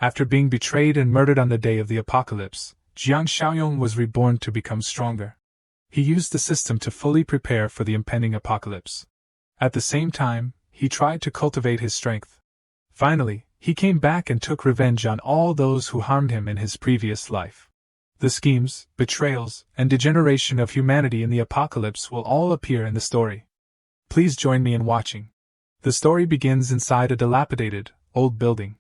After being betrayed and murdered on the day of the apocalypse, Jiang Xiaoyong was reborn to become stronger. He used the system to fully prepare for the impending apocalypse. At the same time, he tried to cultivate his strength. Finally, he came back and took revenge on all those who harmed him in his previous life. The schemes, betrayals, and degeneration of humanity in the apocalypse will all appear in the story. Please join me in watching. The story begins inside a dilapidated, old building.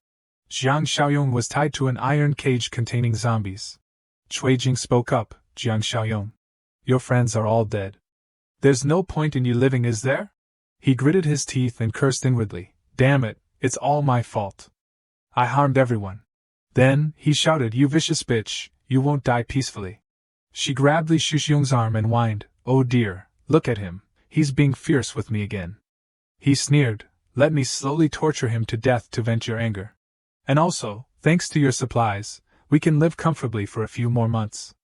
Jiang Xiaoyong was tied to an iron cage containing zombies. Cui Jing spoke up, Jiang Xiaoyong. Your friends are all dead. There's no point in you living, is there? He gritted his teeth and cursed inwardly. Damn it, it's all my fault. I harmed everyone. Then, he shouted, you vicious bitch, you won't die peacefully. She grabbed Li Shuxiong's arm and whined, oh dear, look at him, he's being fierce with me again. He sneered, let me slowly torture him to death to vent your anger. And also, thanks to your supplies, we can live comfortably for a few more months.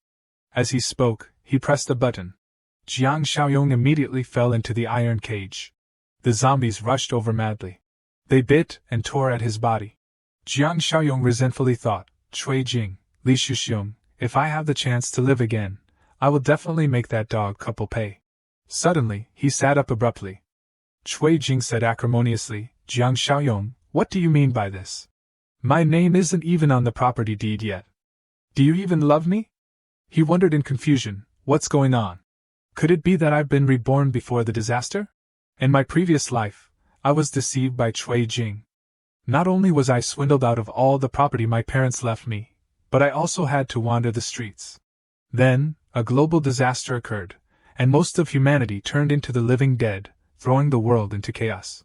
As he spoke, he pressed a button. Jiang Xiaoyong immediately fell into the iron cage. The zombies rushed over madly. They bit and tore at his body. Jiang Xiaoyong resentfully thought, Cui Jing, Li Shuxiong, if I have the chance to live again, I will definitely make that dog couple pay. Suddenly, he sat up abruptly. Cui Jing said acrimoniously, Jiang Xiaoyong, what do you mean by this? My name isn't even on the property deed yet. Do you even love me? He wondered in confusion, what's going on? Could it be that I've been reborn before the disaster? In my previous life, I was deceived by Cui Jing. Not only was I swindled out of all the property my parents left me, but I also had to wander the streets. Then, a global disaster occurred, and most of humanity turned into the living dead, throwing the world into chaos.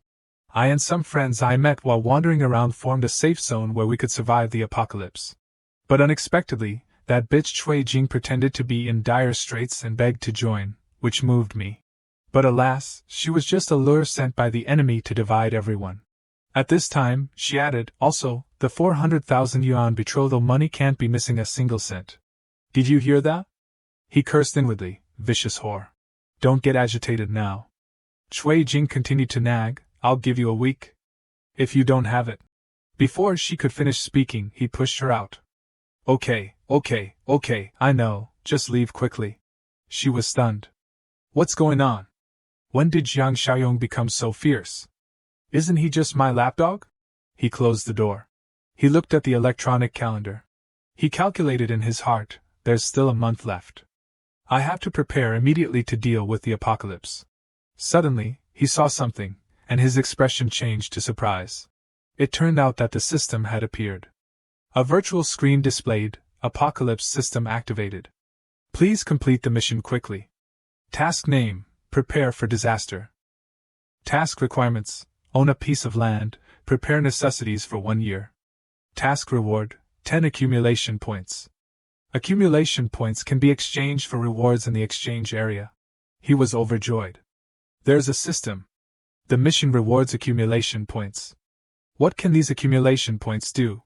I and some friends I met while wandering around formed a safe zone where we could survive the apocalypse. But unexpectedly, that bitch Cui Jing pretended to be in dire straits and begged to join, which moved me. But alas, she was just a lure sent by the enemy to divide everyone. At this time, she added, also, the 400,000 yuan betrothal money can't be missing a single cent. Did you hear that? He cursed inwardly, vicious whore. Don't get agitated now. Cui Jing continued to nag, I'll give you a week. If you don't have it. Before she could finish speaking, he pushed her out. Okay, I know, just leave quickly. She was stunned. What's going on? When did Jiang Xiaoyong become so fierce? Isn't he just my lapdog? He closed the door. He looked at the electronic calendar. He calculated in his heart, there's still a month left. I have to prepare immediately to deal with the apocalypse. Suddenly, he saw something, and his expression changed to surprise. It turned out that the system had appeared. A virtual screen displayed, Apocalypse System activated. Please complete the mission quickly. Task name, Prepare for Disaster. Task requirements, own a piece of land, prepare necessities for 1 year. Task reward, 10 accumulation points. Accumulation points can be exchanged for rewards in the exchange area. He was overjoyed. There's a system. The mission rewards accumulation points. What can these accumulation points do?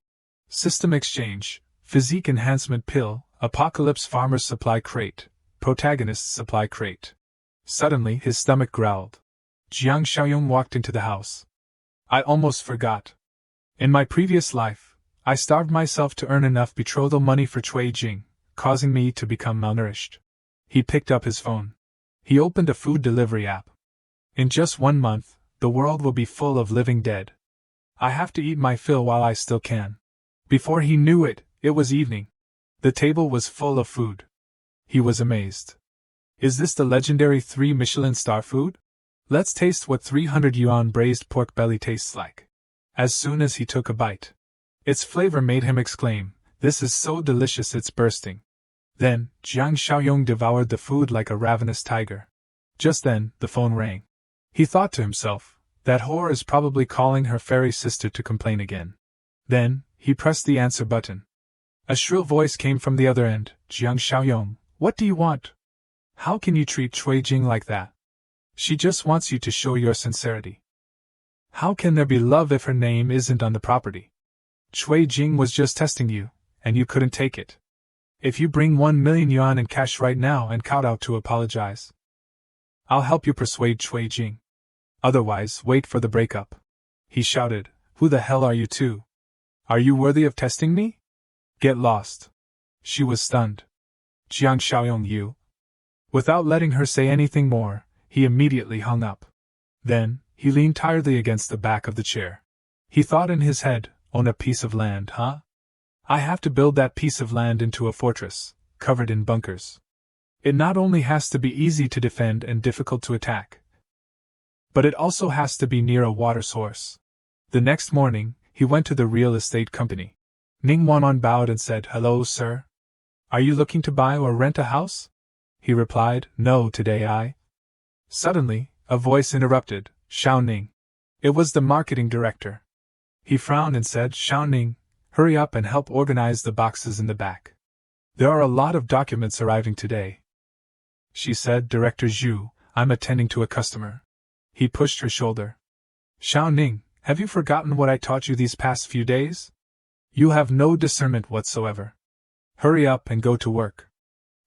System exchange, physique enhancement pill, apocalypse farmer's supply crate, protagonist's supply crate. Suddenly his stomach growled. Jiang Xiaoyong walked into the house. I almost forgot. In my previous life, I starved myself to earn enough betrothal money for Cui Jing, causing me to become malnourished. He picked up his phone. He opened a food delivery app. In just 1 month, the world will be full of living dead. I have to eat my fill while I still can. Before he knew it, it was evening. The table was full of food. He was amazed. Is this the legendary 3 Michelin star food? Let's taste what 300 yuan braised pork belly tastes like. As soon as he took a bite, its flavor made him exclaim, this is so delicious it's bursting. Then, Jiang Xiaoyong devoured the food like a ravenous tiger. Just then, the phone rang. He thought to himself, that whore is probably calling her fairy sister to complain again. Then, he pressed the answer button. A shrill voice came from the other end, Jiang Xiaoyong, what do you want? How can you treat Cui Jing like that? She just wants you to show your sincerity. How can there be love if her name isn't on the property? Cui Jing was just testing you, and you couldn't take it. If you bring 1 million yuan in cash right now and kowtow to apologize, I'll help you persuade Cui Jing. Otherwise, wait for the breakup. He shouted, who the hell are you two? Are you worthy of testing me? Get lost. She was stunned. Jiang Xiaoyong, you. Without letting her say anything more, he immediately hung up. Then, he leaned tiredly against the back of the chair. He thought in his head, own a piece of land, huh? I have to build that piece of land into a fortress, covered in bunkers. It not only has to be easy to defend and difficult to attack, but it also has to be near a water source. The next morning, he went to the real estate company. Ning Wanwan bowed and said, "Hello, sir. Are you looking to buy or rent a house?" He replied, "No, today I." Suddenly, a voice interrupted, "Xiao Ning." It was the marketing director. He frowned and said, "Xiao Ning, hurry up and help organize the boxes in the back. There are a lot of documents arriving today." She said, "Director Zhu, I'm attending to a customer." He pushed her shoulder. "Xiao Ning, have you forgotten what I taught you these past few days? You have no discernment whatsoever. Hurry up and go to work."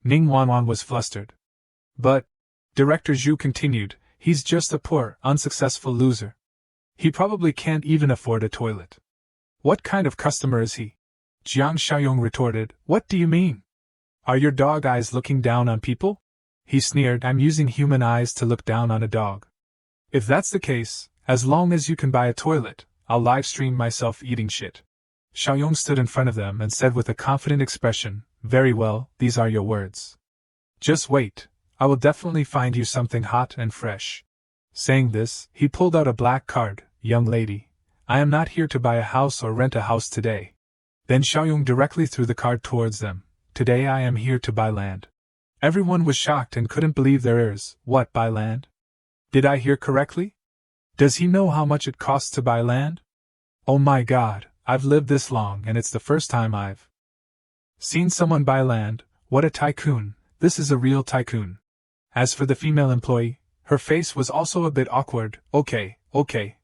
Ning Wanwan was flustered. "But," Director Zhu continued, "he's just a poor, unsuccessful loser. He probably can't even afford a toilet." "What kind of customer is he?" Jiang Xiaoyong retorted, "What do you mean? Are your dog eyes looking down on people?" He sneered, "I'm using human eyes to look down on a dog. If that's the case, as long as you can buy a toilet, I'll livestream myself eating shit." Xiaoyong stood in front of them and said with a confident expression, "Very well, these are your words. Just wait, I will definitely find you something hot and fresh." Saying this, he pulled out a black card. "Young lady, I am not here to buy a house or rent a house today." Then Xiaoyong directly threw the card towards them. "Today I am here to buy land." Everyone was shocked and couldn't believe their ears. "What, buy land? Did I hear correctly? Does he know how much it costs to buy land? Oh my god, I've lived this long and it's the first time I've seen someone buy land. What a tycoon, this is a real tycoon." As for the female employee, her face was also a bit awkward. Okay,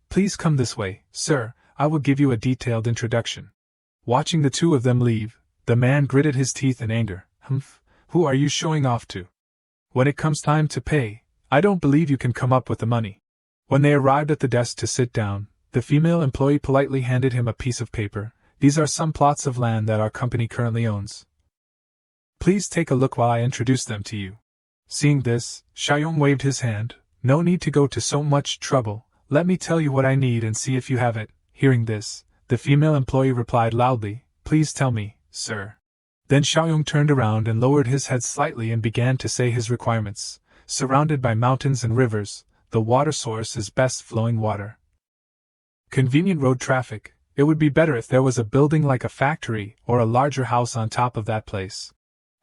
please come this way, sir, I will give you a detailed introduction." Watching the two of them leave, the man gritted his teeth in anger. "Humph, who are you showing off to? When it comes time to pay, I don't believe you can come up with the money." When they arrived at the desk to sit down, the female employee politely handed him a piece of paper. "These are some plots of land that our company currently owns. Please take a look while I introduce them to you." Seeing this, Xiaoyong waved his hand. "No need to go to so much trouble, let me tell you what I need and see if you have it." Hearing this, the female employee replied loudly, "Please tell me, sir." Then Xiaoyong turned around and lowered his head slightly and began to say his requirements. Surrounded by mountains and rivers, the water source is best flowing water. Convenient road traffic. It would be better if there was a building like a factory or a larger house on top of that place.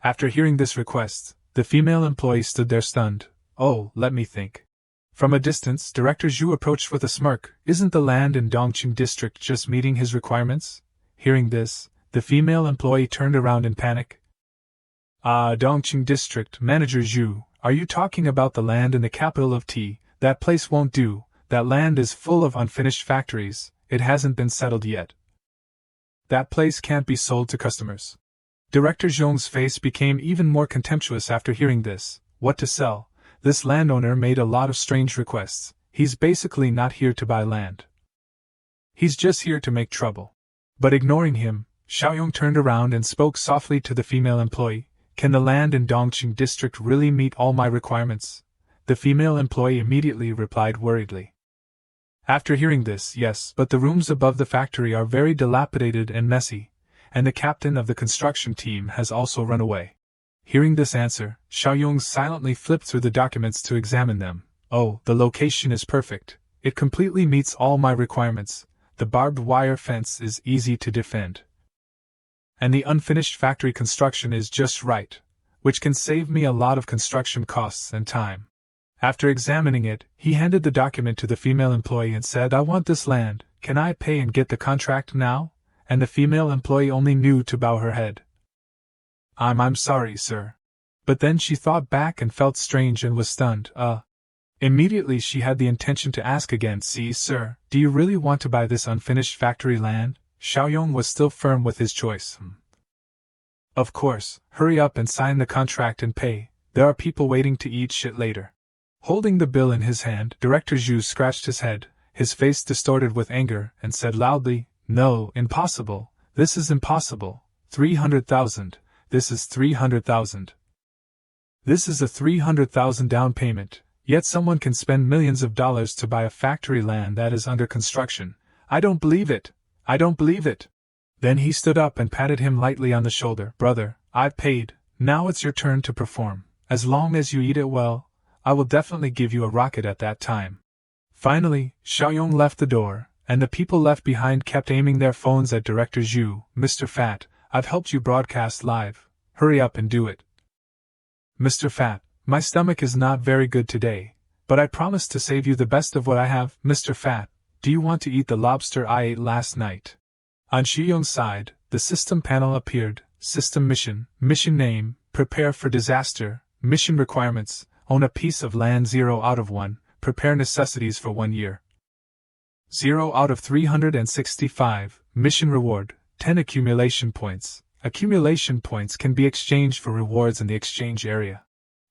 After hearing this request, the female employee stood there stunned. "Oh, let me think." From a distance, Director Zhu approached with a smirk. "Isn't the land in Dongqing district just meeting his requirements?" Hearing this, the female employee turned around in panic. "Ah, Dongqing district, Manager Zhu, are you talking about the land in the capital of T? That place won't do, that land is full of unfinished factories, it hasn't been settled yet. That place can't be sold to customers." Director Zhong's face became even more contemptuous after hearing this. What to sell? This landowner made a lot of strange requests. He's basically not here to buy land. He's just here to make trouble. But ignoring him, Xiaoyong turned around and spoke softly to the female employee. "Can the land in Dongqing district really meet all my requirements?" The female employee immediately replied worriedly. After hearing this, "Yes, but the rooms above the factory are very dilapidated and messy, and the captain of the construction team has also run away." Hearing this answer, Xiaoyong silently flipped through the documents to examine them. "Oh, the location is perfect. It completely meets all my requirements. The barbed wire fence is easy to defend. And the unfinished factory construction is just right, which can save me a lot of construction costs and time." After examining it, he handed the document to the female employee and said, "I want this land, can I pay and get the contract now?" And the female employee only knew to bow her head. I'm sorry, sir." But then she thought back and felt strange and was stunned. Immediately she had the intention to ask again, "See, sir, do you really want to buy this unfinished factory land?" Xiaoyong was still firm with his choice. "Of course, hurry up and sign the contract and pay, there are people waiting to eat shit later." Holding the bill in his hand, Director Zhu scratched his head, his face distorted with anger, and said loudly, No, impossible. This is impossible. 300,000. This is 300,000. This is a 300,000 down payment, yet someone can spend millions of dollars to buy a factory land that is under construction. I don't believe it. I don't believe it. Then he stood up and patted him lightly on the shoulder. Brother, I've paid. Now it's your turn to perform. As long as you eat it well, I will definitely give you a rocket at that time. Finally, Xiaoyong left the door, and the people left behind kept aiming their phones at Director Zhu. Mr. Fat, I've helped you broadcast live. Hurry up and do it. Mr. Fat, my stomach is not very good today, but I promise to save you the best of what I have. Mr. Fat, do you want to eat the lobster I ate last night? On Xiaoyong's side, the system panel appeared. System mission, mission name, prepare for disaster, mission requirements, own a piece of land 0 out of 1, prepare necessities for 1 year. 0 out of 365, mission reward, 10 accumulation points. Accumulation points can be exchanged for rewards in the exchange area.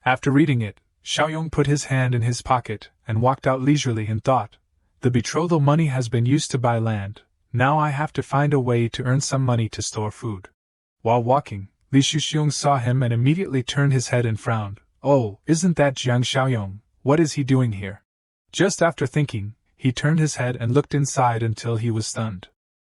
After reading it, Xiaoyong put his hand in his pocket and walked out leisurely in thought. The betrothal money has been used to buy land, now I have to find a way to earn some money to store food. While walking, Li Shuxiong saw him and immediately turned his head and frowned. Oh, isn't that Jiang Xiaoyong? What is he doing here? Just after thinking, he turned his head and looked inside until he was stunned.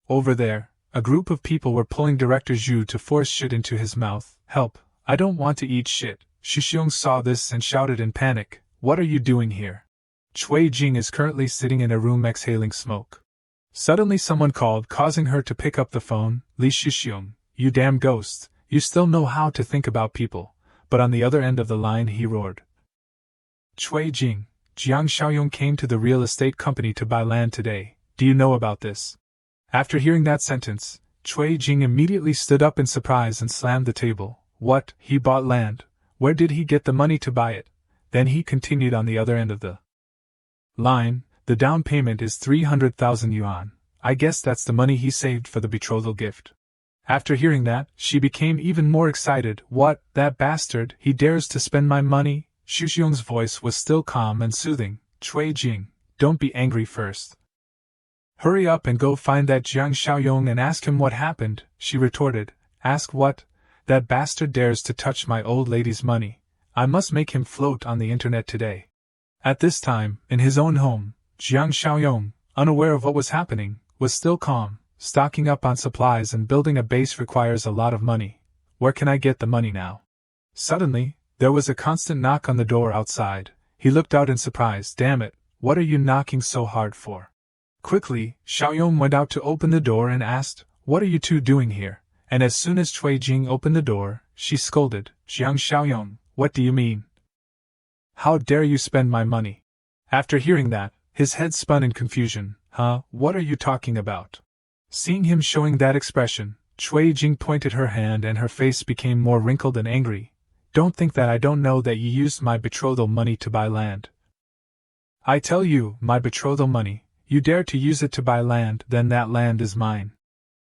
Over there, a group of people were pulling Director Zhu to force shit into his mouth. Help, I don't want to eat shit. Shuxiong saw this and shouted in panic, what are you doing here? Cui Jing is currently sitting in a room exhaling smoke. Suddenly someone called, causing her to pick up the phone. Li Shuxiong, you damn ghost, you still know how to think about people. But on the other end of the line he roared. Cui Jing, Jiang Xiaoyong came to the real estate company to buy land today. Do you know about this? After hearing that sentence, Cui Jing immediately stood up in surprise and slammed the table. What, he bought land? Where did he get the money to buy it? Then he continued on the other end of the line, the down payment is 300,000 yuan. I guess that's the money he saved for the betrothal gift. After hearing that, she became even more excited. What, that bastard, he dares to spend my money? Shuxiong's voice was still calm and soothing. Cui Jing, don't be angry first. Hurry up and go find that Jiang Xiaoyong and ask him what happened, she retorted. Ask what? That bastard dares to touch my old lady's money. I must make him float on the internet today. At this time, in his own home, Jiang Xiaoyong, unaware of what was happening, was still calm. Stocking up on supplies and building a base requires a lot of money. Where can I get the money now? Suddenly, there was a constant knock on the door outside. He looked out in surprise. Damn it, what are you knocking so hard for? Quickly, Xiaoyong went out to open the door and asked, what are you two doing here? And as soon as Cui Jing opened the door, she scolded, Jiang Xiaoyong, what do you mean? How dare you spend my money? After hearing that, his head spun in confusion. Huh, what are you talking about? Seeing him showing that expression, Cui Jing pointed her hand and her face became more wrinkled and angry. Don't think that I don't know that you used my betrothal money to buy land. I tell you, my betrothal money. You dare to use it to buy land, then that land is mine.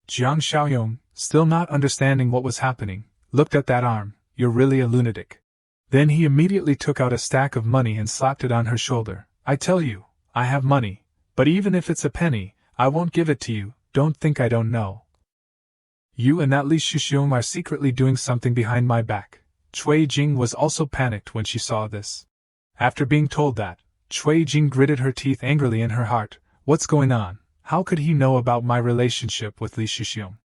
Jiang Xiaoyong, still not understanding what was happening, looked at that arm. You're really a lunatic. Then he immediately took out a stack of money and slapped it on her shoulder. I tell you, I have money, but even if it's a penny, I won't give it to you. Don't think I don't know. You and that Li Shuxiong are secretly doing something behind my back. Cui Jing was also panicked when she saw this. After being told that, Cui Jing gritted her teeth angrily in her heart. What's going on? How could he know about my relationship with Li Shuxiong?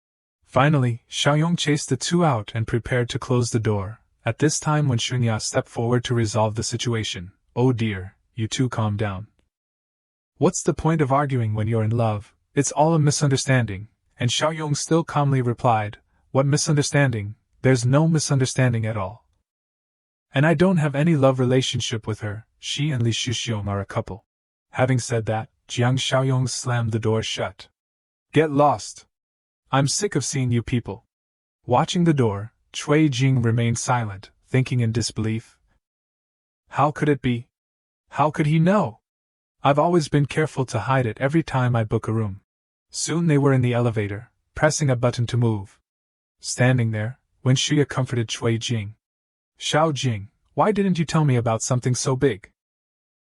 Finally, Xiaoyong chased the two out and prepared to close the door. At this time when Xunya stepped forward to resolve the situation. Oh dear, you two calm down. What's the point of arguing when you're in love? It's all a misunderstanding. And Xiaoyong still calmly replied, what misunderstanding? There's no misunderstanding at all. And I don't have any love relationship with her. She and Li Shuxiong are a couple. Having said that, Jiang Xiaoyong slammed the door shut. Get lost. I'm sick of seeing you people. Watching the door, Cui Jing remained silent, thinking in disbelief. How could it be? How could he know? I've always been careful to hide it every time I book a room. Soon they were in the elevator, pressing a button to move. Standing there, Wen Shuya comforted Cui Jing. Xiao Jing, why didn't you tell me about something so big?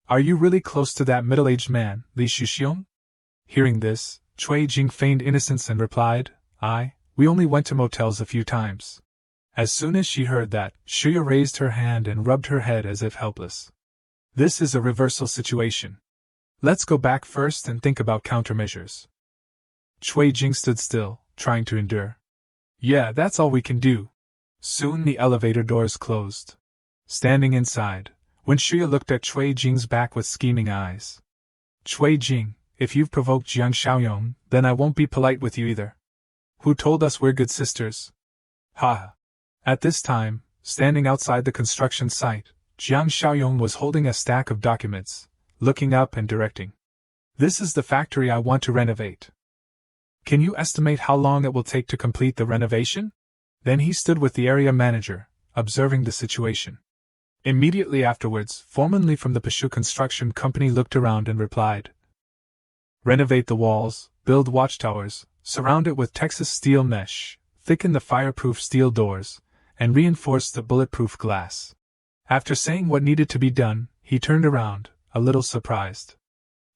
Are you really close to that middle-aged man, Li Shuxiong? Hearing this, Chui Jing feigned innocence and replied, we only went to motels a few times. As soon as she heard that, Shuya raised her hand and rubbed her head as if helpless. This is a reversal situation. Let's go back first and think about countermeasures. Chui Jing stood still, trying to endure. Yeah, that's all we can do. Soon the elevator doors closed. Standing inside, when Shuya looked at Chui Jing's back with scheming eyes. Chui Jing, if you've provoked Jiang Xiaoyong, then I won't be polite with you either. Who told us we're good sisters? Ha! At this time, standing outside the construction site, Jiang Xiaoyong was holding a stack of documents, looking up and directing. This is the factory I want to renovate. Can you estimate how long it will take to complete the renovation? Then he stood with the area manager, observing the situation. Immediately afterwards, Foreman Lee from the Pashu Construction Company looked around and replied. Renovate the walls, build watchtowers, surround it with Texas steel mesh, thicken the fireproof steel doors, and reinforce the bulletproof glass. After saying what needed to be done, he turned around, a little surprised.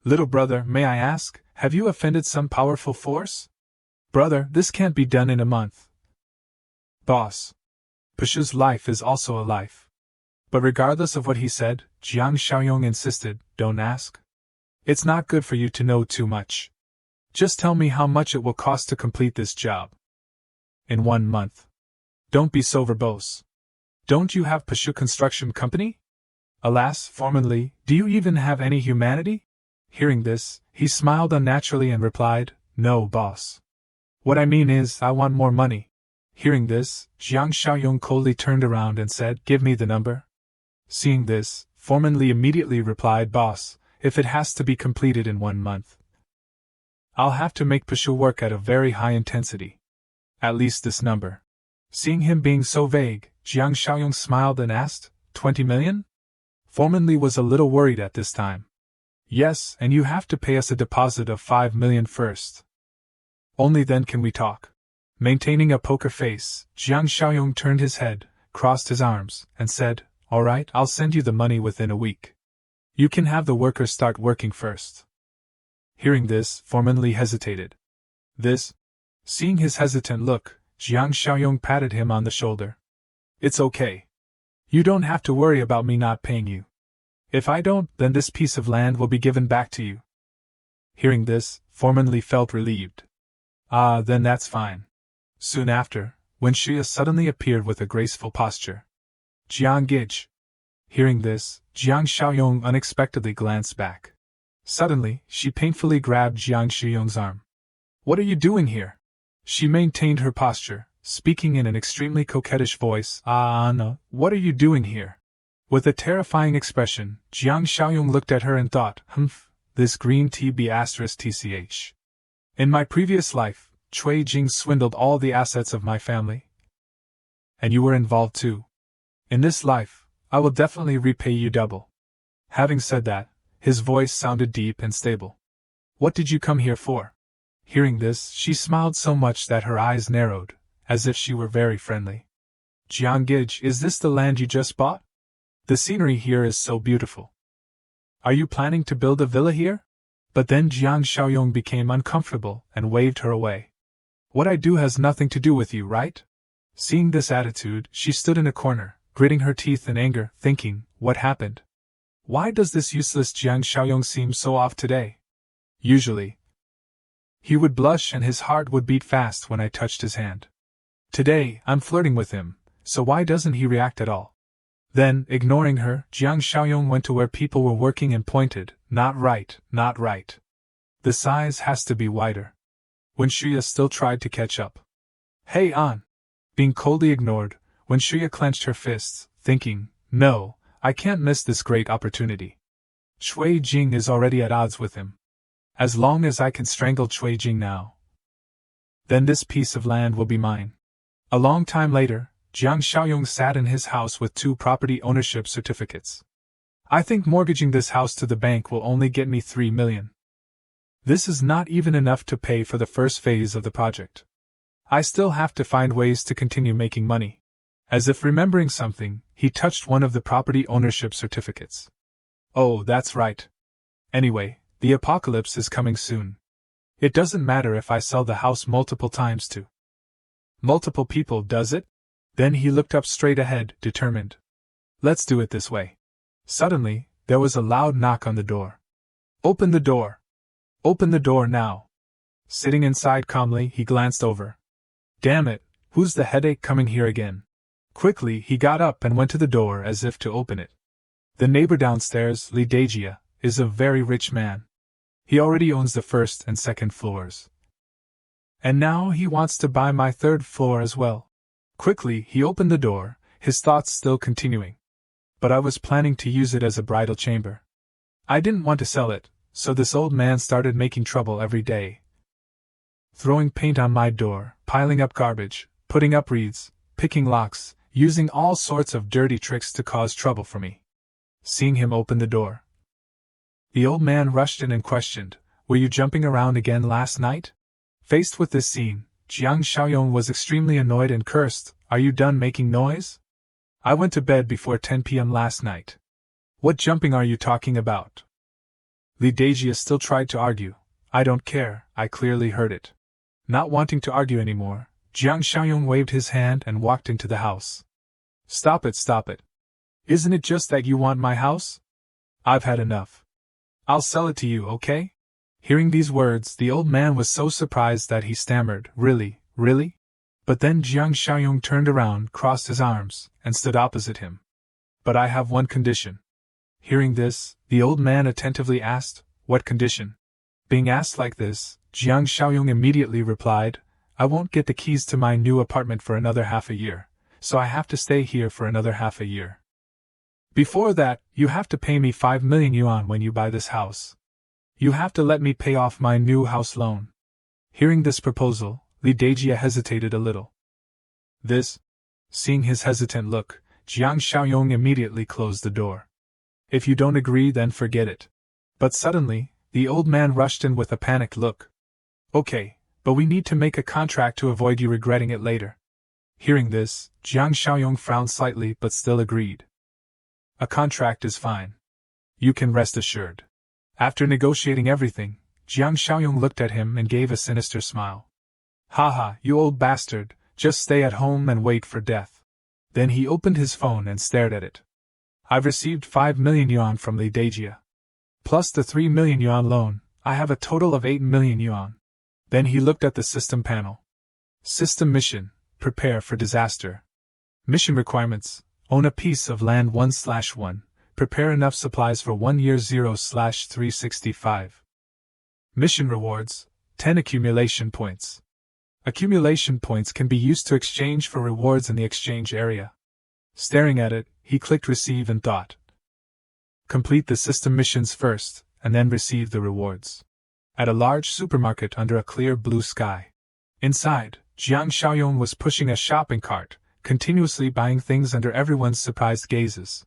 Little brother, may I ask, have you offended some powerful force? Brother, this can't be done in a month. Boss. Pashu's life is also a life. But regardless of what he said, Jiang Xiaoyong insisted, don't ask. It's not good for you to know too much. Just tell me how much it will cost to complete this job. In 1 month. Don't be so verbose. Don't you have Pashu Construction Company? Alas, Foreman Lee, do you even have any humanity? Hearing this, he smiled unnaturally and replied, No, boss. What I mean is, I want more money. Hearing this, Jiang Xiaoyong coldly turned around and said, Give me the number. Seeing this, Foreman Lee immediately replied, Boss, if it has to be completed in 1 month, I'll have to make Pashu work at a very high intensity. At least this number. Seeing him being so vague, Jiang Xiaoyong smiled and asked, 20 million? Foreman Lee was a little worried at this time. Yes, and you have to pay us a deposit of 5 million first. Only then can we talk. Maintaining a poker face, Jiang Xiaoyong turned his head, crossed his arms, and said, All right, I'll send you the money within a week. You can have the workers start working first. Hearing this, Foreman Lee hesitated. Seeing his hesitant look, Jiang Xiaoyong patted him on the shoulder. It's okay. You don't have to worry about me not paying you. If I don't, then this piece of land will be given back to you. Hearing this, Foreman Lee felt relieved. Then that's fine. Soon after, when Shuya suddenly appeared with a graceful posture. Jiang Gij. Hearing this, Jiang Xiaoyong unexpectedly glanced back. Suddenly, she painfully grabbed Jiang Xiaoyong's arm. What are you doing here? She maintained her posture, speaking in an extremely coquettish voice. No, what are you doing here? With a terrifying expression, Jiang Xiaoyong looked at her and thought, this green tea be *tch. In my previous life, Chui Jing swindled all the assets of my family. And you were involved too. In this life, I will definitely repay you double. Having said that, his voice sounded deep and stable. What did you come here for? Hearing this, she smiled so much that her eyes narrowed, as if she were very friendly. Jiang Gij, is this the land you just bought? The scenery here is so beautiful. Are you planning to build a villa here? But then Jiang Xiaoyong became uncomfortable and waved her away. What I do has nothing to do with you, right? Seeing this attitude, she stood in a corner, gritting her teeth in anger, thinking, what happened? Why does this useless Jiang Xiaoyong seem so off today? Usually, he would blush and his heart would beat fast when I touched his hand. Today, I'm flirting with him, so why doesn't he react at all? Then, ignoring her, Jiang Xiaoyong went to where people were working and pointed, not right, not right. The size has to be wider. When Shuya still tried to catch up. Hey An! Being coldly ignored, when Shuya clenched her fists, thinking, no, I can't miss this great opportunity. Chui Jing is already at odds with him. As long as I can strangle Chui Jing now, then this piece of land will be mine. A long time later, Jiang Xiaoyong sat in his house with 2 property ownership certificates. I think mortgaging this house to the bank will only get me 3 million. This is not even enough to pay for the first phase of the project. I still have to find ways to continue making money. As if remembering something, he touched one of the property ownership certificates. Oh, that's right. Anyway, the apocalypse is coming soon. It doesn't matter if I sell the house multiple times to multiple people, does it? Then he looked up straight ahead, determined. Let's do it this way. Suddenly, there was a loud knock on the door. Open the door! Open the door now! Sitting inside calmly, he glanced over. Damn it, who's the headache coming here again? Quickly, he got up and went to the door as if to open it. The neighbor downstairs, Lee Daejia, is a very rich man. He already owns the first and second floors. And now he wants to buy my third floor as well. Quickly, he opened the door, his thoughts still continuing. But I was planning to use it as a bridal chamber. I didn't want to sell it, so this old man started making trouble every day. Throwing paint on my door, piling up garbage, putting up wreaths, picking locks, using all sorts of dirty tricks to cause trouble for me. Seeing him open the door, the old man rushed in and questioned, "Were you jumping around again last night?" Faced with this scene, Jiang Xiaoyong was extremely annoyed and cursed, "Are you done making noise? I went to bed before 10 p.m. last night. What jumping are you talking about?" Lee Daejia still tried to argue. "I don't care, I clearly heard it." Not wanting to argue anymore, Jiang Xiaoyong waved his hand and walked into the house. Stop it, stop it. Isn't it just that you want my house? I've had enough. I'll sell it to you, okay? Hearing these words, the old man was so surprised that he stammered, "Really, really?" But then Jiang Xiaoyong turned around, crossed his arms, and stood opposite him. "But I have one condition." Hearing this, the old man attentively asked, "What condition?" Being asked like this, Jiang Xiaoyong immediately replied, "I won't get the keys to my new apartment for another half a year, so I have to stay here for another half a year. Before that, you have to pay me 5 million yuan when you buy this house. You have to let me pay off my new house loan." Hearing this proposal, Lee Daejia hesitated a little. Seeing his hesitant look, Jiang Xiaoyong immediately closed the door. "If you don't agree, then forget it." But suddenly, the old man rushed in with a panicked look. "Okay, but we need to make a contract to avoid you regretting it later." Hearing this, Jiang Xiaoyong frowned slightly but still agreed. "A contract is fine. You can rest assured." After negotiating everything, Jiang Xiaoyong looked at him and gave a sinister smile. "Haha, you old bastard, just stay at home and wait for death." Then he opened his phone and stared at it. "I've received 5 million yuan from Lee Daejia. Plus the 3 million yuan loan, I have a total of 8 million yuan. Then he looked at the system panel. System mission, prepare for disaster. Mission requirements, own a piece of land 1/1, prepare enough supplies for 1 year 0/365. Mission rewards, 10 accumulation points. Accumulation points can be used to exchange for rewards in the exchange area. Staring at it, he clicked receive and thought. Complete the system missions first, and then receive the rewards. At a large supermarket under a clear blue sky. Inside, Jiang Xiaoyong was pushing a shopping cart, continuously buying things under everyone's surprised gazes.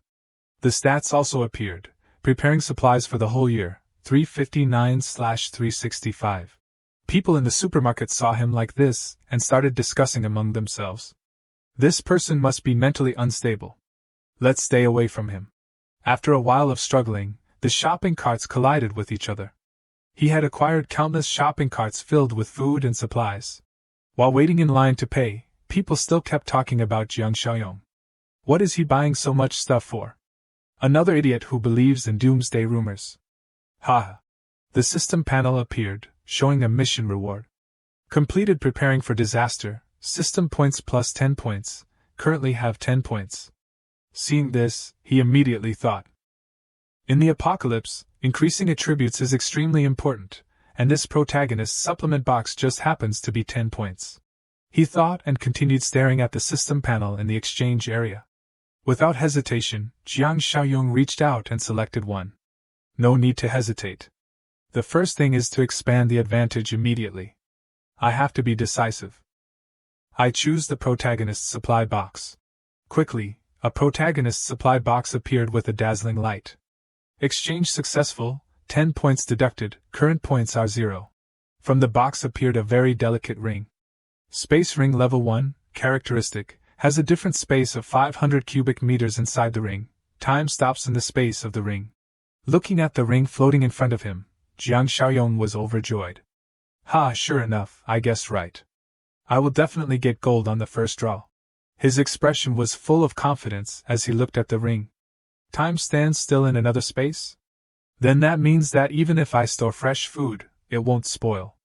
The stats also appeared, preparing supplies for the whole year, 359/365. People in the supermarket saw him like this, and started discussing among themselves. This person must be mentally unstable. Let's stay away from him. After a while of struggling, the shopping carts collided with each other. He had acquired countless shopping carts filled with food and supplies. While waiting in line to pay, people still kept talking about Jiang Xiaoyong. What is he buying so much stuff for? Another idiot who believes in doomsday rumors. Ha! The system panel appeared, showing a mission reward. Completed preparing for disaster, system points plus 10 points, currently have 10 points. Seeing this, he immediately thought. In the apocalypse, increasing attributes is extremely important, and this protagonist's supplement box just happens to be 10 points. He thought and continued staring at the system panel in the exchange area. Without hesitation, Jiang Xiaoyong reached out and selected one. No need to hesitate. The first thing is to expand the advantage immediately. I have to be decisive. I choose the protagonist's supply box. Quickly, a protagonist's supply box appeared with a dazzling light. Exchange successful, 10 points deducted, current points are 0. From the box appeared a very delicate ring. Space ring level 1, characteristic, has a different space of 500 cubic meters inside the ring. Time stops in the space of the ring. Looking at the ring floating in front of him, Jiang Xiaoyong was overjoyed. Ha, sure enough, I guessed right. I will definitely get gold on the first draw. His expression was full of confidence as he looked at the ring. Time stands still in another space? Then that means that even if I store fresh food, it won't spoil.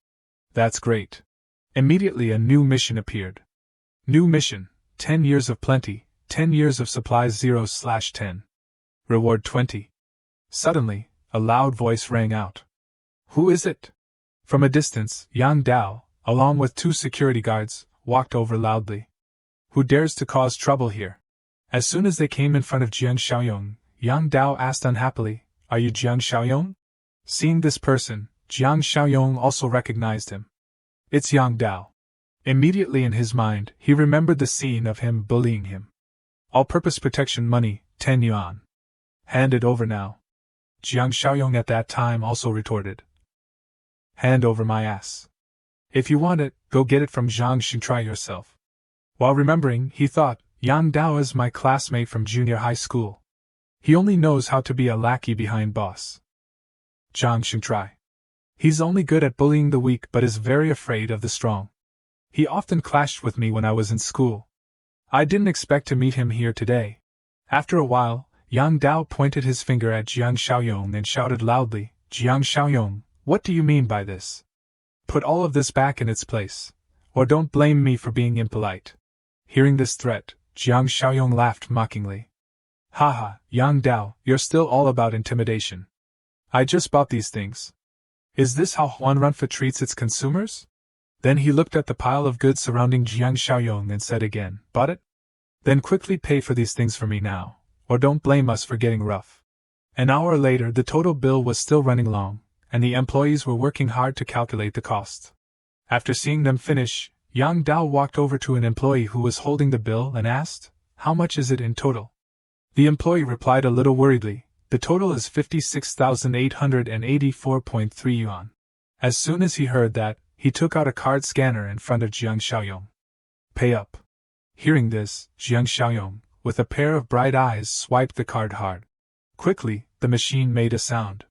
That's great. Immediately a new mission appeared. New mission, 10 years of plenty, 10 years of supplies 0/10. Reward 20. Suddenly, a loud voice rang out. Who is it? From a distance, Yang Dao, along with 2 security guards, walked over loudly. Who dares to cause trouble here? As soon as they came in front of Jiang Xiaoyong, Yang Dao asked unhappily, Are you Jiang Xiaoyong? Seeing this person, Jiang Xiaoyong also recognized him. It's Yang Dao. Immediately in his mind, he remembered the scene of him bullying him. All-purpose protection money, 10 yuan. Hand it over now. Jiang Xiaoyong at that time also retorted. Hand over my ass. If you want it, go get it from Zhang Xun, try yourself. While remembering, he thought, Yang Dao is my classmate from junior high school. He only knows how to be a lackey behind boss. Zhang Xun try. He's only good at bullying the weak but is very afraid of the strong. He often clashed with me when I was in school. I didn't expect to meet him here today. After a while, Yang Dao pointed his finger at Jiang Xiaoyong and shouted loudly, Jiang Xiaoyong, what do you mean by this? Put all of this back in its place. Or don't blame me for being impolite. Hearing this threat, Jiang Xiaoyong laughed mockingly. Haha, Yang Dao, you're still all about intimidation. I just bought these things. Is this how Huanrunfa treats its consumers? Then he looked at the pile of goods surrounding Jiang Xiaoyong and said again, Bought it? Then quickly pay for these things for me now, or don't blame us for getting rough. An hour later the total bill was still running long, and the employees were working hard to calculate the cost. After seeing them finish, Yang Dao walked over to an employee who was holding the bill and asked, How much is it in total? The employee replied a little worriedly, The total is 56,884.3 yuan. As soon as he heard that, he took out a card scanner in front of Jiang Xiaoyong. Pay up. Hearing this, Jiang Xiaoyong, with a pair of bright eyes, swiped the card hard. Quickly, the machine made a sound.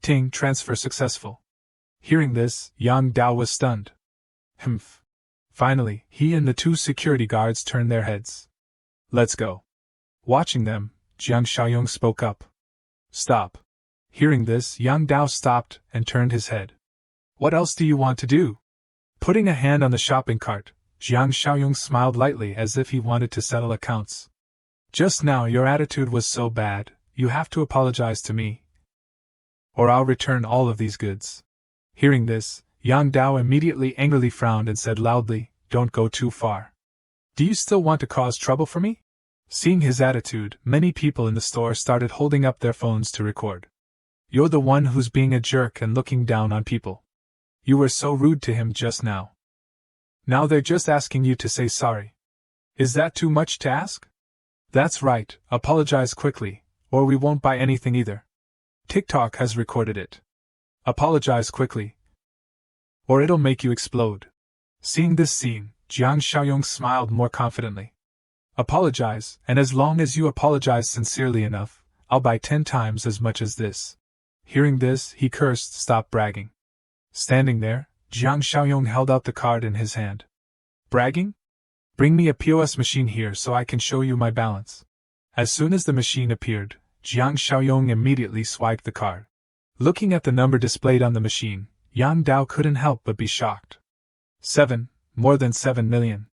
Ting, transfer successful. Hearing this, Yang Dao was stunned. Humph. Finally, he and the 2 security guards turned their heads. Let's go. Watching them, Jiang Xiaoyong spoke up. Stop. Hearing this, Yang Dao stopped and turned his head. What else do you want to do? Putting a hand on the shopping cart, Jiang Xiaoyong smiled lightly as if he wanted to settle accounts. Just now your attitude was so bad, you have to apologize to me. Or I'll return all of these goods. Hearing this, Yang Dao immediately angrily frowned and said loudly, Don't go too far. Do you still want to cause trouble for me? Seeing his attitude, many people in the store started holding up their phones to record. You're the one who's being a jerk and looking down on people. You were so rude to him just now. Now they're just asking you to say sorry. Is that too much to ask? That's right, apologize quickly, or we won't buy anything either. TikTok has recorded it. Apologize quickly, or it'll make you explode. Seeing this scene, Jiang Xiaoyong smiled more confidently. Apologize, and as long as you apologize sincerely enough, I'll buy 10 times as much as this. Hearing this, he cursed, Stop bragging. Standing there, Jiang Xiaoyong held out the card in his hand. Bragging? Bring me a POS machine here so I can show you my balance. As soon as the machine appeared, Jiang Xiaoyong immediately swiped the card. Looking at the number displayed on the machine, Yang Dao couldn't help but be shocked. 7, more than 7 million.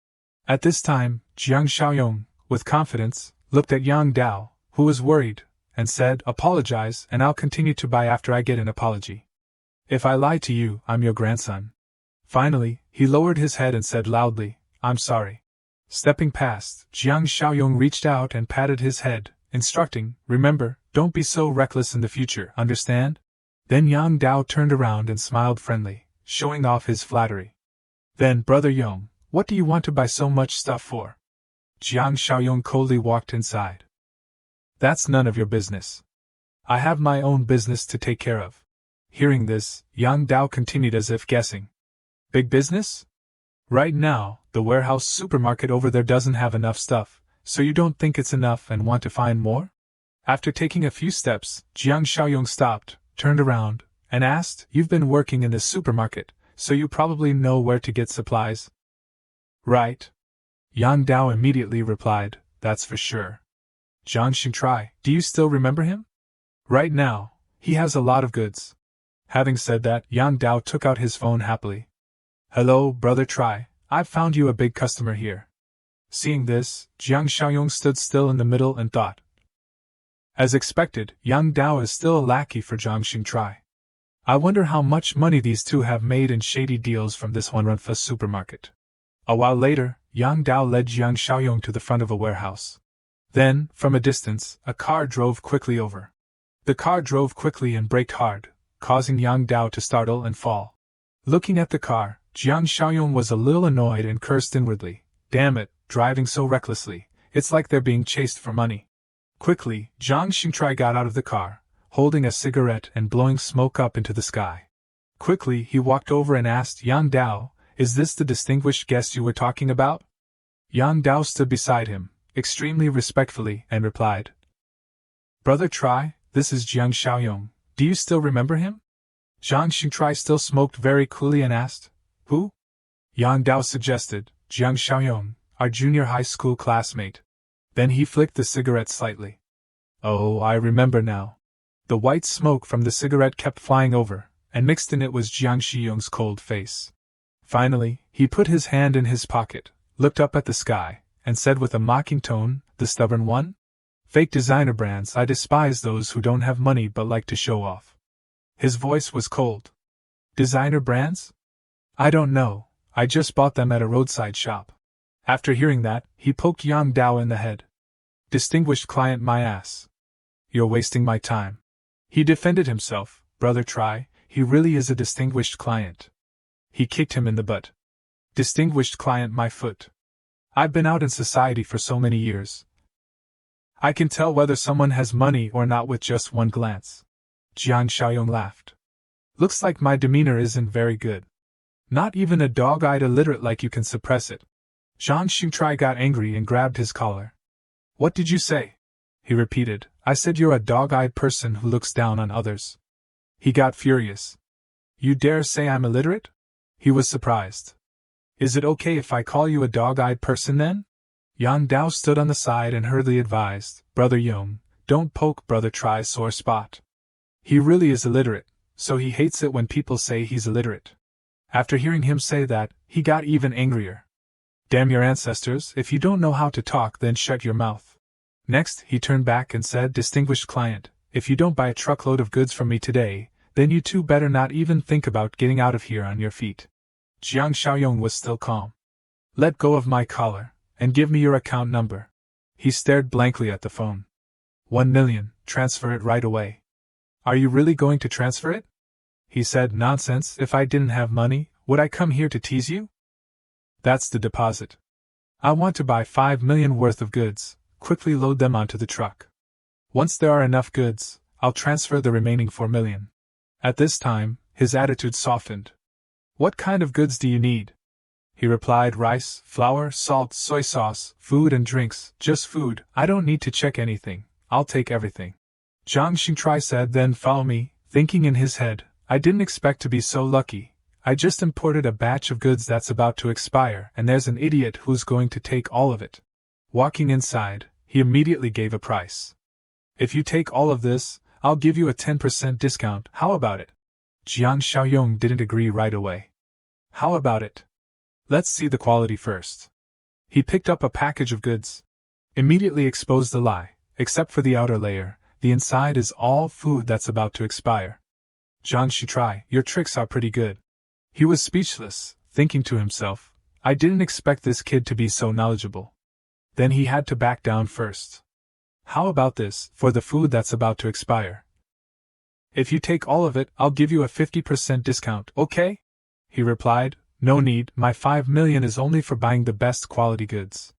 At this time, Jiang Xiaoyong, with confidence, looked at Yang Dao, who was worried, and said, Apologize and I'll continue to buy after I get an apology. If I lie to you, I'm your grandson. Finally, he lowered his head and said loudly, I'm sorry. Stepping past, Jiang Xiaoyong reached out and patted his head, instructing, Remember, don't be so reckless in the future, understand? Then Yang Dao turned around and smiled friendly, showing off his flattery. Then, Brother Yong, what do you want to buy so much stuff for? Jiang Xiaoyong coldly walked inside. That's none of your business. I have my own business to take care of. Hearing this, Yang Dao continued as if guessing. Big business? Right now, the warehouse supermarket over there doesn't have enough stuff, so you don't think it's enough and want to find more? After taking a few steps, Jiang Xiaoyong stopped, turned around, and asked, You've been working in this supermarket, so you probably know where to get supplies. Right. Yang Dao immediately replied, that's for sure. Jiang Xingtrai, do you still remember him? Right now, he has a lot of goods. Having said that, Yang Dao took out his phone happily. Hello, brother Trai, I've found you a big customer here. Seeing this, Jiang Xiaoyong stood still in the middle and thought. As expected, Yang Dao is still a lackey for Jiang Xingtrai. I wonder how much money these two have made in shady deals from this Huanrenfa supermarket. A while later, Yang Dao led Jiang Xiaoyong to the front of a warehouse. Then, from a distance, a car drove quickly over. The car drove quickly and braked hard, causing Yang Dao to startle and fall. Looking at the car, Jiang Xiaoyong was a little annoyed and cursed inwardly. Damn it, driving so recklessly, it's like they're being chased for money. Quickly, Jiang Xingtrai got out of the car, holding a cigarette and blowing smoke up into the sky. Quickly, he walked over and asked Yang Dao, is this the distinguished guest you were talking about? Yang Dao stood beside him, extremely respectfully, and replied. Brother Trai, this is Jiang Xiaoyong, do you still remember him? Jiang Xingtrai still smoked very coolly and asked, who? Yang Dao suggested, Jiang Xiaoyong, our junior high school classmate. Then he flicked the cigarette slightly. Oh, I remember now. The white smoke from the cigarette kept flying over, and mixed in it was Jiang Xiaoyong's cold face. Finally, he put his hand in his pocket, looked up at the sky, and said with a mocking tone, the stubborn one? Fake designer brands, I despise those who don't have money but like to show off. His voice was cold. Designer brands? I don't know, I just bought them at a roadside shop. After hearing that, he poked Yang Dao in the head. Distinguished client, my ass. You're wasting my time. He defended himself, brother Trai, he really is a distinguished client. He kicked him in the butt. Distinguished client, my foot. I've been out in society for so many years. I can tell whether someone has money or not with just one glance. Jiang Xiaoyong laughed. Looks like my demeanor isn't very good. Not even a dog-eyed illiterate like you can suppress it. Jiang Xingtrai got angry and grabbed his collar. What did you say? He repeated, I said you're a dog-eyed person who looks down on others. He got furious. You dare say I'm illiterate? He was surprised. Is it okay if I call you a dog-eyed person then? Yang Dao stood on the side and hurriedly advised, Brother Yong, don't poke Brother Tri's sore spot. He really is illiterate, so he hates it when people say he's illiterate. After hearing him say that, he got even angrier. Damn your ancestors, if you don't know how to talk then shut your mouth. Next, he turned back and said, Distinguished client, if you don't buy a truckload of goods from me today, then you two better not even think about getting out of here on your feet. Jiang Xiaoyong was still calm. Let go of my collar, and give me your account number. He stared blankly at the phone. 1 million, transfer it right away. Are you really going to transfer it? He said, Nonsense, if I didn't have money, would I come here to tease you? That's the deposit. I want to buy 5 million worth of goods, quickly load them onto the truck. Once there are enough goods, I'll transfer the remaining 4 million. At this time, his attitude softened. What kind of goods do you need? He replied, rice, flour, salt, soy sauce, food and drinks, just food, I don't need to check anything, I'll take everything. Jiang Xingtrai said, then follow me, thinking in his head, I didn't expect to be so lucky. I just imported a batch of goods that's about to expire and there's an idiot who's going to take all of it. Walking inside, he immediately gave a price. If you take all of this, I'll give you a 10% discount, how about it? Jiang Xiaoyong didn't agree right away. How about it? Let's see the quality first. He picked up a package of goods. Immediately exposed the lie, except for the outer layer, the inside is all food that's about to expire. Jiang Xingtrai, your tricks are pretty good. He was speechless, thinking to himself, I didn't expect this kid to be so knowledgeable. Then he had to back down first. How about this, for the food that's about to expire? If you take all of it, I'll give you a 50% discount, okay? He replied, no need, my 5 million is only for buying the best quality goods.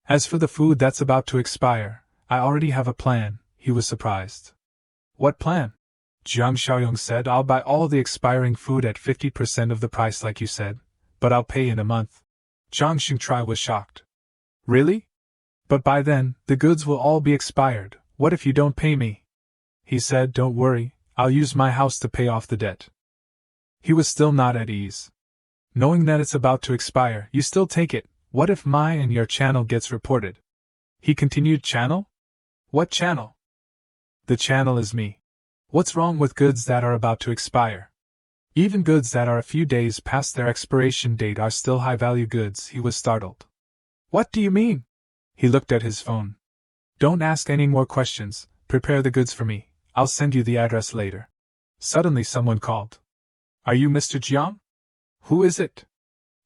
As for the food that's about to expire, I already have a plan. He was surprised. What plan? Jiang Xiaoyong said, I'll buy all the expiring food at 50% of the price like you said, but I'll pay in a month. Jiang Xingtrai was shocked. Really? But by then, the goods will all be expired, what if you don't pay me? He said, don't worry, I'll use my house to pay off the debt. He was still not at ease. Knowing that it's about to expire, you still take it. What if my and your channel gets reported? He continued. Channel? What channel? The channel is me. What's wrong with goods that are about to expire? Even goods that are a few days past their expiration date are still high-value goods. He was startled. What do you mean? He looked at his phone. Don't ask any more questions. Prepare the goods for me. I'll send you the address later. Suddenly someone called. Are you Mr. Jiang? Who is it?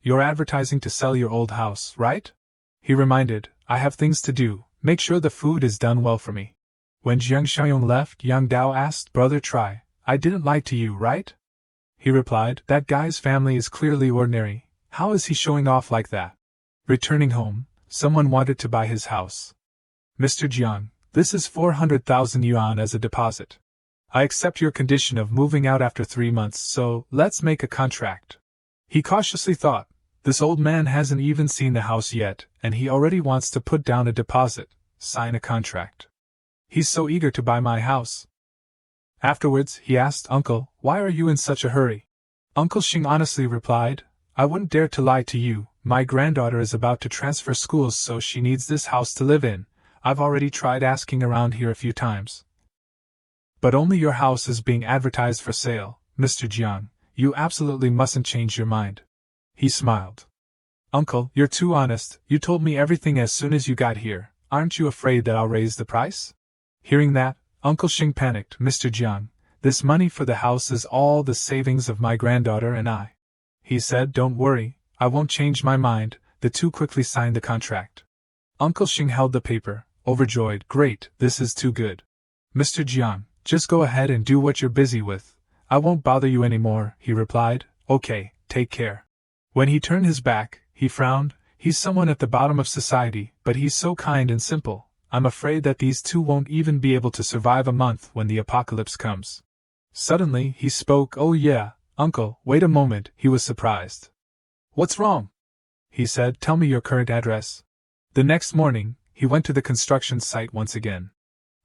You're advertising to sell your old house, right? He reminded. I have things to do. Make sure the food is done well for me. When Jiang Xiaoyong left, Yang Dao asked, Brother Try, I didn't lie to you, right? He replied, that guy's family is clearly ordinary. How is he showing off like that? Returning home, someone wanted to buy his house. Mr. Jiang, this is 400,000 yuan as a deposit. I accept your condition of moving out after 3 months, so let's make a contract. He cautiously thought, this old man hasn't even seen the house yet, and he already wants to put down a deposit, sign a contract. He's so eager to buy my house. Afterwards, he asked, Uncle, why are you in such a hurry? Uncle Xing honestly replied, I wouldn't dare to lie to you. My granddaughter is about to transfer schools, so she needs this house to live in. I've already tried asking around here a few times. But only your house is being advertised for sale, Mr. Jiang. You absolutely mustn't change your mind. He smiled. Uncle, you're too honest. You told me everything as soon as you got here. Aren't you afraid that I'll raise the price? Hearing that, Uncle Xing panicked. Mr. Jiang, this money for the house is all the savings of my granddaughter and I. He said, don't worry, I won't change my mind. The two quickly signed the contract. Uncle Xing held the paper, overjoyed. Great, this is too good. Mr. Jiang, just go ahead and do what you're busy with. I won't bother you anymore, he replied. Okay, take care. When he turned his back, he frowned. He's someone at the bottom of society, but he's so kind and simple. I'm afraid that these two won't even be able to survive a month when the apocalypse comes. Suddenly, he spoke. Oh yeah, Uncle, wait a moment. He was surprised. What's wrong? He said, tell me your current address. The next morning, he went to the construction site once again.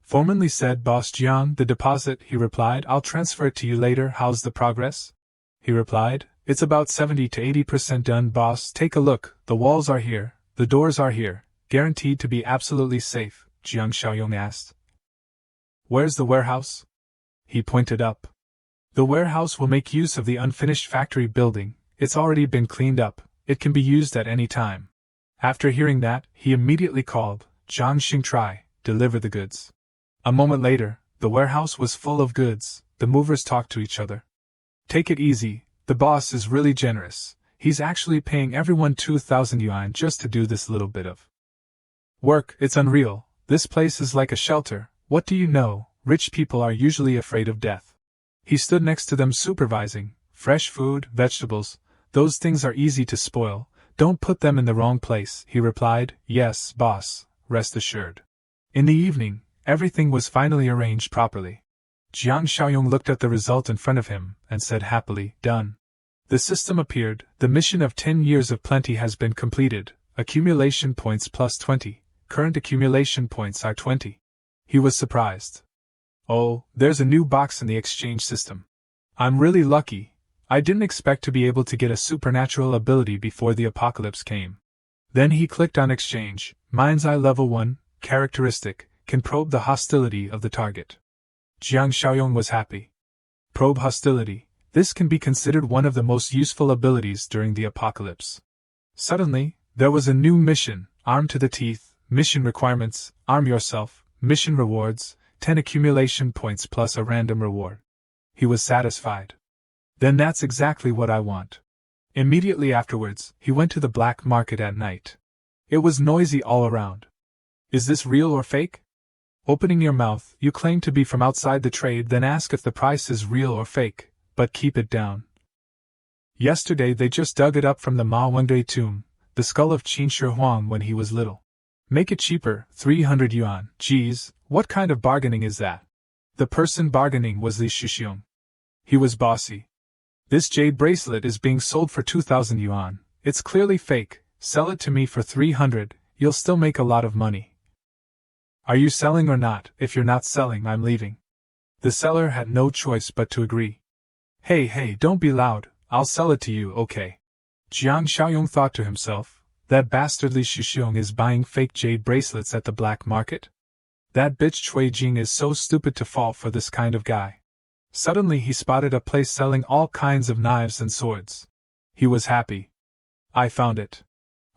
Formanly said, Boss Jiang, the deposit, he replied. I'll transfer it to you later. How's the progress? He replied, it's about 70 to 80% done, boss. Take a look. The walls are here. The doors are here. Guaranteed to be absolutely safe, Jiang Xiaoyong asked. Where's the warehouse? He pointed up. The warehouse will make use of the unfinished factory building. It's already been cleaned up. It can be used at any time. After hearing that, he immediately called, Zhang Xingtrai, deliver the goods. A moment later, the warehouse was full of goods. The movers talked to each other. Take it easy, the boss is really generous. He's actually paying everyone 2,000 yuan just to do this little bit of work. It's unreal. This place is like a shelter. What do you know? Rich people are usually afraid of death. He stood next to them supervising. Fresh food, vegetables, those things are easy to spoil. Don't put them in the wrong place, he replied. Yes, boss, rest assured. In the evening, everything was finally arranged properly. Jiang Xiaoyong looked at the result in front of him and said happily, done. The system appeared. The mission of 10 years of plenty has been completed. Accumulation points plus 20. Current accumulation points are 20. He was surprised. Oh, there's a new box in the exchange system. I'm really lucky. I didn't expect to be able to get a supernatural ability before the apocalypse came. Then he clicked on exchange. Mind's Eye level 1, characteristic, can probe the hostility of the target. Jiang Xiaoyong was happy. Probe hostility. This can be considered one of the most useful abilities during the apocalypse. Suddenly, there was a new mission, armed to the teeth. Mission requirements, arm yourself. Mission rewards, 10 accumulation points plus a random reward. He was satisfied. Then that's exactly what I want. Immediately afterwards, he went to the black market at night. It was noisy all around. Is this real or fake? Opening your mouth, you claim to be from outside the trade, then ask if the price is real or fake, but keep it down. Yesterday they just dug it up from the Ma Wengdui tomb, the skull of Qin Shi Huang when he was little. Make it cheaper, 300 yuan. Geez, what kind of bargaining is that? The person bargaining was Li Shuxiong. He was bossy. This jade bracelet is being sold for 2,000 yuan. It's clearly fake. Sell it to me for 300, you'll still make a lot of money. Are you selling or not? If you're not selling, I'm leaving. The seller had no choice but to agree. Hey, don't be loud, I'll sell it to you, okay. Jiang Xiaoyong thought to himself, that bastard Li Shuxiong is buying fake jade bracelets at the black market? That bitch Cui Jing is so stupid to fall for this kind of guy. Suddenly he spotted a place selling all kinds of knives and swords. He was happy. I found it.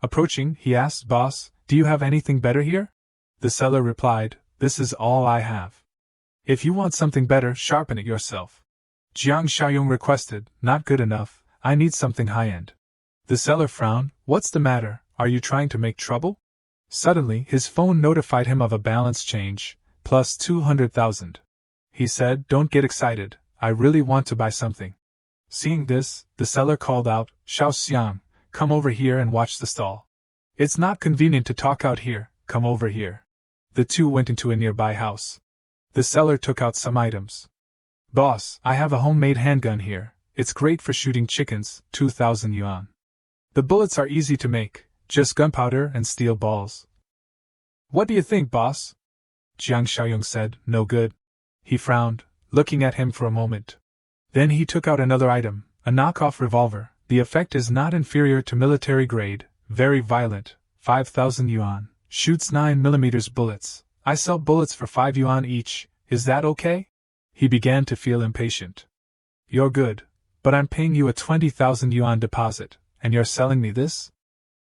Approaching, he asked, Boss, do you have anything better here? The seller replied, This is all I have. If you want something better, sharpen it yourself. Jiang Xiaoyong requested, Not good enough, I need something high-end. The seller frowned, What's the matter, are you trying to make trouble? Suddenly, his phone notified him of a balance change, plus 200,000. He said, Don't get excited, I really want to buy something. Seeing this, the seller called out, Xiao Xiang, come over here and watch the stall. It's not convenient to talk out here, come over here. The two went into a nearby house. The seller took out some items. Boss, I have a homemade handgun here, it's great for shooting chickens, 2,000 yuan. The bullets are easy to make, just gunpowder and steel balls. What do you think, boss? Jiang Xiaoyong said, No good. He frowned, looking at him for a moment. Then he took out another item, a knockoff revolver. The effect is not inferior to military grade, very violent, 5,000 yuan, shoots 9mm bullets. I sell bullets for 5 yuan each, is that okay? He began to feel impatient. You're good, but I'm paying you a 20,000 yuan deposit, and you're selling me this?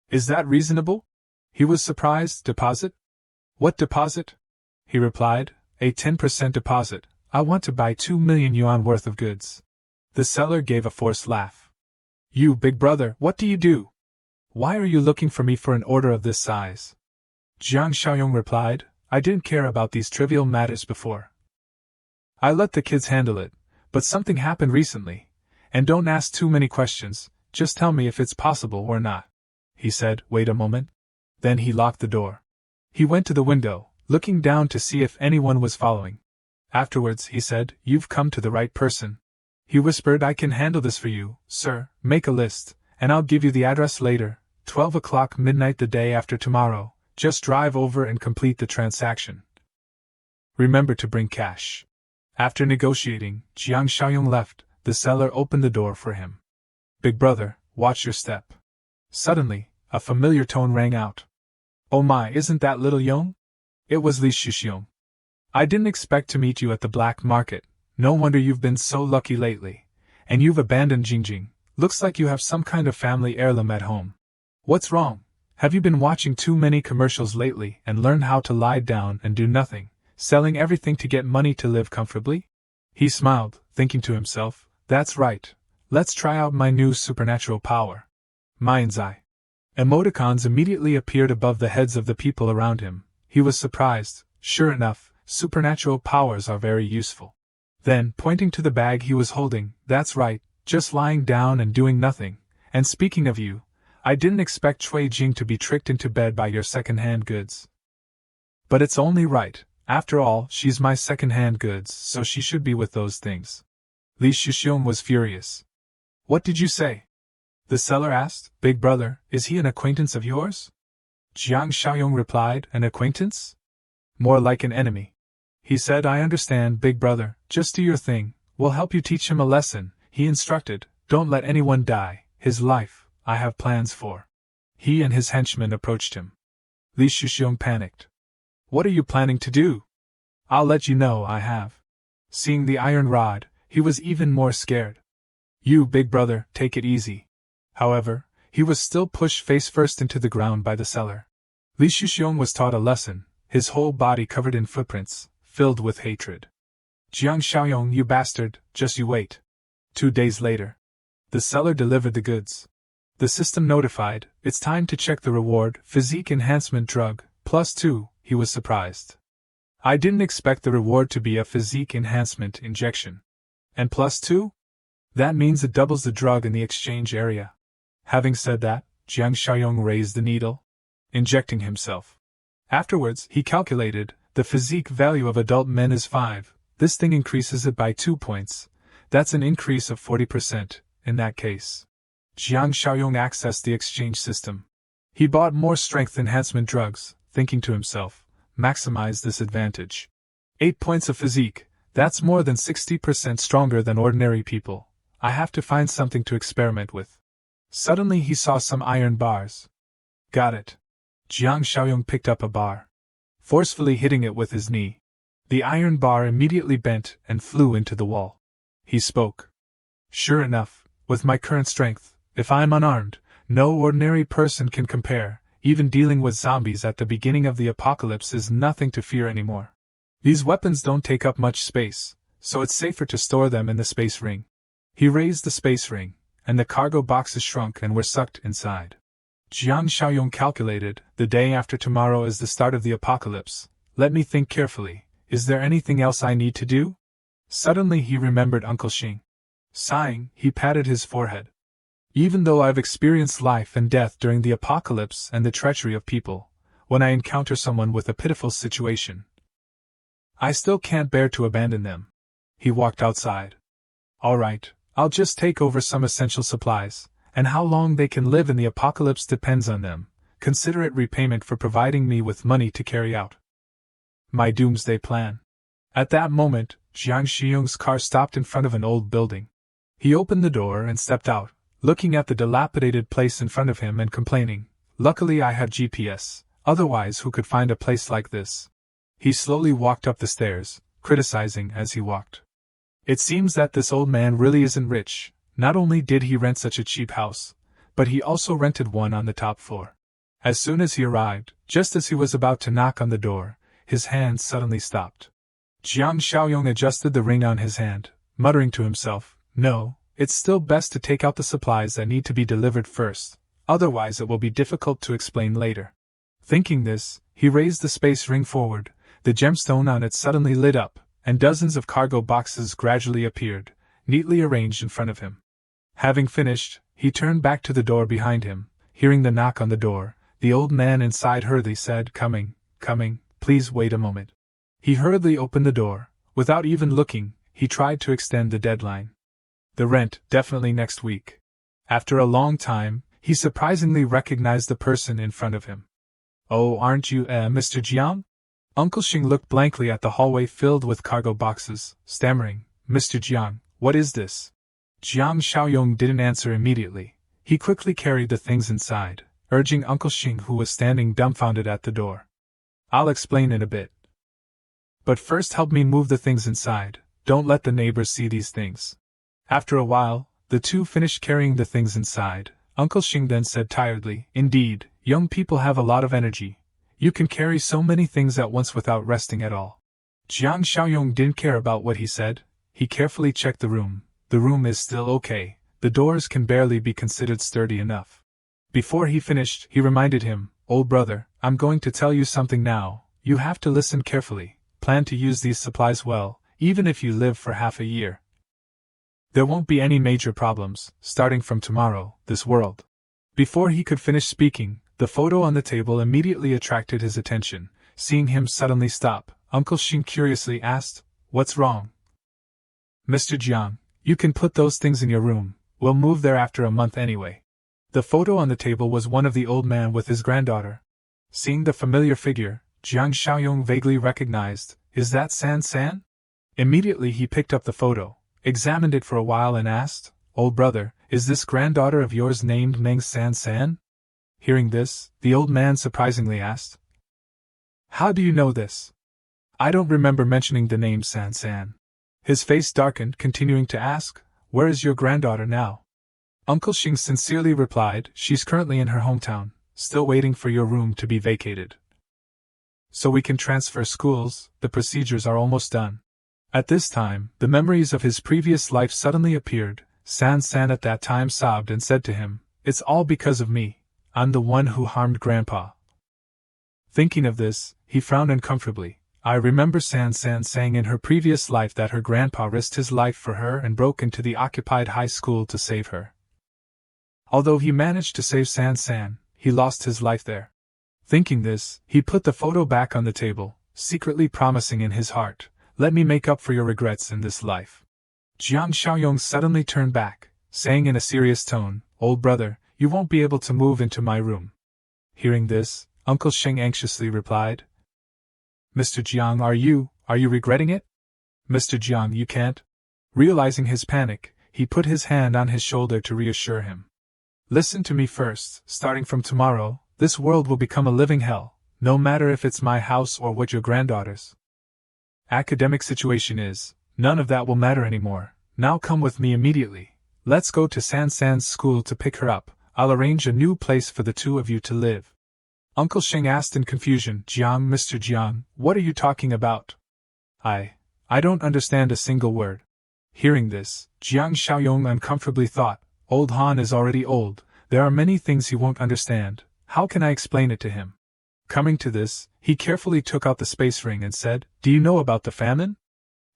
Is that reasonable? He was surprised. Deposit? What deposit? He replied, A 10% deposit. I want to buy 2 million yuan worth of goods. The seller gave a forced laugh. You, big brother, what do you do? Why are you looking for me for an order of this size? Jiang Xiaoyong replied, I didn't care about these trivial matters before. I let the kids handle it, but something happened recently. And don't ask too many questions, just tell me if it's possible or not. He said, Wait a moment. Then he locked the door. He went to the window, looking down to see if anyone was following. Afterwards, he said, You've come to the right person. He whispered, I can handle this for you, sir, make a list, and I'll give you the address later, 12 o'clock midnight the day after tomorrow, just drive over and complete the transaction. Remember to bring cash. After negotiating, Jiang Xiaoyong left, the seller opened the door for him. Big brother, watch your step. Suddenly, a familiar tone rang out. Oh my, isn't that little Yong? It was Li Shuxiong. I didn't expect to meet you at the black market, no wonder you've been so lucky lately. And you've abandoned Jingjing, looks like you have some kind of family heirloom at home. What's wrong? Have you been watching too many commercials lately and learned how to lie down and do nothing, selling everything to get money to live comfortably? He smiled, thinking to himself, That's right, let's try out my new supernatural power. Mind's eye. Emoticons immediately appeared above the heads of the people around him. He was surprised. Sure enough, supernatural powers are very useful. Then, pointing to the bag he was holding, That's right, just lying down and doing nothing. And speaking of you, I didn't expect Cui Jing to be tricked into bed by your second-hand goods. But it's only right, after all, she's my second-hand goods, so she should be with those things. Li Shuxiong was furious. What did you say? The seller asked, Big brother, is he an acquaintance of yours? Jiang Xiaoyong replied, An acquaintance? More like an enemy. He said, I understand, big brother, just do your thing, we'll help you teach him a lesson. He instructed, Don't let anyone die, his life, I have plans for. He and his henchmen approached him. Li Shuxiong panicked. What are you planning to do? I'll let you know, I have. Seeing the iron rod, he was even more scared. You, big brother, take it easy. However, he was still pushed face first into the ground by the seller. Li Shuxiong was taught a lesson, his whole body covered in footprints, filled with hatred. Jiang Xiaoyong, you bastard, just you wait. 2 days later. The seller delivered the goods. The system notified, It's time to check the reward, physique enhancement drug, +2, he was surprised. I didn't expect the reward to be a physique enhancement injection. And +2? That means it doubles the drug in the exchange area. Having said that, Jiang Xiaoyong raised the needle, injecting himself. Afterwards, he calculated, the physique value of adult men is 5, this thing increases it by 2 points. That's an increase of 40%, in that case. Jiang Xiaoyong accessed the exchange system. He bought more strength enhancement drugs, thinking to himself, maximize this advantage. 8 points of physique, that's more than 60% stronger than ordinary people. I have to find something to experiment with. Suddenly he saw some iron bars. Got it. Jiang Xiaoyong picked up a bar, forcefully hitting it with his knee. The iron bar immediately bent and flew into the wall. He spoke. Sure enough, with my current strength, if I am unarmed, no ordinary person can compare. Even dealing with zombies at the beginning of the apocalypse is nothing to fear anymore. These weapons don't take up much space, so it's safer to store them in the space ring. He raised the space ring, and the cargo boxes shrunk and were sucked inside. Jiang Xiaoyong calculated, the day after tomorrow is the start of the apocalypse. Let me think carefully. Is there anything else I need to do? Suddenly he remembered Uncle Xing. Sighing, he patted his forehead. Even though I've experienced life and death during the apocalypse and the treachery of people, when I encounter someone with a pitiful situation, I still can't bear to abandon them. He walked outside. All right, I'll just take over some essential supplies, and how long they can live in the apocalypse depends on them. Consider it repayment for providing me with money to carry out my doomsday plan. At that moment, Jiang Xiaoyong's car stopped in front of an old building. He opened the door and stepped out, looking at the dilapidated place in front of him and complaining, "Luckily I have GPS, otherwise who could find a place like this?" He slowly walked up the stairs, criticizing as he walked. It seems that this old man really isn't rich. Not only did he rent such a cheap house, but he also rented one on the top floor. As soon as he arrived, just as he was about to knock on the door, his hand suddenly stopped. Jiang Xiaoyong adjusted the ring on his hand, muttering to himself, "No, it's still best to take out the supplies that need to be delivered first, otherwise it will be difficult to explain later." Thinking this, he raised the space ring forward, the gemstone on it suddenly lit up, and dozens of cargo boxes gradually appeared, neatly arranged in front of him. Having finished, he turned back to the door behind him. Hearing the knock on the door, the old man inside hurriedly said, "Coming, please wait a moment." He hurriedly opened the door. Without even looking, he tried to extend the deadline. The rent, definitely next week. After a long time, he surprisingly recognized the person in front of him. "Oh, aren't you, Mr. Jiang?" Uncle Xing looked blankly at the hallway filled with cargo boxes, stammering, "Mr. Jiang, what is this?" Jiang Xiaoyong didn't answer immediately. He quickly carried the things inside, urging Uncle Xing, who was standing dumbfounded at the door. "I'll explain in a bit. But first help me move the things inside. Don't let the neighbors see these things." After a while, the two finished carrying the things inside. Uncle Xing then said tiredly, "Indeed, young people have a lot of energy. You can carry so many things at once without resting at all." Jiang Xiaoyong didn't care about what he said. He carefully checked the room. The room is still okay. The doors can barely be considered sturdy enough. Before he finished, he reminded him, "Old brother, I'm going to tell you something now. You have to listen carefully. Plan to use these supplies well, even if you live for half a year. There won't be any major problems, starting from tomorrow, this world." Before he could finish speaking, the photo on the table immediately attracted his attention. Seeing him suddenly stop, Uncle Xing curiously asked, "What's wrong?" "Mr. Jiang, you can put those things in your room. We'll move there after a month anyway." The photo on the table was one of the old man with his granddaughter. Seeing the familiar figure, Jiang Xiaoyong vaguely recognized, "Is that San San?" Immediately he picked up the photo, examined it for a while and asked, "Old brother, is this granddaughter of yours named Meng San San?" Hearing this, the old man surprisingly asked, "How do you know this? I don't remember mentioning the name San San." His face darkened, continuing to ask, "Where is your granddaughter now?" Uncle Xing sincerely replied, "She's currently in her hometown, still waiting for your room to be vacated. So we can transfer schools, the procedures are almost done." At this time, the memories of his previous life suddenly appeared. San San at that time sobbed and said to him, "It's all because of me. I'm the one who harmed Grandpa." Thinking of this, he frowned uncomfortably. I remember San San saying in her previous life that her grandpa risked his life for her and broke into the occupied high school to save her. Although he managed to save San San, he lost his life there. Thinking this, he put the photo back on the table, secretly promising in his heart, "Let me make up for your regrets in this life." Jiang Xiaoyong suddenly turned back, saying in a serious tone, "Old brother, you won't be able to move into my room." Hearing this, Uncle Xing anxiously replied, "Mr. Jiang, are you regretting it? Mr. Jiang, you can't?" Realizing his panic, he put his hand on his shoulder to reassure him. Listen to me first, starting from tomorrow, this world will become a living hell, no matter if it's my house or what your granddaughter's academic situation is, none of that will matter anymore. Now come with me immediately. Let's go to San's school to pick her up. I'll arrange a new place for the two of you to live. Uncle Shing asked in confusion, Mr. Jiang, what are you talking about? I don't understand a single word. Hearing this, Jiang Xiaoyong uncomfortably thought, Old Han is already old, there are many things he won't understand, how can I explain it to him? Coming to this, he carefully took out the space ring and said, Do you know about the famine?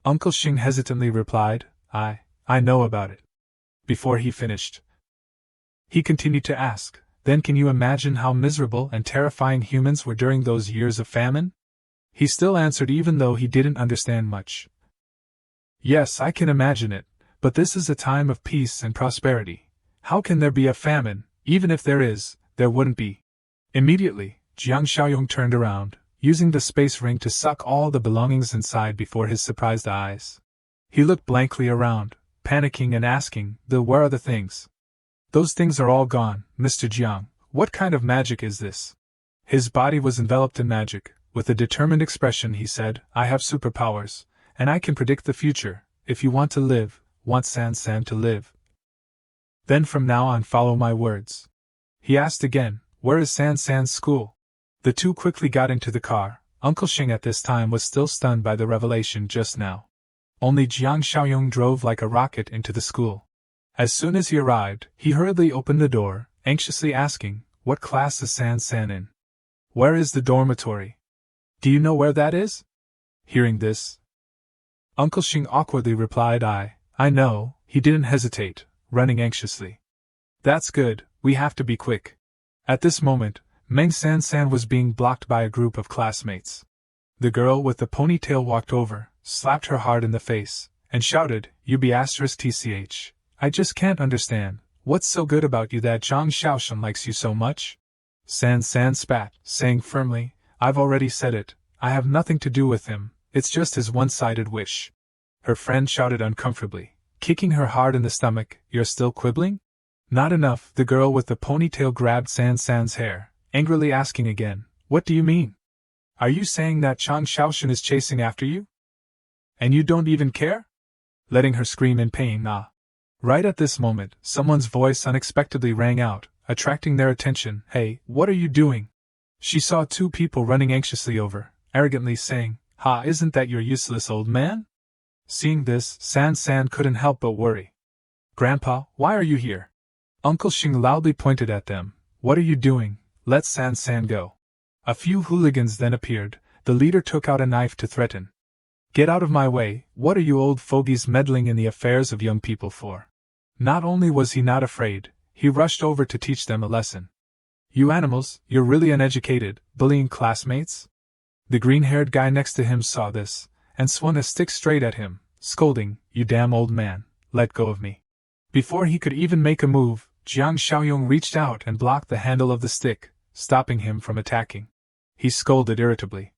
Uncle Shing hesitantly replied, I know about it. Before he finished, he continued to ask, Then can you imagine how miserable and terrifying humans were during those years of famine? He still answered even though he didn't understand much. Yes, I can imagine it, but this is a time of peace and prosperity. How can there be a famine? Even if there is, there wouldn't be. Immediately, Jiang Xiaoyong turned around, using the space ring to suck all the belongings inside before his surprised eyes. He looked blankly around, panicking and asking, Where are the things? Those things are all gone, Mr. Jiang. What kind of magic is this? His body was enveloped in magic. With a determined expression he said, I have superpowers, and I can predict the future. If you want to live, want San to live, then from now on follow my words. He asked again, Where is San's school? The two quickly got into the car. Uncle Shing at this time was still stunned by the revelation just now. Only Jiang Xiaoyong drove like a rocket into the school. As soon as he arrived, he hurriedly opened the door, anxiously asking, What class is San in? Where is the dormitory? Do you know where that is? Hearing this, Uncle Shing awkwardly replied, I know. He didn't hesitate, running anxiously. That's good, we have to be quick. At this moment, Meng San was being blocked by a group of classmates. The girl with the ponytail walked over, slapped her hard in the face, and shouted, You *TCH. I just can't understand, what's so good about you that Zhang Xiaoshan likes you so much? San spat, saying firmly, I've already said it, I have nothing to do with him, it's just his one-sided wish. Her friend shouted uncomfortably, kicking her hard in the stomach, You're still quibbling? Not enough, the girl with the ponytail grabbed San's hair, angrily asking again, What do you mean? Are you saying that Zhang Xiaoshan is chasing after you? And you don't even care? Letting her scream in pain, Right at this moment, someone's voice unexpectedly rang out, attracting their attention. Hey, what are you doing? She saw two people running anxiously over, arrogantly saying, Isn't that your useless old man? Seeing this, San couldn't help but worry. Grandpa, why are you here? Uncle Shing loudly pointed at them. What are you doing? Let San go. A few hooligans then appeared. The leader took out a knife to threaten. Get out of my way, what are you old fogies meddling in the affairs of young people for? Not only was he not afraid, he rushed over to teach them a lesson. You animals, you're really uneducated, bullying classmates? The green-haired guy next to him saw this, and swung a stick straight at him, scolding, You damn old man, let go of me. Before he could even make a move, Jiang Xiaoyong reached out and blocked the handle of the stick, stopping him from attacking. He scolded irritably.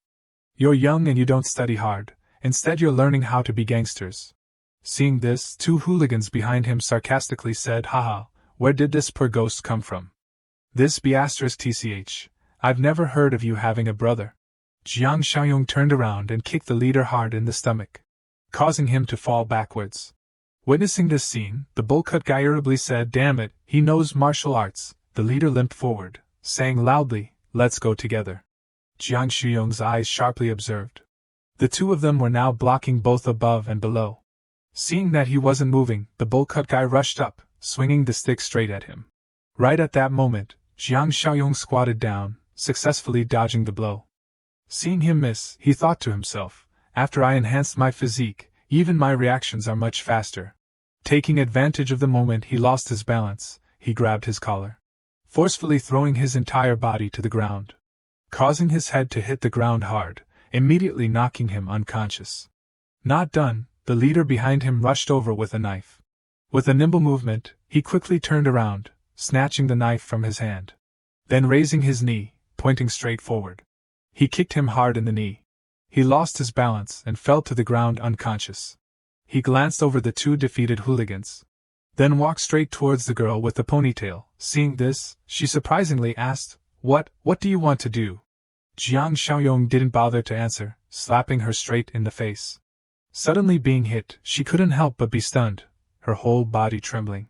You're young and you don't study hard, instead you're learning how to be gangsters. Seeing this, two hooligans behind him sarcastically said, Haha, where did this poor ghost come from? This *TCH. I've never heard of you having a brother. Jiang Xiaoyong turned around and kicked the leader hard in the stomach, causing him to fall backwards. Witnessing this scene, the bowl-cut guy irritably said, Damn it, he knows martial arts. The leader limped forward, saying loudly, Let's go together. Jiang Xiaoyong's eyes sharply observed. The two of them were now blocking both above and below. Seeing that he wasn't moving, the bowl-cut guy rushed up, swinging the stick straight at him. Right at that moment, Jiang Xiaoyong squatted down, successfully dodging the blow. Seeing him miss, he thought to himself, After I enhanced my physique, even my reactions are much faster. Taking advantage of the moment he lost his balance, he grabbed his collar, forcefully throwing his entire body to the ground, causing his head to hit the ground hard, immediately knocking him unconscious. Not done, the leader behind him rushed over with a knife. With a nimble movement, he quickly turned around, snatching the knife from his hand. Then raising his knee, pointing straight forward, he kicked him hard in the knee. He lost his balance and fell to the ground unconscious. He glanced over the two defeated hooligans. then walked straight towards the girl with the ponytail. Seeing this, she surprisingly asked, What do you want to do? Jiang Xiaoyong didn't bother to answer, slapping her straight in the face. Suddenly being hit, she couldn't help but be stunned, her whole body trembling.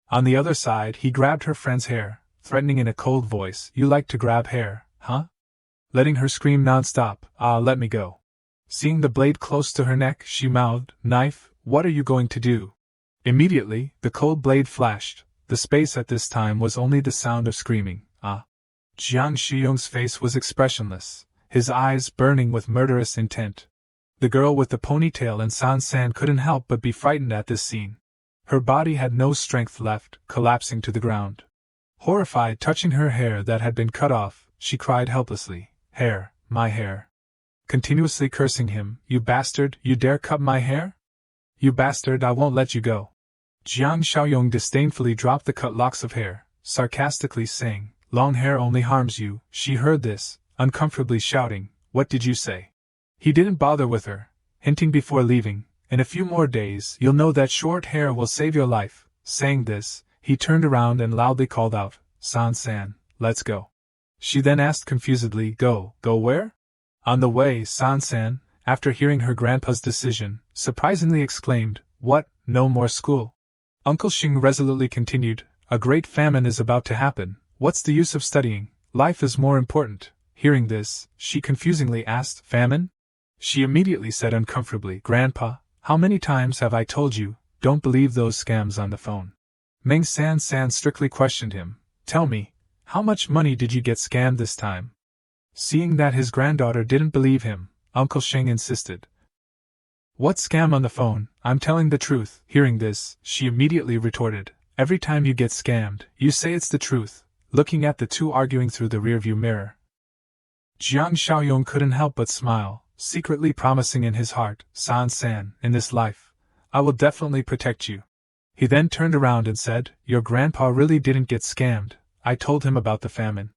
On the other side, he grabbed her friend's hair, threatening in a cold voice, You like to grab hair, huh? Letting her scream non-stop, let me go. Seeing the blade close to her neck, she mouthed, Knife, what are you going to do? Immediately, the cold blade flashed. The space at this time was only the sound of screaming, Jiang Xiaoyong's face was expressionless, his eyes burning with murderous intent. The girl with the ponytail and San couldn't help but be frightened at this scene. Her body had no strength left, collapsing to the ground. Horrified, touching her hair that had been cut off, she cried helplessly, Hair, my hair. Continuously cursing him, You bastard, you dare cut my hair? You bastard, I won't let you go. Jiang Xiaoyong disdainfully dropped the cut locks of hair, sarcastically saying, Long hair only harms you. She heard this, uncomfortably shouting, What did you say? He didn't bother with her, hinting before leaving, In a few more days you'll know that short hair will save your life. Saying this, he turned around and loudly called out, San, let's go. She then asked confusedly, Go where? On the way, San, after hearing her grandpa's decision, surprisingly exclaimed, What, no more school? Uncle Xing resolutely continued, A great famine is about to happen. What's the use of studying? Life is more important. Hearing this, she confusingly asked, Famine? She immediately said uncomfortably, Grandpa, how many times have I told you, don't believe those scams on the phone? Meng San strictly questioned him, Tell me, how much money did you get scammed this time? Seeing that his granddaughter didn't believe him, Uncle Xing insisted. What scam on the phone? I'm telling the truth. Hearing this, she immediately retorted, Every time you get scammed, you say it's the truth, looking at the two arguing through the rearview mirror. Jiang Xiaoyong couldn't help but smile, secretly promising in his heart, San, in this life, I will definitely protect you. He then turned around and said, Your grandpa really didn't get scammed. I told him about the famine.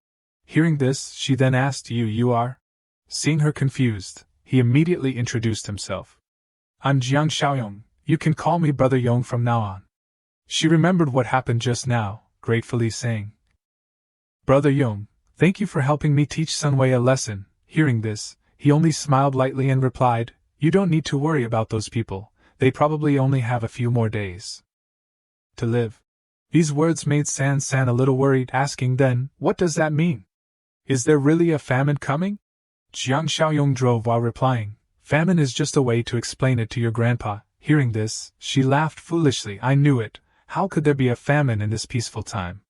Hearing this, she then asked, You are? Seeing her confused, he immediately introduced himself. I'm Jiang Xiaoyong. You can call me Brother Yong from now on. She remembered what happened just now, gratefully saying, Brother Yong, thank you for helping me teach Sunwei a lesson. Hearing this, he only smiled lightly and replied, You don't need to worry about those people, they probably only have a few more days to live. These words made San a little worried, asking then, What does that mean? Is there really a famine coming? Jiang Xiaoyong drove while replying, Famine is just a way to explain it to your grandpa. Hearing this, she laughed foolishly, I knew it, how could there be a famine in this peaceful time?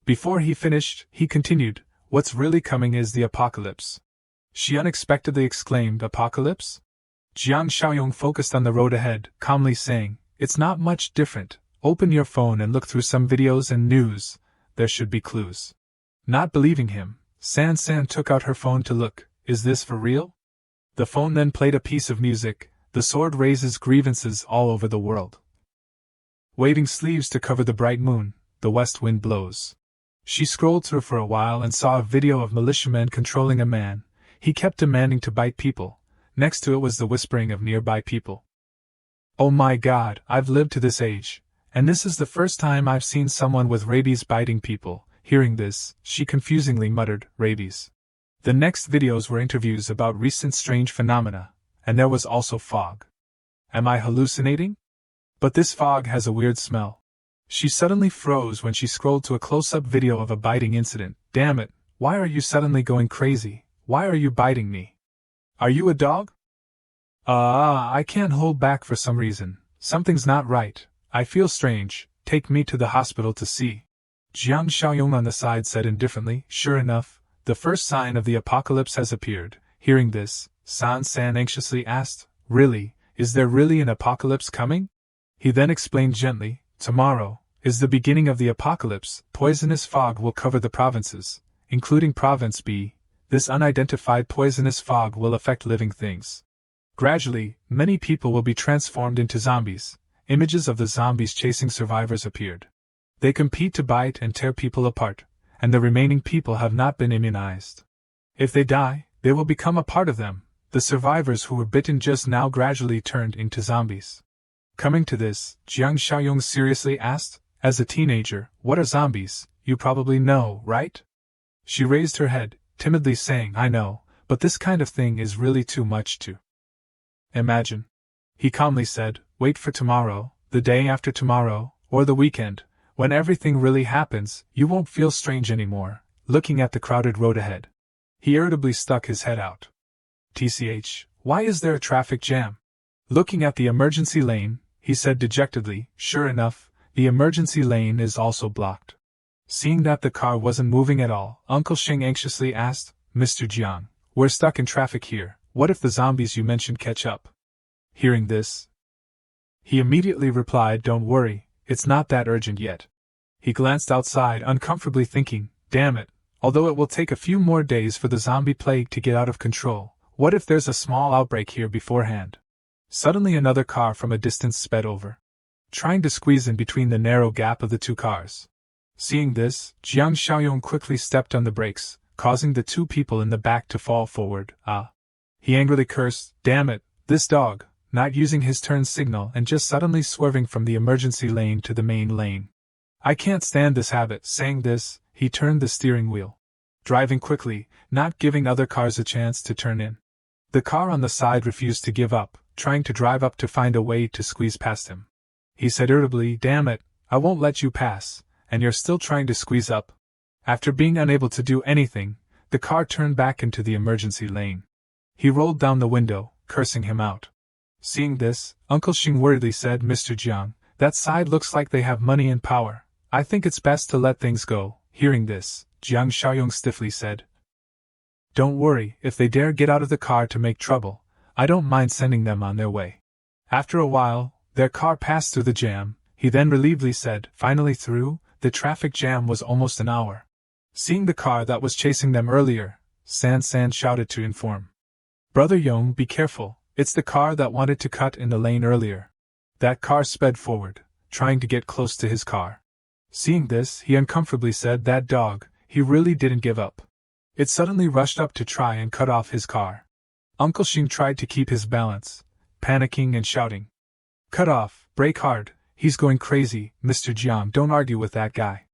Before he finished, he continued, What's really coming is the apocalypse. She unexpectedly exclaimed, Apocalypse? Jiang Xiaoyong focused on the road ahead, calmly saying, It's not much different. Open your phone and look through some videos and news. There should be clues. Not believing him, San took out her phone to look. Is this for real? The phone then played a piece of music. The sword raises grievances all over the world. Waving sleeves to cover the bright moon, the west wind blows. She scrolled through for a while and saw a video of militiamen controlling a man. He kept demanding to bite people. Next to it was the whispering of nearby people. Oh my God, I've lived to this age, and this is the first time I've seen someone with rabies biting people. Hearing this, she confusingly muttered, Rabies. The next videos were interviews about recent strange phenomena, and there was also fog. Am I hallucinating? But this fog has a weird smell. She suddenly froze when she scrolled to a close-up video of a biting incident. Damn it, why are you suddenly going crazy? Why are you biting me? Are you a dog? I can't hold back for some reason. Something's not right. I feel strange. Take me to the hospital to see. Jiang Xiaoyong on the side said indifferently. Sure enough, the first sign of the apocalypse has appeared. Hearing this, San anxiously asked, Really, is there really an apocalypse coming? He then explained gently, Tomorrow is the beginning of the apocalypse. Poisonous fog will cover the provinces, including Province B. This unidentified poisonous fog will affect living things. Gradually, many people will be transformed into zombies. Images of the zombies chasing survivors appeared. They compete to bite and tear people apart, and the remaining people have not been immunized. If they die, they will become a part of them. The survivors who were bitten just now gradually turned into zombies. Coming to this, Jiang Xiaoyong seriously asked, as a teenager, what are zombies? You probably know, right? She raised her head, timidly saying, I know, but this kind of thing is really too much to imagine. He calmly said, wait for tomorrow, the day after tomorrow, or the weekend. When everything really happens, you won't feel strange anymore, looking at the crowded road ahead. He irritably stuck his head out. TCH, why is there a traffic jam? Looking at the emergency lane, he said dejectedly, sure enough, the emergency lane is also blocked. Seeing that the car wasn't moving at all, Uncle Shing anxiously asked, Mr. Jiang, we're stuck in traffic here, what if the zombies you mentioned catch up? Hearing this, he immediately replied, don't worry, it's not that urgent yet. He glanced outside uncomfortably thinking, damn it, although it will take a few more days for the zombie plague to get out of control, what if there's a small outbreak here beforehand? Suddenly another car from a distance sped over, trying to squeeze in between the narrow gap of the two cars. Seeing this, Jiang Xiaoyong quickly stepped on the brakes, causing the two people in the back to fall forward. He angrily cursed, damn it, this dog, not using his turn signal and just suddenly swerving from the emergency lane to the main lane. I can't stand this habit. Saying this, he turned the steering wheel, driving quickly, not giving other cars a chance to turn in. The car on the side refused to give up, trying to drive up to find a way to squeeze past him. He said irritably, damn it, I won't let you pass, and you're still trying to squeeze up. After being unable to do anything, the car turned back into the emergency lane. He rolled down the window, cursing him out. Seeing this, Uncle Xing worriedly said, Mr. Jiang, that side looks like they have money and power. I think it's best to let things go. Hearing this, Jiang Xiaoyong stiffly said, don't worry, if they dare get out of the car to make trouble, I don't mind sending them on their way. After a while, their car passed through the jam. He then relievedly said, finally through. The traffic jam was almost an hour. Seeing the car that was chasing them earlier, San shouted to inform. Brother Yong, be careful, it's the car that wanted to cut in the lane earlier. That car sped forward, trying to get close to his car. Seeing this, he uncomfortably said, that dog, he really didn't give up. It suddenly rushed up to try and cut off his car. Uncle Xing tried to keep his balance, panicking and shouting, cut off, brake hard, he's going crazy. Mr. Jiang, don't argue with that guy.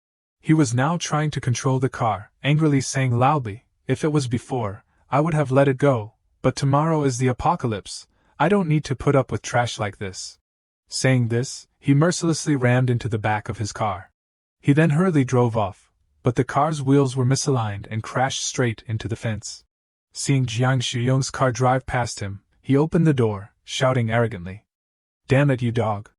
He was now trying to control the car, angrily saying loudly, if it was before, I would have let it go, but tomorrow is the apocalypse, I don't need to put up with trash like this. Saying this, he mercilessly rammed into the back of his car. He then hurriedly drove off, but the car's wheels were misaligned and crashed straight into the fence. Seeing Jiang Xiaoyong's car drive past him, he opened the door, shouting arrogantly, damn it, you dog.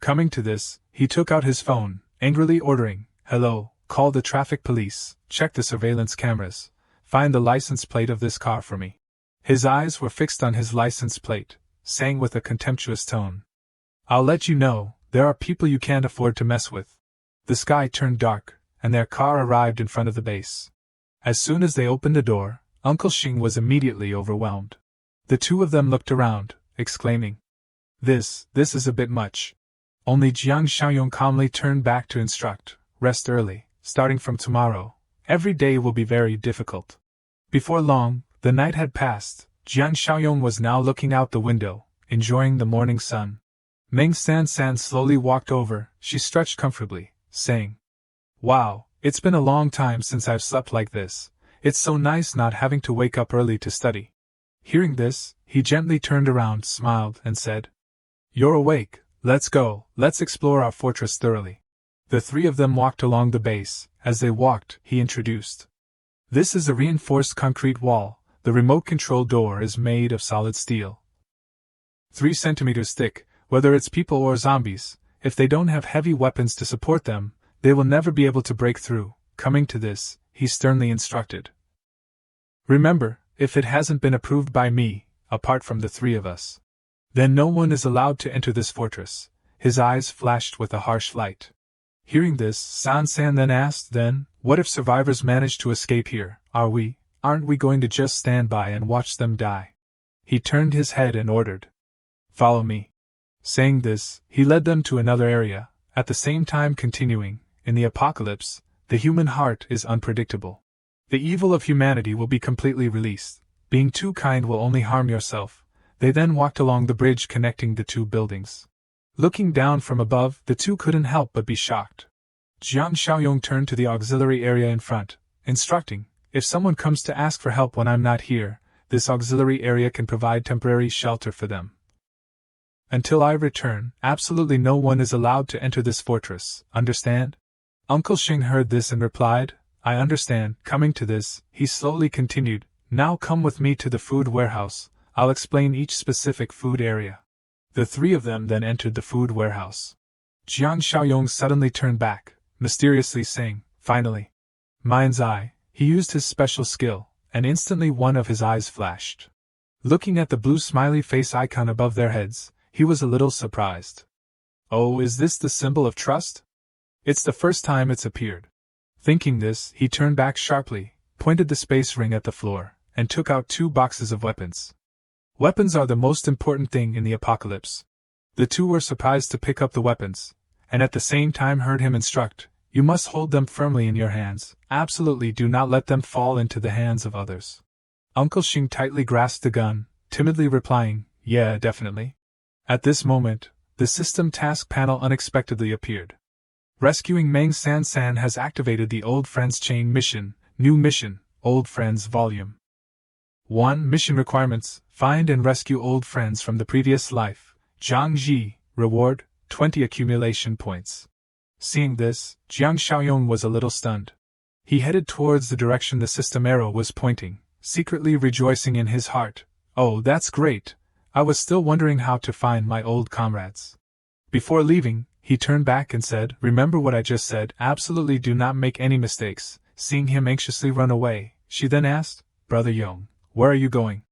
Coming to this, he took out his phone, angrily ordering, hello, call the traffic police, check the surveillance cameras, find the license plate of this car for me. His eyes were fixed on his license plate, saying with a contemptuous tone, I'll let you know, there are people you can't afford to mess with. The sky turned dark, and their car arrived in front of the base. As soon as they opened the door, Uncle Xing was immediately overwhelmed. The two of them looked around, exclaiming, This is a bit much. Only Jiang Xiaoyong calmly turned back to instruct, rest early, starting from tomorrow, every day will be very difficult. Before long, the night had passed. Jiang Xiaoyong was now looking out the window, enjoying the morning sun. Meng San slowly walked over, she stretched comfortably, saying, Wow, it's been a long time since I've slept like this. It's so nice not having to wake up early to study. Hearing this, he gently turned around, smiled, and said, You're awake, let's go, let's explore our fortress thoroughly. The three of them walked along the base. As they walked, he introduced, This is a reinforced concrete wall, the remote control door is made of solid steel. 3 centimeters thick, whether it's people or zombies, if they don't have heavy weapons to support them, they will never be able to break through. Coming to this, he sternly instructed, Remember, if it hasn't been approved by me, apart from the three of us, then no one is allowed to enter this fortress. His eyes flashed with a harsh light. Hearing this, San then asked, Then, what if survivors manage to escape here? Aren't we going to just stand by and watch them die? He turned his head and ordered, Follow me. Saying this, he led them to another area, at the same time continuing, In the apocalypse, the human heart is unpredictable. The evil of humanity will be completely released. Being too kind will only harm yourself. They then walked along the bridge connecting the two buildings. Looking down from above, the two couldn't help but be shocked. Jiang Xiaoyong turned to the auxiliary area in front, instructing, "If someone comes to ask for help when I'm not here, this auxiliary area can provide temporary shelter for them. Until I return, absolutely no one is allowed to enter this fortress, understand?" Uncle Xing heard this and replied, "I understand." Coming to this, he slowly continued, "Now come with me to the food warehouse, I'll explain each specific food area." The three of them then entered the food warehouse. Jiang Xiaoyong suddenly turned back, mysteriously saying, "Finally." Mind's eye, he used his special skill, and instantly one of his eyes flashed. Looking at the blue smiley face icon above their heads, he was a little surprised. "Oh, is this the symbol of trust? It's the first time it's appeared." Thinking this, he turned back sharply, pointed the space ring at the floor, and took out 2 boxes of weapons. Weapons are the most important thing in the apocalypse. The two were surprised to pick up the weapons, and at the same time heard him instruct, "You must hold them firmly in your hands, absolutely do not let them fall into the hands of others." Uncle Xing tightly grasped the gun, timidly replying, "Yeah, definitely." At this moment, the system task panel unexpectedly appeared. Rescuing Meng San San has activated the Old Friends Chain mission, New Mission, Old Friends Volume 1. Mission Requirements: Find and rescue old friends from the previous life. Zhang Ji, reward, 20 accumulation points. Seeing this, Jiang Xiaoyong was a little stunned. He headed towards the direction the system arrow was pointing, secretly rejoicing in his heart. "Oh, that's great! I was still wondering how to find my old comrades." Before leaving, he turned back and said, "Remember what I just said, absolutely do not make any mistakes." Seeing him anxiously run away, she then asked, "Brother Yong, where are you going?"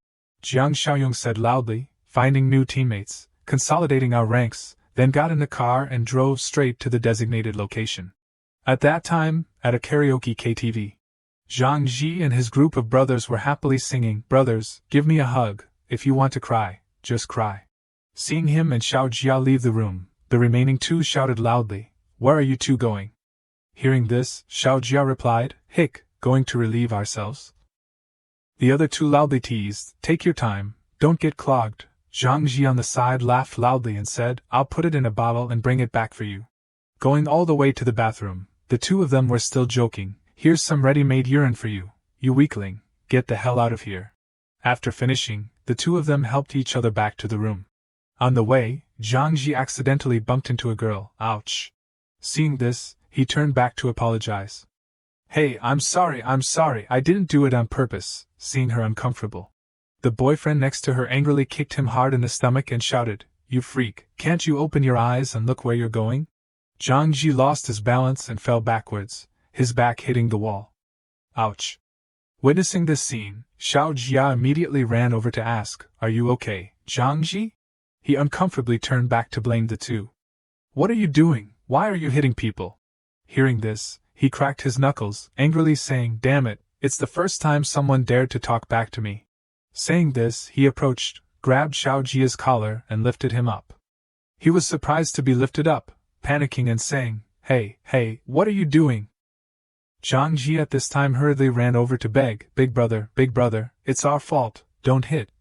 Jiang Xiaoyong said loudly, "Finding new teammates, consolidating our ranks," then got in the car and drove straight to the designated location. At that time, at a karaoke KTV, Zhang Ji and his group of brothers were happily singing, "Brothers, give me a hug, if you want to cry, just cry." Seeing him and Xiao Jia leave the room, the remaining 2 shouted loudly, "Where are you 2 going?" Hearing this, Xiao Jia replied, "Hick, going to relieve ourselves." The other 2 loudly teased, "Take your time, don't get clogged." Zhang Ji on the side laughed loudly and said, "I'll put it in a bottle and bring it back for you." Going all the way to the bathroom, the 2 of them were still joking, "Here's some ready-made urine for you, you weakling, get the hell out of here." After finishing, the 2 of them helped each other back to the room. On the way, Zhang Ji accidentally bumped into a girl. Ouch! Seeing this, he turned back to apologize. "Hey, I'm sorry, I didn't do it on purpose." Seeing her uncomfortable, the boyfriend next to her angrily kicked him hard in the stomach and shouted, "You freak, can't you open your eyes and look where you're going?" Zhang Ji lost his balance and fell backwards, his back hitting the wall. Ouch! Witnessing this scene, Xiao Jia immediately ran over to ask, "Are you okay, Zhang Ji?" He uncomfortably turned back to blame the 2. "What are you doing? Why are you hitting people?" Hearing this, he cracked his knuckles, angrily saying, "Damn it, it's the first time someone dared to talk back to me." Saying this, he approached, grabbed Xiao Jia's collar and lifted him up. He was surprised to be lifted up, panicking and saying, Hey, what are you doing?" Zhang Ji at this time hurriedly ran over to beg, Big brother, it's our fault, don't hit."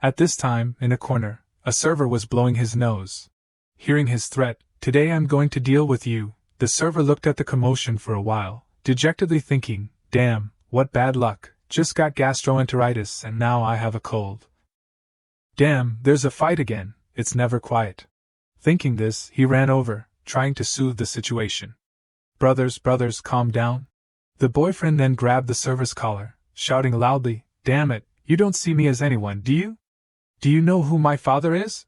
At this time, in a corner, a server was blowing his nose. Hearing his threat, "Today I'm going to deal with you," the server looked at the commotion for a while, dejectedly thinking, "Damn, what bad luck, just got gastroenteritis and now I have a cold. Damn, there's a fight again, it's never quiet." Thinking this, he ran over, trying to soothe the situation. Brothers, calm down." The boyfriend then grabbed the server's collar, shouting loudly, "Damn it, you don't see me as anyone, do you? Do you know who my father is?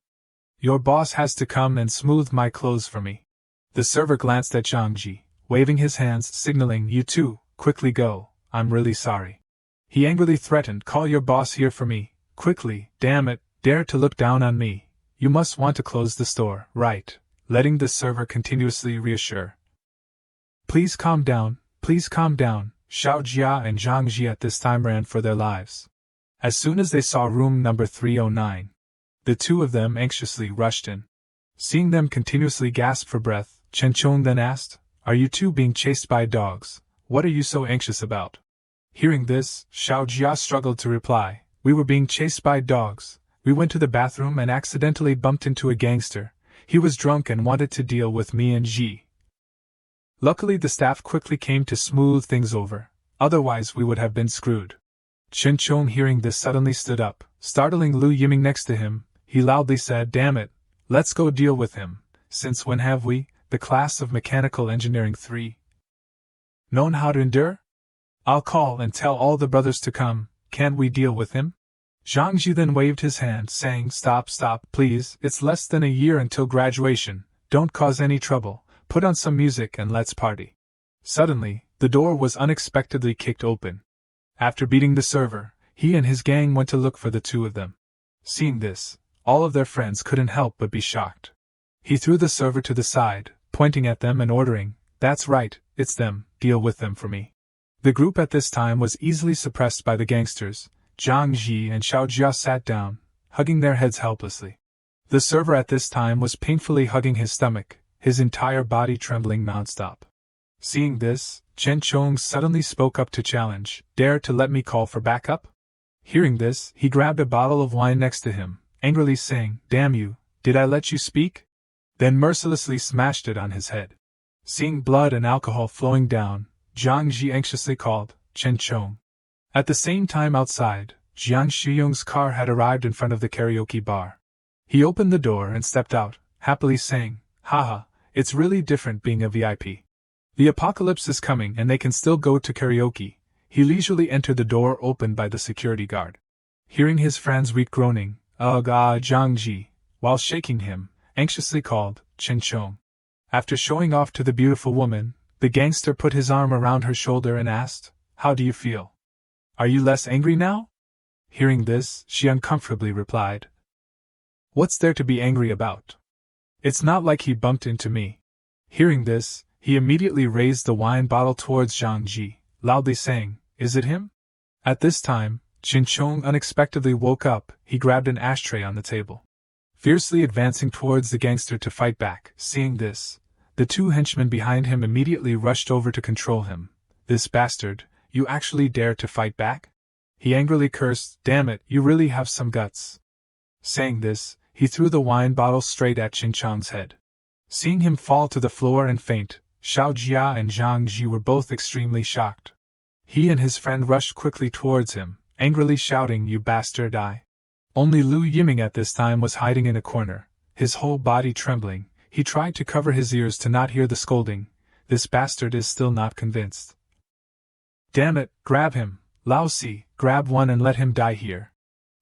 Your boss has to come and smooth my clothes for me." The server glanced at Zhang Ji, waving his hands, signaling, "You two, quickly go, I'm really sorry." He angrily threatened, "Call your boss here for me, quickly, damn it, dare to look down on me. You must want to close the store, right?" Letting the server continuously reassure. Please calm down, Xiao Jia and Zhang Ji at this time ran for their lives. As soon as they saw room number 309, the 2 of them anxiously rushed in. Seeing them continuously gasp for breath, Chen Chong then asked, "Are you 2 being chased by dogs? What are you so anxious about?" Hearing this, Xiao Jia struggled to reply, "We were being chased by dogs. We went to the bathroom and accidentally bumped into a gangster. He was drunk and wanted to deal with me and Ji. Luckily the staff quickly came to smooth things over, otherwise we would have been screwed. Chen Chong hearing this suddenly stood up, startling Lu Yiming next to him. He loudly said, "Damn it, let's go deal with him. Since when have we, the class of Mechanical Engineering 3, known how to endure? I'll call and tell all the brothers to come, can't we deal with him?" Zhang Ji then waved his hand, saying, Stop, please, it's less than a year until graduation, don't cause any trouble, put on some music and let's party. Suddenly, the door was unexpectedly kicked open. After beating the server, he and his gang went to look for the two of them. Seeing this, all of their friends couldn't help but be shocked. He threw the server to the side, pointing at them and ordering, "That's right, it's them, deal with them for me." The group at this time was easily suppressed by the gangsters. Zhang Ji and Xiao Jia sat down, hugging their heads helplessly. The server at this time was painfully hugging his stomach, his entire body trembling nonstop. Seeing this, Chen Chong suddenly spoke up to challenge, "Dare to let me call for backup?" Hearing this, he grabbed a bottle of wine next to him, angrily saying, "Damn you, did I let you speak?" Then mercilessly smashed it on his head. Seeing blood and alcohol flowing down, Zhang Ji anxiously called, "Chen Chong." At the same time outside, Jiang Shiyong's car had arrived in front of the karaoke bar. He opened the door and stepped out, happily saying, "Haha, it's really different being a VIP. The apocalypse is coming and they can still go to karaoke." He leisurely entered the door opened by the security guard. Hearing his friend's weak groaning, Zhang Ji, while shaking him, anxiously called, "Chen Chong." After showing off to the beautiful woman, the gangster put his arm around her shoulder and asked, "How do you feel? Are you less angry now?" Hearing this, she uncomfortably replied, "What's there to be angry about? It's not like he bumped into me." Hearing this, he immediately raised the wine bottle towards Zhang Ji, loudly saying, "Is it him?" At this time, Chen Chong unexpectedly woke up. He grabbed an ashtray on the table, fiercely advancing towards the gangster to fight back. Seeing this, the two henchmen behind him immediately rushed over to control him. "This bastard, you actually dare to fight back?" He angrily cursed, "Damn it, you really have some guts." Saying this, he threw the wine bottle straight at Chen Chong's head. Seeing him fall to the floor and faint, Xiao Jia and Zhang Ji were both extremely shocked. He and his friend rushed quickly towards him, angrily shouting, "You bastard, I." Only Lu Yiming at this time was hiding in a corner, his whole body trembling. He tried to cover his ears to not hear the scolding. This bastard is still not convinced. "Damn it, grab him, Lao Si, grab one and let him die here."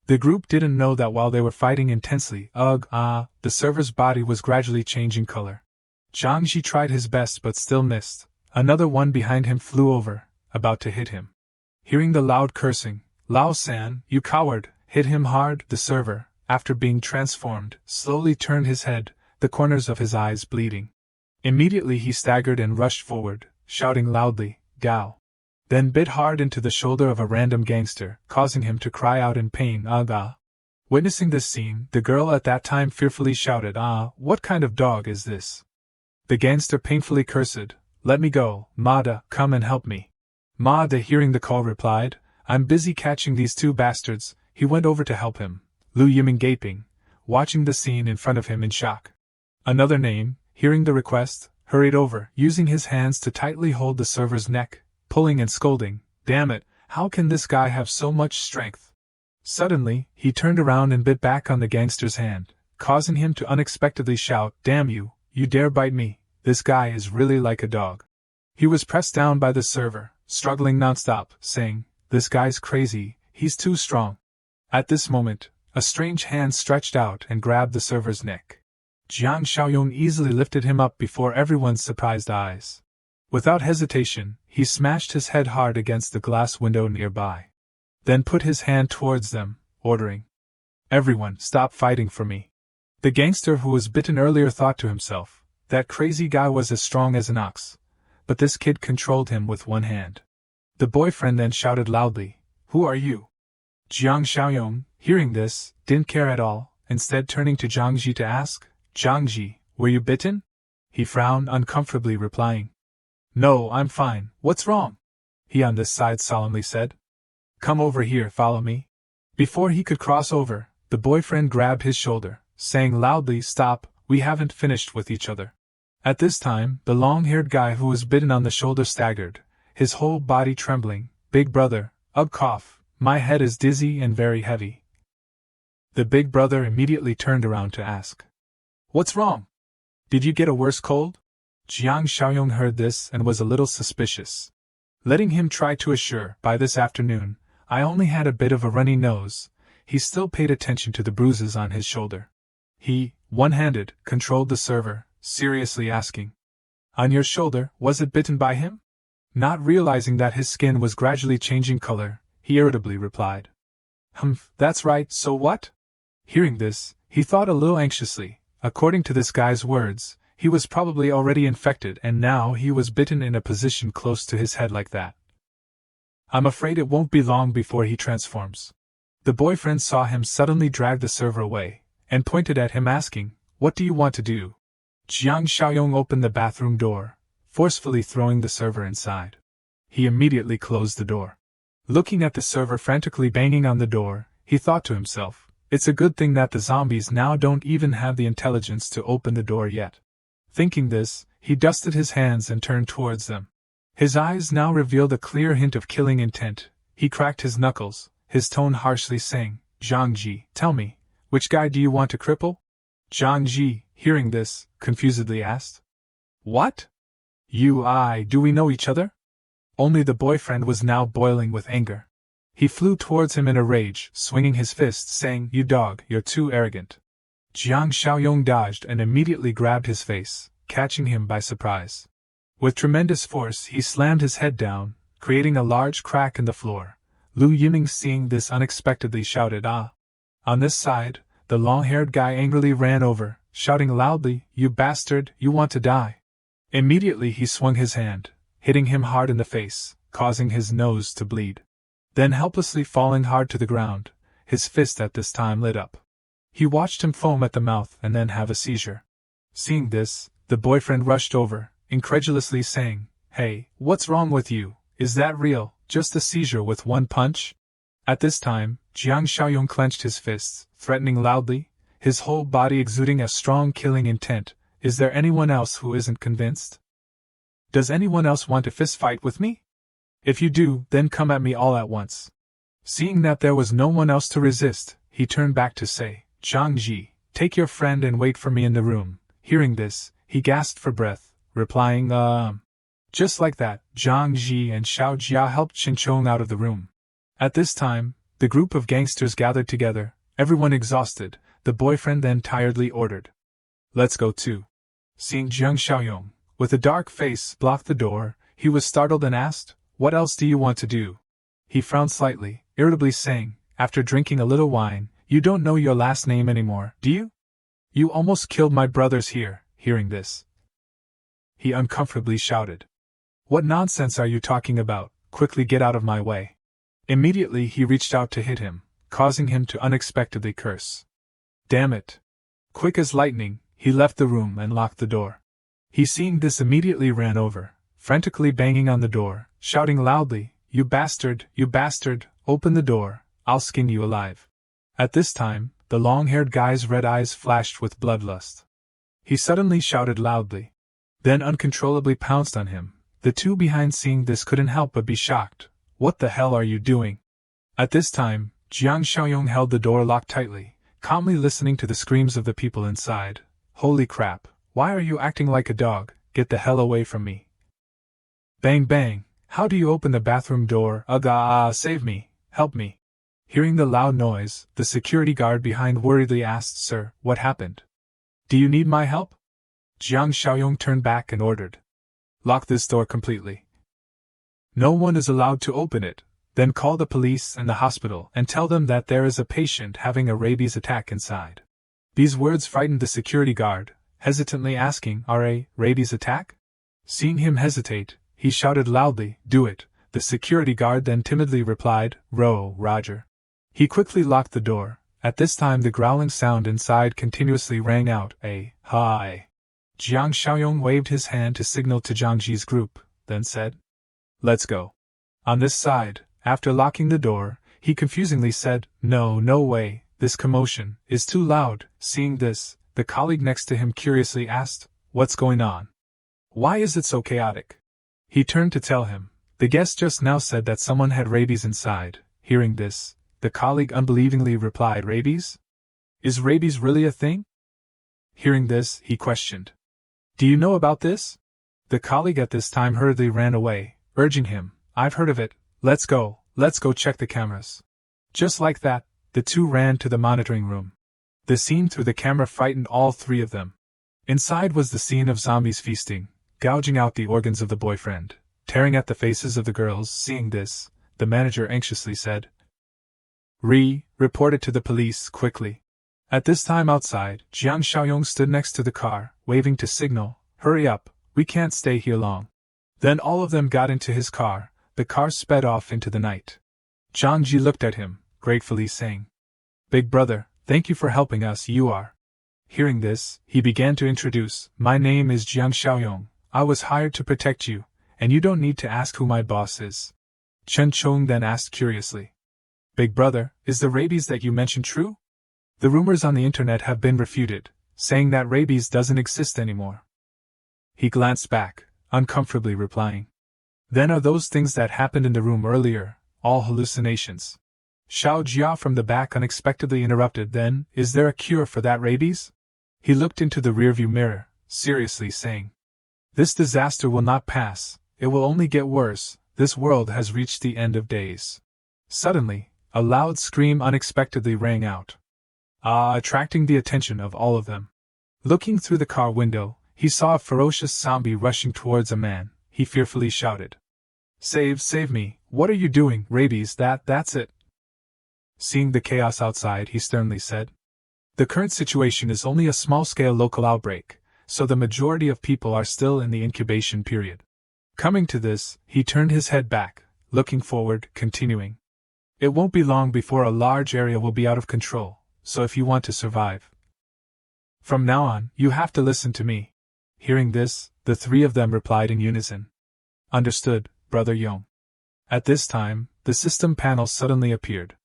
The group didn't know that while they were fighting intensely, the server's body was gradually changing color. Zhang Ji tried his best but still missed. Another one behind him flew over, about to hit him. Hearing the loud cursing, "Lao San, you coward," hit him hard. The server, after being transformed, slowly turned his head, the corners of his eyes bleeding. Immediately he staggered and rushed forward, shouting loudly, "Gao." Then bit hard into the shoulder of a random gangster, causing him to cry out in pain, "Aga." Witnessing this scene, the girl at that time fearfully shouted, "What kind of dog is this?" The gangster painfully cursed, "Let me go, Mada, come and help me." Mada, hearing the call, replied, "I'm busy catching these two bastards." He went over to help him, Lu Yiming gaping, watching the scene in front of him in shock. Another name, hearing the request, hurried over, using his hands to tightly hold the server's neck, pulling and scolding, "Damn it, how can this guy have so much strength?" Suddenly, he turned around and bit back on the gangster's hand, causing him to unexpectedly shout, "Damn you, you dare bite me, this guy is really like a dog." He was pressed down by the server, struggling nonstop, saying, "This guy's crazy, he's too strong." At this moment, a strange hand stretched out and grabbed the server's neck. Jiang Xiaoyong easily lifted him up before everyone's surprised eyes. Without hesitation, he smashed his head hard against the glass window nearby. Then put his hand towards them, ordering, "Everyone, stop fighting for me." The gangster who was bitten earlier thought to himself, that crazy guy was as strong as an ox, but this kid controlled him with one hand. The boyfriend then shouted loudly, "Who are you?" Jiang Xiaoyong, hearing this, didn't care at all, instead turning to Zhang Ji to ask, "Zhang Ji, were you bitten?" He frowned uncomfortably, replying, "No, I'm fine, what's wrong?" He on this side solemnly said, "Come over here, follow me." Before he could cross over, the boyfriend grabbed his shoulder, saying loudly, "Stop, We haven't finished with each other. At this time, the long-haired guy who was bitten on the shoulder staggered, his whole body trembling. Big brother, ugh, cough, my head is dizzy and very heavy. The big brother immediately turned around to ask, "What's wrong? Did you get a worse cold?" Jiang Xiaoyong heard this and was a little suspicious. Letting him try to assure, by this afternoon, I only had a bit of a runny nose, he still paid attention to the bruises on his shoulder. He, one-handed, controlled the server, seriously asking, "On your shoulder, was it bitten by him?" Not realizing that his skin was gradually changing color, he irritably replied, "Humph, that's right, so what?" Hearing this, he thought a little anxiously. According to this guy's words, he was probably already infected and now he was bitten in a position close to his head like that. "I'm afraid it won't be long before he transforms." The boyfriend saw him suddenly drag the server away, and pointed at him asking, "What do you want to do?" Jiang Xiaoyong opened the bathroom door, forcefully throwing the server inside. He immediately closed the door. Looking at the server frantically banging on the door, he thought to himself, "It's a good thing that the zombies now don't even have the intelligence to open the door yet." Thinking this, he dusted his hands and turned towards them. His eyes now revealed a clear hint of killing intent. He cracked his knuckles, his tone harshly saying, "Zhang Ji, tell me, which guy do you want to cripple?" Zhang Ji, hearing this, confusedly asked, "What? Do we know each other?" Only the boyfriend was now boiling with anger. He flew towards him in a rage, swinging his fist, saying, "You dog, you're too arrogant." Jiang Xiaoyong dodged and immediately grabbed his face, catching him by surprise. With tremendous force he slammed his head down, creating a large crack in the floor. Lu Yiming, seeing this, unexpectedly shouted, "Ah!" On this side, the long-haired guy angrily ran over, shouting loudly, "You bastard, you want to die!" Immediately he swung his hand, hitting him hard in the face, causing his nose to bleed. Then helplessly falling hard to the ground, his fist at this time lit up. He watched him foam at the mouth and then have a seizure. Seeing this, the boyfriend rushed over, incredulously saying, "Hey, what's wrong with you? Is that real, just a seizure with one punch?" At this time, Jiang Xiaoyong clenched his fists, threatening loudly, his whole body exuding a strong killing intent. "Is there anyone else who isn't convinced? Does anyone else want to fistfight with me? If you do, then come at me all at once." Seeing that there was no one else to resist, he turned back to say, "Zhang Ji, take your friend and wait for me in the room." Hearing this, he gasped for breath, replying, Just like that, Zhang Ji and Xiao Jia helped Qinchong out of the room. At this time, the group of gangsters gathered together, everyone exhausted. The boyfriend then tiredly ordered, "Let's go too." Seeing Jiang Xiaoyong, with a dark face, block the door, he was startled and asked, "What else do you want to do?" He frowned slightly, irritably saying, after drinking a little wine, "You don't know your last name anymore, do you? You almost killed my brothers here." Hearing this, he uncomfortably shouted, "What nonsense are you talking about? Quickly get out of my way." Immediately he reached out to hit him, causing him to unexpectedly curse. "Damn it!" Quick as lightning, he left the room and locked the door. He, seeing this, immediately ran over, frantically banging on the door, shouting loudly, you bastard, open the door, I'll skin you alive." At this time, the long-haired guy's red eyes flashed with bloodlust. He suddenly shouted loudly, then uncontrollably pounced on him. The two behind, seeing this, couldn't help but be shocked. "What the hell are you doing?" At this time, Jiang Xiaoyong held the door locked tightly, calmly listening to the screams of the people inside. "Holy crap, why are you acting like a dog? Get the hell away from me." Bang bang, "How do you open the bathroom door? Save me, help me." Hearing the loud noise, the security guard behind worriedly asked, "Sir, what happened? Do you need my help?" Jiang Xiaoyong turned back and ordered, "Lock this door completely. No one is allowed to open it. Then call the police and the hospital and tell them that there is a patient having a rabies attack inside." These words frightened the security guard, hesitantly asking, "Rabies attack?" Seeing him hesitate, he shouted loudly, "Do it." The security guard then timidly replied, Roger." He quickly locked the door. At this time the growling sound inside continuously rang out, "Hi." Jiang Xiaoyong waved his hand to signal to Zhang Ji's group, then said, "Let's go." On this side, after locking the door, he confusingly said, No way, this commotion is too loud." Seeing this, the colleague next to him curiously asked, "What's going on? Why is it so chaotic?" He turned to tell him, "The guest just now said that someone had rabies inside." Hearing this, the colleague unbelievingly replied, "Rabies? Is rabies really a thing?" Hearing this, he questioned, "Do you know about this?" The colleague at this time hurriedly ran away, urging him, "I've heard of it, let's go check the cameras." Just like that, the two ran to the monitoring room. The scene through the camera frightened all three of them. Inside was the scene of zombies feasting, gouging out the organs of the boyfriend, tearing at the faces of the girls. Seeing this, the manager anxiously said, Report it to the police, quickly." At this time outside, Jiang Xiaoyong stood next to the car, waving to signal, "Hurry up, we can't stay here long." Then all of them got into his car, the car sped off into the night. Zhang Ji looked at him, gratefully saying, "Big brother, thank you for helping us, you are." Hearing this, he began to introduce, "My name is Jiang Xiaoyong, I was hired to protect you, and you don't need to ask who my boss is." Chen Chong then asked curiously, "Big brother, is the rabies that you mentioned true? The rumors on the internet have been refuted, saying that rabies doesn't exist anymore." He glanced back, uncomfortably replying, "Then are those things that happened in the room earlier all hallucinations?" Xiao Jia from the back unexpectedly interrupted, "Then, is there a cure for that rabies?" He looked into the rearview mirror, seriously saying, "This disaster will not pass, it will only get worse, this world has reached the end of days." Suddenly, a loud scream unexpectedly rang out, attracting the attention of all of them. Looking through the car window, he saw a ferocious zombie rushing towards a man. He fearfully shouted, Save me, what are you doing, rabies, that's it." Seeing the chaos outside, he sternly said, "The current situation is only a small-scale local outbreak, so the majority of people are still in the incubation period." Coming to this, he turned his head back, looking forward, continuing, "It won't be long before a large area will be out of control, so if you want to survive, from now on, you have to listen to me." Hearing this, the three of them replied in unison, "Understood, Brother Yong." At this time, the system panel suddenly appeared.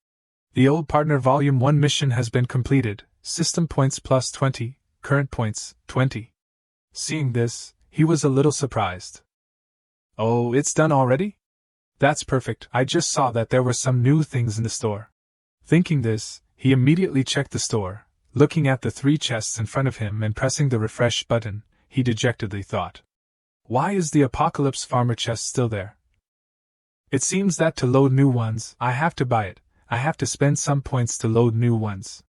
"The Old Partner Volume 1 mission has been completed, system points plus 20, current points, 20. Seeing this, he was a little surprised. "Oh, it's done already? That's perfect, I just saw that there were some new things in the store." Thinking this, he immediately checked the store, looking at the 3 chests in front of him and pressing the refresh button. He dejectedly thought, "Why is the Apocalypse Farmer chest still there? It seems that to load new ones, I have to buy it, I have to spend some points to load new ones."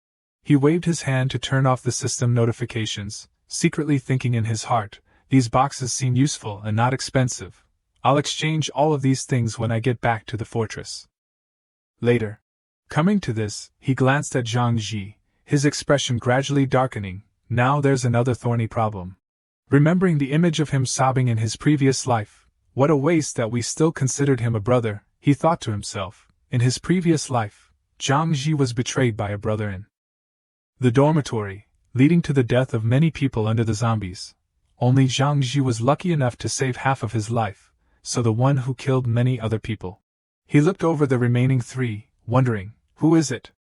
He waved his hand to turn off the system notifications, secretly thinking in his heart, "These boxes seem useful and not expensive. I'll exchange all of these things when I get back to the fortress." Later, coming to this, he glanced at Zhang Ji, his expression gradually darkening. Now there's another thorny problem. Remembering the image of him sobbing in his previous life, what a waste that we still considered him a brother, he thought to himself. In his previous life, Zhang Ji was betrayed by a brother in the dormitory, leading to the death of many people under the zombies. Only Zhang Ji was lucky enough to save half of his life, so the one who killed many other people. He looked over the remaining 3, wondering, who is it?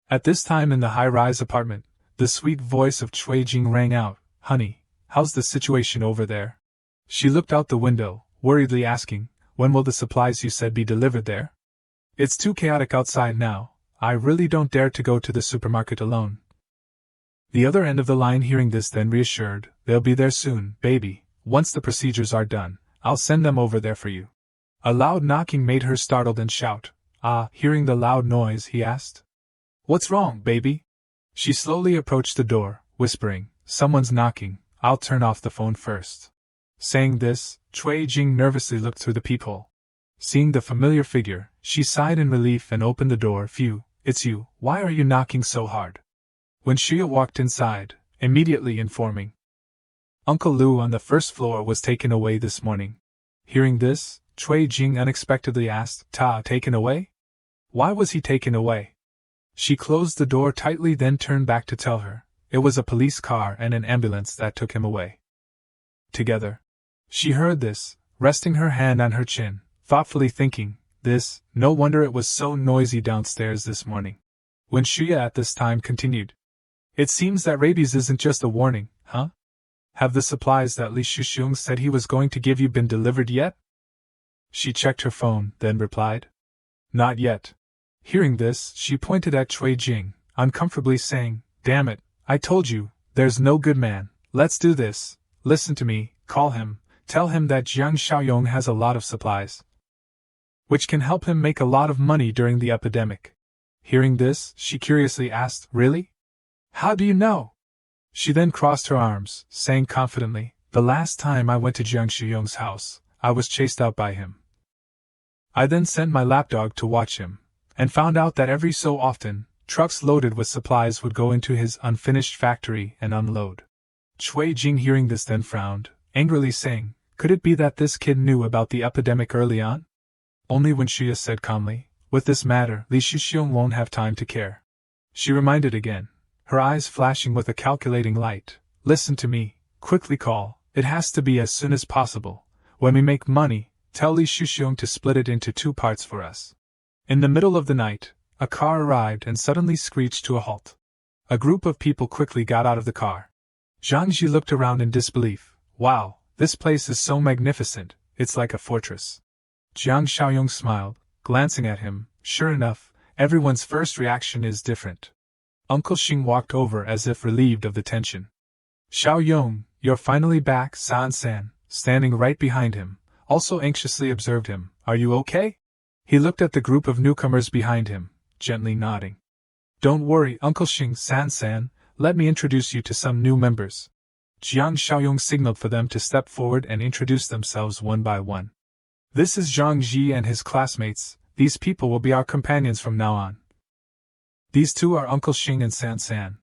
At this time in the high-rise apartment, the sweet voice of Cui Jing rang out, "Honey, how's the situation over there?" She looked out the window, worriedly asking, "When will the supplies you said be delivered there? It's too chaotic outside now, I really don't dare to go to the supermarket alone." The other end of the line hearing this then reassured, "They'll be there soon, baby, once the procedures are done, I'll send them over there for you." A loud knocking made her startled and shout, Hearing the loud noise, he asked, "What's wrong, baby?" She slowly approached the door, whispering, "Someone's knocking, I'll turn off the phone first." Saying this, Cui Jing nervously looked through the peephole. Seeing the familiar figure, she sighed in relief and opened the door. "Phew, it's you, why are you knocking so hard?" When Shia walked inside, immediately informing, "Uncle Lu on the first floor was taken away this morning." Hearing this, Cui Jing unexpectedly asked, Taken away? Why was he taken away?" She closed the door tightly, then turned back to tell her, "It was a police car and an ambulance that took him away." Together. She heard this, resting her hand on her chin, thoughtfully thinking, no wonder it was so noisy downstairs this morning. When Shia at this time continued, It seems that rabies isn't just a warning, huh? Have the supplies that Li Shuxiong said he was going to give you been delivered yet? She checked her phone, then replied. Not yet. Hearing this, she pointed at Cui Jing, uncomfortably saying, Damn it, I told you, there's no good man. Let's do this. Listen to me, call him, tell him that Jiang Xiaoyong has a lot of supplies, which can help him make a lot of money during the epidemic. Hearing this, she curiously asked, Really? How do you know? She then crossed her arms, saying confidently, The last time I went to Jiang Xiaoyong's house, I was chased out by him. I then sent my lapdog to watch him, and found out that every so often, trucks loaded with supplies would go into his unfinished factory and unload. Cui Jing hearing this then frowned, angrily saying, Could it be that this kid knew about the epidemic early on? Only when Xia said calmly, With this matter, Li Shuxiong won't have time to care. She reminded again, her eyes flashing with a calculating light, Listen to me, quickly call, it has to be as soon as possible. When we make money, tell Li Shuxiong to split it into 2 parts for us. In the middle of the night, a car arrived and suddenly screeched to a halt. A group of people quickly got out of the car. Zhang Ji looked around in disbelief. Wow, this place is so magnificent, it's like a fortress. Jiang Xiaoyong smiled, glancing at him. Sure enough, everyone's first reaction is different. Uncle Xing walked over as if relieved of the tension. Xiaoyong, you're finally back, San San, standing right behind him, also anxiously observed him. Are you okay? He looked at the group of newcomers behind him, gently nodding. Don't worry, Uncle Xing, San San, let me introduce you to some new members. Jiang Xiaoyong signaled for them to step forward and introduce themselves one by one. This is Zhang Ji and his classmates. These people will be our companions from now on. These two are Uncle Xing and San San.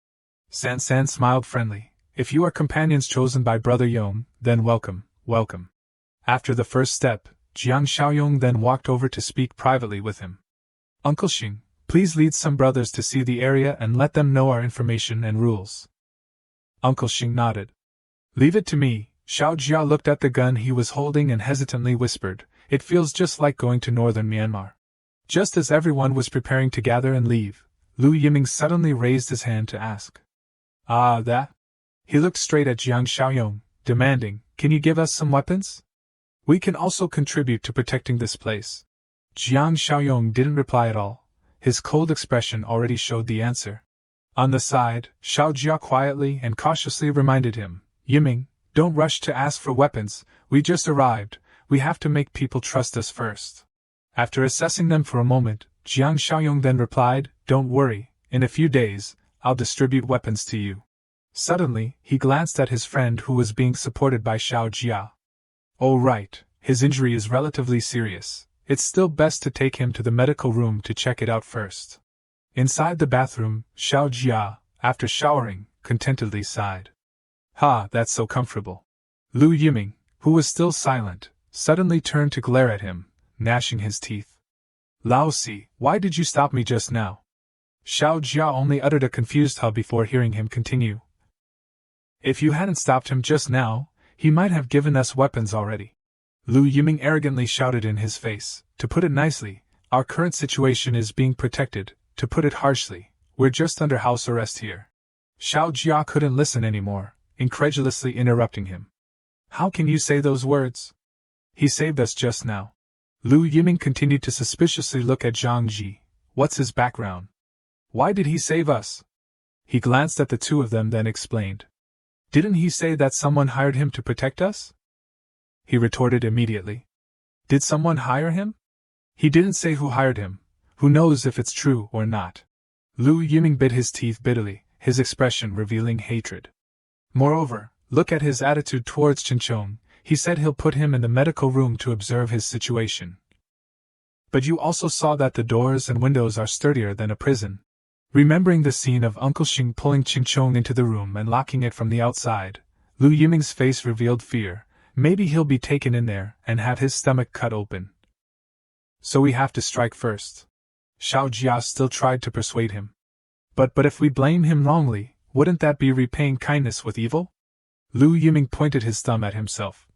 San San smiled friendly. If you are companions chosen by Brother Yong, then welcome, welcome. After the first step, Jiang Xiaoyong then walked over to speak privately with him. Uncle Xing, please lead some brothers to see the area and let them know our information and rules. Uncle Xing nodded. Leave it to me. Xiao Jia looked at the gun he was holding and hesitantly whispered, It feels just like going to northern Myanmar. Just as everyone was preparing to gather and leave, Lu Yiming suddenly raised his hand to ask. Ah, that? He looked straight at Jiang Xiaoyong, demanding, Can you give us some weapons? We can also contribute to protecting this place. Jiang Xiaoyong didn't reply at all. His cold expression already showed the answer. On the side, Xiao Jia quietly and cautiously reminded him, Yiming, don't rush to ask for weapons, we just arrived, we have to make people trust us first. After assessing them for a moment, Jiang Xiaoyong then replied, Don't worry, in a few days, I'll distribute weapons to you. Suddenly, he glanced at his friend who was being supported by Xiao Jia. Oh right, his injury is relatively serious. It's still best to take him to the medical room to check it out first. Inside the bathroom, Xiao Jia, after showering, contentedly sighed. Ha, that's so comfortable. Lu Yiming, who was still silent, suddenly turned to glare at him, gnashing his teeth. Lao Si, why did you stop me just now? Xiao Jia only uttered a confused huh before hearing him continue. If you hadn't stopped him just now, he might have given us weapons already. Lu Yiming arrogantly shouted in his face, To put it nicely, our current situation is being protected. To put it harshly, we're just under house arrest here. Xiao Jia couldn't listen anymore, incredulously interrupting him. How can you say those words? He saved us just now. Lu Yiming continued to suspiciously look at Zhang Ji. What's his background? Why did he save us? He glanced at the two of them then explained. Didn't he say that someone hired him to protect us? He retorted immediately. Did someone hire him? He didn't say who hired him. Who knows if it's true or not? Lu Yiming bit his teeth bitterly, his expression revealing hatred. Moreover, look at his attitude towards Chinchong. He said he'll put him in the medical room to observe his situation. But you also saw that the doors and windows are sturdier than a prison. Remembering the scene of Uncle Xing pulling Chinchong into the room and locking it from the outside, Lu Yiming's face revealed fear. Maybe he'll be taken in there and have his stomach cut open. So we have to strike first. Xiao Jia still tried to persuade him. But if we blame him wrongly, wouldn't that be repaying kindness with evil? Lu Yiming pointed his thumb at himself,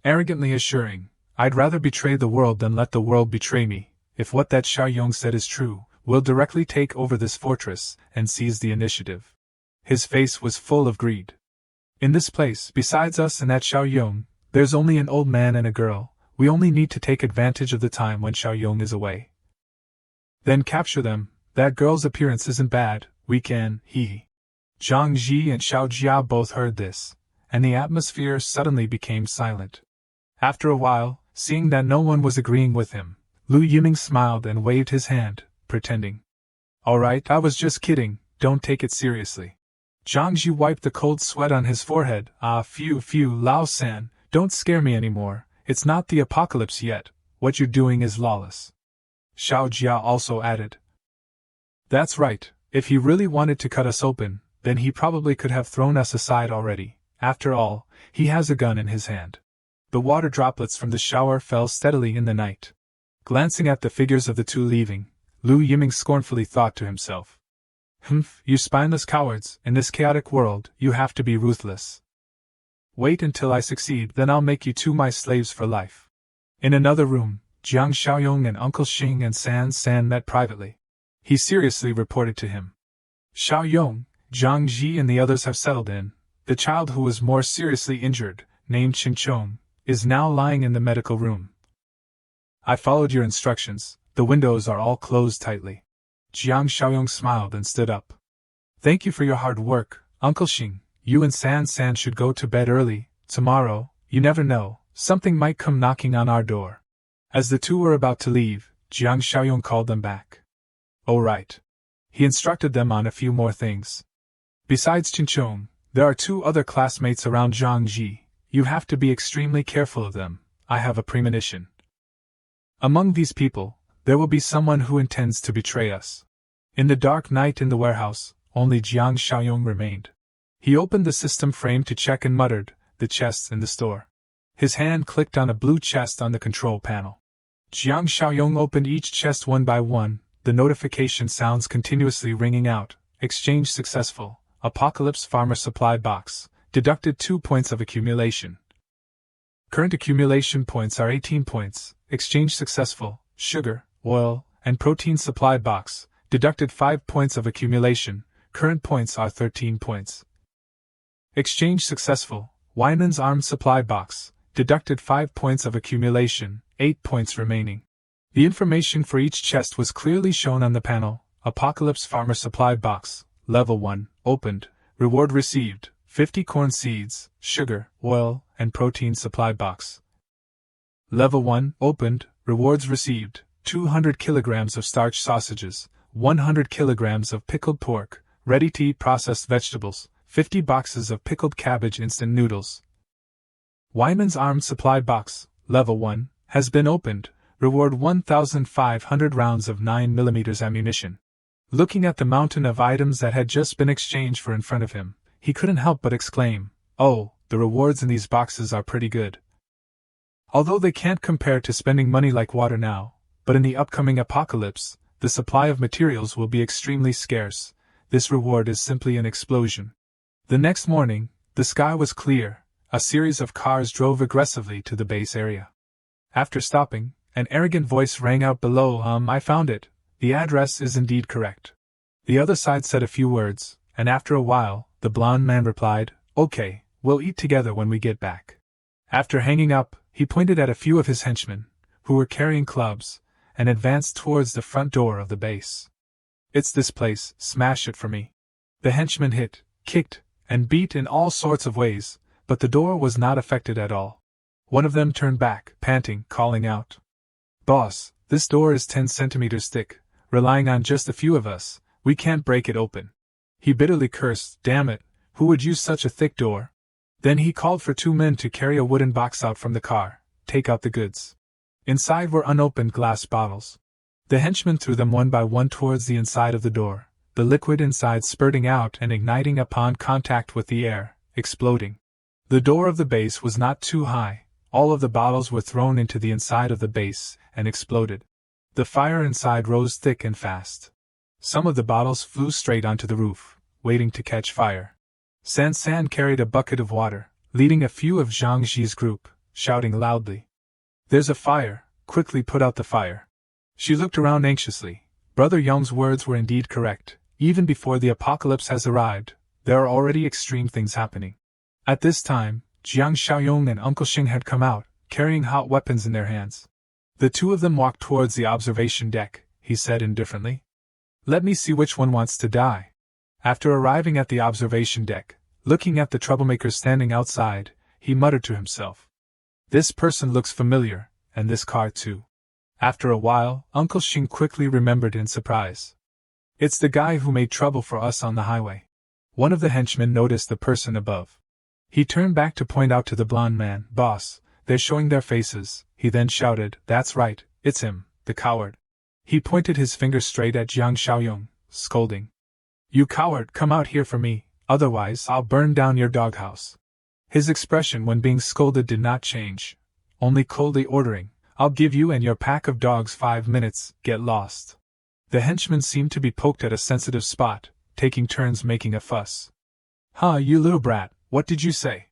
arrogantly assuring, I'd rather betray the world than let the world betray me. If what that Xiaoyong said is true, we'll directly take over this fortress and seize the initiative. His face was full of greed. In this place, besides us and that Xiaoyong, there's only an old man and a girl. We only need to take advantage of the time when Xiaoyong is away. Then capture them. That girl's appearance isn't bad, we can, hee. Zhang Ji and Xiao Jia both heard this, and the atmosphere suddenly became silent. After a while, seeing that no one was agreeing with him, Lu Yiming smiled and waved his hand, pretending. All right, I was just kidding, don't take it seriously. Zhang Ji wiped the cold sweat on his forehead. Ah, phew, Lao San, don't scare me anymore, it's not the apocalypse yet, what you're doing is lawless. Xiao Jia also added. That's right, if he really wanted to cut us open, then he probably could have thrown us aside already. After all, he has a gun in his hand. The water droplets from the shower fell steadily in the night. Glancing at the figures of the two leaving, Lu Yiming scornfully thought to himself. You spineless cowards, in this chaotic world, you have to be ruthless. Wait until I succeed, then I'll make you two my slaves for life. In another room, Jiang Xiaoyong and Uncle Xing and San met privately. He seriously reported to him. Xiaoyong, Zhang Ji and the others have settled in. The child who was more seriously injured, named Qingchong, is now lying in the medical room. I followed your instructions, the windows are all closed tightly. Jiang Xiaoyong smiled and stood up. Thank you for your hard work, Uncle Xing. You and San should go to bed early. Tomorrow, you never know, something might come knocking on our door. As the two were about to leave, Jiang Xiaoyong called them back. Oh right. He instructed them on a few more things. Besides Qingchong, there are two other classmates around Zhang Ji. You have to be extremely careful of them. I have a premonition. Among these people, there will be someone who intends to betray us. In the dark night in the warehouse, only Jiang Xiaoyong remained. He opened the system frame to check and muttered, the chests in the store. His hand clicked on a blue chest on the control panel. Jiang Xiaoyong opened each chest one by one, the notification sounds continuously ringing out. Exchange successful. Apocalypse Farmer Supply Box. Deducted 2 points of accumulation. Current accumulation points are 18 points. Exchange successful. Sugar, oil, and protein supply box. Deducted 5 points of accumulation. Current points are 13 points. Exchange successful. Wyman's Arms Supply Box. Deducted 5 points of accumulation. 8 points remaining. The information for each chest was clearly shown on the panel. Apocalypse Farmer Supply Box. Level 1. Opened. Reward received. 50 corn seeds, sugar, oil, and protein supply box. Level 1. Opened. Rewards received. 200 kilograms of starch sausages, 100 kilograms of pickled pork, ready-to-eat processed vegetables, 50 boxes of pickled cabbage instant noodles. Wyman's Arms Supply Box. Level 1. Has been opened. Reward 1,500 rounds of 9mm ammunition. Looking at the mountain of items that had just been exchanged for in front of him, he couldn't help but exclaim, "Oh, the rewards in these boxes are pretty good." Although they can't compare to spending money like water now, but in the upcoming apocalypse, the supply of materials will be extremely scarce. This reward is simply an explosion. The next morning, the sky was clear. A series of cars drove aggressively to the base area. After stopping, an arrogant voice rang out below, I found it. The address is indeed correct. The other side said a few words, and after a while, the blond man replied, Okay, we'll eat together when we get back. After hanging up, he pointed at a few of his henchmen, who were carrying clubs, and advanced towards the front door of the base. It's this place, smash it for me. The henchmen hit, kicked, and beat in all sorts of ways, but the door was not affected at all. One of them turned back, panting, calling out, Boss, this door is 10 centimeters thick. Relying on just a few of us, we can't break it open. He bitterly cursed, Damn it, who would use such a thick door? Then he called for 2 men to carry a wooden box out from the car, take out the goods. Inside were unopened glass bottles. The henchmen threw them one by one towards the inside of the door, the liquid inside spurting out and igniting upon contact with the air, exploding. The door of the base was not too high. All of the bottles were thrown into the inside of the base and exploded. The fire inside rose thick and fast. Some of the bottles flew straight onto the roof, waiting to catch fire. San carried a bucket of water, leading a few of Zhang Ji's group, shouting loudly, There's a fire, quickly put out the fire. She looked around anxiously. Brother Yong's words were indeed correct. Even before the apocalypse has arrived, There are already extreme things happening. At this time, Jiang Xiaoyong and Uncle Xing had come out, carrying hot weapons in their hands. The two of them walked towards the observation deck, he said indifferently. Let me see which one wants to die. After arriving at the observation deck, looking at the troublemakers standing outside, he muttered to himself. This person looks familiar, and this car too. After a while, Uncle Xing quickly remembered in surprise. It's the guy who made trouble for us on the highway. One of the henchmen noticed the person above. He turned back to point out to the blond man, Boss, they're showing their faces. He then shouted, That's right, it's him, the coward. He pointed his finger straight at Jiang Xiaoyong, scolding. You coward, come out here for me, otherwise I'll burn down your doghouse. His expression when being scolded did not change, only coldly ordering, I'll give you and your pack of dogs 5 minutes, get lost. The henchman seemed to be poked at a sensitive spot, taking turns making a fuss. Huh, you little brat, what did you say?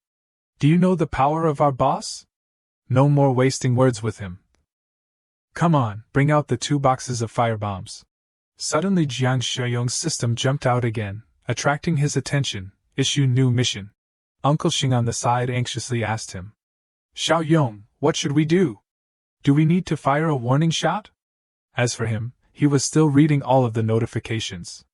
Do you know the power of our boss? No more wasting words with him. Come on, bring out the 2 boxes of firebombs. Suddenly Jiang Xiaoyong's system jumped out again, attracting his attention. Issue new mission. Uncle Xing on the side anxiously asked him. Xiaoyong, what should we do? Do we need to fire a warning shot? As for him, he was still reading all of the notifications.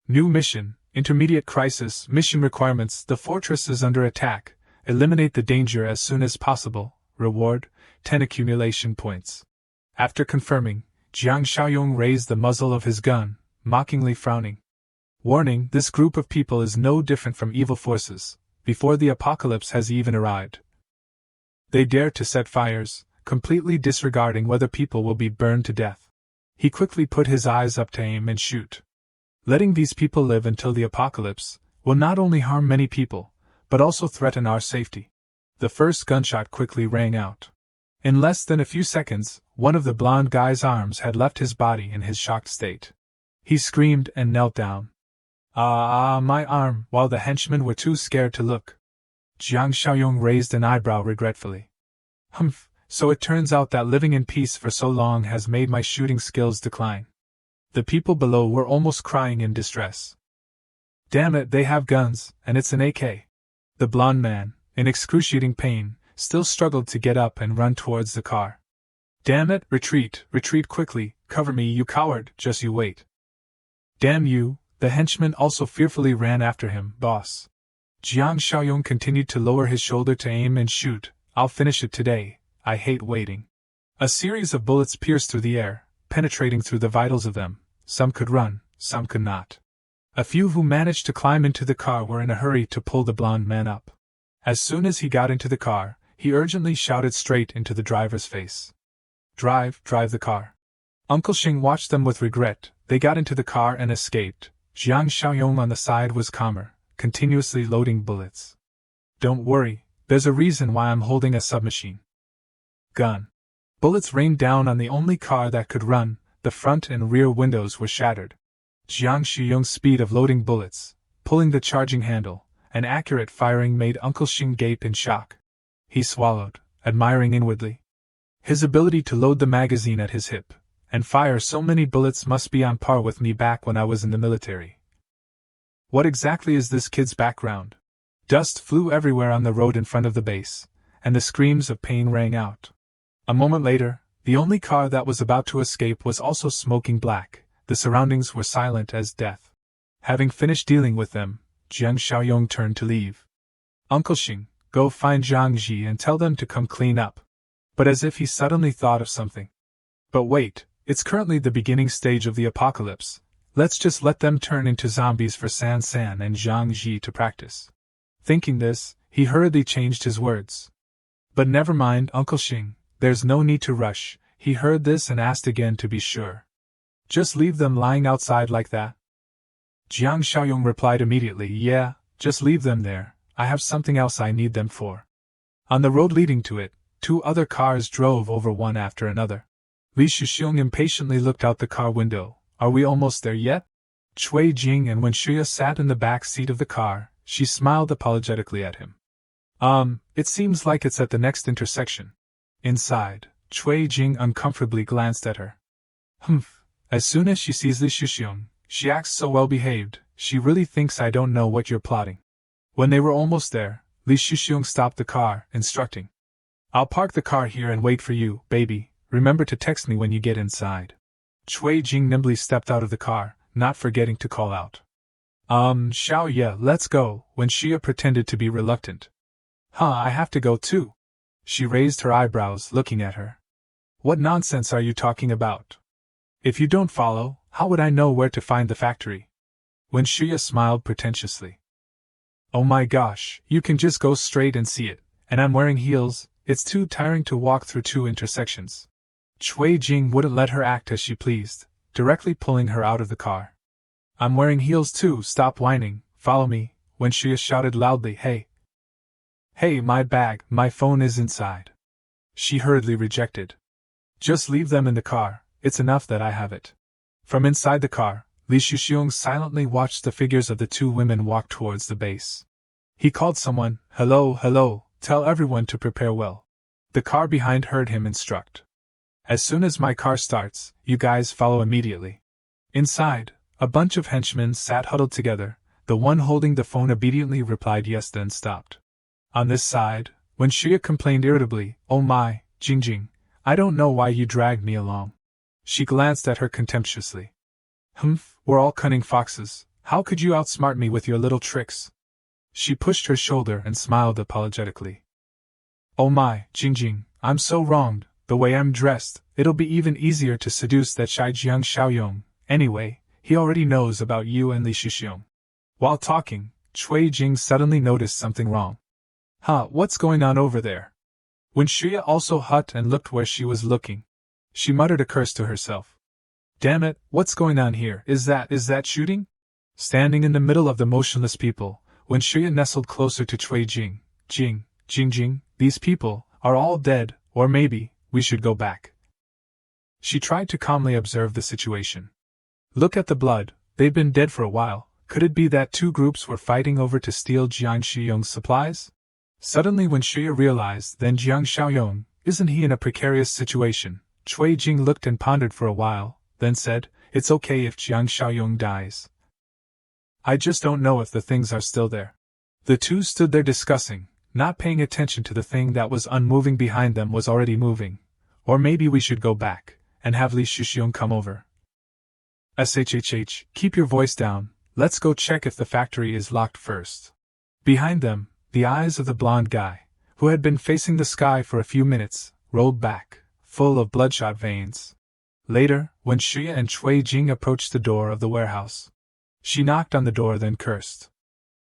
New mission, intermediate crisis, mission requirements, the fortress is under attack, eliminate the danger as soon as possible, reward, 10 accumulation points. After confirming, Jiang Xiaoyong raised the muzzle of his gun, mockingly frowning. Warning, this group of people is no different from evil forces, before the apocalypse has even arrived. They dare to set fires, completely disregarding whether people will be burned to death. He quickly put his eyes up to aim and shoot. Letting these people live until the apocalypse will not only harm many people, but also threaten our safety. The first gunshot quickly rang out. In less than a few seconds, one of the blond guy's arms had left his body in his shocked state. He screamed and knelt down. My arm, while the henchmen were too scared to look. Jiang Xiaoyong raised an eyebrow regretfully. Humph, so it turns out that living in peace for so long has made my shooting skills decline. The people below were almost crying in distress. Damn it, they have guns, and it's an AK. The blond man, in excruciating pain, still struggled to get up and run towards the car. Damn it, retreat quickly, cover me, you coward, just you wait. Damn you, the henchman also fearfully ran after him, boss. Jiang Xiaoyong continued to lower his shoulder to aim and shoot. I'll finish it today, I hate waiting. A series of bullets pierced through the air, penetrating through the vitals of them. Some could run, some could not. A few who managed to climb into the car were in a hurry to pull the blond man up. As soon as he got into the car, he urgently shouted straight into the driver's face. Drive the car. Uncle Xing watched them with regret. They got into the car and escaped. Jiang Xiaoyong on the side was calmer, continuously loading bullets. Don't worry, there's a reason why I'm holding a submachine gun. Bullets rained down on the only car that could run. The front and rear windows were shattered. Jiang Xiaoyong's speed of loading bullets, pulling the charging handle, and accurate firing made Uncle Xing gape in shock. He swallowed, admiring inwardly. His ability to load the magazine at his hip and fire so many bullets must be on par with me back when I was in the military. What exactly is this kid's background? Dust flew everywhere on the road in front of the base, and the screams of pain rang out. A moment later, the only car that was about to escape was also smoking black. The surroundings were silent as death. Having finished dealing with them, Jiang Xiaoyong turned to leave. Uncle Xing, go find Zhang Ji and tell them to come clean up. But as if he suddenly thought of something. But wait, it's currently the beginning stage of the apocalypse. Let's just let them turn into zombies for San San and Zhang Ji to practice. Thinking this, he hurriedly changed his words. But never mind, Uncle Xing, there's no need to rush. He heard this and asked again to be sure. Just leave them lying outside like that? Jiang Xiaoyong replied immediately, yeah, just leave them there, I have something else I need them for. On the road leading to it, 2 other cars drove over one after another. Li Shuxiong impatiently looked out the car window. Are we almost there yet? Cui Jing, and when Shuya sat in the back seat of the car, she smiled apologetically at him. It seems like it's at the next intersection. Inside, Cui Jing uncomfortably glanced at her. Humph, as soon as she sees Li Shuxiong, she acts so well behaved, she really thinks I don't know what you're plotting. When they were almost there, Li Shuxiong stopped the car, instructing. I'll park the car here and wait for you, baby. Remember to text me when you get inside. Cui Jing nimbly stepped out of the car, not forgetting to call out. Xiao Ye, let's go, when Xia pretended to be reluctant. I have to go too. She raised her eyebrows, looking at her. What nonsense are you talking about? If you don't follow, how would I know where to find the factory? When Xia smiled pretentiously. Oh my gosh, you can just go straight and see it, and I'm wearing heels, it's too tiring to walk through two intersections. Cui Jing wouldn't let her act as she pleased, directly pulling her out of the car. I'm wearing heels too, stop whining, follow me, when Xia shouted loudly, Hey, my bag, my phone is inside. She hurriedly rejected. Just leave them in the car, it's enough that I have it. From inside the car, Li Shuxiong silently watched the figures of the two women walk towards the base. He called someone, Hello, tell everyone to prepare well. The car behind heard him instruct. As soon as my car starts, you guys follow immediately. Inside, a bunch of henchmen sat huddled together, the one holding the phone obediently replied yes then stopped. On this side, when Xia complained irritably, Oh my, Jing, I don't know why you dragged me along. She glanced at her contemptuously. We're all cunning foxes, how could you outsmart me with your little tricks? She pushed her shoulder and smiled apologetically. Oh my, Jing, I'm so wronged, the way I'm dressed, it'll be even easier to seduce that shy Jiang Xiaoyong, anyway, he already knows about you and Li Shuxiong. While talking, Cui Jing suddenly noticed something wrong. What's going on over there? When Xia also hut and looked where she was looking, she muttered a curse to herself. Damn it, what's going on here? Is that shooting? Standing in the middle of the motionless people, when Xia nestled closer to Cui Jing, Jing, these people are all dead, or maybe we should go back. She tried to calmly observe the situation. Look at the blood, they've been dead for a while, could it be that two groups were fighting over to steal Jiang Xiaoyong's supplies? Suddenly when Xia realized, then Jiang Xiaoyong, isn't he in a precarious situation? Cui Jing looked and pondered for a while, then said, It's okay if Jiang Xiaoyong dies. I just don't know if the things are still there. The two stood there discussing, not paying attention to the thing that was unmoving behind them was already moving. Or maybe we should go back, and have Li Shuxiong come over. SHHH, keep your voice down, let's go check if the factory is locked first. Behind them, the eyes of the blonde guy, who had been facing the sky for a few minutes, rolled back, full of bloodshot veins. Later, when Xia and Cui Jing approached the door of the warehouse, she knocked on the door then cursed.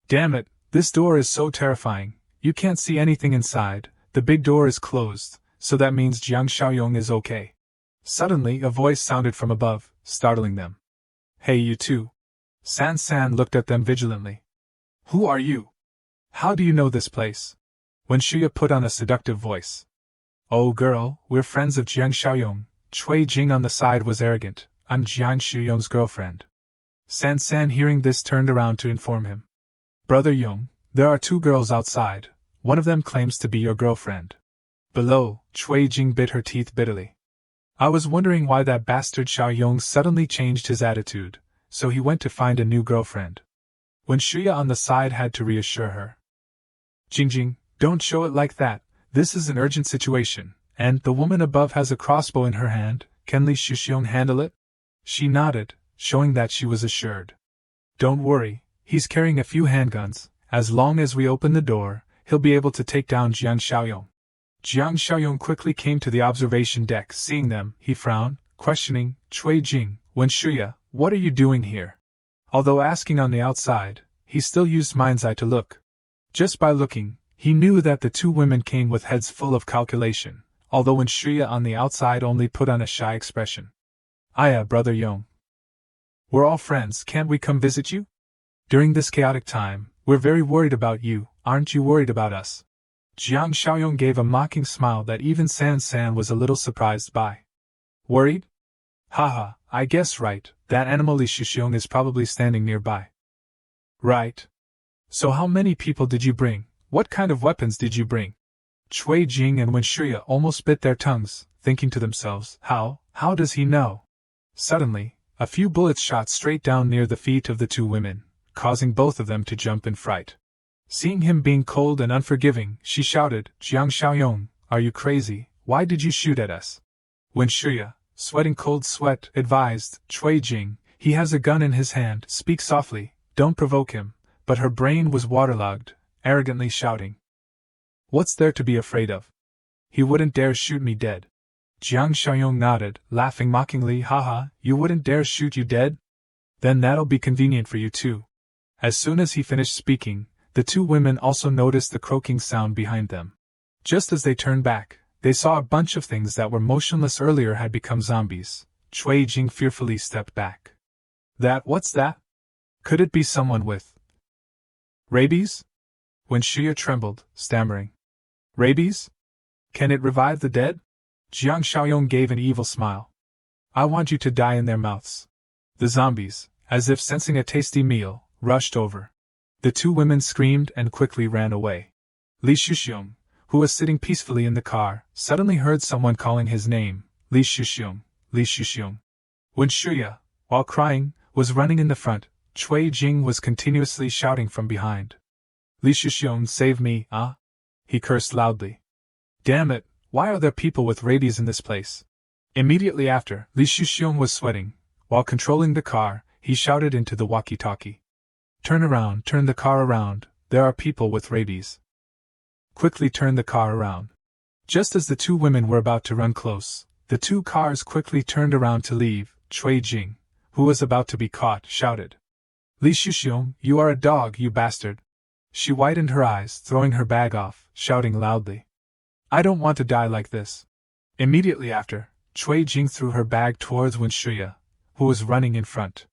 Damn it, this door is so terrifying, you can't see anything inside, the big door is closed, so that means Jiang Xiaoyong is okay. Suddenly a voice sounded from above, startling them. Hey you two. San looked at them vigilantly. Who are you? How do you know this place? When Xia put on a seductive voice. Oh girl, we're friends of Jiang Xiaoyong. Cui Jing on the side was arrogant, I'm Jiang Xiaoyong's girlfriend. San hearing this turned around to inform him. Brother Yong, there are two girls outside, one of them claims to be your girlfriend. Below, Cui Jing bit her teeth bitterly. I was wondering why that bastard Xiaoyong suddenly changed his attitude, so he went to find a new girlfriend. When Xia on the side had to reassure her. Jing, don't show it like that, this is an urgent situation, and the woman above has a crossbow in her hand, can Li Shuxiong handle it? She nodded, showing that she was assured. Don't worry, he's carrying a few handguns, as long as we open the door, he'll be able to take down Jiang Xiaoyong. Jiang Xiaoyong quickly came to the observation deck. Seeing them, he frowned, questioning, Cui Jing, when Xia, what are you doing here? Although asking on the outside, he still used mind's eye to look. Just by looking, he knew that the two women came with heads full of calculation, although when Xia on the outside only put on a shy expression. Aya, Brother Yong. We're all friends, can't we come visit you? During this chaotic time, we're very worried about you, aren't you worried about us? Jiang Xiaoyong gave a mocking smile that even San was a little surprised by. Worried? Haha, I guess right, that animal Li Shuxiong is probably standing nearby. Right. So how many people did you bring? What kind of weapons did you bring? Cui Jing and Wen Shuya almost bit their tongues, thinking to themselves, how does he know? Suddenly, a few bullets shot straight down near the feet of the two women, causing both of them to jump in fright. Seeing him being cold and unforgiving, she shouted, "Jiang Xiaoyong, are you crazy? Why did you shoot at us?" When Shuya, sweating cold sweat, advised, "Cui Jing, he has a gun in his hand, speak softly, don't provoke him," but her brain was waterlogged, arrogantly shouting, "What's there to be afraid of? He wouldn't dare shoot me dead." Jiang Xiaoyong nodded, laughing mockingly, "Haha, you wouldn't dare shoot you dead? Then that'll be convenient for you too." As soon as he finished speaking, the two women also noticed the croaking sound behind them. Just as they turned back, they saw a bunch of things that were motionless earlier had become zombies. Cui Jing fearfully stepped back. What's that? Could it be someone with rabies?" When Shuya trembled, stammering, "Rabies? Can it revive the dead?" Jiang Xiaoyong gave an evil smile. "I want you to die in their mouths." The zombies, as if sensing a tasty meal, rushed over. The two women screamed and quickly ran away. Li Shuxiong, who was sitting peacefully in the car, suddenly heard someone calling his name, "Li Shuxiong, Li Shuxiong." When Shuya, while crying, was running in the front, Cui Jing was continuously shouting from behind, "Li Shuxiong, save me, ah!" He cursed loudly. "Damn it, why are there people with rabies in this place?" Immediately after, Li Shuxiong was sweating. While controlling the car, he shouted into the walkie-talkie, "Turn around, turn the car around, there are people with rabies." Quickly turn the car around. Just as the two women were about to run close, the two cars quickly turned around to leave. Cui Jing, who was about to be caught, shouted, "Li Shuxiong, you are a dog, you bastard." She widened her eyes, throwing her bag off, shouting loudly, "I don't want to die like this." Immediately after, Cui Jing threw her bag towards Wen Shuya, who was running in front.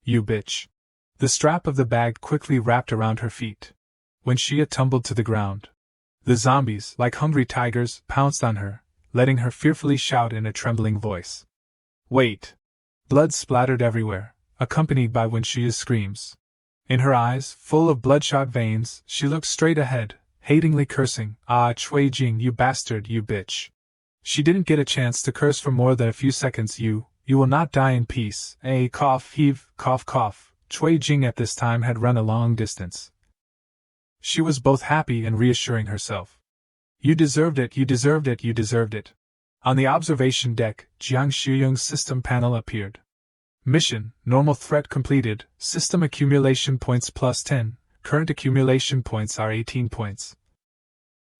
"You bitch." The strap of the bag quickly wrapped around her feet. When Shuya tumbled to the ground, the zombies, like hungry tigers, pounced on her, letting her fearfully shout in a trembling voice, "Wait!" Blood splattered everywhere, accompanied by Wen Shuya's screams. In her eyes, full of bloodshot veins, she looked straight ahead, hatingly cursing, "Ah, Cui Jing, you bastard, you bitch." She didn't get a chance to curse for more than a few seconds. You will not die in peace, eh, cough, heave, cough, cough. Cui Jing at this time had run a long distance. She was both happy and reassuring herself. "You deserved it, you deserved it, you deserved it." On the observation deck, Jiang Xiuyong's system panel appeared. Mission, normal threat completed, system accumulation points +10, current accumulation points are 18 points.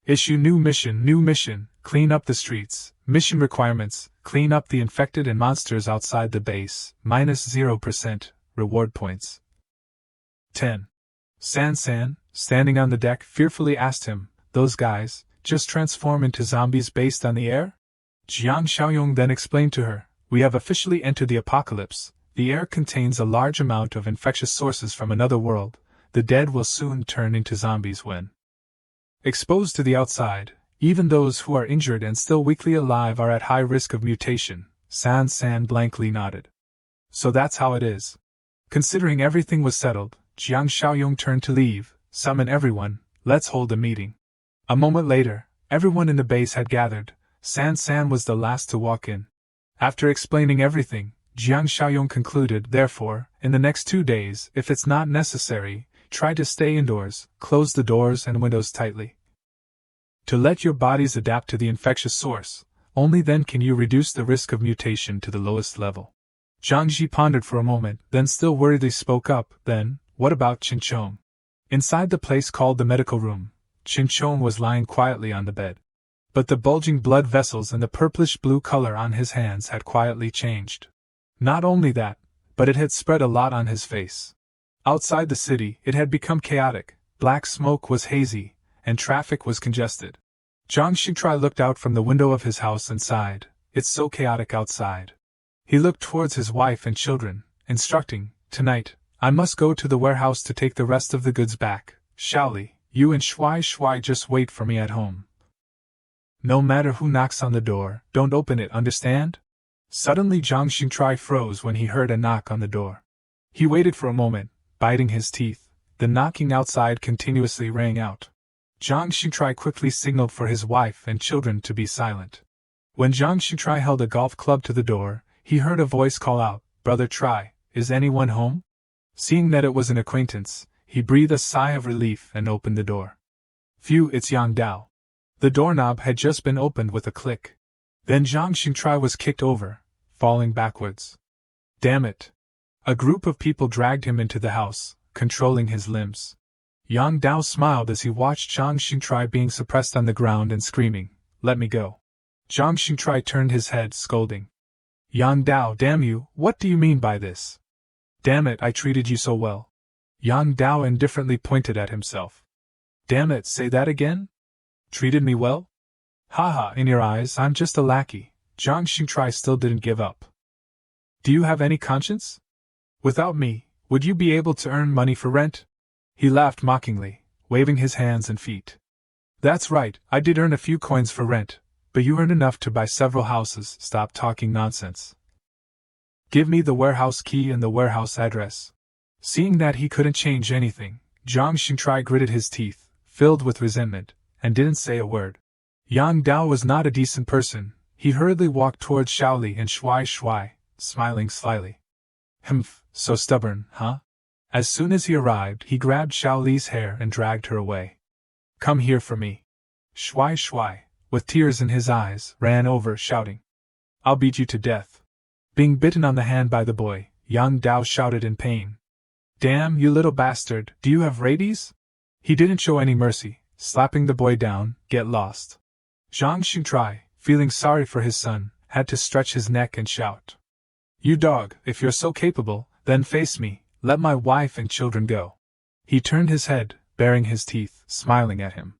Issue new mission, clean up the streets, mission requirements, clean up the infected and monsters outside the base, -0%, reward points. 10. San, standing on the deck, fearfully asked him, "Those guys just transform into zombies based on the air?" Jiang Xiaoyong then explained to her, "We have officially entered the apocalypse. The air contains a large amount of infectious sources from another world. The dead will soon turn into zombies when exposed to the outside. Even those who are injured and still weakly alive are at high risk of mutation." San blankly nodded. "So that's how it is." Considering everything was settled, Jiang Xiaoyong turned to leave. "Summon everyone, let's hold a meeting." A moment later, everyone in the base had gathered. San was the last to walk in. After explaining everything, Jiang Xiaoyong concluded, "Therefore, in the next 2 days, if it's not necessary, try to stay indoors, close the doors and windows tightly. To let your bodies adapt to the infectious source, only then can you reduce the risk of mutation to the lowest level." Zhang Ji pondered for a moment, then still worriedly spoke up, "Then, what about Chinchong?" Inside the place called the medical room, Chinchong was lying quietly on the bed. But the bulging blood vessels and the purplish-blue color on his hands had quietly changed. Not only that, but it had spread a lot on his face. Outside the city, it had become chaotic, black smoke was hazy, and traffic was congested. Zhang Xingtrai looked out from the window of his house and sighed, "It's so chaotic outside." He looked towards his wife and children, instructing, "Tonight, I must go to the warehouse to take the rest of the goods back. Shaoli, you and Shui just wait for me at home. No matter who knocks on the door, don't open it, understand?" Suddenly Zhang Xingtrai froze when he heard a knock on the door. He waited for a moment, biting his teeth. The knocking outside continuously rang out. Zhang Xingtrai quickly signaled for his wife and children to be silent. When Zhang Xingtrai held a golf club to the door, he heard a voice call out, "Brother Trai, is anyone home?" Seeing that it was an acquaintance, he breathed a sigh of relief and opened the door. Phew, it's Yang Dao. The doorknob had just been opened with a click. Then Zhang Xingtrai was kicked over, falling backwards. Damn it! A group of people dragged him into the house, controlling his limbs. Yang Dao smiled as he watched Zhang Xingtrai being suppressed on the ground and screaming, "Let me go." Zhang Xingtrai turned his head, scolding. "Yang Dao, damn you, what do you mean by this? Damn it, I treated you so well." Yang Dao indifferently pointed at himself. "Damn it, say that again? Treated me well? Haha, in your eyes, I'm just a lackey." Zhang Xingtrai still didn't give up. "Do you have any conscience? Without me, would you be able to earn money for rent?" He laughed mockingly, waving his hands and feet. "That's right, I did earn a few coins for rent, but you earned enough to buy several houses. Stop talking nonsense. Give me the warehouse key and the warehouse address." Seeing that he couldn't change anything, Zhang Xingtrai gritted his teeth, filled with resentment, and didn't say a word. Yang Dao was not a decent person. He hurriedly walked towards Shaoli and Shui, smiling slyly. "Humph, so stubborn, huh?" As soon as he arrived, he grabbed Shaoli's hair and dragged her away. "Come here for me." Shui, with tears in his eyes, ran over, shouting, "I'll beat you to death." Being bitten on the hand by the boy, Yang Dao shouted in pain. "Damn, you little bastard, do you have rabies?" He didn't show any mercy, slapping the boy down. "Get lost." Zhang Xingtrai, feeling sorry for his son, had to stretch his neck and shout, "You dog, if you're so capable, then face me, let my wife and children go." He turned his head, baring his teeth, smiling at him.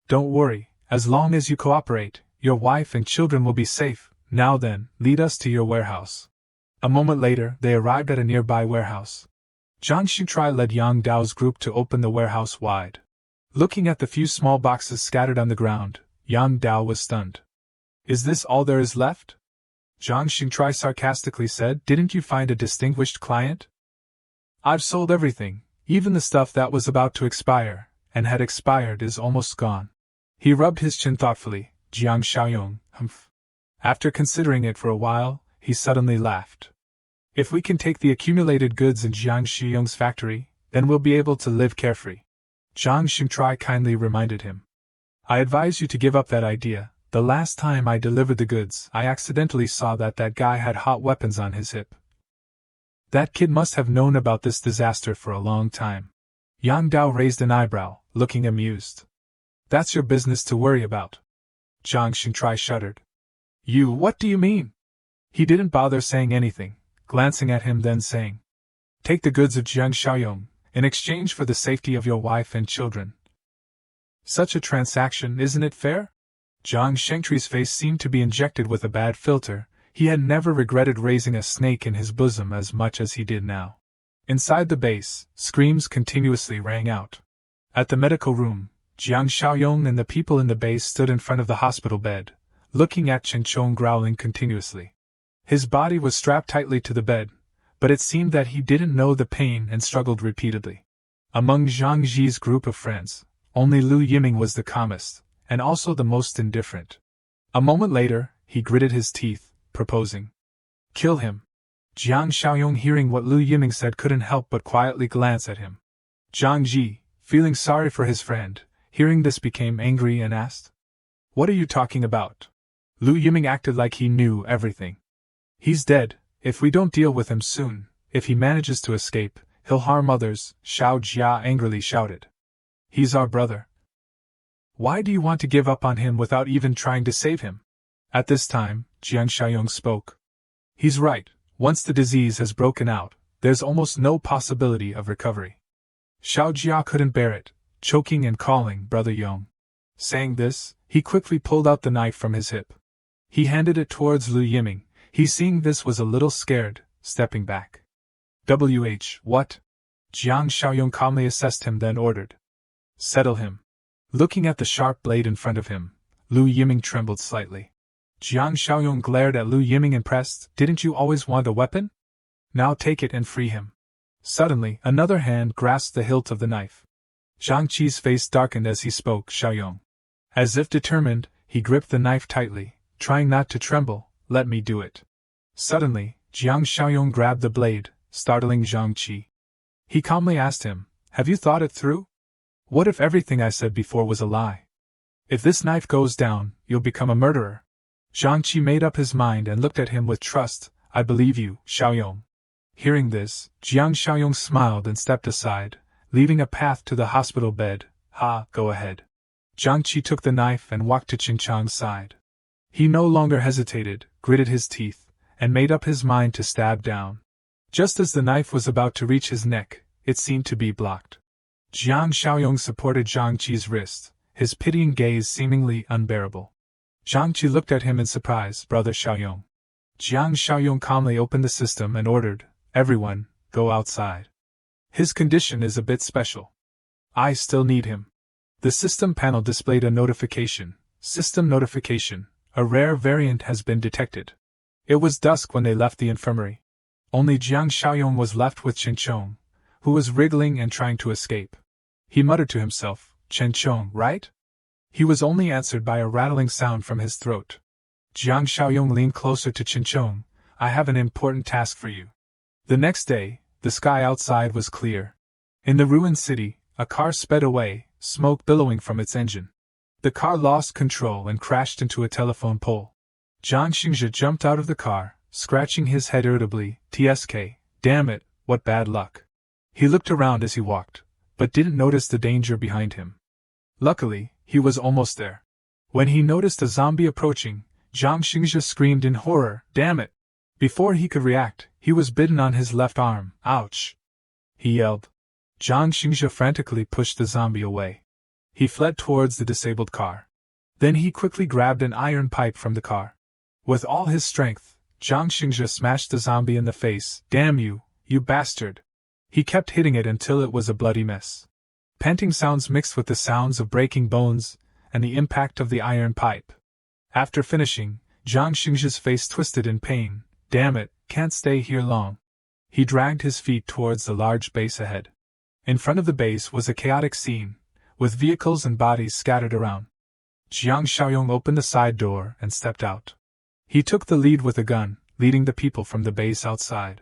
"Don't worry, as long as you cooperate, your wife and children will be safe. Now then, lead us to your warehouse." A moment later, they arrived at a nearby warehouse. Zhang Xingtrai led Yang Dao's group to open the warehouse wide. Looking at the few small boxes scattered on the ground, Yang Dao was stunned. "Is this all there is left?" Zhang Xingtrai sarcastically said. "Didn't you find a distinguished client?" "I've sold everything, even the stuff that was about to expire, and had expired is almost gone." He rubbed his chin thoughtfully. "Jiang Xiaoyong, humph." After considering it for a while, he suddenly laughed. "If we can take the accumulated goods in Jiang Xiaoyong's factory, then we'll be able to live carefree." Zhang Xingtrai kindly reminded him. "I advise you to give up that idea. The last time I delivered the goods, I accidentally saw that guy had hot weapons on his hip. That kid must have known about this disaster for a long time." Yang Dao raised an eyebrow, looking amused. "That's your business to worry about." Zhang Xingtrai shuddered. What do you mean?" He didn't bother saying anything, glancing at him then saying, "Take the goods of Jiang Xiaoyong, in exchange for the safety of your wife and children." "Such a transaction, isn't it fair?" Zhang Shengtri's face seemed to be injected with a bad filter. He had never regretted raising a snake in his bosom as much as he did now. Inside the base, screams continuously rang out. At the medical room, Jiang Xiaoyong and the people in the base stood in front of the hospital bed, looking at Chen Chong growling continuously. His body was strapped tightly to the bed, but it seemed that he didn't know the pain and struggled repeatedly. Among Zhang Ji's group of friends, only Lu Yiming was the calmest, and also the most indifferent. A moment later, he gritted his teeth, proposing, "Kill him." Jiang Xiaoyong, hearing what Lu Yiming said, couldn't help but quietly glance at him. Zhang Ji, feeling sorry for his friend, hearing this became angry and asked, "What are you talking about?" Lu Yiming acted like he knew everything. "He's dead. If we don't deal with him soon, if he manages to escape, he'll harm others," Xiao Jia angrily shouted. "He's our brother. Why do you want to give up on him without even trying to save him?" At this time, Jiang Xiaoyong spoke. "He's right. Once the disease has broken out, there's almost no possibility of recovery." Xiao Jia couldn't bear it, choking and calling, "Brother Yong." Saying this, he quickly pulled out the knife from his hip. He handed it towards Lu Yiming. He, seeing this, was a little scared, stepping back. What?" Jiang Xiaoyong calmly assessed him, then ordered, "Settle him." Looking at the sharp blade in front of him, Lu Yiming trembled slightly. Jiang Xiaoyong glared at Lu Yiming and pressed, "Didn't you always want a weapon? Now take it and free him." Suddenly, another hand grasped the hilt of the knife. Zhang Qi's face darkened as he spoke. "Xiaoyong." As if determined, he gripped the knife tightly, trying not to tremble. "Let me do it." Suddenly, Jiang Xiaoyong grabbed the blade, startling Zhang Qi. He calmly asked him, "Have you thought it through? What if everything I said before was a lie? If this knife goes down, you'll become a murderer." Jiang Qi made up his mind and looked at him with trust. "I believe you, Xiaoyong." Hearing this, Jiang Xiaoyong smiled and stepped aside, leaving a path to the hospital bed. Go ahead." Jiang Qi took the knife and walked to Qin Chang's side. He no longer hesitated, gritted his teeth, and made up his mind to stab down. Just as the knife was about to reach his neck, it seemed to be blocked. Jiang Xiaoyong supported Jiang Qi's wrist, his pitying gaze seemingly unbearable. Jiang Qi looked at him in surprise. "Brother Xiaoyong." Jiang Xiaoyong calmly opened the system and ordered, "Everyone, go outside. His condition is a bit special. I still need him." The system panel displayed a notification. "System notification. A rare variant has been detected." It was dusk when they left the infirmary. Only Jiang Xiaoyong was left with Chen Chong, who was wriggling and trying to escape. He muttered to himself, "Chen Chong, right?" He was only answered by a rattling sound from his throat. Jiang Xiaoyong leaned closer to Chen Chong. "I have an important task for you." The next day, the sky outside was clear. In the ruined city, a car sped away, smoke billowing from its engine. The car lost control and crashed into a telephone pole. Zhang Xingzhe jumped out of the car, scratching his head irritably. "TSK, damn it, what bad luck." He looked around as he walked, but didn't notice the danger behind him. Luckily, he was almost there. When he noticed a zombie approaching, Zhang Xingzhe screamed in horror, "Damn it!" Before he could react, he was bitten on his left arm. "Ouch!" he yelled. Zhang Xingzhe frantically pushed the zombie away. He fled towards the disabled car. Then he quickly grabbed an iron pipe from the car. With all his strength, Zhang Xingzhe smashed the zombie in the face. "Damn you, you bastard!" He kept hitting it until it was a bloody mess. Panting sounds mixed with the sounds of breaking bones and the impact of the iron pipe. After finishing, Zhang Xingzhe's face twisted in pain. "Damn it, can't stay here long." He dragged his feet towards the large base ahead. In front of the base was a chaotic scene, with vehicles and bodies scattered around. Jiang Xiaoyong opened the side door and stepped out. He took the lead with a gun, leading the people from the base outside.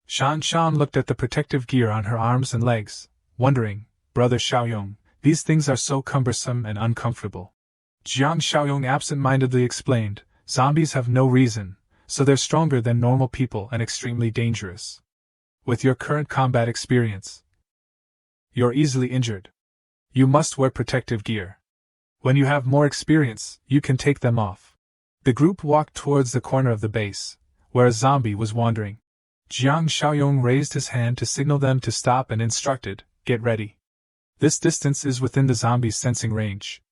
Shan Shan looked at the protective gear on her arms and legs, wondering, "Brother Xiaoyong, these things are so cumbersome and uncomfortable." Jiang Xiaoyong absent-mindedly explained, "Zombies have no reason, so they're stronger than normal people and extremely dangerous. With your current combat experience, you're easily injured. You must wear protective gear. When you have more experience, you can take them off." The group walked towards the corner of the base, where a zombie was wandering. Jiang Xiaoyong raised his hand to signal them to stop and instructed, "Get ready. This distance is within the zombie's sensing range.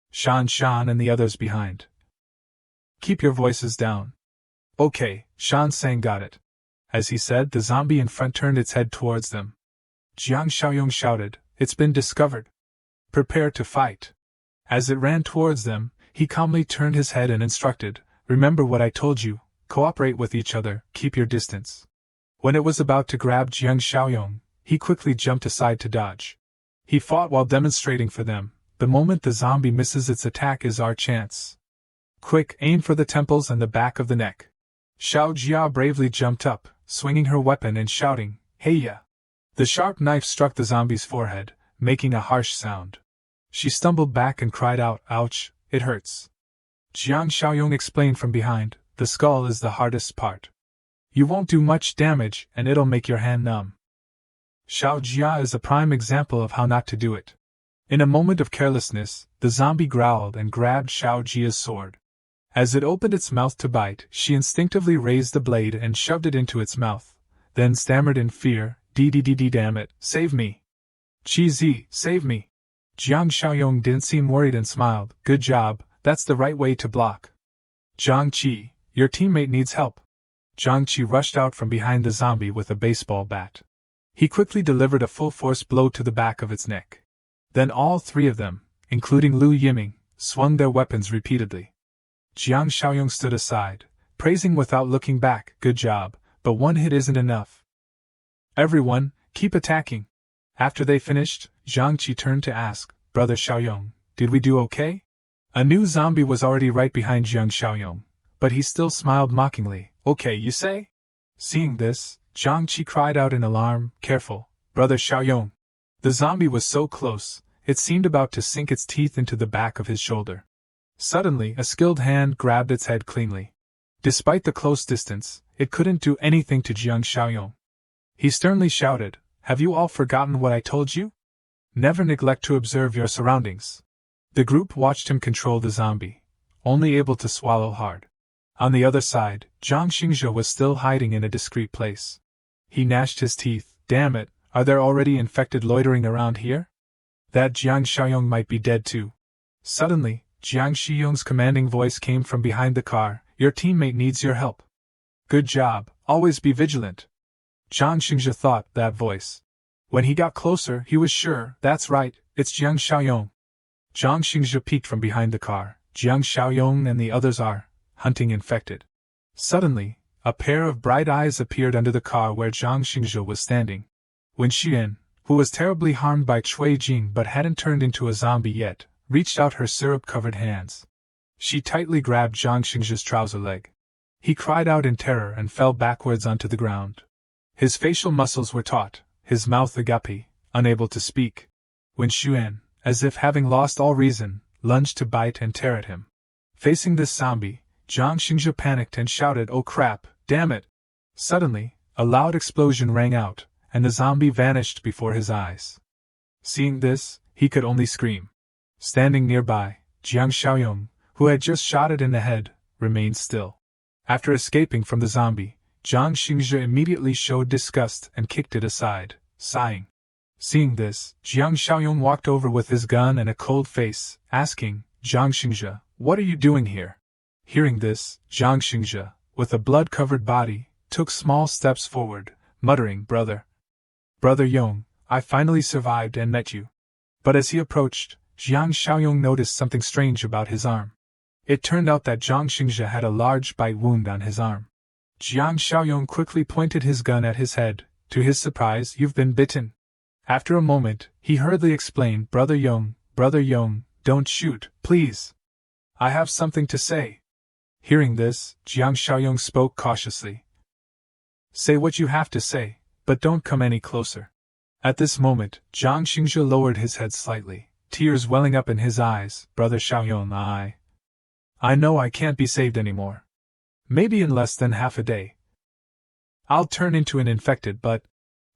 Shan Shan and the others behind. Keep your voices down." "Okay," Shan Sang got it. As he said, the zombie in front turned its head towards them. Jiang Xiaoyong shouted, "It's been discovered. Prepare to fight." As it ran towards them, he calmly turned his head and instructed, "Remember what I told you, cooperate with each other, keep your distance." When it was about to grab Jiang Xiaoyong, he quickly jumped aside to dodge. He fought while demonstrating for them, "The moment the zombie misses its attack is our chance. Quick, aim for the temples and the back of the neck." Xiao Jia bravely jumped up, swinging her weapon and shouting, "Hey-ya!" The sharp knife struck the zombie's forehead, making a harsh sound. She stumbled back and cried out, "Ouch, it hurts." Jiang Xiaoyong explained from behind, "The skull is the hardest part. You won't do much damage and it'll make your hand numb." Xiao Jia is a prime example of how not to do it. In a moment of carelessness, the zombie growled and grabbed Xiao Jia's sword. As it opened its mouth to bite, she instinctively raised the blade and shoved it into its mouth, then stammered in fear, "Ddd damn it, save me. Qi Zi, save me." Jiang Xiaoyong didn't seem worried and smiled, "Good job, that's the right way to block. Zhang Qi, your teammate needs help." Zhang Qi rushed out from behind the zombie with a baseball bat. He quickly delivered a full-force blow to the back of its neck. Then all three of them, including Lu Yiming, swung their weapons repeatedly. Jiang Xiaoyong stood aside, praising without looking back, "Good job, but one hit isn't enough. Everyone, keep attacking." After they finished, Zhang Qi turned to ask, "Brother Xiaoyong, did we do okay?" A new zombie was already right behind Jiang Xiaoyong, but he still smiled mockingly. "Okay, you say?" Seeing this, Zhang Qi cried out in alarm, "Careful, Brother Xiaoyong. The zombie was so close, it seemed about to sink its teeth into the back of his shoulder. Suddenly, a skilled hand grabbed its head cleanly. Despite the close distance, it couldn't do anything to Jiang Xiaoyong. He sternly shouted, "Have you all forgotten what I told you? Never neglect to observe your surroundings." The group watched him control the zombie, only able to swallow hard. On the other side, Jiang Xingzhe was still hiding in a discreet place. He gnashed his teeth. Damn it, are there already infected loitering around here? That Jiang Xiaoyong might be dead too. Suddenly, Jiang Xiaoyong's commanding voice came from behind the car. Your teammate needs your help. Good job, always be vigilant. Jiang Xingzhe thought that voice. When he got closer, he was sure, that's right, it's Jiang Xiaoyong. Jiang Xingzhe peeked from behind the car. Jiang Xiaoyong and the others are hunting infected. Suddenly, a pair of bright eyes appeared under the car where Jiang Xingzhe was standing. When Xuan, who was terribly harmed by Cui Jing but hadn't turned into a zombie yet, reached out her syrup-covered hands. She tightly grabbed Jiang Xingzhe's trouser leg. He cried out in terror and fell backwards onto the ground. His facial muscles were taut, his mouth agape, unable to speak. When Xuan, as if having lost all reason, lunged to bite and tear at him. Facing this zombie, Jiang Xingzhe panicked and shouted, "Oh crap, damn it!" Suddenly, a loud explosion rang out, and the zombie vanished before his eyes. Seeing this, he could only scream. Standing nearby, Jiang Xiaoyong, who had just shot it in the head, remained still. After escaping from the zombie, Jiang Xingzhe immediately showed disgust and kicked it aside, sighing. Seeing this, Jiang Xiaoyong walked over with his gun and a cold face, asking, "Jiang Xingzhe, what are you doing here?" Hearing this, Jiang Xingzhe, with a blood-covered body, took small steps forward, muttering, Brother Yong, I finally survived and met you." But as he approached, Jiang Xiaoyong noticed something strange about his arm. It turned out that Jiang Xingzhe had a large bite wound on his arm. Jiang Xiaoyong quickly pointed his gun at his head. To his surprise, "You've been bitten." After a moment, he hurriedly explained, Brother Yong, don't shoot, please. I have something to say." Hearing this, Jiang Xiaoyong spoke cautiously. "Say what you have to say, but don't come any closer." At this moment, Jiang Xingzhe lowered his head slightly, tears welling up in his eyes. "Brother Xiaoyong, I know I can't be saved anymore. Maybe in less than half a day I'll turn into an infected, but..."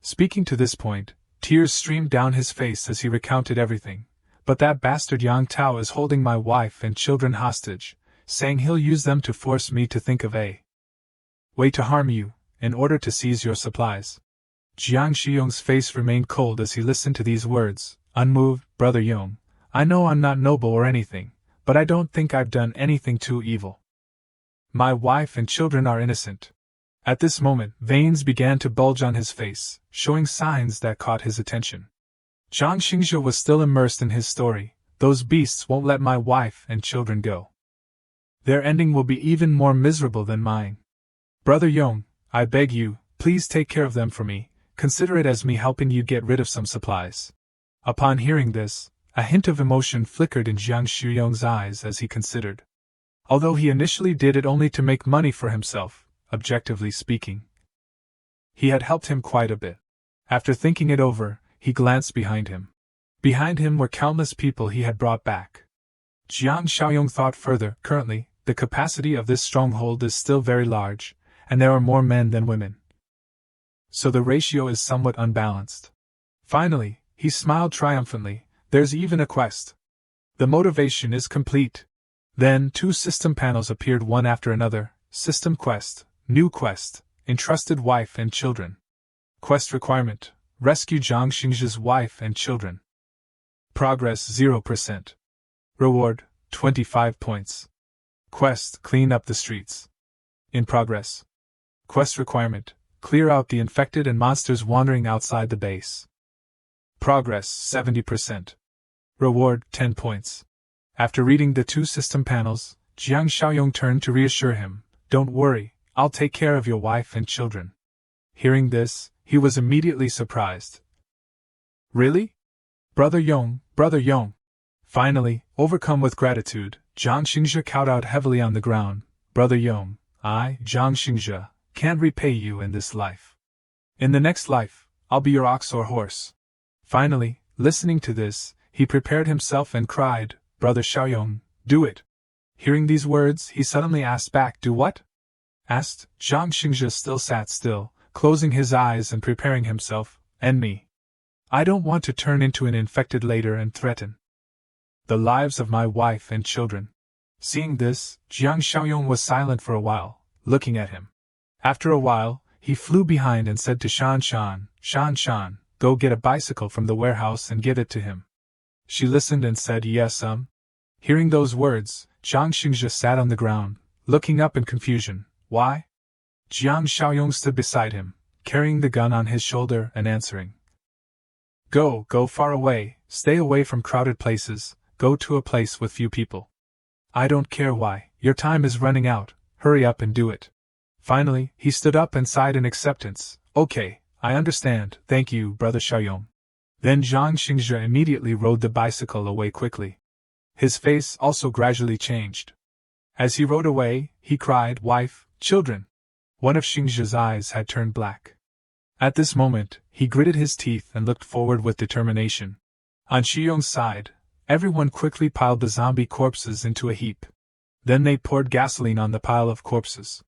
Speaking to this point, tears streamed down his face as he recounted everything. "But that bastard Yang Tao is holding my wife and children hostage, saying he'll use them to force me to think of a way to harm you, in order to seize your supplies." Jiang Xiaoyong's face remained cold as he listened to these words, unmoved. "Brother Yong, I know I'm not noble or anything, but I don't think I've done anything too evil. My wife and children are innocent." At this moment, veins began to bulge on his face, showing signs that caught his attention. Jiang Xingzhe was still immersed in his story. "Those beasts won't let my wife and children go. Their ending will be even more miserable than mine. Brother Yong, I beg you, please take care of them for me, consider it as me helping you get rid of some supplies." Upon hearing this, a hint of emotion flickered in Jiang Xiaoyong's eyes as he considered. Although he initially did it only to make money for himself, objectively speaking, he had helped him quite a bit. After thinking it over, he glanced behind him. Behind him were countless people he had brought back. Jiang Xiaoyong thought further. Currently, the capacity of this stronghold is still very large, and there are more men than women. So the ratio is somewhat unbalanced. Finally, he smiled triumphantly. There's even a quest. The motivation is complete. Then 2 system panels appeared one after another. System quest, new quest, entrusted wife and children. Quest requirement, rescue Jiang Xingzhe's wife and children. Progress 0%. Reward, 25 points. Quest, clean up the streets. In progress. Quest requirement, clear out the infected and monsters wandering outside the base. Progress 70%. Reward 10 points. After reading the 2 system panels, Jiang Xiaoyong turned to reassure him. "Don't worry, I'll take care of your wife and children." Hearing this, he was immediately surprised. "Really? Brother Yong. Finally, overcome with gratitude, Jiang Xingzhe cowed out heavily on the ground. "Brother Yong, I, Jiang Xingzhe, can't repay you in this life. In the next life, I'll be your ox or horse. Finally, listening to this, he prepared himself and cried, Brother Xiaoyong, do it. Hearing these words, he suddenly asked back, do what? Asked. Zhang Xingzhe still sat still, closing his eyes and preparing himself, and me. I don't want to turn into an infected later and threaten the lives of my wife and children. Seeing this, Jiang Xiaoyong was silent for a while, looking at him. After a while, he flew behind and said to Shan, go get a bicycle from the warehouse and give it to him. She listened and said, yes, Hearing those words, Zhang Xingzhe sat on the ground, looking up in confusion. Why? Jiang Xiaoyong stood beside him, carrying the gun on his shoulder and answering. Go far away, stay away from crowded places, go to a place with few people. I don't care why, your time is running out, hurry up and do it. Finally, he stood up and sighed in acceptance. Okay, I understand, thank you, Brother Xiaoyong. Then Zhang Xingzhe immediately rode the bicycle away quickly. His face also gradually changed. As he rode away, he cried, wife, children. One of Xingzhe's eyes had turned black. At this moment, he gritted his teeth and looked forward with determination. On Xiaoyong's side, everyone quickly piled the zombie corpses into a heap. Then they poured gasoline on the pile of corpses.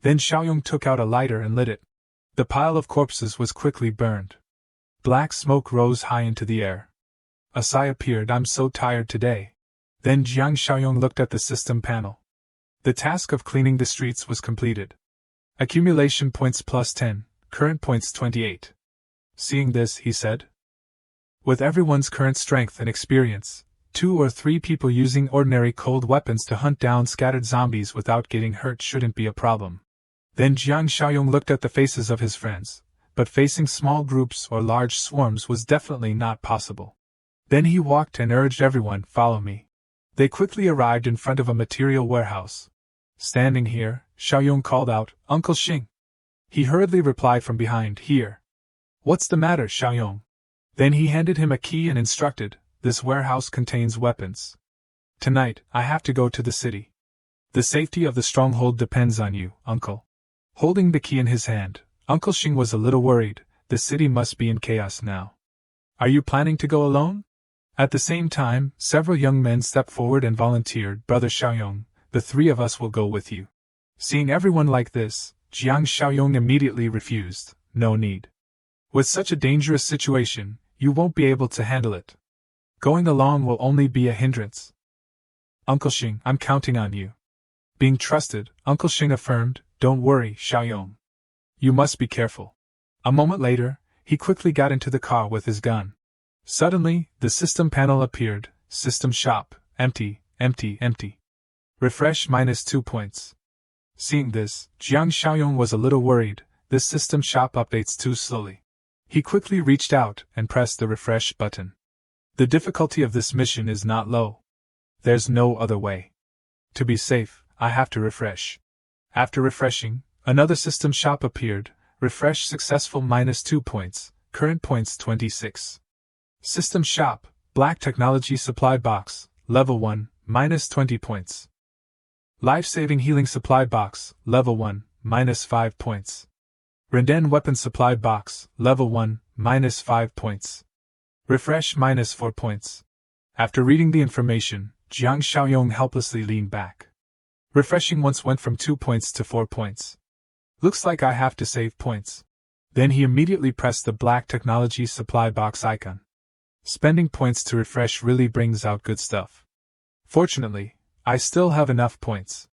Then Xiaoyong took out a lighter and lit it. The pile of corpses was quickly burned. Black smoke rose high into the air. A sigh appeared. I'm so tired today. Then Jiang Xiaoyong looked at the system panel. The task of cleaning the streets was completed. Accumulation points plus 10, current points 28. Seeing this, he said, with everyone's current strength and experience, 2 or 3 people using ordinary cold weapons to hunt down scattered zombies without getting hurt shouldn't be a problem. Then Jiang Xiaoyong looked at the faces of his friends, but facing small groups or large swarms was definitely not possible. Then he walked and urged everyone, follow me. They quickly arrived in front of a material warehouse. Standing here, Xiaoyong called out, Uncle Xing. He hurriedly replied from behind, here. What's the matter, Xiaoyong? Then he handed him a key and instructed, this warehouse contains weapons. Tonight, I have to go to the city. The safety of the stronghold depends on you, Uncle. Holding the key in his hand, Uncle Xing was a little worried. The city must be in chaos now. Are you planning to go alone? At the same time, several young men stepped forward and volunteered, Brother Xiaoyong, the 3 of us will go with you. Seeing everyone like this, Jiang Xiaoyong immediately refused, no need. With such a dangerous situation, you won't be able to handle it. Going along will only be a hindrance. Uncle Xing, I'm counting on you. Being trusted, Uncle Xing affirmed, don't worry, Xiaoyong. You must be careful. A moment later, he quickly got into the car with his gun. Suddenly, the system panel appeared, system shop, empty, empty, empty. Refresh minus 2 points. Seeing this, Jiang Xiaoyong was a little worried, this system shop updates too slowly. He quickly reached out and pressed the refresh button. The difficulty of this mission is not low. There's no other way. To be safe, I have to refresh. After refreshing, another system shop appeared, refresh successful minus 2 points, current points 26. System shop, black technology supply box, level 1, minus 20 points. Life-saving healing supply box, level 1, minus 5 points. Renden weapon supply box, level 1, minus 5 points. Refresh minus 4 points. After reading the information, Jiang Xiaoyong helplessly leaned back. Refreshing once went from 2 points to 4 points. Looks like I have to save points. Then he immediately pressed the black technology supply box icon. Spending points to refresh really brings out good stuff. Fortunately, I still have enough points.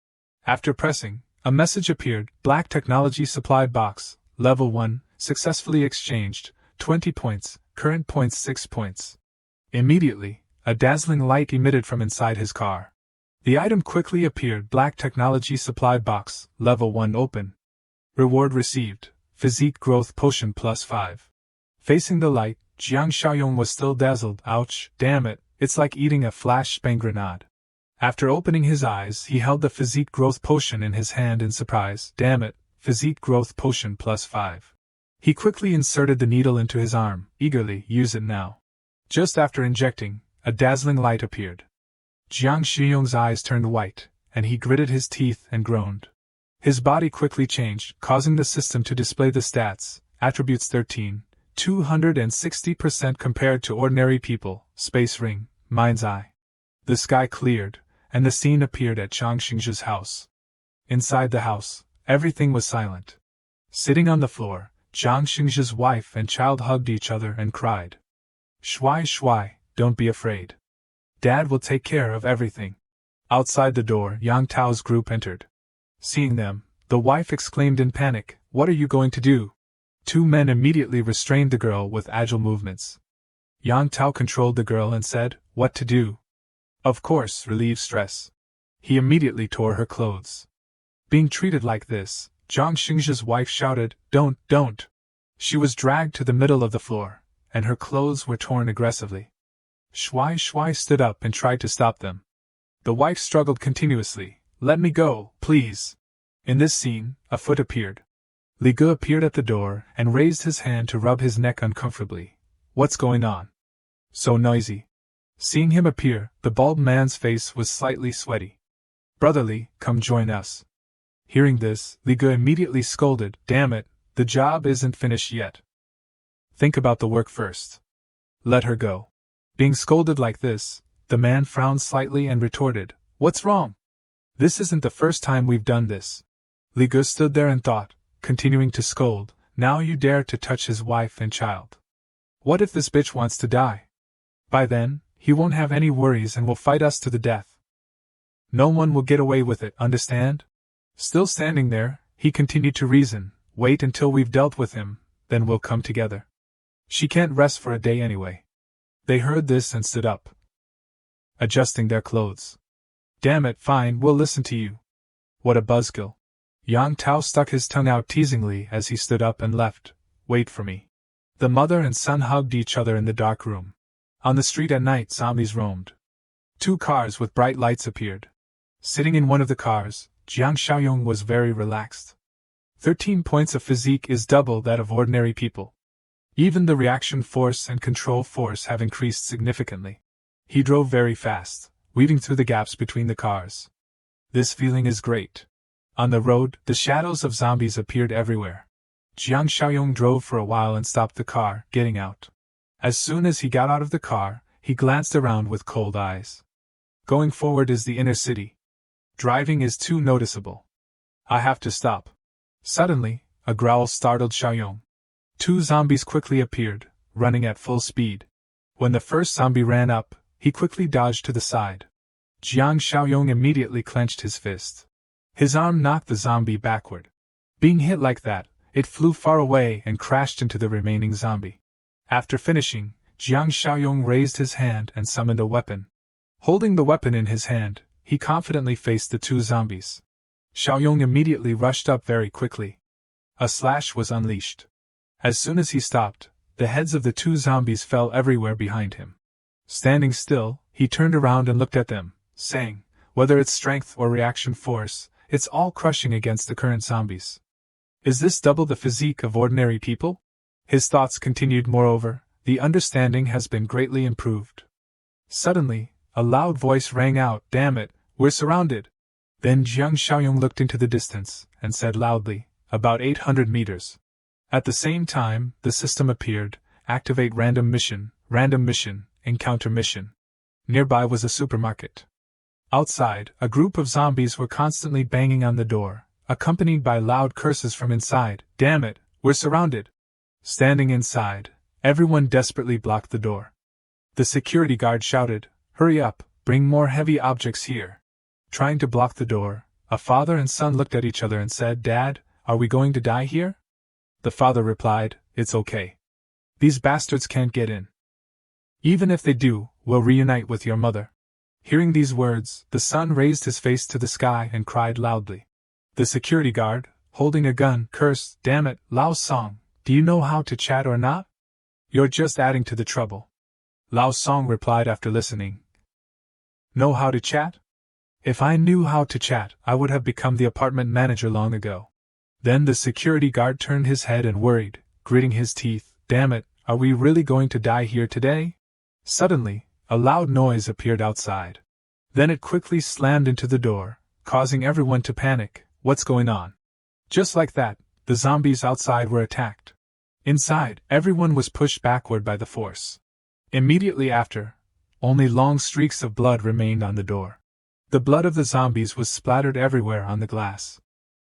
After pressing, a message appeared, black technology supply box, level 1, successfully exchanged, 20 points, current points 6 points. Immediately, a dazzling light emitted from inside his car. The item quickly appeared, black technology supply box, level 1 open. Reward received, physique growth potion plus 5. Facing the light, Jiang Xiaoyong was still dazzled. Ouch, damn it, it's like eating a flashbang grenade. After opening his eyes, he held the physique growth potion in his hand in surprise. Damn it, physique growth potion plus 5. He quickly inserted the needle into his arm, eagerly, use it now. Just after injecting, a dazzling light appeared. Jiang Xiaoyong's eyes turned white, and he gritted his teeth and groaned. His body quickly changed, causing the system to display the stats, attributes 13, 260% compared to ordinary people, space ring, mind's eye. The sky cleared, and the scene appeared at Zhang Xingzhi's house. Inside the house, everything was silent. Sitting on the floor, Zhang Xingzhi's wife and child hugged each other and cried. Shuai shuai, don't be afraid. Dad will take care of everything. Outside the door, Yang Tao's group entered. Seeing them, the wife exclaimed in panic, "What are you going to do?" Two men immediately restrained the girl with agile movements. Yang Tao controlled the girl and said, "What to do?" Of course, relieve stress. He immediately tore her clothes. Being treated like this, Zhang Xingzhi's wife shouted, Don't! She was dragged to the middle of the floor, and her clothes were torn aggressively. Shuai Shuai stood up and tried to stop them. The wife struggled continuously. "Let me go, please." In this scene, a foot appeared. Li Ge appeared at the door and raised his hand to rub his neck uncomfortably. "What's going on? So noisy." Seeing him appear, the bald man's face was slightly sweaty. "Brotherly, come join us." Hearing this, Li Ge immediately scolded, "Damn it, the job isn't finished yet. Think about the work first. Let her go." Being scolded like this, the man frowned slightly and retorted, "What's wrong? This isn't the first time we've done this." Li Ge stood there and thought, continuing to scold, "Now you dare to touch his wife and child. What if this bitch wants to die? By then, he won't have any worries and will fight us to the death. No one will get away with it, understand?" Still standing there, he continued to reason, "Wait until we've dealt with him, then we'll come together. She can't rest for a day anyway." They heard this and stood up, adjusting their clothes. "Damn it, fine, we'll listen to you." What a buzzkill. Yang Tao stuck his tongue out teasingly as he stood up and left. "Wait for me." The mother and son hugged each other in the dark room. On the street at night, zombies roamed. Two cars with bright lights appeared. Sitting in one of the cars, Jiang Xiaoyong was very relaxed. 13 points of physique is double that of ordinary people. Even the reaction force and control force have increased significantly. He drove very fast, weaving through the gaps between the cars. This feeling is great. On the road, the shadows of zombies appeared everywhere. Jiang Xiaoyong drove for a while and stopped the car, getting out. As soon as he got out of the car, he glanced around with cold eyes. Going forward is the inner city. Driving is too noticeable. I have to stop. Suddenly, a growl startled Xiaoyong. Two zombies quickly appeared, running at full speed. When the first zombie ran up, he quickly dodged to the side. Jiang Xiaoyong immediately clenched his fist. His arm knocked the zombie backward. Being hit like that, it flew far away and crashed into the remaining zombie. After finishing, Jiang Xiaoyong raised his hand and summoned a weapon. Holding the weapon in his hand, he confidently faced the two zombies. Xiaoyong immediately rushed up very quickly. A slash was unleashed. As soon as he stopped, the heads of the two zombies fell everywhere behind him. Standing still, he turned around and looked at them, saying, "Whether it's strength or reaction force, it's all crushing against the current zombies. Is this double the physique of ordinary people?" His thoughts continued. Moreover, the understanding has been greatly improved. Suddenly, a loud voice rang out, "Damn it, we're surrounded!" Then Jiang Xiaoyong looked into the distance, and said loudly, "About 800 meters. At the same time, the system appeared, "Activate random mission, encounter mission." Nearby was a supermarket. Outside, a group of zombies were constantly banging on the door, accompanied by loud curses from inside. "Damn it, we're surrounded!" Standing inside, everyone desperately blocked the door. The security guard shouted, "Hurry up, bring more heavy objects here." Trying to block the door, a father and son looked at each other and said, "Dad, are we going to die here?" The father replied, "It's okay. These bastards can't get in. Even if they do, we'll reunite with your mother." Hearing these words, the son raised his face to the sky and cried loudly. The security guard, holding a gun, cursed, "Damn it, Lao Song, do you know how to chat or not? You're just adding to the trouble." Lao Song replied after listening, "Know how to chat? If I knew how to chat, I would have become the apartment manager long ago." Then the security guard turned his head and worried, gritting his teeth, "Damn it, are we really going to die here today?" Suddenly, a loud noise appeared outside. Then it quickly slammed into the door, causing everyone to panic. "What's going on?" Just like that, the zombies outside were attacked. Inside, everyone was pushed backward by the force. Immediately after, only long streaks of blood remained on the door. The blood of the zombies was splattered everywhere on the glass.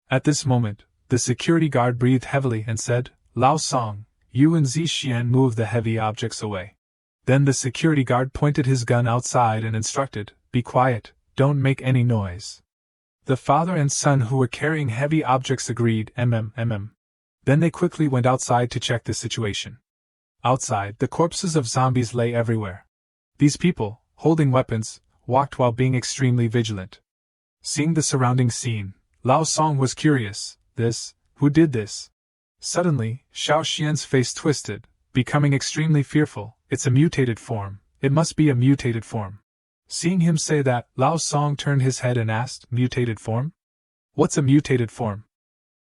At this moment, the security guard breathed heavily and said, "Lao Song, you and Zixian move the heavy objects away." Then the security guard pointed his gun outside and instructed, "Be quiet, don't make any noise." The father and son who were carrying heavy objects agreed, mm. Then they quickly went outside to check the situation. Outside, the corpses of zombies lay everywhere. These people, holding weapons, walked while being extremely vigilant. Seeing the surrounding scene, Lao Song was curious. Who did this? Suddenly, Xiao Xian's face twisted, becoming extremely fearful. "It's a mutated form. It must be a mutated form." Seeing him say that, Lao Song turned his head and asked, "Mutated form? What's a mutated form?"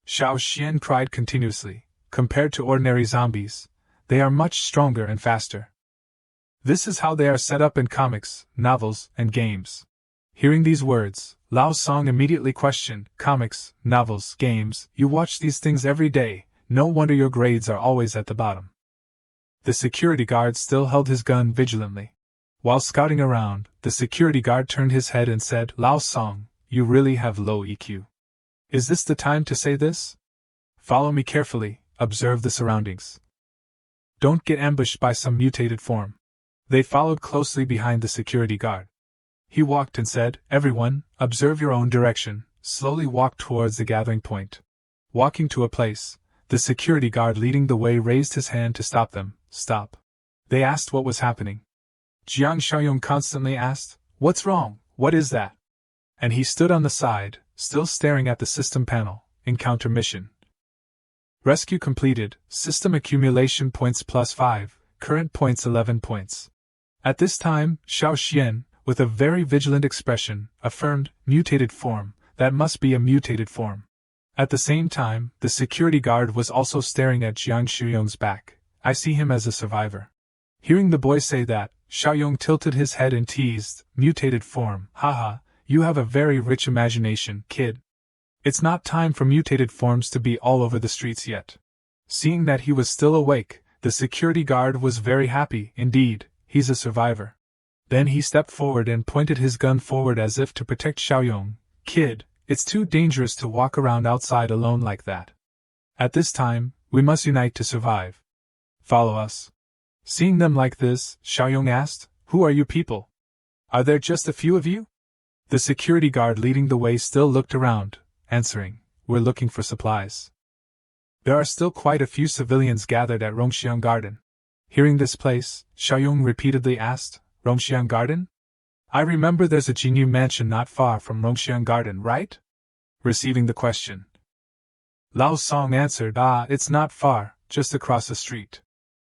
Xiao Xian cried continuously. "Compared to ordinary zombies, they are much stronger and faster. This is how they are set up in comics, novels, and games." Hearing these words, Lao Song immediately questioned, "Comics, novels, games, you watch these things every day, no wonder your grades are always at the bottom." The security guard still held his gun vigilantly. While scouting around, the security guard turned his head and said, "Lao Song, you really have low EQ. Is this the time to say this? Follow me carefully, observe the surroundings. Don't get ambushed by some mutated form." They followed closely behind the security guard. He walked and said, "Everyone, observe your own direction, slowly walk towards the gathering point." Walking to a place, the security guard leading the way raised his hand to stop them. "Stop." They asked what was happening. Jiang Xiaoyong constantly asked, "What's wrong? What is that?" And he stood on the side, still staring at the system panel. Encounter mission. Rescue completed, system accumulation points +5, current points 11 points. At this time, Xiao Xian, with a very vigilant expression, affirmed, "Mutated form, that must be a mutated form." At the same time, the security guard was also staring at Jiang Xiaoyong's back. "I see him as a survivor." Hearing the boy say that, Xiaoyong tilted his head and teased, "Mutated form, haha, you have a very rich imagination, kid. It's not time for mutated forms to be all over the streets yet." Seeing that he was still awake, the security guard was very happy. "Indeed, he's a survivor." Then he stepped forward and pointed his gun forward as if to protect Xiaoyong. "Kid, it's too dangerous to walk around outside alone like that. At this time, we must unite to survive. Follow us." Seeing them like this, Xiaoyong asked, "Who are you people? Are there just a few of you?" The security guard leading the way still looked around, answering, "We're looking for supplies." There are still quite a few civilians gathered at Rongxiang Garden. Hearing this place, Xiaoyong repeatedly asked, "Rongxiang Garden? I remember there's a Jinyu mansion not far from Rongxiang Garden, right?" Receiving the question, Lao Song answered, "It's not far, just across the street."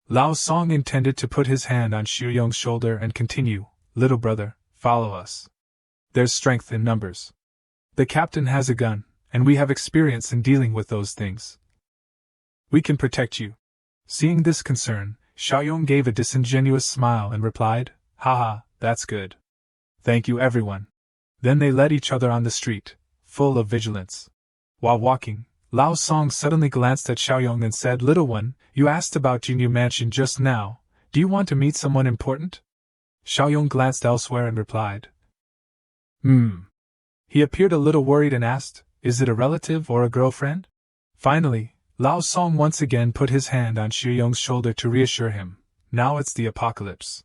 Lao Song intended to put his hand on Xiaoyong's shoulder and continue, "Little brother, follow us. There's strength in numbers. The captain has a gun, and we have experience in dealing with those things. We can protect you." Seeing this concern, Xiaoyong gave a disingenuous smile and replied, "Haha, that's good. Thank you everyone." Then they led each other on the street, full of vigilance. While walking, Lao Song suddenly glanced at Xiaoyong and said, "Little one, you asked about Jinyu Mansion just now. Do you want to meet someone important?" Xiaoyong glanced elsewhere and replied, He appeared a little worried and asked, "Is it a relative or a girlfriend?" Finally, Lao Song once again put his hand on Xiaoyong's shoulder to reassure him, "Now it's the apocalypse.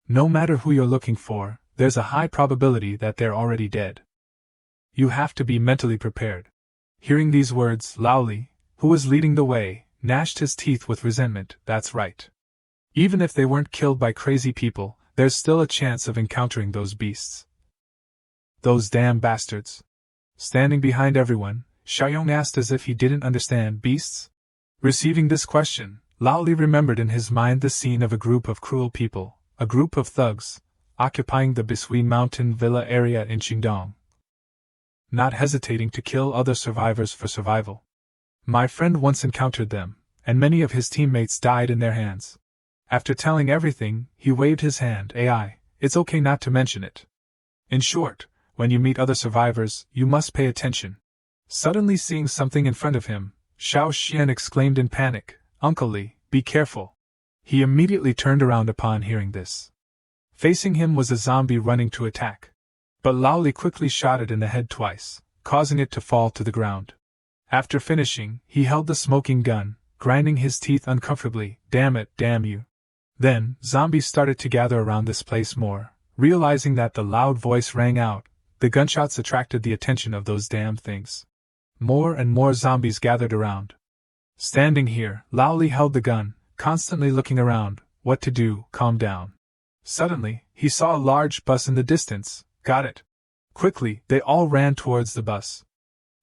No matter who you're looking for, there's a high probability that they're already dead. You have to be mentally prepared." Hearing these words, Lao Li, who was leading the way, gnashed his teeth with resentment. "That's right. Even if they weren't killed by crazy people, there's still a chance of encountering those beasts. Those damn bastards." Standing behind everyone, Xiaoyong asked as if he didn't understand beasts. Receiving this question, Lao Li remembered in his mind the scene of a group of cruel people, a group of thugs, occupying the Bisui Mountain Villa area in Qingdong, not hesitating to kill other survivors for survival. My friend once encountered them, and many of his teammates died in their hands. After telling everything, he waved his hand. It's okay not to mention it. In short, when you meet other survivors, you must pay attention." Suddenly seeing something in front of him, Xiao Xian exclaimed in panic, "Uncle Li, be careful. He immediately turned around upon hearing this. Facing him was a zombie running to attack. But Lao Li quickly shot it in the head twice, causing it to fall to the ground. After finishing, he held the smoking gun, grinding his teeth uncomfortably. Damn it, damn you. Then, zombies started to gather around this place more. Realizing that the loud voice rang out, the gunshots attracted the attention of those damned things. More and more zombies gathered around. Standing here, Lao Li held the gun, constantly looking around. What to do? Calm down. Suddenly, he saw a large bus in the distance. Got it. Quickly, they all ran towards the bus.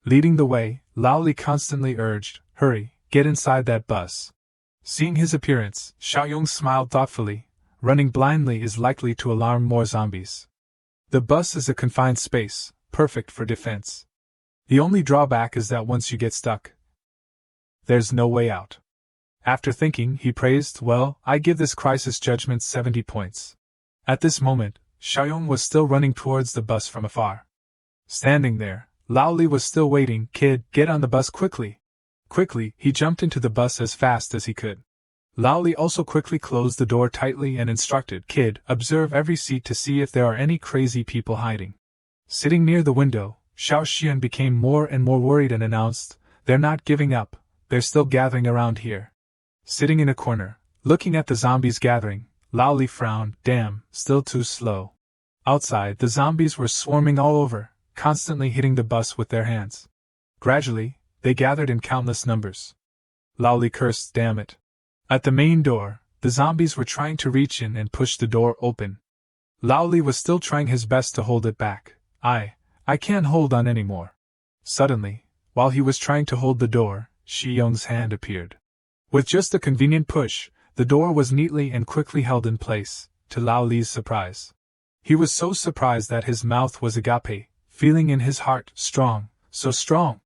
Leading the way, Lao Li constantly urged, hurry, get inside that bus. Seeing his appearance, Xiaoyong smiled thoughtfully. Running blindly is likely to alarm more zombies. The bus is a confined space, perfect for defense. The only drawback is that once you get stuck, there's no way out. After thinking, he praised, well, I give this crisis judgment 70 points. At this moment, Xiaoyong was still running towards the bus from afar. Standing there, Lao Li was still waiting. Kid, get on the bus quickly. Quickly, he jumped into the bus as fast as he could. Lao Li also quickly closed the door tightly and instructed, Kid, observe every seat to see if there are any crazy people hiding. Sitting near the window, Xiao Xian became more and more worried and announced, they're not giving up, they're still gathering around here. Sitting in a corner, looking at the zombies gathering, Lao Li frowned, damn, still too slow. Outside, the zombies were swarming all over, constantly hitting the bus with their hands. Gradually, they gathered in countless numbers. Lao Li cursed, damn it. At the main door, the zombies were trying to reach in and push the door open. Lao Li was still trying his best to hold it back. I can't hold on anymore. Suddenly, while he was trying to hold the door, Xiaoyong's hand appeared. With just a convenient push, the door was neatly and quickly held in place, to Lao Li's surprise. He was so surprised that his mouth was agape, feeling in his heart, strong, so strong.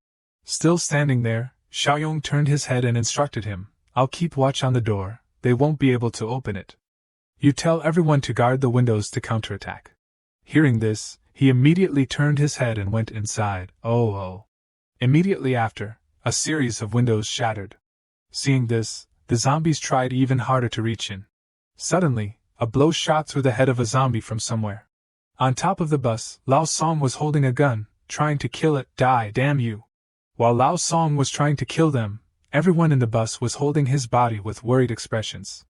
Still standing there, Xiaoyong turned his head and instructed him, I'll keep watch on the door, they won't be able to open it. You tell everyone to guard the windows to counterattack. Hearing this, he immediately turned his head and went inside. Oh. Immediately after, a series of windows shattered. Seeing this, the zombies tried even harder to reach in. Suddenly, a blow shot through the head of a zombie from somewhere. On top of the bus, Lao Song was holding a gun, trying to kill it. Die, damn you! While Lao Song was trying to kill them, everyone in the bus was holding his body with worried expressions.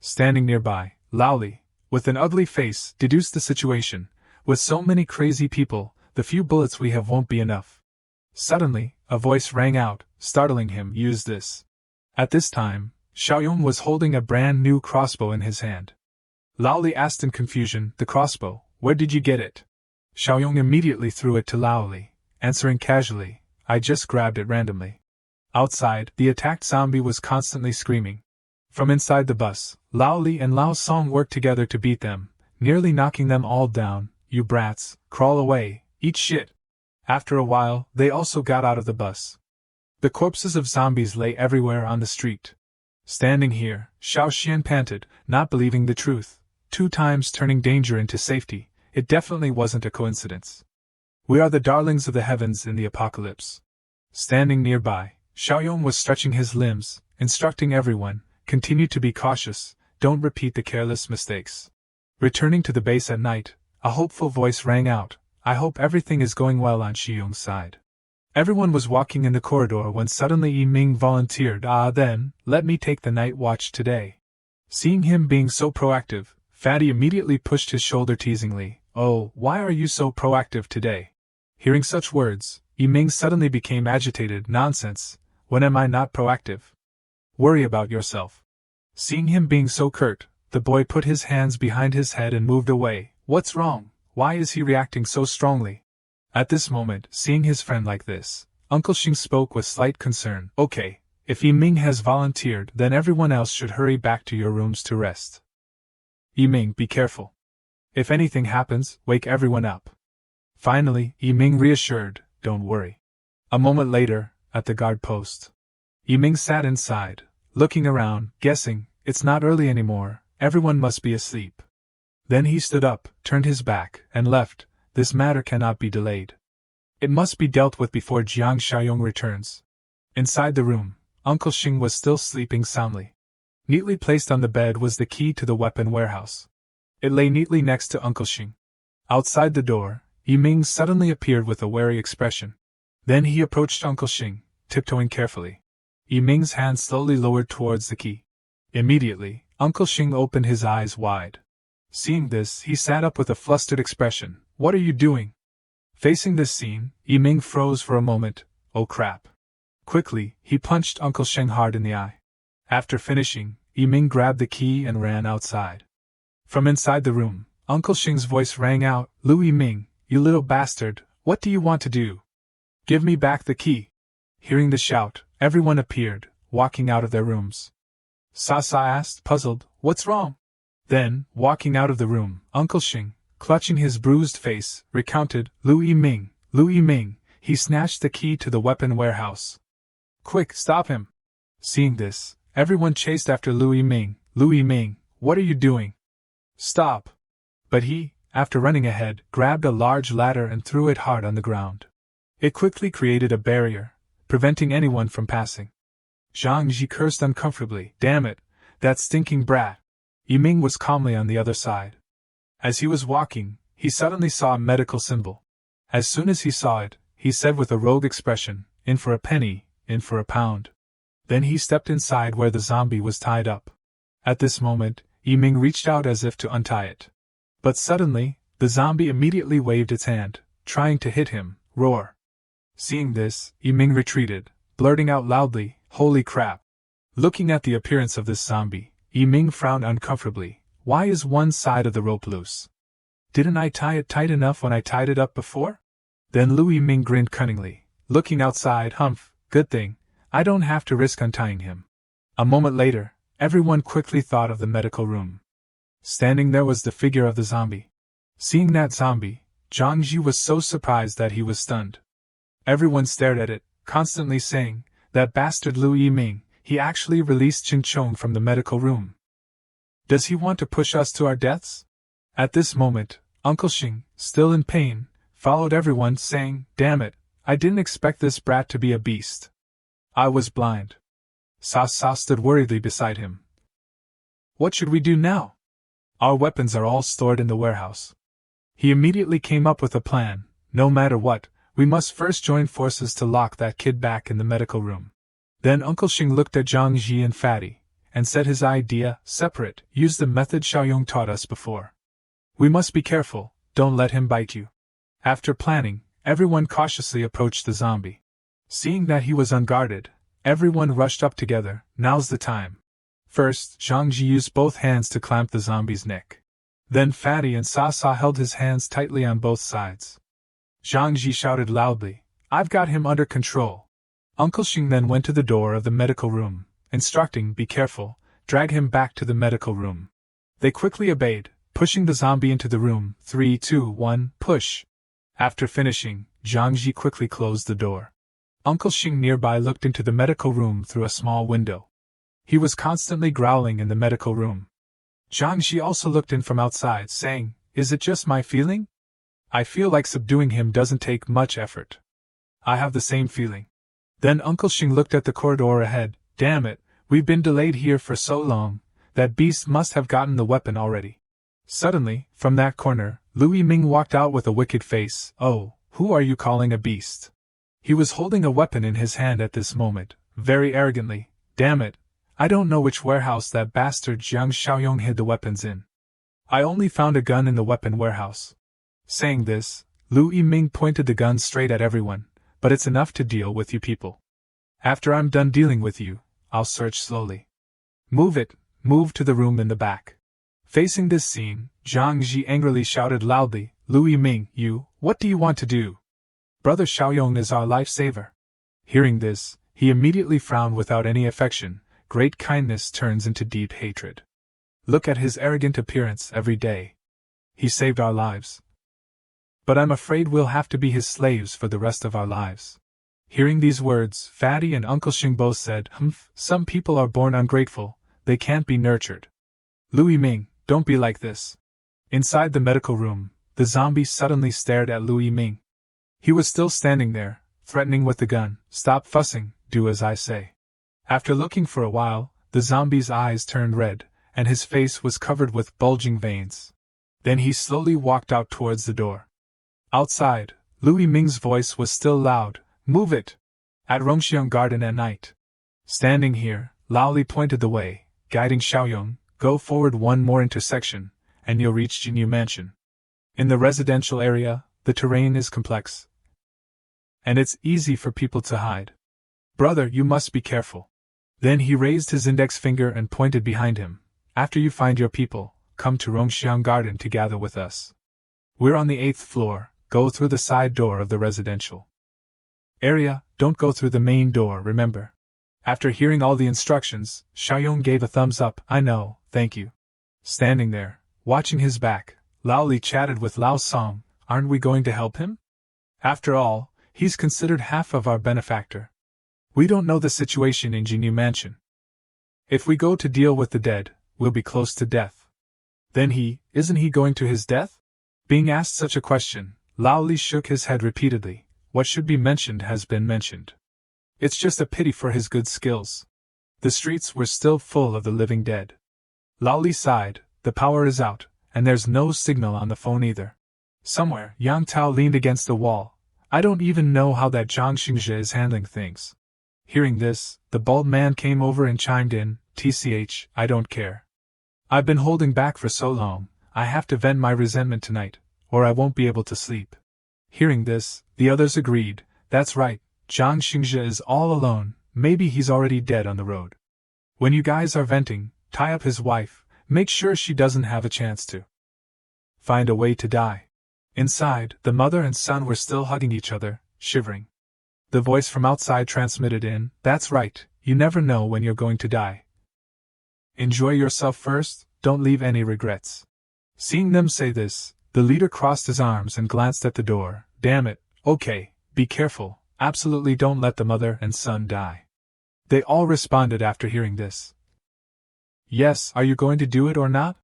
Standing nearby, Lao Li, with an ugly face, deduced the situation. With so many crazy people, the few bullets we have won't be enough. Suddenly, a voice rang out, startling him. Use this. At this time, Xiaoyong was holding a brand new crossbow in his hand. Lao Li asked in confusion, the crossbow, where did you get it? Xiaoyong immediately threw it to Lao Li, answering casually, I just grabbed it randomly. Outside, the attacked zombie was constantly screaming. From inside the bus, Lao Li and Lao Song worked together to beat them, nearly knocking them all down. You brats, crawl away, eat shit. After a while, they also got out of the bus. The corpses of zombies lay everywhere on the street. Standing here, Xiao Xian panted, not believing the truth, 2 times turning danger into safety. It definitely wasn't a coincidence. We are the darlings of the heavens in the apocalypse. Standing nearby, Xiaoyong was stretching his limbs, instructing everyone, continue to be cautious, don't repeat the careless mistakes. Returning to the base at night, a hopeful voice rang out, I hope everything is going well on Xiaoyong's side. Everyone was walking in the corridor when suddenly Yi Ming volunteered, then, let me take the night watch today. Seeing him being so proactive, Fatty immediately pushed his shoulder teasingly, oh, why are you so proactive today? Hearing such words, Yi Ming suddenly became agitated. Nonsense, when am I not proactive? Worry about yourself. Seeing him being so curt, the boy put his hands behind his head and moved away. What's wrong? Why is he reacting so strongly? At this moment, seeing his friend like this, Uncle Xing spoke with slight concern. Okay, if Yi Ming has volunteered, then everyone else should hurry back to your rooms to rest. Yi Ming, be careful. If anything happens, wake everyone up. Finally, Yi Ming reassured, don't worry. A moment later, at the guard post, Yi Ming sat inside, looking around, guessing, it's not early anymore, everyone must be asleep. Then he stood up, turned his back, and left. This matter cannot be delayed. It must be dealt with before Jiang Xiaoyong returns. Inside the room, Uncle Xing was still sleeping soundly. Neatly placed on the bed was the key to the weapon warehouse. It lay neatly next to Uncle Xing. Outside the door, Yiming suddenly appeared with a wary expression. Then he approached Uncle Xing, tiptoeing carefully. Yiming's hand slowly lowered towards the key. Immediately, Uncle Xing opened his eyes wide. Seeing this, he sat up with a flustered expression. "What are you doing?" Facing this scene, Yiming froze for a moment. Oh crap. Quickly, he punched Uncle Xing hard in the eye. After finishing, Yiming grabbed the key and ran outside. From inside the room, Uncle Xing's voice rang out, "Lu Yiming, you little bastard, what do you want to do? Give me back the key." Hearing the shout, everyone appeared, walking out of their rooms. Sasa asked, puzzled, "What's wrong?" Then, walking out of the room, Uncle Xing, clutching his bruised face, recounted, Lu Yiming, he snatched the key to the weapon warehouse. "Quick, stop him!" Seeing this, everyone chased after Lu Yiming. "Lu Yiming, what are you doing? Stop!" But he, after running ahead, grabbed a large ladder and threw it hard on the ground. It quickly created a barrier, preventing anyone from passing. Zhang Ji cursed uncomfortably. "Damn it, that stinking brat!" Yiming was calmly on the other side. As he was walking, he suddenly saw a medical symbol. As soon as he saw it, he said with a rogue expression, "In for a penny, in for a pound." Then he stepped inside where the zombie was tied up. At this moment, Yiming reached out as if to untie it. But suddenly, the zombie immediately waved its hand, trying to hit him. Roar! Seeing this, Yiming retreated, blurting out loudly, "Holy crap!" Looking at the appearance of this zombie, Yiming frowned uncomfortably. Why is one side of the rope loose? Didn't I tie it tight enough when I tied it up before? Then Lu Yiming grinned cunningly, looking outside. Humph, good thing, I don't have to risk untying him. A moment later, everyone quickly thought of the medical room. Standing there was the figure of the zombie. Seeing that zombie, Zhang Ji was so surprised that he was stunned. Everyone stared at it, constantly saying, "That bastard Lu Yiming, he actually released Qin Chong from the medical room. Does he want to push us to our deaths?" At this moment, Uncle Xing, still in pain, followed everyone, saying, "Damn it, I didn't expect this brat to be a beast. I was blind." Sa stood worriedly beside him. "What should we do now? Our weapons are all stored in the warehouse." He immediately came up with a plan. "No matter what, we must first join forces to lock that kid back in the medical room." Then Uncle Xing looked at Zhang Ji and Fatty, and said his idea, separate, use the method Xiaoyong taught us before. "We must be careful, don't let him bite you." After planning, everyone cautiously approached the zombie. Seeing that he was unguarded, everyone rushed up together. "Now's the time." First, Zhang Ji used both hands to clamp the zombie's neck. Then Fatty and Sa held his hands tightly on both sides. Zhang Ji shouted loudly, "I've got him under control." Uncle Xing then went to the door of the medical room, instructing, "Be careful, drag him back to the medical room." They quickly obeyed, pushing the zombie into the room. 3, 2, 1, push! After finishing, Zhang Ji quickly closed the door. Uncle Xing nearby looked into the medical room through a small window. He was constantly growling in the medical room. Zhang Ji also looked in from outside, saying, "Is it just my feeling? I feel like subduing him doesn't take much effort." "I have the same feeling." Then Uncle Xing looked at the corridor ahead. "Damn it, we've been delayed here for so long, that beast must have gotten the weapon already." Suddenly, from that corner, Lu Yiming walked out with a wicked face. "Oh, who are you calling a beast?" He was holding a weapon in his hand at this moment, very arrogantly. "Damn it, I don't know which warehouse that bastard Jiang Xiaoyong hid the weapons in. I only found a gun in the weapon warehouse." Saying this, Lu Yiming pointed the gun straight at everyone. "But it's enough to deal with you people. After I'm done dealing with you, I'll search slowly. Move to the room in the back." Facing this scene, Zhang Ji angrily shouted loudly, "Lu Yiming, what do you want to do? Brother Xiaoyong is our lifesaver." Hearing this, he immediately frowned without any affection. Great kindness turns into deep hatred. Look at his arrogant appearance every day. He saved our lives. But I'm afraid we'll have to be his slaves for the rest of our lives. Hearing these words, Fatty and Uncle Xing both said, Some people are born ungrateful, they can't be nurtured." "Lu Yiming, don't be like this." Inside the medical room, the zombie suddenly stared at Lu Yiming. He was still standing there, threatening with the gun. "Stop fussing, do as I say." After looking for a while, the zombie's eyes turned red, and his face was covered with bulging veins. Then he slowly walked out towards the door. Outside, Louis Ming's voice was still loud. Move it! At Rongxiang Garden at night. Standing here, Lao Li pointed the way, guiding Xiaoyong. Go forward one more intersection, and you'll reach Jinyu Mansion. In the residential area, the terrain is complex, and it's easy for people to hide. Brother, you must be careful. Then he raised his index finger and pointed behind him. After you find your people, come to Rongxiang Garden to gather with us. We're on the 8th floor, go through the side door of the residential area, don't go through the main door, remember. After hearing all the instructions, Xiaoyong gave a thumbs up. I know, thank you. Standing there, watching his back, Lao Li chatted with Lao Song. Aren't we going to help him? After all, he's considered half of our benefactor. We don't know the situation in Jinyu Mansion. If we go to deal with the dead, we'll be close to death. Then isn't he going to his death? Being asked such a question, Lao Li shook his head repeatedly. What should be mentioned has been mentioned. It's just a pity for his good skills. The streets were still full of the living dead. Lao Li sighed. The power is out, and there's no signal on the phone either. Somewhere, Yang Tao leaned against the wall. I don't even know how that Zhang Xingzhe is handling things. Hearing this, the bald man came over and chimed in. TCH, I don't care. I've been holding back for so long, I have to vent my resentment tonight, or I won't be able to sleep. Hearing this, the others agreed. That's right, Zhang Xingzhe is all alone, maybe he's already dead on the road. When you guys are venting, tie up his wife, make sure she doesn't have a chance to find a way to die. Inside, the mother and son were still hugging each other, shivering. The voice from outside transmitted in, that's right, you never know when you're going to die. Enjoy yourself first, don't leave any regrets. Seeing them say this, the leader crossed his arms and glanced at the door. Damn it, okay, be careful, absolutely don't let the mother and son die. They all responded after hearing this. Yes, are you going to do it or not?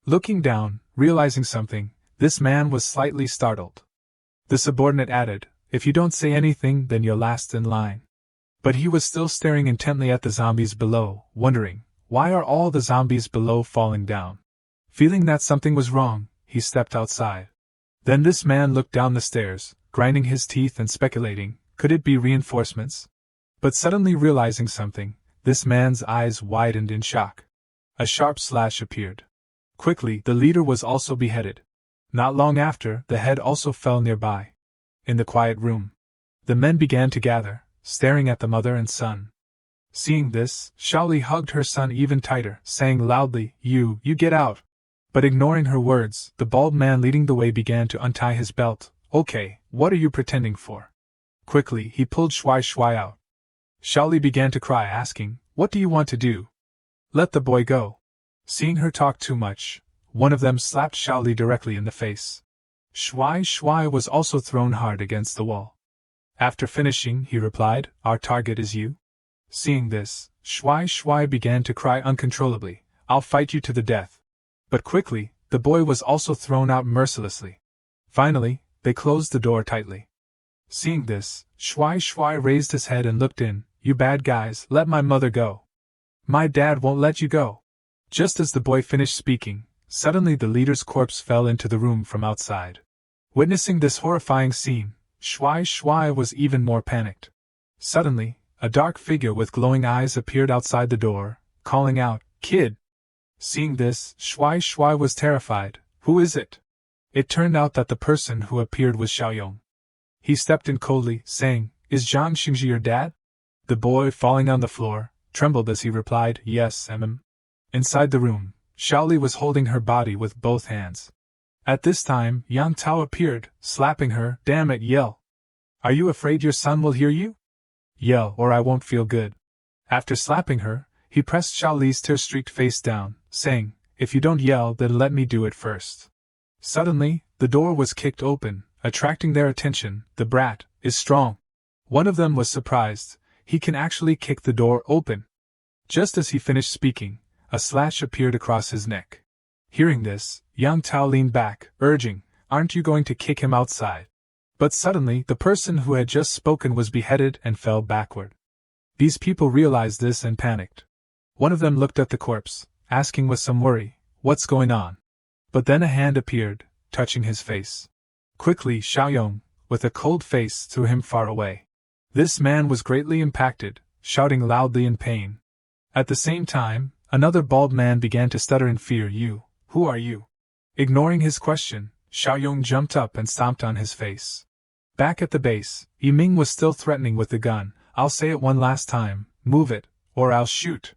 Looking down, realizing something, this man was slightly startled. The subordinate added, if you don't say anything, then you're last in line. But he was still staring intently at the zombies below, wondering, why are all the zombies below falling down? Feeling that something was wrong, he stepped outside. Then this man looked down the stairs, grinding his teeth and speculating, could it be reinforcements? But suddenly realizing something, this man's eyes widened in shock. A sharp slash appeared. Quickly, the leader was also beheaded. Not long after, the head also fell nearby. In the quiet room, the men began to gather, staring at the mother and son. Seeing this, Shaoli hugged her son even tighter, saying loudly, You get out. But ignoring her words, the bald man leading the way began to untie his belt. Okay, what are you pretending for? Quickly, he pulled Shui out. Shaoli began to cry, asking, What do you want to do? Let the boy go. Seeing her talk too much, one of them slapped Shaoli directly in the face. Shui was also thrown hard against the wall. After finishing, he replied, Our target is you. Seeing this, Shui began to cry uncontrollably, I'll fight you to the death. But quickly, the boy was also thrown out mercilessly. Finally, they closed the door tightly. Seeing this, Shui raised his head and looked in. You bad guys, let my mother go. My dad won't let you go. Just as the boy finished speaking, suddenly the leader's corpse fell into the room from outside. Witnessing this horrifying scene, Shui was even more panicked. Suddenly, a dark figure with glowing eyes appeared outside the door, calling out, Kid! Seeing this, Shui was terrified. Who is it? It turned out that the person who appeared was Xiaoyong. He stepped in coldly, saying, Is Zhang Xingzhi your dad? The boy, falling on the floor, trembled as he replied, Yes, Inside the room, Shaoli was holding her body with both hands. At this time, Yang Tao appeared, slapping her. Damn it, yell! Are you afraid your son will hear you? Yell, or I won't feel good. After slapping her, he pressed Shaoli's tear-streaked face down, saying, If you don't yell, then let me do it first. Suddenly, the door was kicked open, attracting their attention. The brat is strong. One of them was surprised. He can actually kick the door open. Just as he finished speaking, a slash appeared across his neck. Hearing this, Yang Tao leaned back, urging, Aren't you going to kick him outside? But suddenly, the person who had just spoken was beheaded and fell backward. These people realized this and panicked. One of them looked at the corpse, asking with some worry, "What's going on?" But then a hand appeared, touching his face. Quickly, Xiaoyong, with a cold face, threw him far away. This man was greatly impacted, shouting loudly in pain. At the same time, another bald man began to stutter in fear. Who are you?" Ignoring his question, Xiaoyong jumped up and stomped on his face. Back at the base, Yiming was still threatening with the gun. "I'll say it one last time, move it, or I'll shoot."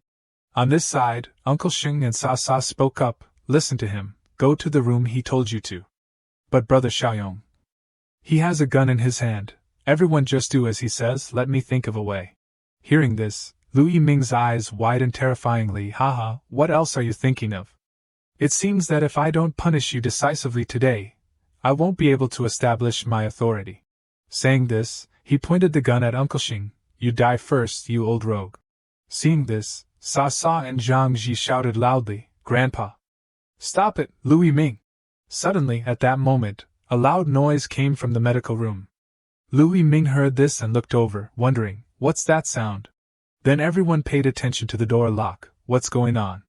On this side, Uncle Sheng and Sa Sa spoke up. "Listen to him, go to the room he told you to." "But Brother Xiaoyong, he has a gun in his hand. Everyone just do as he says, let me think of a way." Hearing this, Lu Yiming's eyes widened terrifyingly. "Haha, what else are you thinking of? It seems that if I don't punish you decisively today, I won't be able to establish my authority." Saying this, he pointed the gun at Uncle Sheng. "You die first, you old rogue." Seeing this, Sa Sa and Zhang Ji shouted loudly, "Grandpa! Stop it, Lu Yiming!" Suddenly, at that moment, a loud noise came from the medical room. Lu Yiming heard this and looked over, wondering, "What's that sound?" Then everyone paid attention to the door lock. "What's going on?"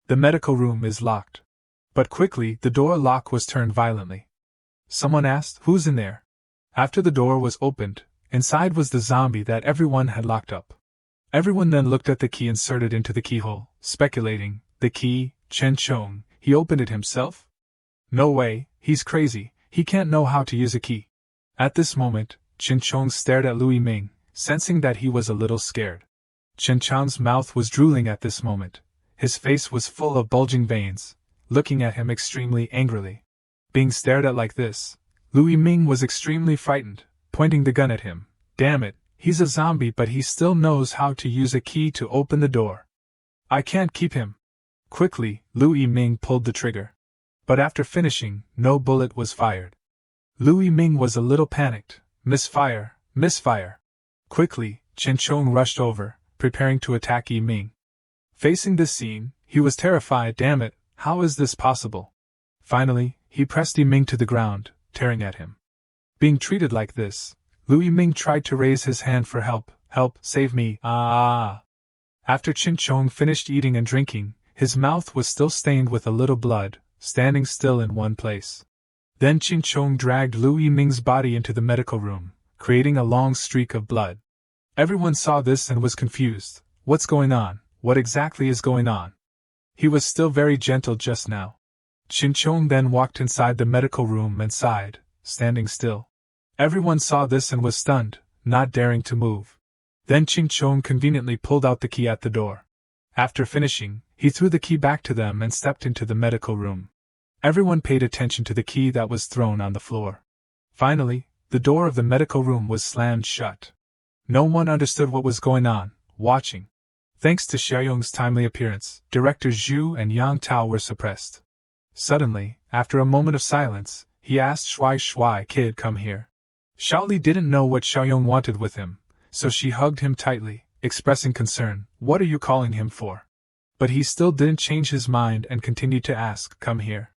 "The medical room is locked." But quickly, the door lock was turned violently. Someone asked, "Who's in there?" After the door was opened, inside was the zombie that everyone had locked up. Everyone then looked at the key inserted into the keyhole, speculating, "The key, Chen Chong, he opened it himself? No way, he's crazy, he can't know how to use a key." At this moment, Chen Chong stared at Lu Yiming, sensing that he was a little scared. Chen Chong's mouth was drooling at this moment. His face was full of bulging veins, looking at him extremely angrily. Being stared at like this, Lu Yiming was extremely frightened, pointing the gun at him. "Damn it, he's a zombie but he still knows how to use a key to open the door. I can't keep him." Quickly, Lu Yiming pulled the trigger. But after finishing, no bullet was fired. Lu Yiming was a little panicked. "Misfire, misfire." Quickly, Chen Chong rushed over, preparing to attack Yiming. Facing this scene, he was terrified. "Damn it, how is this possible?" Finally, he pressed Yiming to the ground, tearing at him. Being treated like this, Lu Yiming tried to raise his hand for help. "Help, save me, ah!" After Chen Chong finished eating and drinking, his mouth was still stained with a little blood, standing still in one place. Then Chen Chong dragged Lu Yiming's body into the medical room, creating a long streak of blood. Everyone saw this and was confused. "What's going on? What exactly is going on?" He was still very gentle just now. Chen Chong then walked inside the medical room and sighed, standing still. Everyone saw this and was stunned, not daring to move. Then Chen Chong conveniently pulled out the key at the door. After finishing, he threw the key back to them and stepped into the medical room. Everyone paid attention to the key that was thrown on the floor. Finally, the door of the medical room was slammed shut. No one understood what was going on, watching. Thanks to Xiaoyong's timely appearance, Directors Zhu and Yang Tao were suppressed. Suddenly, after a moment of silence, he asked Shuai Shuai, "Kid, come here." Xiaoli didn't know what Xiaoyong wanted with him, so she hugged him tightly, expressing concern. "What are you calling him for?" But he still didn't change his mind and continued to ask, "Come here."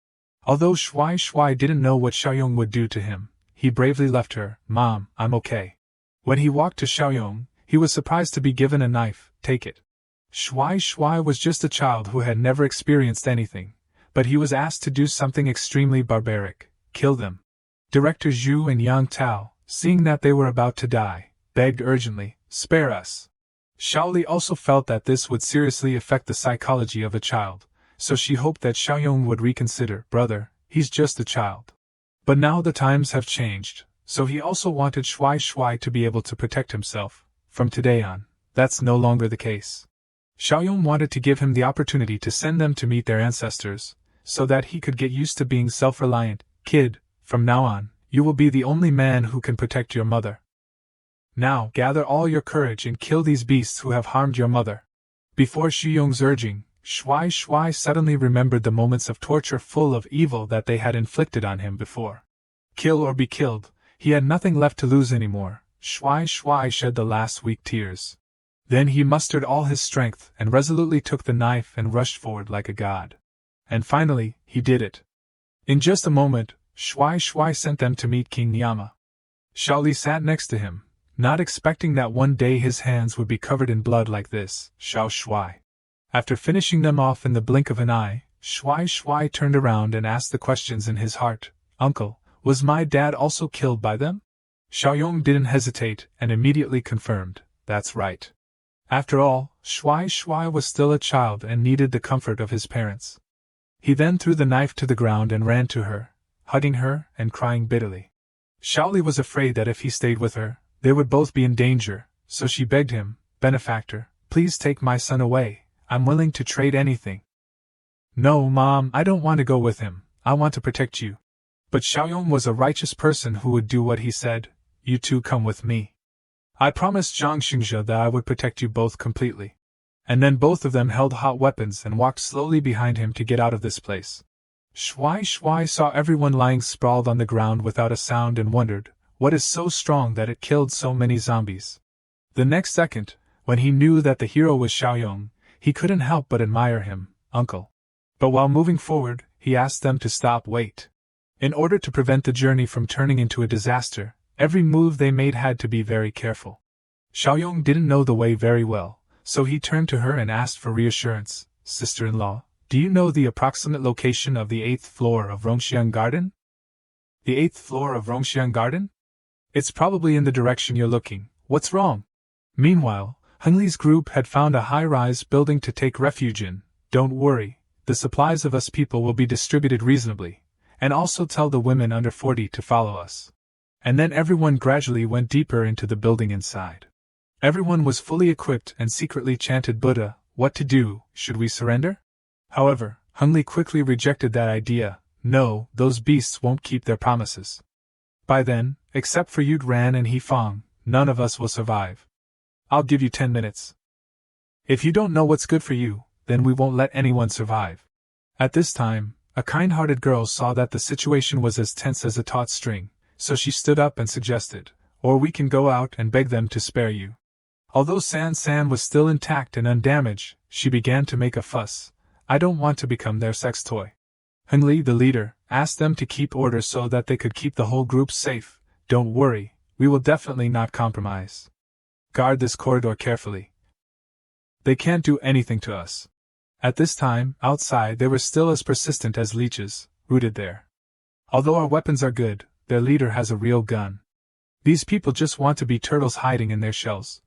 Although Shuai Shuai didn't know what Xiaoyong would do to him, he bravely left her. "Mom, I'm okay." When he walked to Xiaoyong, he was surprised to be given a knife. "Take it." Shuai Shuai was just a child who had never experienced anything, but he was asked to do something extremely barbaric: kill them. Director Zhu and Yang Tao, seeing that they were about to die, begged urgently, "Spare us." Xiaoli also felt that this would seriously affect the psychology of a child, so she hoped that Xiaoyong would reconsider. "Brother, he's just a child." But now the times have changed, so he also wanted Shuai Shuai to be able to protect himself. From today on, that's no longer the case. Xiaoyong wanted to give him the opportunity to send them to meet their ancestors, so that he could get used to being self-reliant. "Kid, from now on, you will be the only man who can protect your mother. Now gather all your courage and kill these beasts who have harmed your mother." Before Xiaoyong's urging, Shuai Shuai suddenly remembered the moments of torture full of evil that they had inflicted on him before. Kill or be killed, he had nothing left to lose anymore. Shuai Shuai shed the last weak tears. Then he mustered all his strength and resolutely took the knife and rushed forward like a god. And finally, he did it. In just a moment, Shuai Shuai sent them to meet King Niama. Xiaoli sat next to him, not expecting that one day his hands would be covered in blood like this. "Xiao Shuai." After finishing them off in the blink of an eye, Shui turned around and asked the questions in his heart. Uncle, was my dad also killed by them? Xiaoyong didn't hesitate and immediately confirmed, that's right. After all, Shui was still a child and needed the comfort of his parents. He then threw the knife to the ground and ran to her, hugging her and crying bitterly. Xiaoli was afraid that if he stayed with her, they would both be in danger, so she begged him, Benefactor, please take my son away, I'm willing to trade anything. No, Mom, I don't want to go with him, I want to protect you. But Xiaoyong was a righteous person who would do what he said, you two come with me. I promised Zhang Xingzhe that I would protect you both completely. And then both of them held hot weapons and walked slowly behind him to get out of this place. Shui saw everyone lying sprawled on the ground without a sound and wondered, what is so strong that it killed so many zombies? The next second, when he knew that the hero was Xiaoyong, he couldn't help but admire him, Uncle. But while moving forward, he asked them to wait. In order to prevent the journey from turning into a disaster, every move they made had to be very careful. Xiaoyong didn't know the way very well, so he turned to her and asked for reassurance. Sister-in-law, do you know the approximate location of the 8th floor of Rongxiang Garden? The 8th floor of Rongxiang Garden? It's probably in the direction you're looking. What's wrong? Meanwhile, Hengli's group had found a high-rise building to take refuge in. Don't worry, the supplies of us people will be distributed reasonably, and also tell the women under 40 to follow us. And then everyone gradually went deeper into the building inside. Everyone was fully equipped and secretly chanted Buddha, what to do, should we surrender? However, Hengli quickly rejected that idea. No, those beasts won't keep their promises. By then, except for Yud Ran and He Fong, none of us will survive. I'll give you 10 minutes. If you don't know what's good for you, then we won't let anyone survive. At this time, a kind-hearted girl saw that the situation was as tense as a taut string, so she stood up and suggested, or we can go out and beg them to spare you. Although San was still intact and undamaged, she began to make a fuss. I don't want to become their sex toy. Hengli, the leader, asked them to keep order so that they could keep the whole group safe. Don't worry, we will definitely not compromise. Guard this corridor carefully. They can't do anything to us. At this time, outside they were still as persistent as leeches, rooted there. Although our weapons are good, their leader has a real gun. These people just want to be turtles hiding in their shells.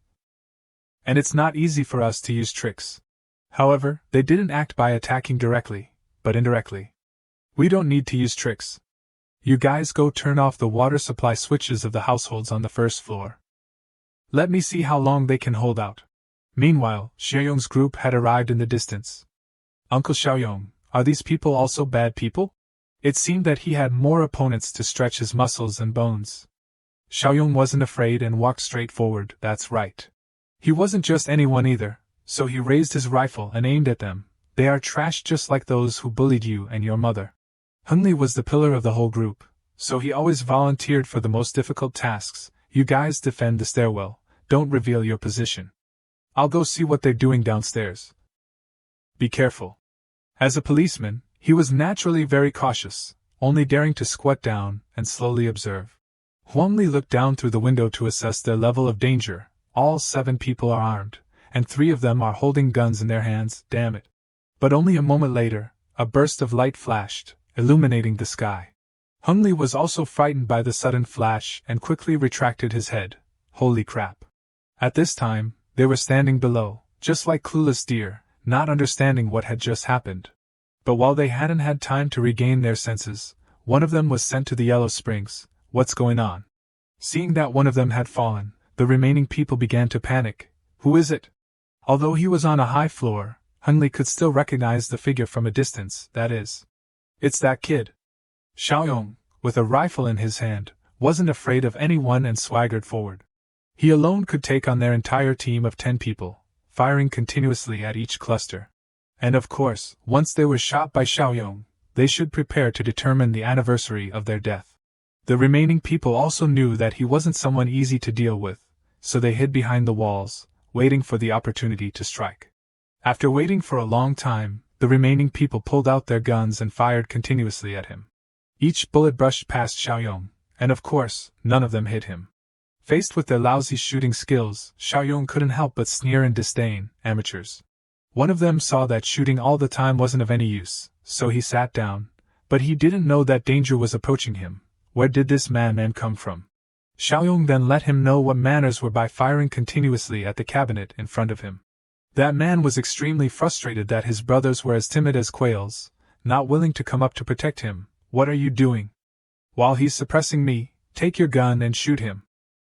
And it's not easy for us to use tricks. However, they didn't act by attacking directly, but indirectly. We don't need to use tricks. You guys go turn off the water supply switches of the households on the first floor. Let me see how long they can hold out. Meanwhile, Xiaoyong's group had arrived in the distance. Uncle Xiaoyong, are these people also bad people? It seemed that he had more opponents to stretch his muscles and bones. Xiaoyong wasn't afraid and walked straight forward, that's right. He wasn't just anyone either, so he raised his rifle and aimed at them. They are trash just like those who bullied you and your mother. Hengli was the pillar of the whole group, so he always volunteered for the most difficult tasks. You guys defend the stairwell, don't reveal your position. I'll go see what they're doing downstairs. Be careful. As a policeman, he was naturally very cautious, only daring to squat down and slowly observe. Huangli looked down through the window to assess their level of danger. All 7 people are armed, and 3 of them are holding guns in their hands, damn it. But only a moment later, a burst of light flashed, illuminating the sky. Hengli was also frightened by the sudden flash and quickly retracted his head. Holy crap. At this time, they were standing below, just like clueless deer, not understanding what had just happened. But while they hadn't had time to regain their senses, one of them was sent to the Yellow Springs. What's going on? Seeing that one of them had fallen, the remaining people began to panic. Who is it? Although he was on a high floor, Hengli could still recognize the figure from a distance, that is. It's that kid. Xiaoyong, with a rifle in his hand, wasn't afraid of anyone and swaggered forward. He alone could take on their entire team of 10 people, firing continuously at each cluster. And of course, once they were shot by Xiaoyong, they should prepare to determine the anniversary of their death. The remaining people also knew that he wasn't someone easy to deal with, so they hid behind the walls, waiting for the opportunity to strike. After waiting for a long time, the remaining people pulled out their guns and fired continuously at him. Each bullet brushed past Xiaoyong, and of course, none of them hit him. Faced with their lousy shooting skills, Xiaoyong couldn't help but sneer in disdain, amateurs. One of them saw that shooting all the time wasn't of any use, so he sat down, but he didn't know that danger was approaching him. Where did this man come from? Xiaoyong then let him know what manners were by firing continuously at the cabinet in front of him. That man was extremely frustrated that his brothers were as timid as quails, not willing to come up to protect him. What are you doing? While he's suppressing me, take your gun and shoot him.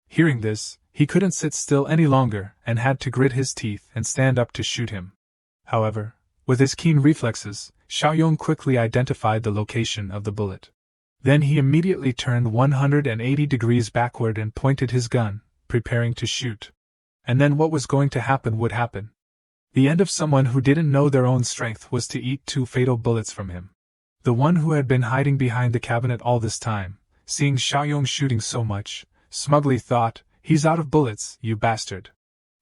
Hearing this, he couldn't sit still any longer and had to grit his teeth and stand up to shoot him. However, with his keen reflexes, Xiaoyong quickly identified the location of the bullet. Then he immediately turned 180 degrees backward and pointed his gun, preparing to shoot. And then what was going to happen would happen. The end of someone who didn't know their own strength was to eat 2 fatal bullets from him. The one who had been hiding behind the cabinet all this time, seeing Xiaoyong shooting so much, smugly thought, "He's out of bullets, you bastard."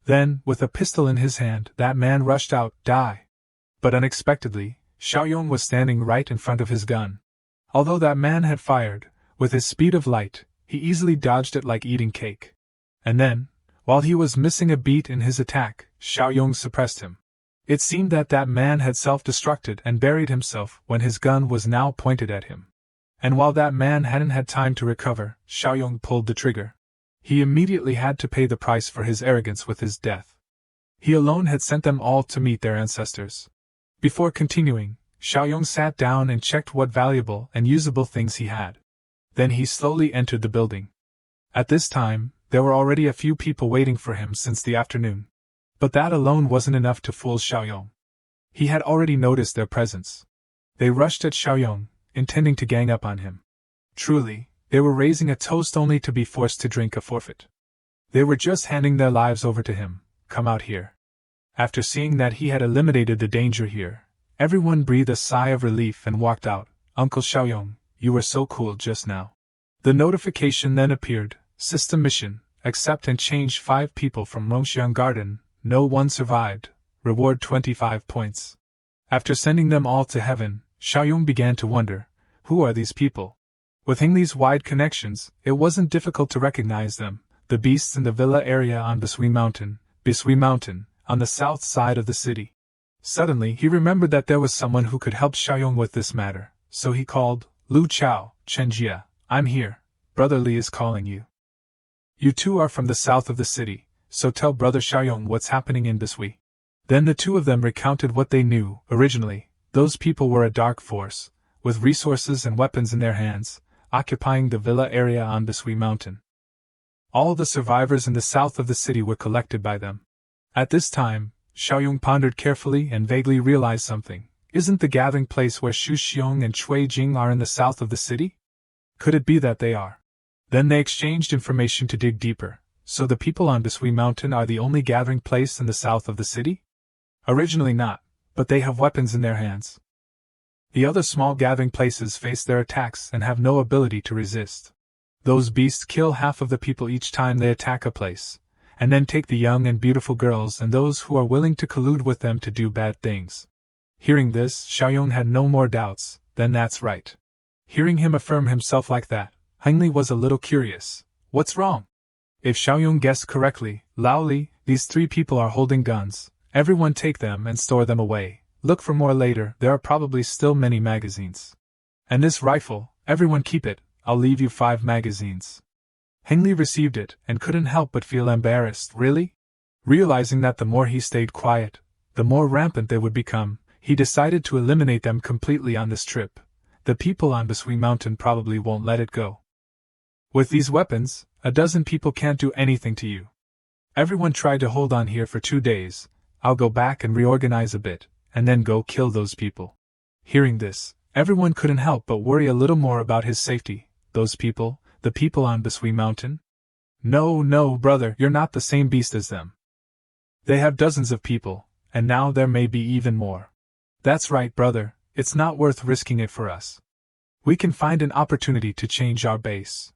Then, with a pistol in his hand, that man rushed out, "Die!" But unexpectedly, Xiaoyong was standing right in front of his gun. Although that man had fired, with his speed of light, he easily dodged it like eating cake. And then, while he was missing a beat in his attack, Xiaoyong suppressed him. It seemed that that man had self-destructed and buried himself when his gun was now pointed at him. And while that man hadn't had time to recover, Xiaoyong pulled the trigger. He immediately had to pay the price for his arrogance with his death. He alone had sent them all to meet their ancestors. Before continuing, Xiaoyong sat down and checked what valuable and usable things he had. Then he slowly entered the building. At this time, there were already a few people waiting for him since the afternoon. But that alone wasn't enough to fool Xiaoyong. He had already noticed their presence. They rushed at Xiaoyong, intending to gang up on him. Truly, they were raising a toast only to be forced to drink a forfeit. They were just handing their lives over to him. "Come out here." After seeing that he had eliminated the danger here, everyone breathed a sigh of relief and walked out. "Uncle Xiaoyong, you were so cool just now." The notification then appeared, "System mission, accept and change 5 people from Rongxiang Garden, no one survived, reward 25 points. After sending them all to heaven, Xiaoyong began to wonder, who are these people? With Hinglei's wide connections, it wasn't difficult to recognize them, the beasts in the villa area on Bisui Mountain, on the south side of the city. Suddenly he remembered that there was someone who could help Xiaoyong with this matter, so he called, "Lu Chao, Chenjia, I'm here, Brother Li is calling you. You two are from the south of the city, so tell Brother Xiaoyong what's happening in Bisui." Then the two of them recounted what they knew. Originally, those people were a dark force, with resources and weapons in their hands, occupying the villa area on Bisui Mountain. All the survivors in the south of the city were collected by them. At this time, Xiaoyong pondered carefully and vaguely realized something. Isn't the gathering place where Xu Xiong and Cui Jing are in the south of the city? Could it be that they are? Then they exchanged information to dig deeper. So the people on Bisui Mountain are the only gathering place in the south of the city? Originally not, but they have weapons in their hands. The other small gathering places face their attacks and have no ability to resist. Those beasts kill half of the people each time they attack a place, and then take the young and beautiful girls and those who are willing to collude with them to do bad things. Hearing this, Xiaoyong had no more doubts. Then that's right. Hearing him affirm himself like that, Heingley was a little curious. What's wrong? If Xiaoyong guessed correctly, Laoli, these 3 people are holding guns. Everyone take them and store them away. Look for more later, there are probably still many magazines. And this rifle, everyone keep it, I'll leave you 5 magazines. Heingley received it and couldn't help but feel embarrassed. Really? Realizing that the more he stayed quiet, the more rampant they would become, he decided to eliminate them completely on this trip. The people on Bisui Mountain probably won't let it go. With these weapons, a dozen people can't do anything to you. Everyone tried to hold on here for 2 days. I'll go back and reorganize a bit, and then go kill those people. Hearing this, everyone couldn't help but worry a little more about his safety. Those people, the people on Bisui Mountain? No, brother, you're not the same beast as them. They have dozens of people, and now there may be even more. That's right, brother, it's not worth risking it for us. We can find an opportunity to change our base.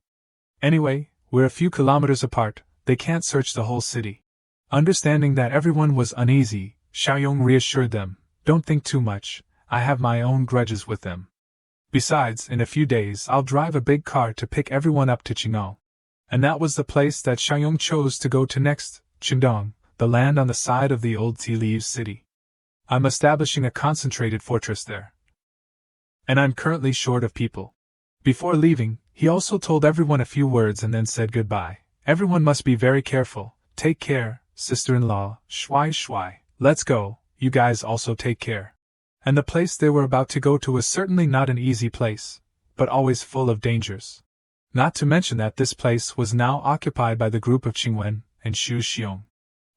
Anyway, we're a few kilometers apart, they can't search the whole city. Understanding that everyone was uneasy, Xiaoyong reassured them, don't think too much, I have my own grudges with them. Besides, in a few days I'll drive a big car to pick everyone up to Qingdao. And that was the place that Xiaoyong chose to go to next, Qingdao, the land on the side of the old tea leaves city. I'm establishing a concentrated fortress there. And I'm currently short of people. Before leaving, he also told everyone a few words and then said goodbye. Everyone must be very careful. Take care, sister-in-law, shwai shwai. Let's go, you guys also take care. And the place they were about to go to was certainly not an easy place, but always full of dangers. Not to mention that this place was now occupied by the group of Qingwen and Xu Xiong.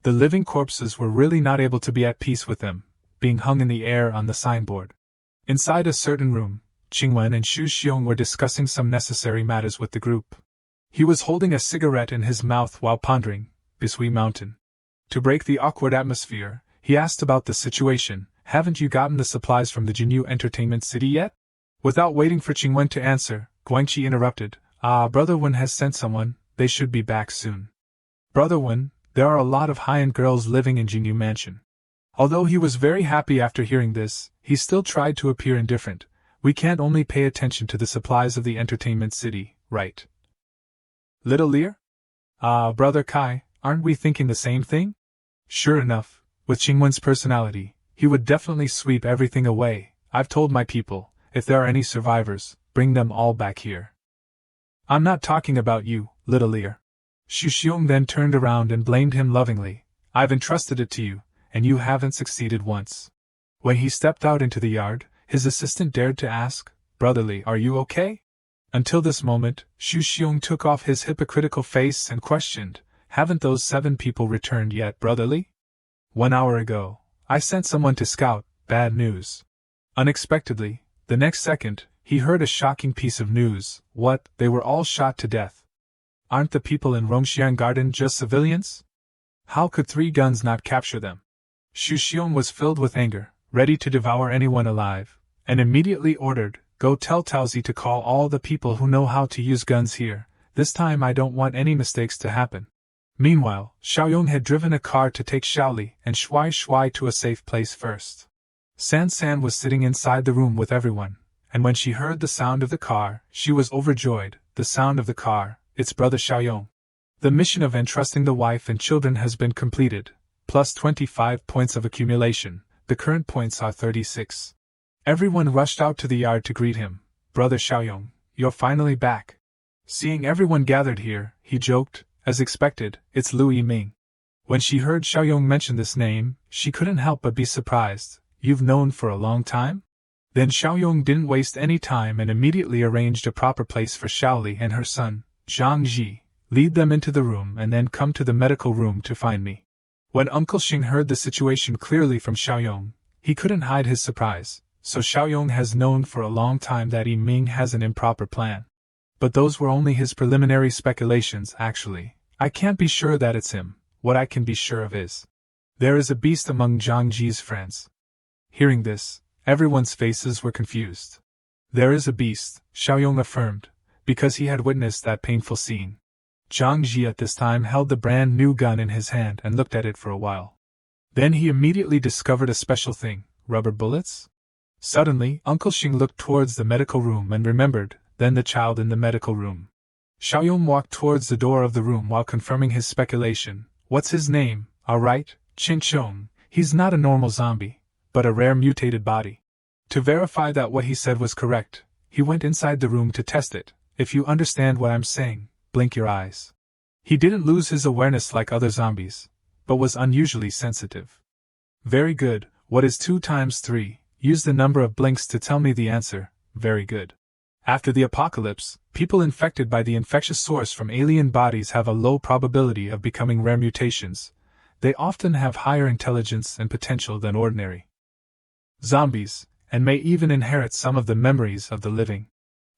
The living corpses were really not able to be at peace with them, being hung in the air on the signboard. Inside a certain room, Qingwen and Xu Xiong were discussing some necessary matters with the group. He was holding a cigarette in his mouth while pondering, Bisui Mountain. To break the awkward atmosphere, he asked about the situation. Haven't you gotten the supplies from the Jinyu Entertainment City yet? Without waiting for Qingwen to answer, Guangqi interrupted. Brother Wen has sent someone, they should be back soon. Brother Wen, there are a lot of high-end girls living in Jinyu Mansion. Although he was very happy after hearing this, he still tried to appear indifferent. We can't only pay attention to the supplies of the Entertainment City, right? Little Lear? Brother Kai, aren't we thinking the same thing? Sure enough, with Qingwen's personality, he would definitely sweep everything away. I've told my people, if there are any survivors, bring them all back here. I'm not talking about you, Little Lear. Xu Xiong then turned around and blamed him lovingly. I've entrusted it to you, and you haven't succeeded once. When he stepped out into the yard, his assistant dared to ask, Brotherly, are you okay? Until this moment, Xu Xiong took off his hypocritical face and questioned, haven't those 7 people returned yet, Brotherly? 1 hour ago, I sent someone to scout, bad news. Unexpectedly, the next second, he heard a shocking piece of news. What, they were all shot to death. Aren't the people in Rongxiang Garden just civilians? How could 3 guns not capture them? Xu Xiong was filled with anger, ready to devour anyone alive, and immediately ordered, go tell Taozi to call all the people who know how to use guns here. This time I don't want any mistakes to happen. Meanwhile, Xiaoyong had driven a car to take Xiaoli and Shuai Shuai to a safe place first. San San was sitting inside the room with everyone, and when she heard the sound of the car, she was overjoyed. The sound of the car, it's brother Xiaoyong. The mission of entrusting the wife and children has been completed, plus 25 points of accumulation. The current points are 36. Everyone rushed out to the yard to greet him. Brother Xiaoyong, you're finally back. Seeing everyone gathered here, he joked, as expected, it's Lu Yiming. When she heard Xiaoyong mention this name, she couldn't help but be surprised. You've known for a long time? Then Xiaoyong didn't waste any time and immediately arranged a proper place for Xiaoli and her son, Zhang Ji. Lead them into the room and then come to the medical room to find me. When Uncle Xing heard the situation clearly from Xiaoyong, he couldn't hide his surprise. So Xiaoyong has known for a long time that Yiming has an improper plan. But those were only his preliminary speculations, actually. I can't be sure that it's him. What I can be sure of is, there is a beast among Zhang Ji's friends. Hearing this, everyone's faces were confused. There is a beast, Xiaoyong affirmed, because he had witnessed that painful scene. Zhang Ji at this time held the brand new gun in his hand and looked at it for a while. Then he immediately discovered a special thing, rubber bullets? Suddenly, Uncle Xing looked towards the medical room and remembered, then the child in the medical room. Xiaoyong walked towards the door of the room while confirming his speculation. What's his name? Alright, Qin Chong. He's not a normal zombie, but a rare mutated body. To verify that what he said was correct, he went inside the room to test it. If you understand what I'm saying, blink your eyes. He didn't lose his awareness like other zombies, but was unusually sensitive. Very good. What is 2 times 3? Use the number of blinks to tell me the answer. Very good. After the apocalypse, people infected by the infectious source from alien bodies have a low probability of becoming rare mutations. They often have higher intelligence and potential than ordinary zombies, and may even inherit some of the memories of the living.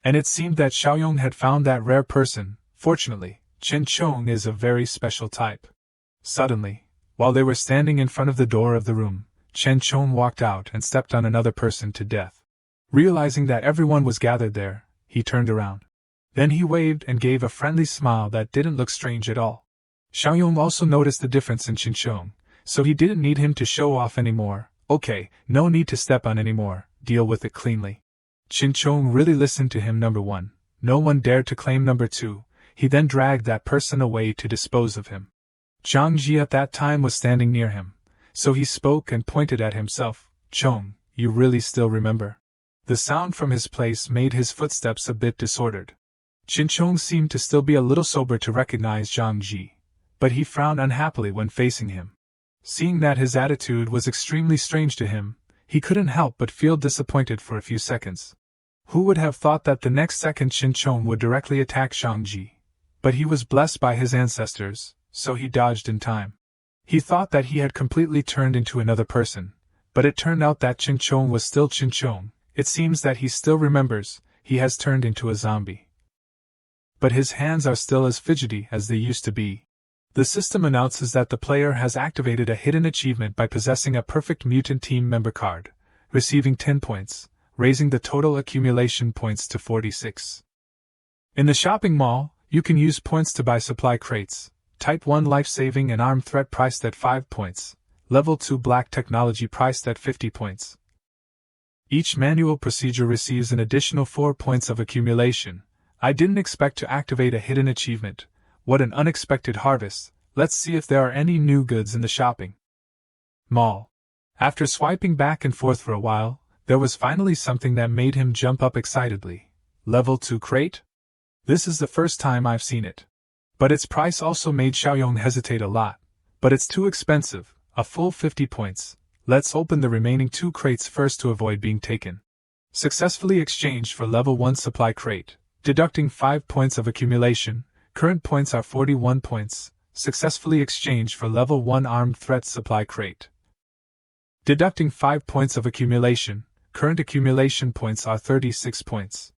And it seemed that Xiaoyong had found that rare person. Fortunately, Chen Chong is a very special type. Suddenly, while they were standing in front of the door of the room, Chen Chong walked out and stepped on another person to death. Realizing that everyone was gathered there, he turned around. Then he waved and gave a friendly smile that didn't look strange at all. Xiaoyong also noticed the difference in Chen Chong, so he didn't need him to show off anymore. Okay, no need to step on anymore, deal with it cleanly. Chen Chong really listened to him. Number 1. No one dared to claim number 2. He then dragged that person away to dispose of him. Zhang Ji at that time was standing near him, so he spoke and pointed at himself. Chong, you really still remember? The sound from his place made his footsteps a bit disordered. Chong seemed to still be a little sober to recognize Zhang Ji, but he frowned unhappily when facing him. Seeing that his attitude was extremely strange to him, he couldn't help but feel disappointed for a few seconds. Who would have thought that the next second Chong would directly attack Zhang Ji? But he was blessed by his ancestors, so he dodged in time. He thought that he had completely turned into another person, but it turned out that Chong was still Chong. It seems that he still remembers, he has turned into a zombie. But his hands are still as fidgety as they used to be. The system announces that the player has activated a hidden achievement by possessing a perfect mutant team member card, receiving 10 points, raising the total accumulation points to 46. In the shopping mall, you can use points to buy supply crates, Type 1 life-saving and armed threat priced at 5 points, Level 2 black technology priced at 50 points. Each manual procedure receives an additional 4 points of accumulation. I didn't expect to activate a hidden achievement. What an unexpected harvest. Let's see if there are any new goods in the shopping mall. After swiping back and forth for a while, there was finally something that made him jump up excitedly. Level 2 crate? This is the first time I've seen it. But its price also made Xiaoyong hesitate a lot. But it's too expensive, a full 50 points. Let's open the remaining 2 crates first to avoid being taken. Successfully exchanged for level 1 supply crate, deducting 5 points of accumulation. Current points are 41 points, successfully exchanged for level 1 armed threat supply crate. Deducting 5 points of accumulation, current accumulation points are 36 points.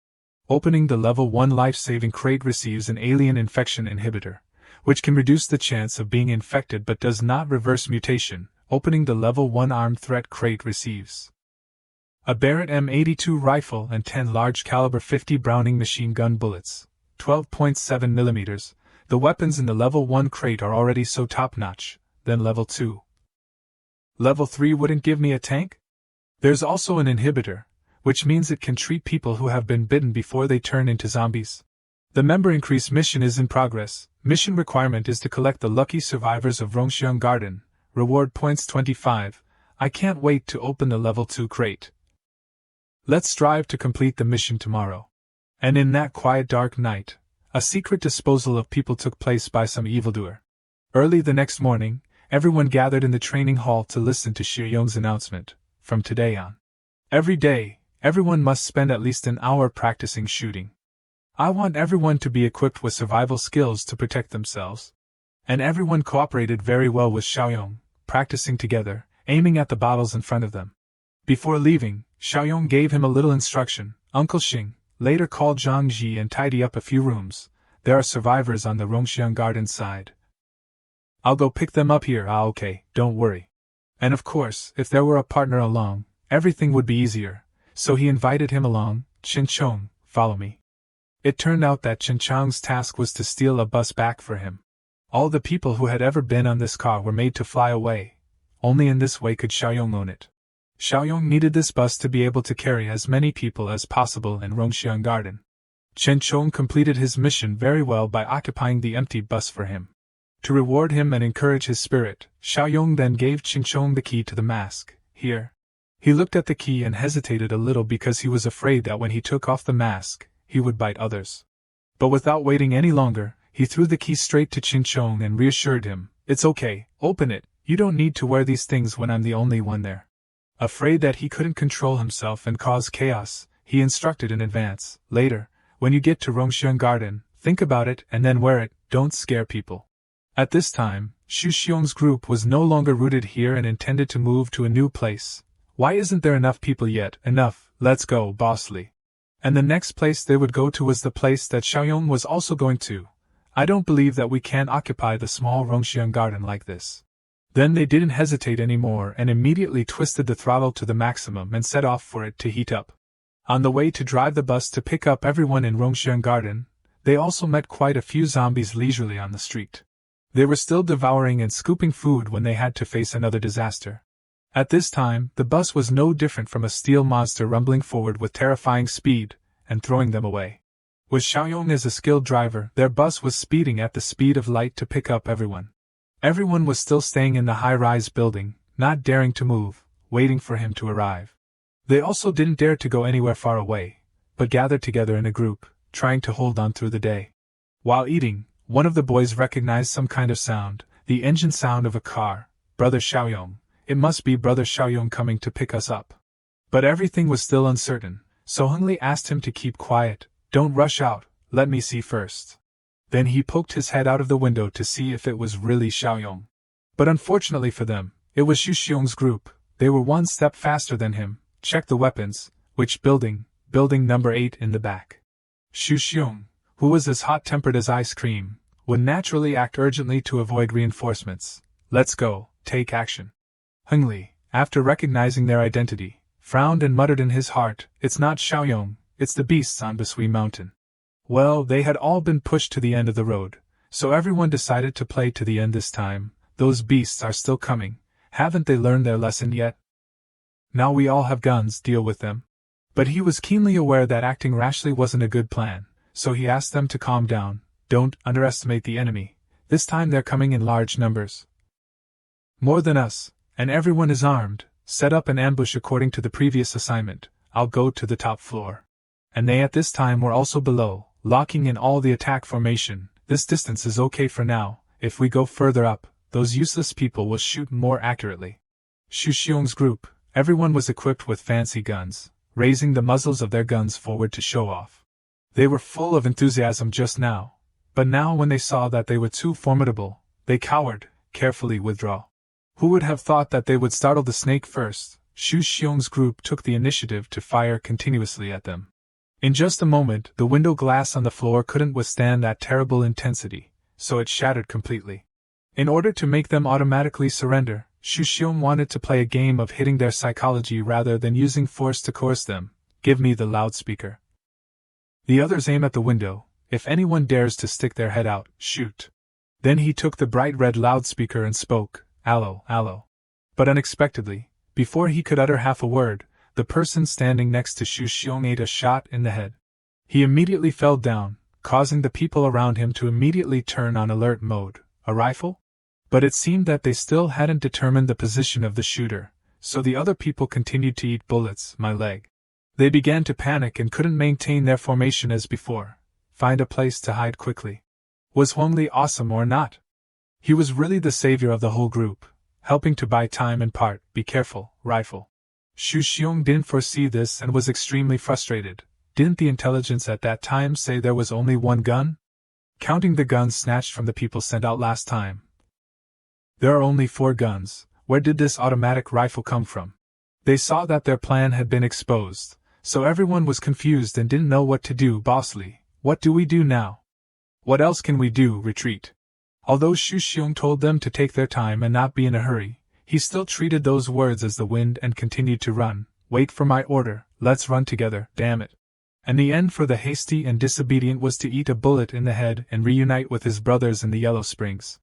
Opening the level 1 life-saving crate receives an alien infection inhibitor, which can reduce the chance of being infected but does not reverse mutation. Opening the level 1 armed threat crate receives a Barrett M82 rifle and 10 large caliber 50 Browning machine gun bullets. 12.7 mm. The weapons in the level 1 crate are already so top-notch, then level 2. Level 3 wouldn't give me a tank? There's also an inhibitor, which means it can treat people who have been bitten before they turn into zombies. The member increase mission is in progress. Mission requirement is to collect the lucky survivors of Rongxiang Garden. Reward points 25. I can't wait to open the level 2 crate. Let's strive to complete the mission tomorrow. And in that quiet dark night, a secret disposal of people took place by some evildoer. Early the next morning, everyone gathered in the training hall to listen to Xiaoyong's announcement. From today on, every day, everyone must spend at least an hour practicing shooting. I want everyone to be equipped with survival skills to protect themselves. And everyone cooperated very well with Xiaoyong, practicing together, aiming at the bottles in front of them. Before leaving, Xiaoyong gave him a little instruction. Uncle Xing, later call Zhang Ji and tidy up a few rooms. There are survivors on the Rongxiang Garden side. I'll go pick them up here. Okay, don't worry. And of course, if there were a partner along, everything would be easier. So he invited him along. Chong, follow me. It turned out that Chong's task was to steal a bus back for him. All the people who had ever been on this car were made to fly away. Only in this way could Xiaoyong own it. Xiaoyong needed this bus to be able to carry as many people as possible in Rongxiang Garden. Chong completed his mission very well by occupying the empty bus for him. To reward him and encourage his spirit, Xiaoyong then gave Chong the key to the mask. Here. He looked at the key and hesitated a little because he was afraid that when he took off the mask, he would bite others. But without waiting any longer, he threw the key straight to Chong and reassured him, "It's okay, open it, you don't need to wear these things when I'm the only one there." Afraid that he couldn't control himself and cause chaos, he instructed in advance, "Later, when you get to Rongxiang Garden, think about it and then wear it, don't scare people." At this time, Xu Xiong's group was no longer rooted here and intended to move to a new place. Why isn't there enough people yet? Enough, let's go, bossly. And the next place they would go to was the place that Xiaoyong was also going to. I don't believe that we can occupy the small Rongxiang Garden like this. Then they didn't hesitate anymore and immediately twisted the throttle to the maximum and set off for it to heat up. On the way to drive the bus to pick up everyone in Rongxiang Garden, they also met quite a few zombies leisurely on the street. They were still devouring and scooping food when they had to face another disaster. At this time, the bus was no different from a steel monster rumbling forward with terrifying speed, and throwing them away. With Xiaoyong as a skilled driver, their bus was speeding at the speed of light to pick up everyone. Everyone was still staying in the high-rise building, not daring to move, waiting for him to arrive. They also didn't dare to go anywhere far away, but gathered together in a group, trying to hold on through the day. While eating, one of the boys recognized some kind of sound, the engine sound of a car. Brother Xiaoyong, it must be Brother Xiaoyong coming to pick us up. But everything was still uncertain, so Hengli asked him to keep quiet. Don't rush out, let me see first. Then he poked his head out of the window to see if it was really Xiaoyong. But unfortunately for them, it was Xu Xiong's group. They were one step faster than him. Check the weapons. Which building? Building number 8 in the back. Xu Xiong, who was as hot-tempered as ice cream, would naturally act urgently to avoid reinforcements. Let's go, take action. Hengli, after recognizing their identity, frowned and muttered in his heart, it's not Xiaoyong, it's the beasts on Basui Mountain. Well, they had all been pushed to the end of the road, so everyone decided to play to the end this time. Those beasts are still coming. Haven't they learned their lesson yet? Now we all have guns, deal with them. But he was keenly aware that acting rashly wasn't a good plan, so he asked them to calm down. Don't underestimate the enemy. This time they're coming in large numbers. More than us, and everyone is armed. Set up an ambush according to the previous assignment. I'll go to the top floor. And they at this time were also below, locking in all the attack formation. This distance is okay for now. If we go further up, those useless people will shoot more accurately. Xu Xiong's group, everyone was equipped with fancy guns, raising the muzzles of their guns forward to show off. They were full of enthusiasm just now, but now when they saw that they were too formidable, they cowered, carefully withdraw. Who would have thought that they would startle the snake first? Xu Xiong's group took the initiative to fire continuously at them. In just a moment, the window glass on the floor couldn't withstand that terrible intensity, so it shattered completely. In order to make them automatically surrender, Xu Xiong wanted to play a game of hitting their psychology rather than using force to coerce them. Give me the loudspeaker. The others aim at the window. If anyone dares to stick their head out, shoot. Then he took the bright red loudspeaker and spoke, "Allo, allo." But unexpectedly, before he could utter half a word, the person standing next to Xu Xiong ate a shot in the head. He immediately fell down, causing the people around him to immediately turn on alert mode. A rifle? But it seemed that they still hadn't determined the position of the shooter, so the other people continued to eat bullets. My leg. They began to panic and couldn't maintain their formation as before. Find a place to hide quickly. Was Hengli awesome or not? He was really the savior of the whole group, helping to buy time and part. Be careful, rifle. Xu Xiong didn't foresee this and was extremely frustrated. Didn't the intelligence at that time say there was only one gun? Counting the guns snatched from the people sent out last time. There are only 4 guns. Where did this automatic rifle come from? They saw that their plan had been exposed, so everyone was confused and didn't know what to do. Bossly, what do we do now? What else can we do? Retreat. Although Xu Xiong told them to take their time and not be in a hurry, he still treated those words as the wind and continued to run. Wait for my order, let's run together, damn it. And the end for the hasty and disobedient was to eat a bullet in the head and reunite with his brothers in the Yellow Springs.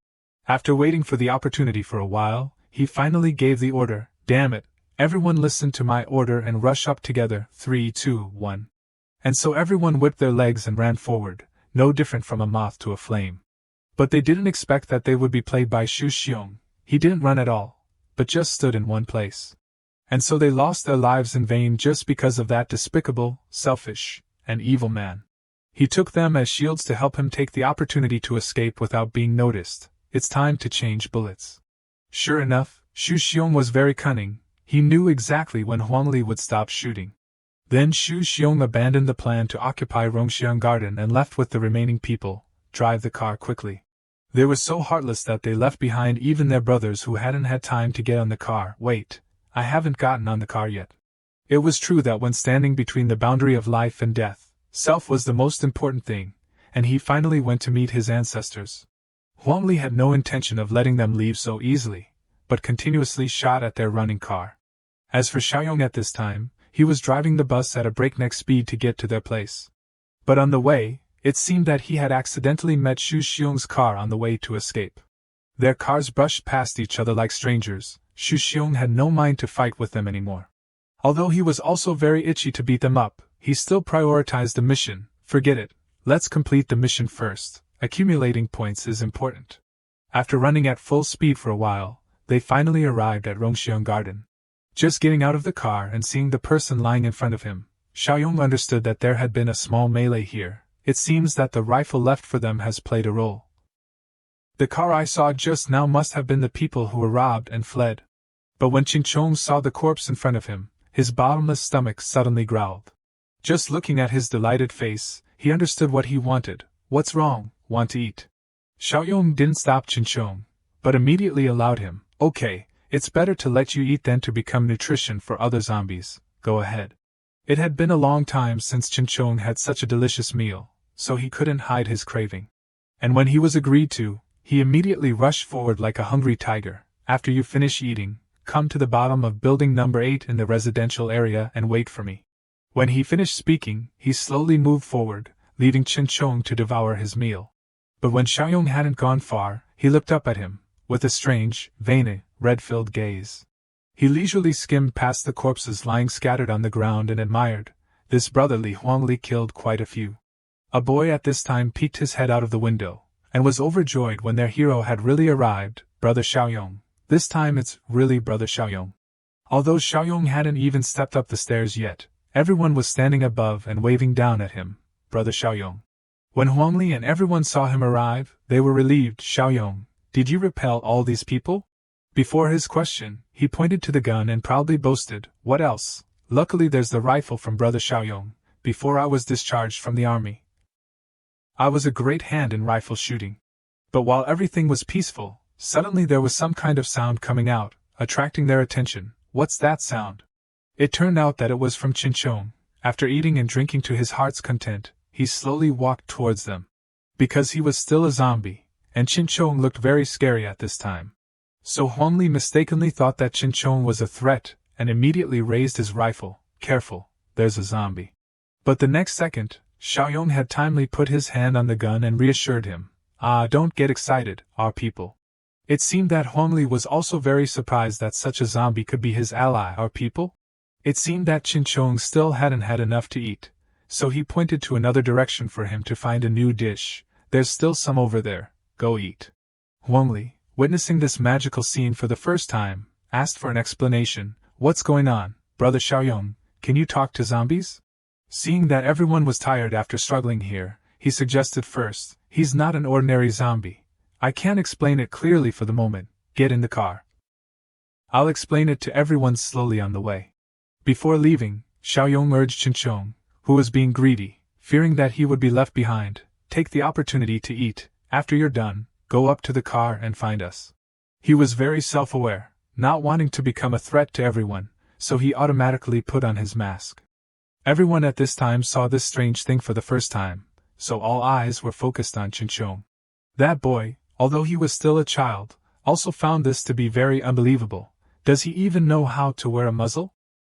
After waiting for the opportunity for a while, he finally gave the order, damn it, everyone listen to my order and rush up together, 3, 2, 1. And so everyone whipped their legs and ran forward, no different from a moth to a flame. But they didn't expect that they would be played by Xu Xiong. He didn't run at all, but just stood in one place. And so they lost their lives in vain just because of that despicable, selfish, and evil man. He took them as shields to help him take the opportunity to escape without being noticed. It's time to change bullets. Sure enough, Xu Xiong was very cunning. He knew exactly when Hengli would stop shooting. Then Xu Xiong abandoned the plan to occupy Rongxiang Garden and left with the remaining people, drive the car quickly. They were so heartless that they left behind even their brothers who hadn't had time to get on the car. Wait, I haven't gotten on the car yet. It was true that when standing between the boundary of life and death, self was the most important thing, and he finally went to meet his ancestors. Hengli had no intention of letting them leave so easily, but continuously shot at their running car. As for Xiaoyong at this time, he was driving the bus at a breakneck speed to get to their place. But on the way, it seemed that he had accidentally met Xu Xiong's car on the way to escape. Their cars brushed past each other like strangers. Xu Xiong had no mind to fight with them anymore. Although he was also very itchy to beat them up, he still prioritized the mission. Forget it, let's complete the mission first. Accumulating points is important. After running at full speed for a while, they finally arrived at Rongxiang Garden. Just getting out of the car and seeing the person lying in front of him, Xiaoyong understood that there had been a small melee here. It seems that the rifle left for them has played a role. The car I saw just now must have been the people who were robbed and fled. But when Qingchong saw the corpse in front of him, his bottomless stomach suddenly growled. Just looking at his delighted face, he understood what he wanted. What's wrong? Want to eat? Xiaoyong didn't stop Qingchong, but immediately allowed him. Okay, it's better to let you eat than to become nutrition for other zombies. Go ahead. It had been a long time since Qingchong had such a delicious meal, so he couldn't hide his craving. And when he was agreed to, he immediately rushed forward like a hungry tiger. After you finish eating, come to the bottom of building number 8 in the residential area and wait for me. When he finished speaking, he slowly moved forward, leaving Qingchong to devour his meal. But when Xiaoyong hadn't gone far, he looked up at him, with a strange, vain, red-filled gaze. He leisurely skimmed past the corpses lying scattered on the ground and admired. This brotherly Huangli killed quite a few. A boy at this time peeked his head out of the window, and was overjoyed when their hero had really arrived. Brother Xiaoyong. This time it's really Brother Xiaoyong. Although Xiaoyong hadn't even stepped up the stairs yet, everyone was standing above and waving down at him. Brother Xiaoyong. When Huangli and everyone saw him arrive, they were relieved. Xiaoyong, did you repel all these people? Before his question, he pointed to the gun and proudly boasted, what else? Luckily there's the rifle from Brother Xiaoyong. Before I was discharged from the army, I was a great hand in rifle shooting. But while everything was peaceful, suddenly there was some kind of sound coming out, attracting their attention. What's that sound? It turned out that it was from Qingchong. After eating and drinking to his heart's content, he slowly walked towards them. Because he was still a zombie, and Qingchong looked very scary at this time. So Huangli mistakenly thought that Qingchong was a threat, and immediately raised his rifle. Careful, there's a zombie. But the next second, Xiaoyong had timely put his hand on the gun and reassured him. Don't get excited, our people. It seemed that Huangli was also very surprised that such a zombie could be his ally. Our people? It seemed that Qingchong still hadn't had enough to eat, so he pointed to another direction for him to find a new dish. There's still some over there, go eat. Huangli, witnessing this magical scene for the first time, asked for an explanation. What's going on, Brother Xiaoyong? Can you talk to zombies? Seeing that everyone was tired after struggling here, he suggested first, he's not an ordinary zombie. I can't explain it clearly for the moment. Get in the car. I'll explain it to everyone slowly on the way. Before leaving, Xiaoyong urged Qingchong, who was being greedy, fearing that he would be left behind, take the opportunity to eat. After you're done, go up to the car and find us. He was very self-aware, not wanting to become a threat to everyone, so he automatically put on his mask. Everyone at this time saw this strange thing for the first time, so all eyes were focused on Qingchong. That boy, although he was still a child, also found this to be very unbelievable. Does he even know how to wear a muzzle?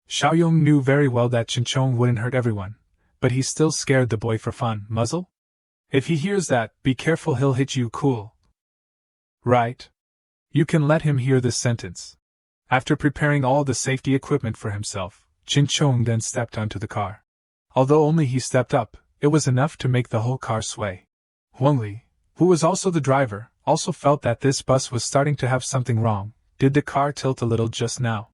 Xiaoyong knew very well that Qingchong wouldn't hurt everyone, but he still scared the boy for fun. Muzzle? If he hears that, be careful, he'll hit you. Cool. Right? You can let him hear this sentence. After preparing all the safety equipment for himself, Qingchong then stepped onto the car. Although only he stepped up, it was enough to make the whole car sway. Huangli, who was also the driver, also felt that this bus was starting to have something wrong. Did the car tilt a little just now?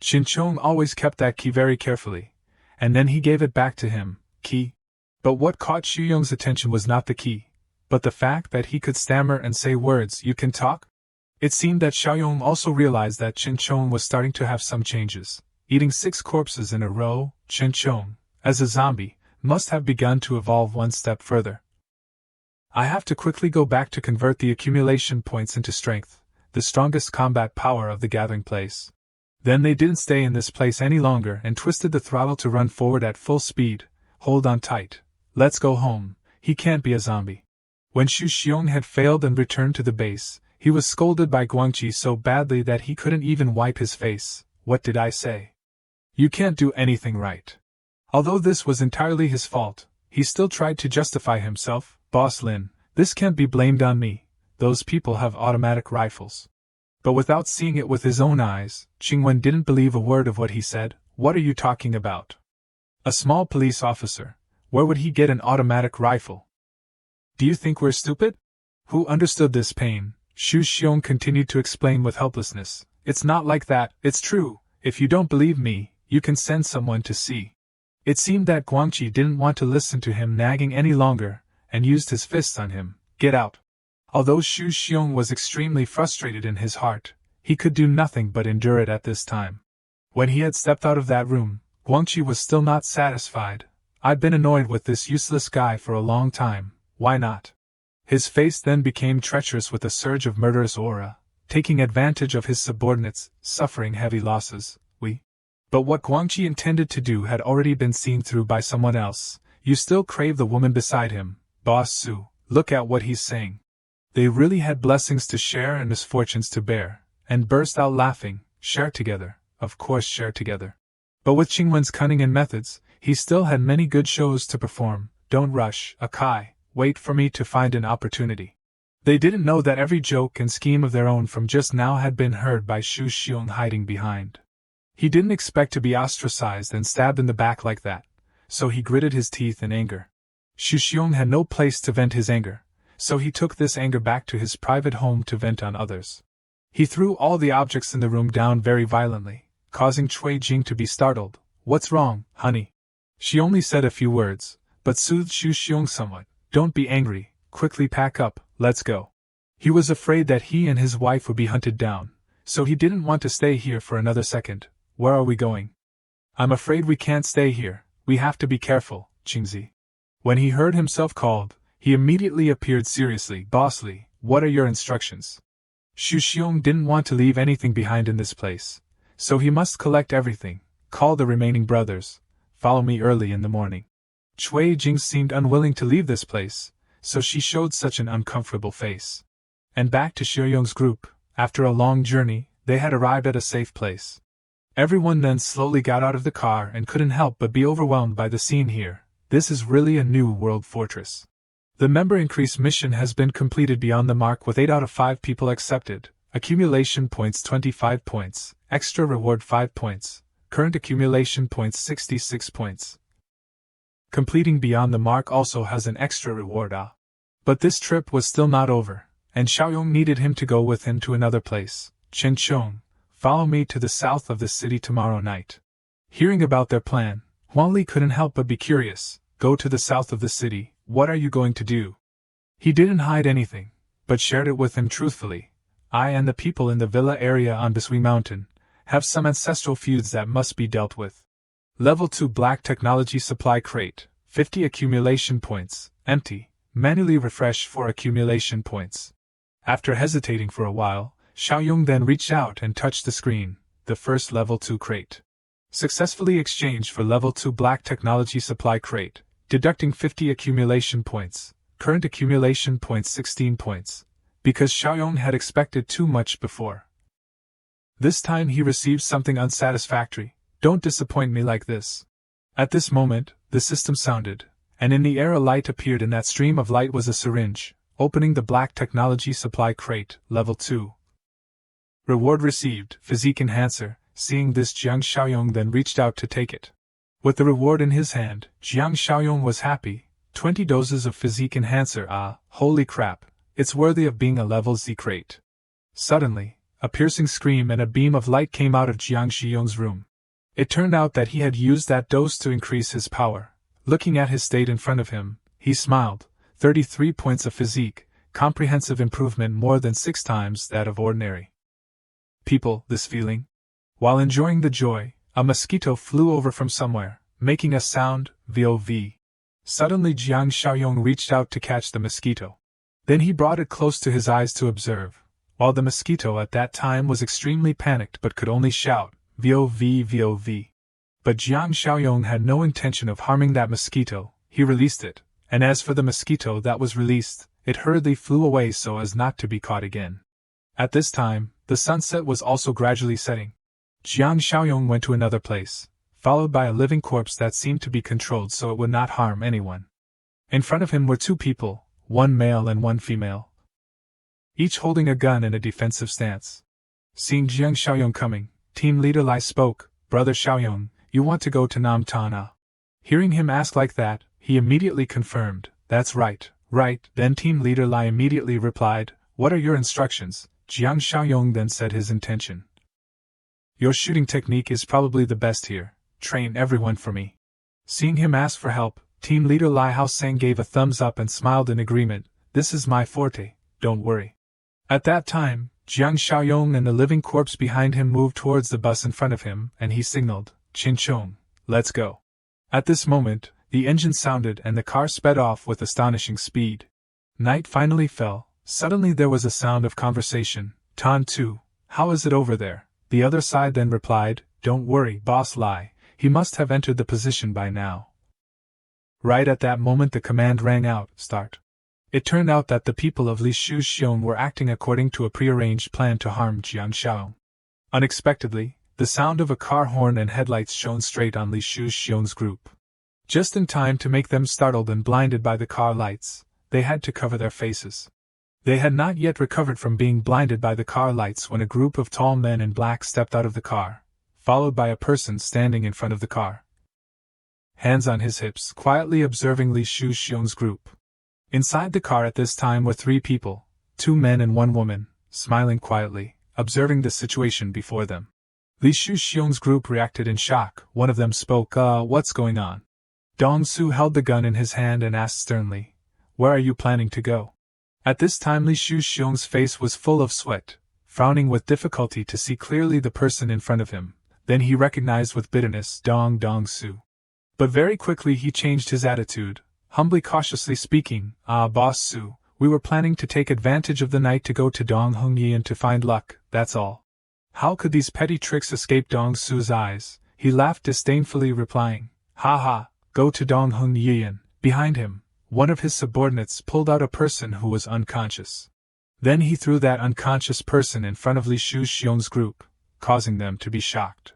Qingchong always kept that key very carefully, and then he gave it back to him. Key? But what caught Xiaoyong's attention was not the key, but the fact that he could stammer and say words. You can talk? It seemed that Xiaoyong also realized that Qingchong was starting to have some changes. Eating 6 corpses in a row, Qingchong, as a zombie, must have begun to evolve one step further. I have to quickly go back to convert the accumulation points into strength, the strongest combat power of the gathering place. Then they didn't stay in this place any longer and twisted the throttle to run forward at full speed. Hold on tight. Let's go home. He can't be a zombie. When Xu Xiong had failed and returned to the base, he was scolded by Guangqi so badly that he couldn't even wipe his face. What did I say? You can't do anything right. Although this was entirely his fault, he still tried to justify himself. Boss Lin, this can't be blamed on me. Those people have automatic rifles. But without seeing it with his own eyes, Qingwen didn't believe a word of what he said. What are you talking about? A small police officer. Where would he get an automatic rifle? Do you think we're stupid? Who understood this pain? Xu Xiong continued to explain with helplessness. It's not like that, it's true. If you don't believe me, you can send someone to see. It seemed that Guangqi didn't want to listen to him nagging any longer, and used his fists on him. Get out. Although Xu Xiong was extremely frustrated in his heart, he could do nothing but endure it at this time. When he had stepped out of that room, Guangqi was still not satisfied. I've been annoyed with this useless guy for a long time, why not? His face then became treacherous with a surge of murderous aura, taking advantage of his subordinates, suffering heavy losses. But what Guangqi intended to do had already been seen through by someone else. You still crave the woman beside him, Boss Su, look at what he's saying. They really had blessings to share and misfortunes to bear, and burst out laughing. Share together, of course share together. But with Qingwen's cunning and methods, he still had many good shows to perform. Don't rush, Akai, wait for me to find an opportunity. They didn't know that every joke and scheme of their own from just now had been heard by Xu Xiong hiding behind. He didn't expect to be ostracized and stabbed in the back like that, so he gritted his teeth in anger. Xu Xiong had no place to vent his anger, so he took this anger back to his private home to vent on others. He threw all the objects in the room down very violently, causing Cui Jing to be startled. What's wrong, honey? She only said a few words, but soothed Xu Xiong somewhat. Don't be angry, quickly pack up, let's go. He was afraid that he and his wife would be hunted down, so he didn't want to stay here for another second. Where are we going? I'm afraid we can't stay here, we have to be careful, Qingzi. When he heard himself called, he immediately appeared seriously. Bossly, what are your instructions? Xu Xiong didn't want to leave anything behind in this place, so he must collect everything, call the remaining brothers, follow me early in the morning. Cui Jing seemed unwilling to leave this place, so she showed such an uncomfortable face. And back to Xiuyong's group, after a long journey, they had arrived at a safe place. Everyone then slowly got out of the car and couldn't help but be overwhelmed by the scene here. This is really a new world fortress. The member increase mission has been completed beyond the mark with 8 out of 5 people accepted. Accumulation points 25 points, extra reward 5 points, current accumulation points 66 points. Completing beyond the mark also has an extra reward. But this trip was still not over, and Xiaoyong needed him to go with him to another place. Chen Chong, follow me to the south of the city tomorrow night. Hearing about their plan, Huang Li couldn't help but be curious. Go to the south of the city, what are you going to do? He didn't hide anything, but shared it with him truthfully. I and the people in the villa area on Bisui Mountain have some ancestral feuds that must be dealt with. Level 2 Black Technology Supply Crate, 50 accumulation points, empty, manually refresh for accumulation points. After hesitating for a while, Xiaoyong then reached out and touched the screen, the first level 2 crate. Successfully exchanged for level 2 Black Technology Supply Crate, deducting 50 accumulation points, current accumulation points 16 points, because Xiaoyong had expected too much before. This time he received something unsatisfactory. Don't disappoint me like this. At this moment, the system sounded, and in the air a light appeared. In that stream of light was a syringe, opening the Black Technology Supply Crate, level 2. Reward received, Physique Enhancer. Seeing this, Jiang Xiaoyong then reached out to take it. With the reward in his hand, Jiang Xiaoyong was happy. 20 doses of Physique Enhancer. Holy crap, it's worthy of being a level Z crate. Suddenly, a piercing scream and a beam of light came out of Jiang Xiaoyong's room. It turned out that he had used that dose to increase his power. Looking at his state in front of him, he smiled. 33 points of physique, comprehensive improvement more than 6 times that of ordinary people. This feeling? While enjoying the joy, a mosquito flew over from somewhere, making a sound, VOV. Suddenly Jiang Xiaoyong reached out to catch the mosquito. Then he brought it close to his eyes to observe, while the mosquito at that time was extremely panicked but could only shout, VOV VOV. But Jiang Xiaoyong had no intention of harming that mosquito. He released it, and as for the mosquito that was released, it hurriedly flew away so as not to be caught again. At this time, the sunset was also gradually setting. Jiang Xiaoyong went to another place, followed by a living corpse that seemed to be controlled so it would not harm anyone. In front of him were 2 people, one male and one female, each holding a gun in a defensive stance. Seeing Jiang Xiaoyong coming, team leader Lai spoke, Brother Xiaoyong, you want to go to Namtana? Hearing him ask like that, he immediately confirmed, that's right, right. Then team leader Lai immediately replied, What are your instructions? Jiang Xiaoyong then said his intention. Your shooting technique is probably the best here. Train everyone for me. Seeing him ask for help, team leader Lai Haosang gave a thumbs up and smiled in agreement. This is my forte, don't worry. At that time, Jiang Xiaoyong and the living corpse behind him moved towards the bus in front of him, and he signaled, Qinchong, let's go. At this moment, the engine sounded and the car sped off with astonishing speed. Night finally fell. Suddenly there was a sound of conversation. Tan Tu, how is it over there? The other side then replied, don't worry, Boss Lai, he must have entered the position by now. Right at that moment the command rang out, start. It turned out that the people of Li Shuxiong were acting according to a prearranged plan to harm Jiang Xiaoyong. Unexpectedly, the sound of a car horn and headlights shone straight on Li Shuxiong's group. Just in time to make them startled and blinded by the car lights, they had to cover their faces. They had not yet recovered from being blinded by the car lights when a group of tall men in black stepped out of the car, followed by a person standing in front of the car. Hands on his hips, quietly observing Li Shuxiong's group. Inside the car at this time were 3 people, 2 men and 1 woman, smiling quietly, observing the situation before them. Li Shuxiong's group reacted in shock. One of them spoke, what's going on? Dong Su held the gun in his hand and asked sternly, where are you planning to go? At this time Li Shuxiong's face was full of sweat, frowning with difficulty to see clearly the person in front of him. Then he recognized with bitterness Dong Su. But very quickly he changed his attitude, humbly cautiously speaking, Boss Su, we were planning to take advantage of the night to go to Dong Hongyian to find luck, that's all. How could these petty tricks escape Dong Su's eyes? He laughed disdainfully, replying, ha ha, go to Dong Hongyian. Behind him, one of his subordinates pulled out a person who was unconscious. Then he threw that unconscious person in front of Li Shuxiong's group, causing them to be shocked.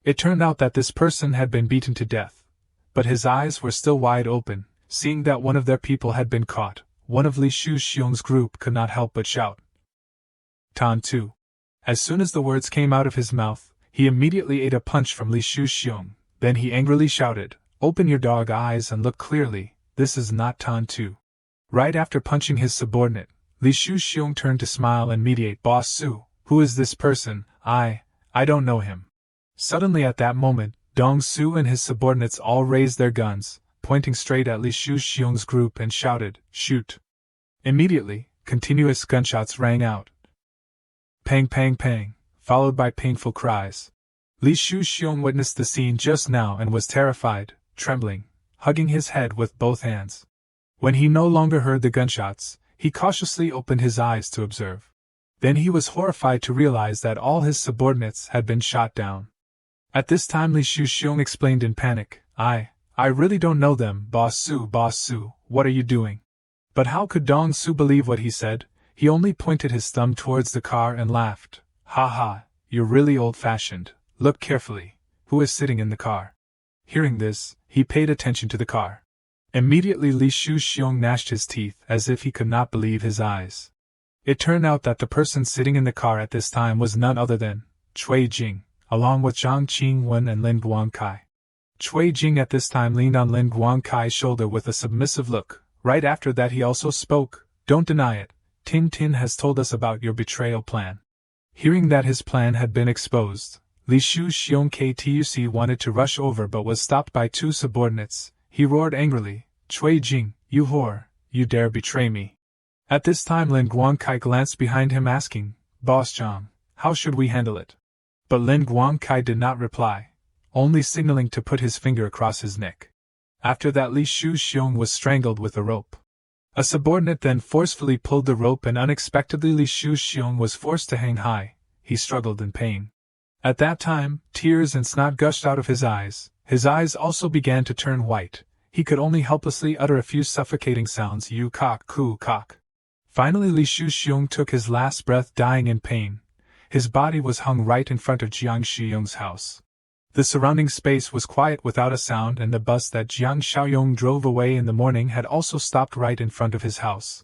It turned out that this person had been beaten to death, but his eyes were still wide open. Seeing that one of their people had been caught, one of Li Shuxiong's group could not help but shout, Tan Tu. As soon as the words came out of his mouth, he immediately ate a punch from Li Shuxiong. Then he angrily shouted, open your dog eyes and look clearly, this is not Tan Tu. Right after punching his subordinate, Li Shuxiong turned to smile and mediate, Boss Su, who is this person? I don't know him. Suddenly at that moment, Dong Su and his subordinates all raised their guns, pointing straight at Li Shuxiong's group and shouted, shoot. Immediately, continuous gunshots rang out. Pang pang pang, followed by painful cries. Li Shuxiong witnessed the scene just now and was terrified, trembling, hugging his head with both hands. When he no longer heard the gunshots, he cautiously opened his eyes to observe. Then he was horrified to realize that all his subordinates had been shot down. At this time Li Shuxiong explained in panic, I really don't know them, Boss Su, what are you doing? But how could Dong Su believe what he said? He only pointed his thumb towards the car and laughed. Ha ha, you're really old-fashioned. Look carefully, who is sitting in the car? Hearing this, he paid attention to the car. Immediately Li Shuxiong gnashed his teeth as if he could not believe his eyes. It turned out that the person sitting in the car at this time was none other than Cui Jing, along with Zhang Qingwen and Lin Guangkai. Cui Jing at this time leaned on Lin Guangkai's shoulder with a submissive look. Right after that he also spoke, don't deny it, Tin Tin has told us about your betrayal plan. Hearing that his plan had been exposed, Li Shuxiong Ktuc wanted to rush over but was stopped by 2 subordinates. He roared angrily, Cui Jing, you whore, you dare betray me. At this time Lin Guangkai glanced behind him asking, Boss Zhang, how should we handle it? But Lin Guangkai did not reply, only signaling to put his finger across his neck. After that Li Shuxiong was strangled with a rope. A subordinate then forcefully pulled the rope and unexpectedly Li Shuxiong was forced to hang high. He struggled in pain. At that time, tears and snot gushed out of his eyes. His eyes also began to turn white. He could only helplessly utter a few suffocating sounds, yu kok ku kok. Finally Li Shuxiong took his last breath, dying in pain. His body was hung right in front of Jiang Xiaoyong's house. The surrounding space was quiet without a sound, and the bus that Jiang Xiaoyong drove away in the morning had also stopped right in front of his house.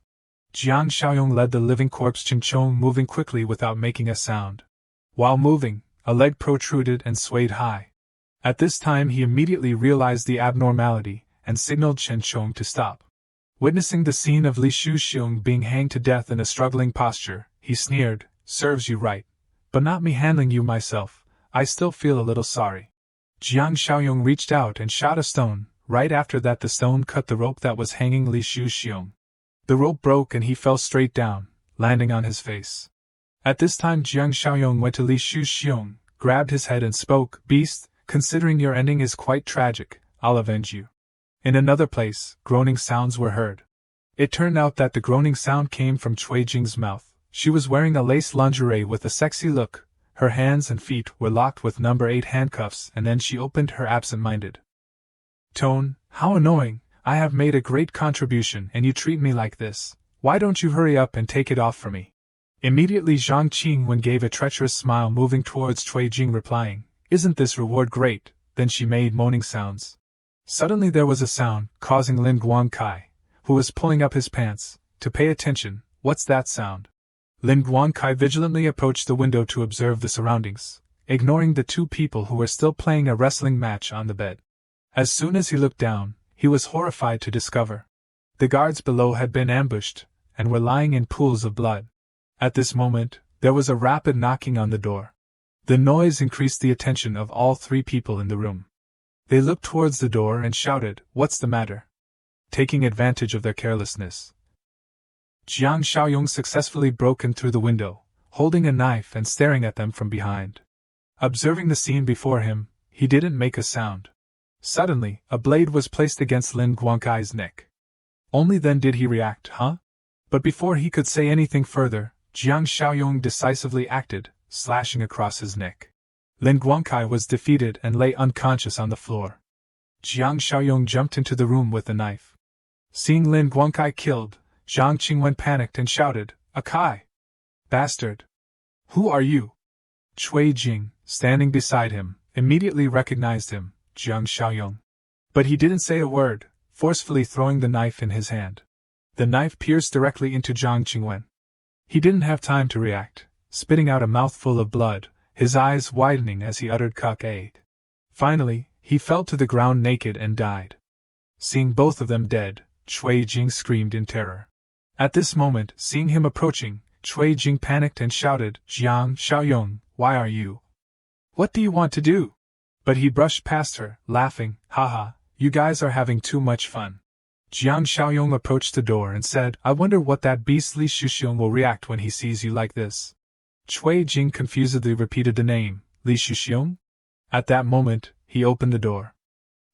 Jiang Xiaoyong led the living corpse Qinchong, moving quickly without making a sound. While moving, a leg protruded and swayed high. At this time he immediately realized the abnormality, and signaled Qinchong to stop. Witnessing the scene of Li Shuxiong being hanged to death in a struggling posture, he sneered, "Serves you right. But not me handling you myself, I still feel a little sorry." Jiang Xiaoyong reached out and shot a stone. Right after that the stone cut the rope that was hanging Li Shuxiong. The rope broke and he fell straight down, landing on his face. At this time Jiang Xiaoyong went to Li Shuxiong, grabbed his head and spoke, "Beast, considering your ending is quite tragic, I'll avenge you." In another place, groaning sounds were heard. It turned out that the groaning sound came from Cui Jing's mouth. She was wearing a lace lingerie with a sexy look, her hands and feet were locked with number 8 handcuffs, and then she opened her absent-minded tone. "How annoying, I have made a great contribution and you treat me like this. Why don't you hurry up and take it off for me?" Immediately Zhang Qingwen gave a treacherous smile, moving towards Cui Jing, replying, "Isn't this reward great?" Then she made moaning sounds. Suddenly there was a sound, causing Lin Guangkai, who was pulling up his pants, to pay attention. "What's that sound?" Lin Guangkai vigilantly approached the window to observe the surroundings, ignoring the two people who were still playing a wrestling match on the bed. As soon as he looked down, he was horrified to discover the guards below had been ambushed, and were lying in pools of blood. At this moment, there was a rapid knocking on the door. The noise increased the attention of all three people in the room. They looked towards the door and shouted, "What's the matter?" Taking advantage of their carelessness, Jiang Xiaoyong successfully broke in through the window, holding a knife and staring at them from behind. Observing the scene before him, he didn't make a sound. Suddenly, a blade was placed against Lin Guangkai's neck. Only then did he react, "Huh?" But before he could say anything further, Jiang Xiaoyong decisively acted, slashing across his neck. Lin Guangkai was defeated and lay unconscious on the floor. Jiang Xiaoyong jumped into the room with the knife. Seeing Lin Guangkai killed, Zhang Qingwen panicked and shouted, "Akai! Bastard! Who are you?" Cui Jing, standing beside him, immediately recognized him, Jiang Xiaoyong. But he didn't say a word, forcefully throwing the knife in his hand. The knife pierced directly into Zhang Qingwen. He didn't have time to react, spitting out a mouthful of blood, his eyes widening as he uttered "cock-aid." Finally, he fell to the ground naked and died. Seeing both of them dead, Cui Jing screamed in terror. At this moment, seeing him approaching, Cui Jing panicked and shouted, "Jiang Xiaoyong, why are you? What do you want to do?" But he brushed past her, laughing, "Haha, you guys are having too much fun." Jiang Xiaoyong approached the door and said, "I wonder what that beast Li Shuxiong will react when he sees you like this." Cui Jing confusedly repeated the name, "Li Shuxiong?" At that moment, he opened the door.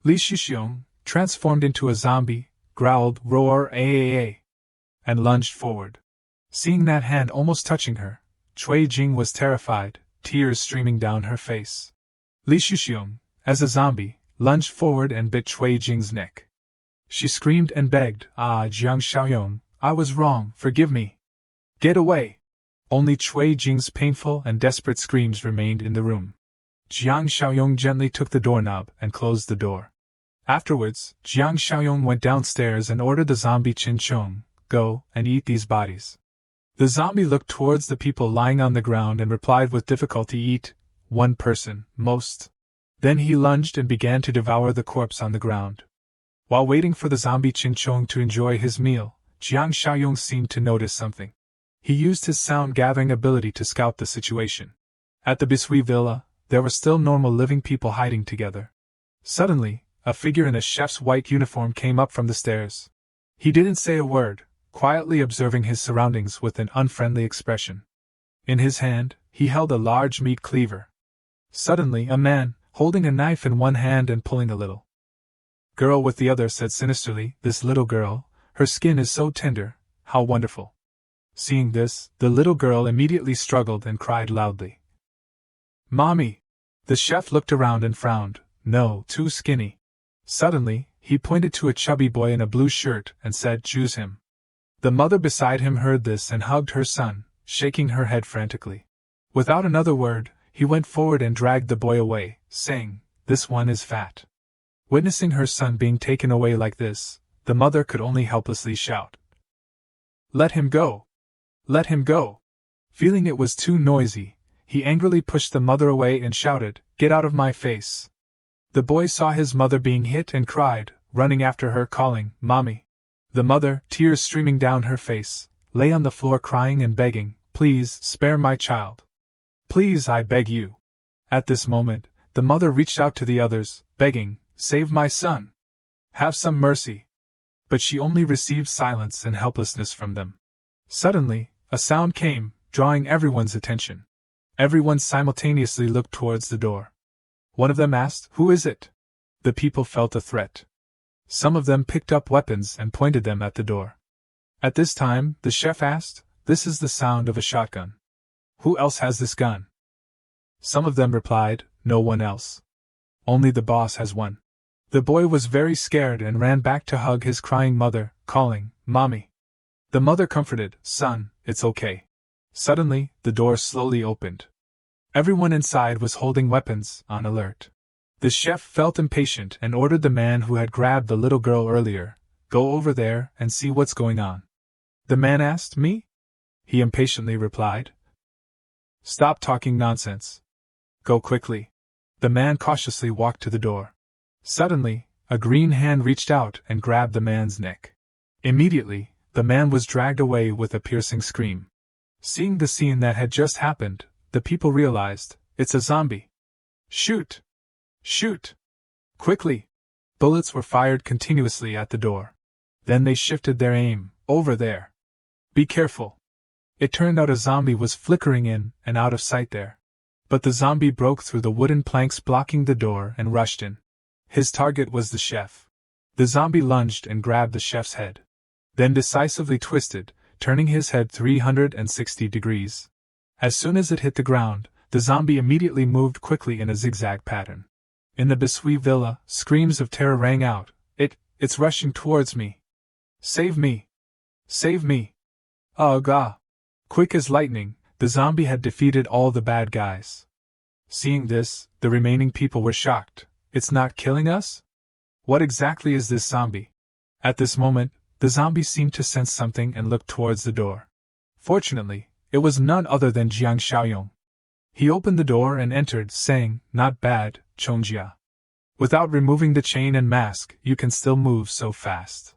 Li Shuxiong, transformed into a zombie, growled, "Roar, aaa," and lunged forward. Seeing that hand almost touching her, Cui Jing was terrified, tears streaming down her face. Li Shuxiong, as a zombie, lunged forward and bit Cui Jing's neck. She screamed and begged, "Ah, Jiang Xiaoyong, I was wrong, forgive me. Get away!" Only Cui Jing's painful and desperate screams remained in the room. Jiang Xiaoyong gently took the doorknob and closed the door. Afterwards, Jiang Xiaoyong went downstairs and ordered the zombie Qin Chong, "Go and eat these bodies." The zombie looked towards the people lying on the ground and replied with difficulty, "Eat one person, most." Then he lunged and began to devour the corpse on the ground. While waiting for the zombie Qin Chong to enjoy his meal, Jiang Xiaoyong seemed to notice something. He used his sound-gathering ability to scout the situation. At the Bisui villa, there were still normal living people hiding together. Suddenly, a figure in a chef's white uniform came up from the stairs. He didn't say a word, quietly observing his surroundings with an unfriendly expression. In his hand, he held a large meat cleaver. Suddenly, a man, holding a knife in one hand and pulling a little girl with the other, said sinisterly, "This little girl, her skin is so tender, how wonderful." Seeing this, the little girl immediately struggled and cried loudly, "Mommy!" The chef looked around and frowned, "No, too skinny." Suddenly, he pointed to a chubby boy in a blue shirt and said, "Choose him." The mother beside him heard this and hugged her son, shaking her head frantically. Without another word, he went forward and dragged the boy away, saying, "This one is fat." Witnessing her son being taken away like this, the mother could only helplessly shout, "Let him go! Let him go!" Feeling it was too noisy, he angrily pushed the mother away and shouted, "Get out of my face!" The boy saw his mother being hit and cried, running after her calling, "Mommy! The mother, tears streaming down her face, lay on the floor crying and begging, "Please, spare my child. Please, I beg you." At this moment, the mother reached out to the others, begging, "Save my son. Have some mercy." But she only received silence and helplessness from them. Suddenly, a sound came, drawing everyone's attention. Everyone simultaneously looked towards the door. One of them asked, "Who is it?" The people felt a threat. Some of them picked up weapons and pointed them at the door. At this time, the chef asked, "This is the sound of a shotgun. Who else has this gun?" Some of them replied, "No one else. Only the boss has one." The boy was very scared and ran back to hug his crying mother, calling, "Mommy." The mother comforted, "Son, it's okay." Suddenly, the door slowly opened. Everyone inside was holding weapons, on alert. The chef felt impatient and ordered the man who had grabbed the little girl earlier, "Go over there and see what's going on." The man asked, "Me?" He impatiently replied, "Stop talking nonsense. Go quickly." The man cautiously walked to the door. Suddenly, a green hand reached out and grabbed the man's neck. Immediately, the man was dragged away with a piercing scream. Seeing the scene that had just happened, the people realized, "It's a zombie. Shoot! Shoot! Quickly!" Bullets were fired continuously at the door. Then they shifted their aim, "Over there. Be careful." It turned out a zombie was flickering in and out of sight there. But the zombie broke through the wooden planks blocking the door and rushed in. His target was the chef. The zombie lunged and grabbed the chef's head. Then decisively twisted, turning his head 360 degrees. As soon as it hit the ground, the zombie immediately moved quickly in a zigzag pattern. In the Bisui villa, screams of terror rang out, It's rushing towards me. Save me! Save me! Oh God!" Quick as lightning, the zombie had defeated all the bad guys. Seeing this, the remaining people were shocked. "It's not killing us? What exactly is this zombie?" At this moment, the zombie seemed to sense something and looked towards the door. Fortunately, it was none other than Jiang Xiaoyong. He opened the door and entered, saying, "Not bad, Chongjia. Without removing the chain and mask, you can still move so fast."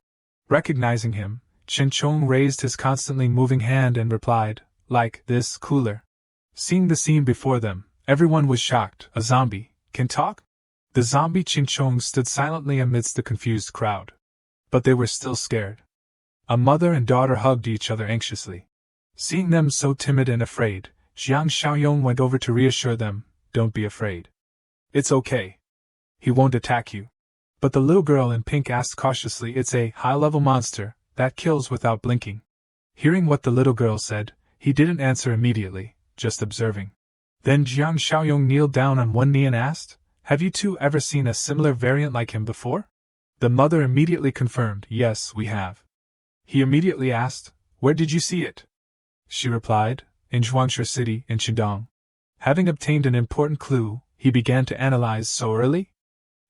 Recognizing him, Chen Chong raised his constantly moving hand and replied, "Like this, cooler." Seeing the scene before them, everyone was shocked. A zombie can talk? The zombie Ching Chong stood silently amidst the confused crowd. But they were still scared. A mother and daughter hugged each other anxiously. Seeing them so timid and afraid, Jiang Xiaoyong went over to reassure them, "Don't be afraid. It's okay. He won't attack you." But the little girl in pink asked cautiously, "It's a high-level monster that kills without blinking." Hearing what the little girl said, he didn't answer immediately, just observing. Then Jiang Xiaoyong kneeled down on one knee and asked, "Have you two ever seen a similar variant like him before?" The mother immediately confirmed, "Yes, we have." He immediately asked, "Where did you see it?" She replied, "In Zhuangshi City, in Qingdong." Having obtained an important clue, he began to analyze. "So early?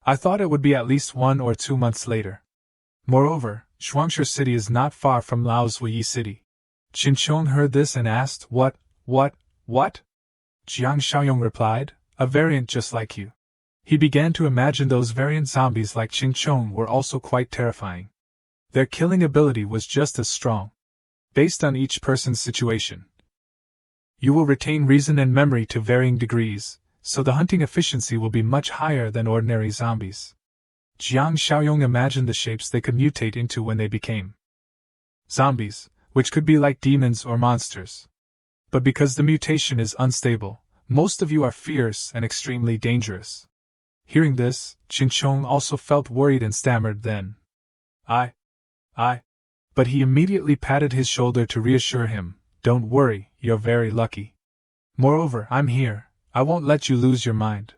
I thought it would be at least 1 or 2 months later. Moreover, Zhuangshi City is not far from Laozuyi City." Qin Chong heard this and asked, What? Jiang Xiaoyong replied, "A variant just like you." He began to imagine those variant zombies like Qin Chong were also quite terrifying. Their killing ability was just as strong. Based on each person's situation, you will retain reason and memory to varying degrees, so the hunting efficiency will be much higher than ordinary zombies. Jiang Xiaoyong imagined the shapes they could mutate into when they became zombies, which could be like demons or monsters. But because the mutation is unstable, most of you are fierce and extremely dangerous. Hearing this, Qin Chong also felt worried and stammered then, I. But he immediately patted his shoulder to reassure him, "Don't worry, you're very lucky. Moreover, I'm here, I won't let you lose your mind."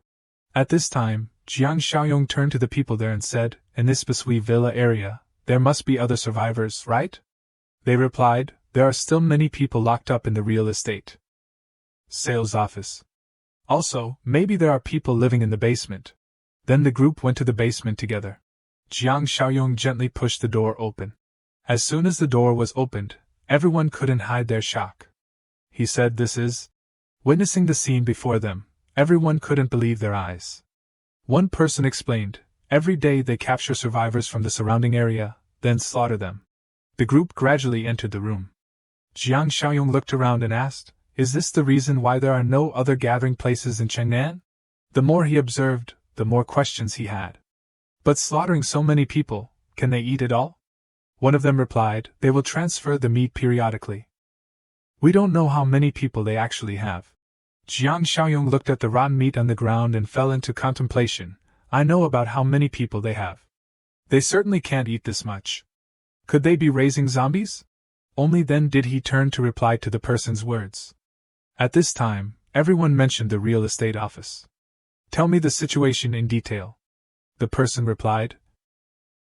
At this time, Jiang Xiaoyong turned to the people there and said, "In this Bisui villa area, there must be other survivors, right?" They replied, "There are still many people locked up in the real estate sales office. Also, maybe there are people living in the basement." Then the group went to the basement together. Jiang Xiaoyong gently pushed the door open. As soon as the door was opened, everyone couldn't hide their shock. He said, "This is..." Witnessing the scene before them, everyone couldn't believe their eyes. One person explained, "Every day they capture survivors from the surrounding area, then slaughter them. The group gradually entered the room. Jiang Xiaoyong looked around and asked, "Is this the reason why there are no other gathering places in Chengnan?" The more he observed, the more questions he had. "But slaughtering so many people, can they eat it all?" One of them replied, "They will transfer the meat periodically. We don't know how many people they actually have." Jiang Xiaoyong looked at the rotten meat on the ground and fell into contemplation. "I know about how many people they have. They certainly can't eat this much. Could they be raising zombies?" Only then did he turn to reply to the person's words. At this time, everyone mentioned the real estate office. "Tell me the situation in detail." The person replied,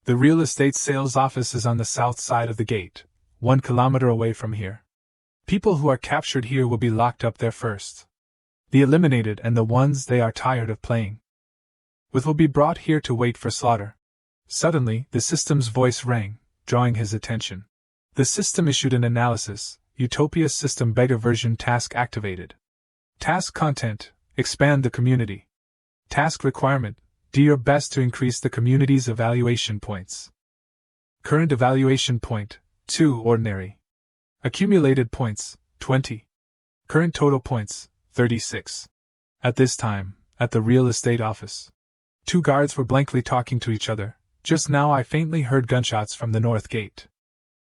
"The real estate sales office is on the south side of the gate, 1 kilometer away from here. People who are captured here will be locked up there first. The eliminated and the ones they are tired of playing with will be brought here to wait for slaughter." Suddenly, the system's voice rang, drawing his attention. The system issued an analysis. Utopia System Beta version task activated. Task content: expand the community. Task requirement: do your best to increase the community's evaluation points. Current evaluation point: 2 ordinary. Accumulated points: 20. Current total points: 36. At this time, at the real estate office, 2 guards were blankly talking to each other. Just now I faintly heard gunshots from the north gate.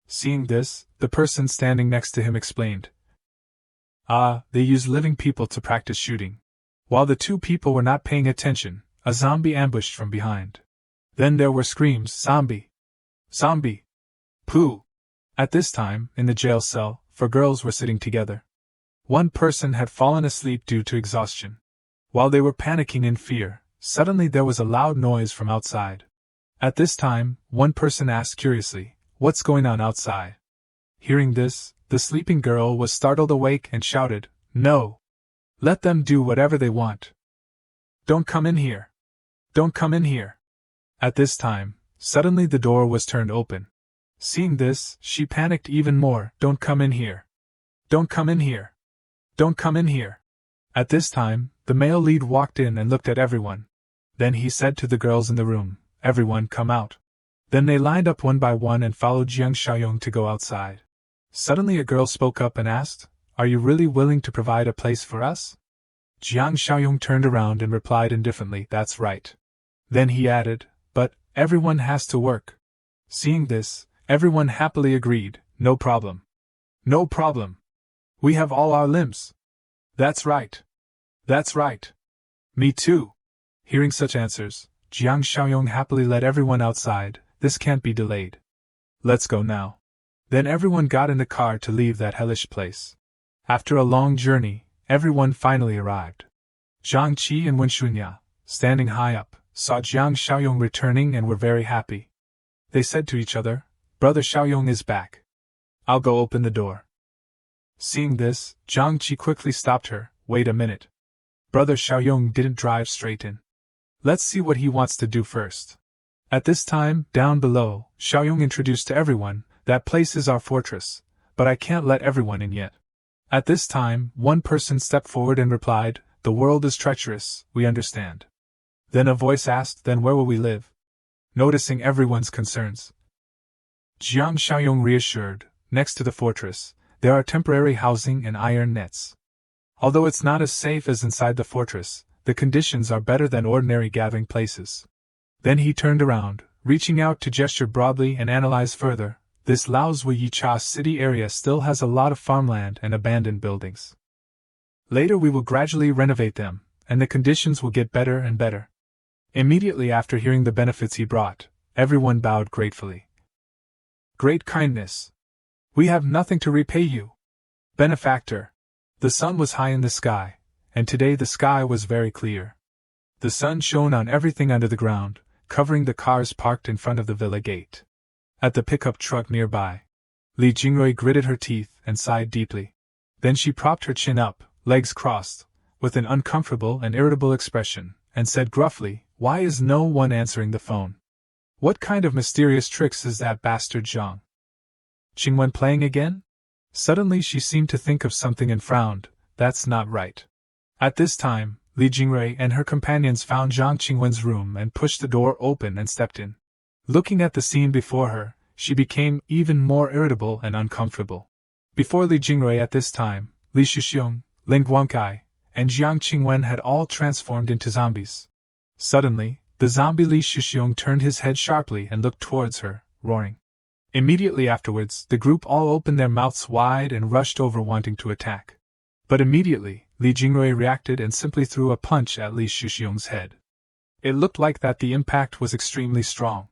Seeing this, the person standing next to him explained, "Ah, they use living people to practice shooting." While the 2 people were not paying attention, a zombie ambushed from behind. Then there were screams, "Zombie! Zombie! Pooh!" At this time, in the jail cell, 4 girls were sitting together. One person had fallen asleep due to exhaustion. While they were panicking in fear, suddenly there was a loud noise from outside. At this time, one person asked curiously, "What's going on outside?" Hearing this, the sleeping girl was startled awake and shouted, "No! Let them do whatever they want. Don't come in here! Don't come in here!" At this time, suddenly the door was turned open. Seeing this, she panicked even more. "Don't come in here! Don't come in here! Don't come in here!" At this time, the male lead walked in and looked at everyone. Then he said to the girls in the room, "Everyone come out." Then they lined up one by one and followed Jiang Xiaoyong to go outside. Suddenly a girl spoke up and asked, "Are you really willing to provide a place for us?" Jiang Xiaoyong turned around and replied indifferently, "That's right." Then he added, "But everyone has to work." Seeing this, everyone happily agreed, "No problem. No problem. We have all our limbs." "That's right. That's right. Me too." Hearing such answers, Jiang Xiaoyong happily led everyone outside. "This can't be delayed. Let's go now." Then everyone got in the car to leave that hellish place. After a long journey, everyone finally arrived. Zhang Qi and Wen Shunya, standing high up, saw Jiang Xiaoyong returning and were very happy. They said to each other, "Brother Xiaoyong is back. I'll go open the door." Seeing this, Zhang Qi quickly stopped her. "Wait a minute. Brother Xiaoyong didn't drive straight in. Let's see what he wants to do first." At this time, down below, Xiaoyong introduced to everyone, "That place is our fortress, but I can't let everyone in yet." At this time, one person stepped forward and replied, "The world is treacherous, we understand." Then a voice asked, "Then where will we live?" Noticing everyone's concerns, Jiang Xiaoyong reassured, "Next to the fortress, there are temporary housing and iron nets. Although it's not as safe as inside the fortress, the conditions are better than ordinary gathering places." Then he turned around, reaching out to gesture broadly and analyze further. "This Laozi Yicha city area still has a lot of farmland and abandoned buildings. Later we will gradually renovate them, and the conditions will get better and better." Immediately after hearing the benefits he brought, everyone bowed gratefully. "Great kindness! We have nothing to repay you, benefactor." The sun was high in the sky, and today the sky was very clear. The sun shone on everything under the ground, covering the cars parked in front of the villa gate. At the pickup truck nearby, Li Jingrui gritted her teeth and sighed deeply. Then she propped her chin up, legs crossed, with an uncomfortable and irritable expression, and said gruffly, "Why is no one answering the phone? What kind of mysterious tricks is that bastard Zhang Qingwen playing again?" Suddenly she seemed to think of something and frowned. "That's not right." At this time, Li Jingrui and her companions found Zhang Qingwen's room and pushed the door open and stepped in. Looking at the scene before her, she became even more irritable and uncomfortable. Before Li Jingrui at this time, Li Shuxiong, Ling Guangkai, and Jiang Qingwen had all transformed into zombies. Suddenly, the zombie Li Shuxiong turned his head sharply and looked towards her, roaring. Immediately afterwards, the group all opened their mouths wide and rushed over wanting to attack. But immediately, Li Jingrui reacted and simply threw a punch at Li Shuxiong's head. It looked like that the impact was extremely strong.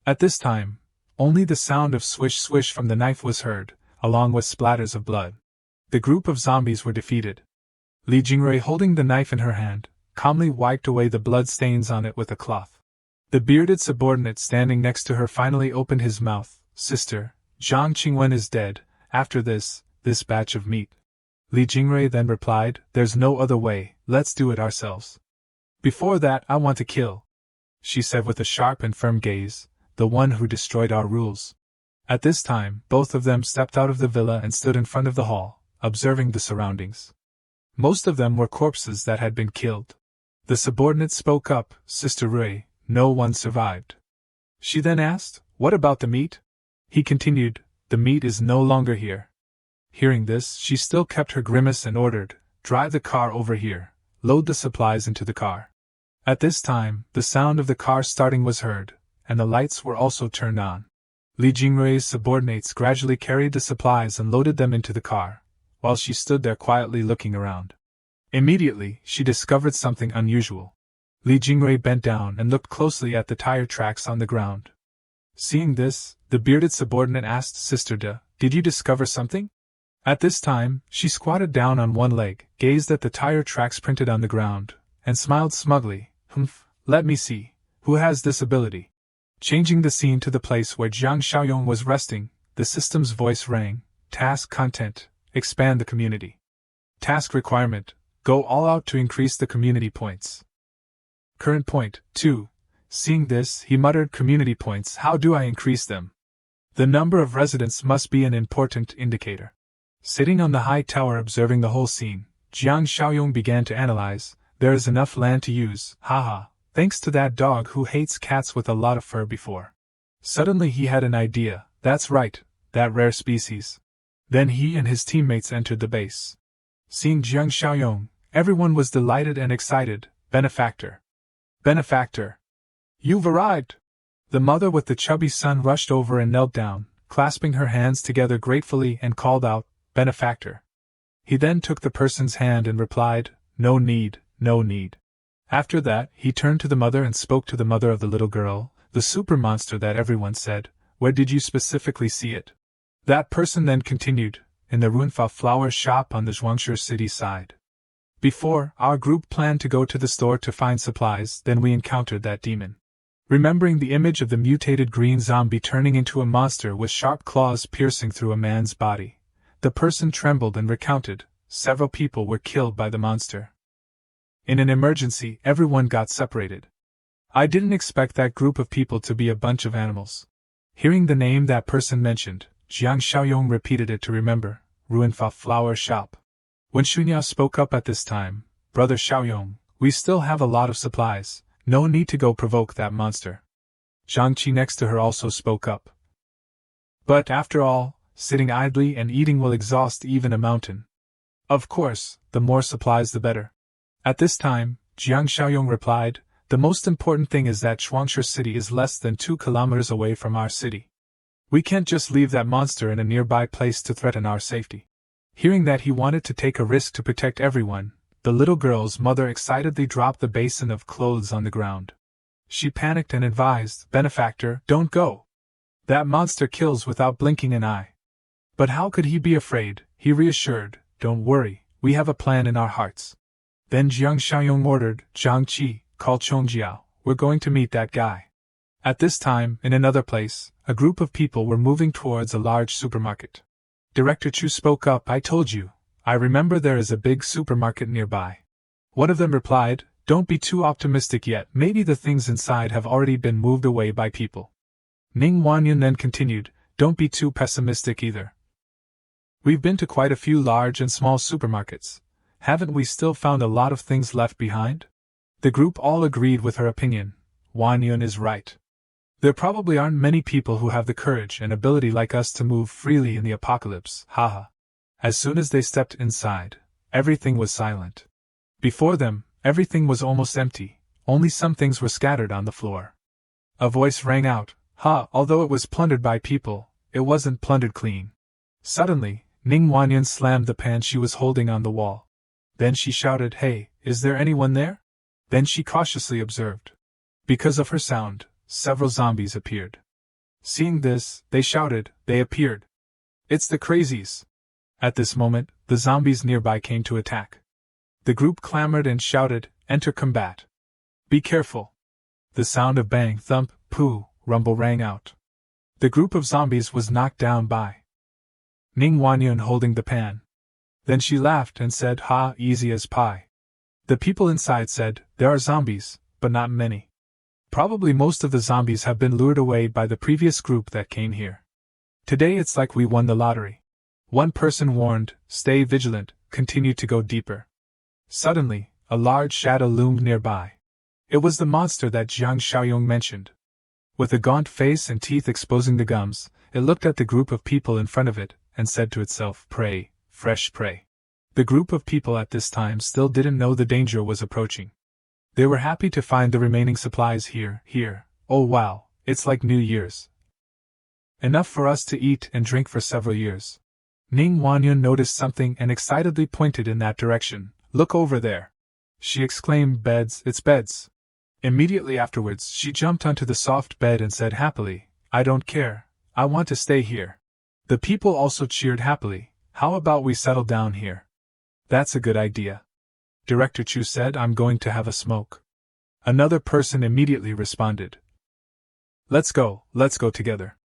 At this time, only the sound of swish-swish from the knife was heard, along with splatters of blood. The group of zombies were defeated. Li Jingrui, holding the knife in her hand, calmly wiped away the blood stains on it with a cloth. The bearded subordinate standing next to her finally opened his mouth. Sister, Jiang Qingwen is dead. After this batch of meat. Li Jingrui then replied, there's no other way, let's do it ourselves. Before that, I want to kill, she said with a sharp and firm gaze, the one who destroyed our rules. At this time, both of them stepped out of the villa and stood in front of the hall, observing the surroundings. Most of them were corpses that had been killed. The subordinate spoke up, Sister Rui, no one survived. She then asked, what about the meat? He continued, the meat is no longer here. Hearing this, she still kept her grimace and ordered, drive the car over here, load the supplies into the car. At this time, the sound of the car starting was heard, and the lights were also turned on. Li Jingrui's subordinates gradually carried the supplies and loaded them into the car, while she stood there quietly looking around. Immediately, she discovered something unusual. Li Jingrui bent down and looked closely at the tire tracks on the ground. Seeing this, the bearded subordinate asked Sister De, did you discover something? At this time, she squatted down on one leg, gazed at the tire tracks printed on the ground, and smiled smugly. Let me see. Who has this ability? Changing the scene to the place where Jiang Xiaoyong was resting, the system's voice rang. Task content, expand the community. Task requirement, go all out to increase the community points. Current point, 2. Seeing this, he muttered, community points, how do I increase them? The number of residents must be an important indicator. Sitting on the high tower observing the whole scene, Jiang Xiaoyong began to analyze. There is enough land to use, haha, thanks to that dog who hates cats with a lot of fur before. Suddenly he had an idea, that's right, that rare species. Then he and his teammates entered the base. Seeing Jiang Xiaoyong, everyone was delighted and excited. Benefactor. Benefactor. You've arrived! The mother with the chubby son rushed over and knelt down, clasping her hands together gratefully and called out, Benefactor. He then took the person's hand and replied, no need, no need. After that, he turned to the mother and spoke to the mother of the little girl, the super monster that everyone said, where did you specifically see it? That person then continued, in the Runfa flower shop on the Zhuangshi city side. Before, our group planned to go to the store to find supplies, then we encountered that demon. Remembering the image of the mutated green zombie turning into a monster with sharp claws piercing through a man's body, the person trembled and recounted, several people were killed by the monster. In an emergency, everyone got separated. I didn't expect that group of people to be a bunch of animals. Hearing the name that person mentioned, Jiang Xiaoyong repeated it to remember, Ruinfa flower shop. When Xunya spoke up at this time, Brother Xiaoyong, we still have a lot of supplies, no need to go provoke that monster. Zhang Qi next to her also spoke up. But after all, sitting idly and eating will exhaust even a mountain. Of course, the more supplies the better. At this time, Jiang Xiaoyong replied, the most important thing is that Zhuangshi city is less than 2 kilometers away from our city. We can't just leave that monster in a nearby place to threaten our safety. Hearing that he wanted to take a risk to protect everyone, the little girl's mother excitedly dropped the basin of clothes on the ground. She panicked and advised, Benefactor, don't go. That monster kills without blinking an eye. But how could he be afraid? He reassured, don't worry, we have a plan in our hearts. Then Jiang Xiaoyong ordered, Zhang Qi, call Chongjiao, we're going to meet that guy. At this time, in another place, a group of people were moving towards a large supermarket. Director Chu spoke up, I told you, I remember there is a big supermarket nearby. One of them replied, don't be too optimistic yet, maybe the things inside have already been moved away by people. Ning Wanyan then continued, don't be too pessimistic either. We've been to quite a few large and small supermarkets. Haven't we still found a lot of things left behind? The group all agreed with her opinion. Wanyan is right. There probably aren't many people who have the courage and ability like us to move freely in the apocalypse, haha. As soon as they stepped inside, everything was silent. Before them, everything was almost empty, only some things were scattered on the floor. A voice rang out, although it was plundered by people, it wasn't plundered clean. Suddenly, Ning Wanyan slammed the pan she was holding on the wall. Then she shouted, "Hey, is there anyone there?" Then she cautiously observed. Because of her sound, several zombies appeared. Seeing this, they shouted, "They appeared! It's the crazies!" At this moment, the zombies nearby came to attack. The group clamored and shouted, "Enter combat! Be careful!" The sound of bang, thump, poo, rumble rang out. The group of zombies was knocked down by Ning Wanyan holding the pan. Then she laughed and said, easy as pie. The people inside said, "There are zombies, but not many. Probably most of the zombies have been lured away by the previous group that came here. Today it's like we won the lottery." One person warned, "Stay vigilant, continue to go deeper." Suddenly, a large shadow loomed nearby. It was the monster that Jiang Xiaoyong mentioned. With a gaunt face and teeth exposing the gums, it looked at the group of people in front of it, and said to itself, "Prey, fresh prey." The group of people at this time still didn't know the danger was approaching. They were happy to find the remaining supplies here. Oh wow, it's like New Year's. Enough for us to eat and drink for several years. Ning Wanyan noticed something and excitedly pointed in that direction. "Look over there!" she exclaimed. "Beds, it's beds!" Immediately afterwards, she jumped onto the soft bed and said happily, "I don't care, I want to stay here." The people also cheered happily. "How about we settle down here?" "That's a good idea." Director Chu said, "I'm going to have a smoke." Another person immediately responded, let's go together."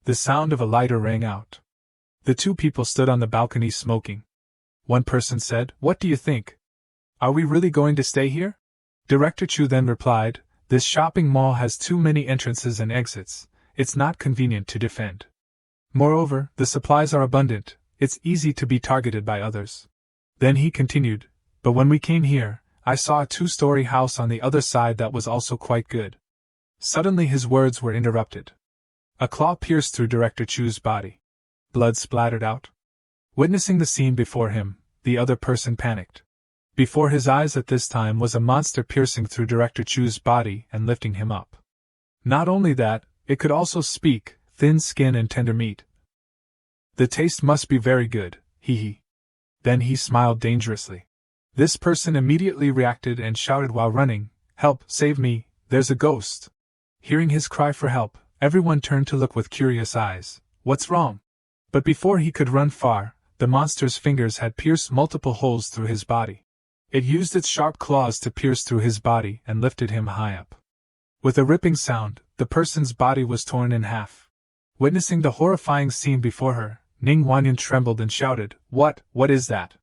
The sound of a lighter rang out. The two people stood on the balcony smoking. One person said, "What do you think? Are we really going to stay here?" Director Chu then replied, "This shopping mall has too many entrances and exits, it's not convenient to defend. Moreover, the supplies are abundant, it's easy to be targeted by others." Then he continued, "But when we came here, I saw a 2-story house on the other side that was also quite good." Suddenly his words were interrupted. A claw pierced through Director Chu's body. Blood splattered out. Witnessing the scene before him, the other person panicked. Before his eyes at this time was a monster piercing through Director Chu's body and lifting him up. Not only that, it could also speak, thin skin and tender meat. "The taste must be very good, hee." Then he smiled dangerously. This person immediately reacted and shouted while running, "Help, save me, there's a ghost." Hearing his cry for help, everyone turned to look with curious eyes. "What's wrong?" But before he could run far, the monster's fingers had pierced multiple holes through his body. It used its sharp claws to pierce through his body and lifted him high up. With a ripping sound, the person's body was torn in half. Witnessing the horrifying scene before her, Ning Wanyan trembled and shouted, What is that?"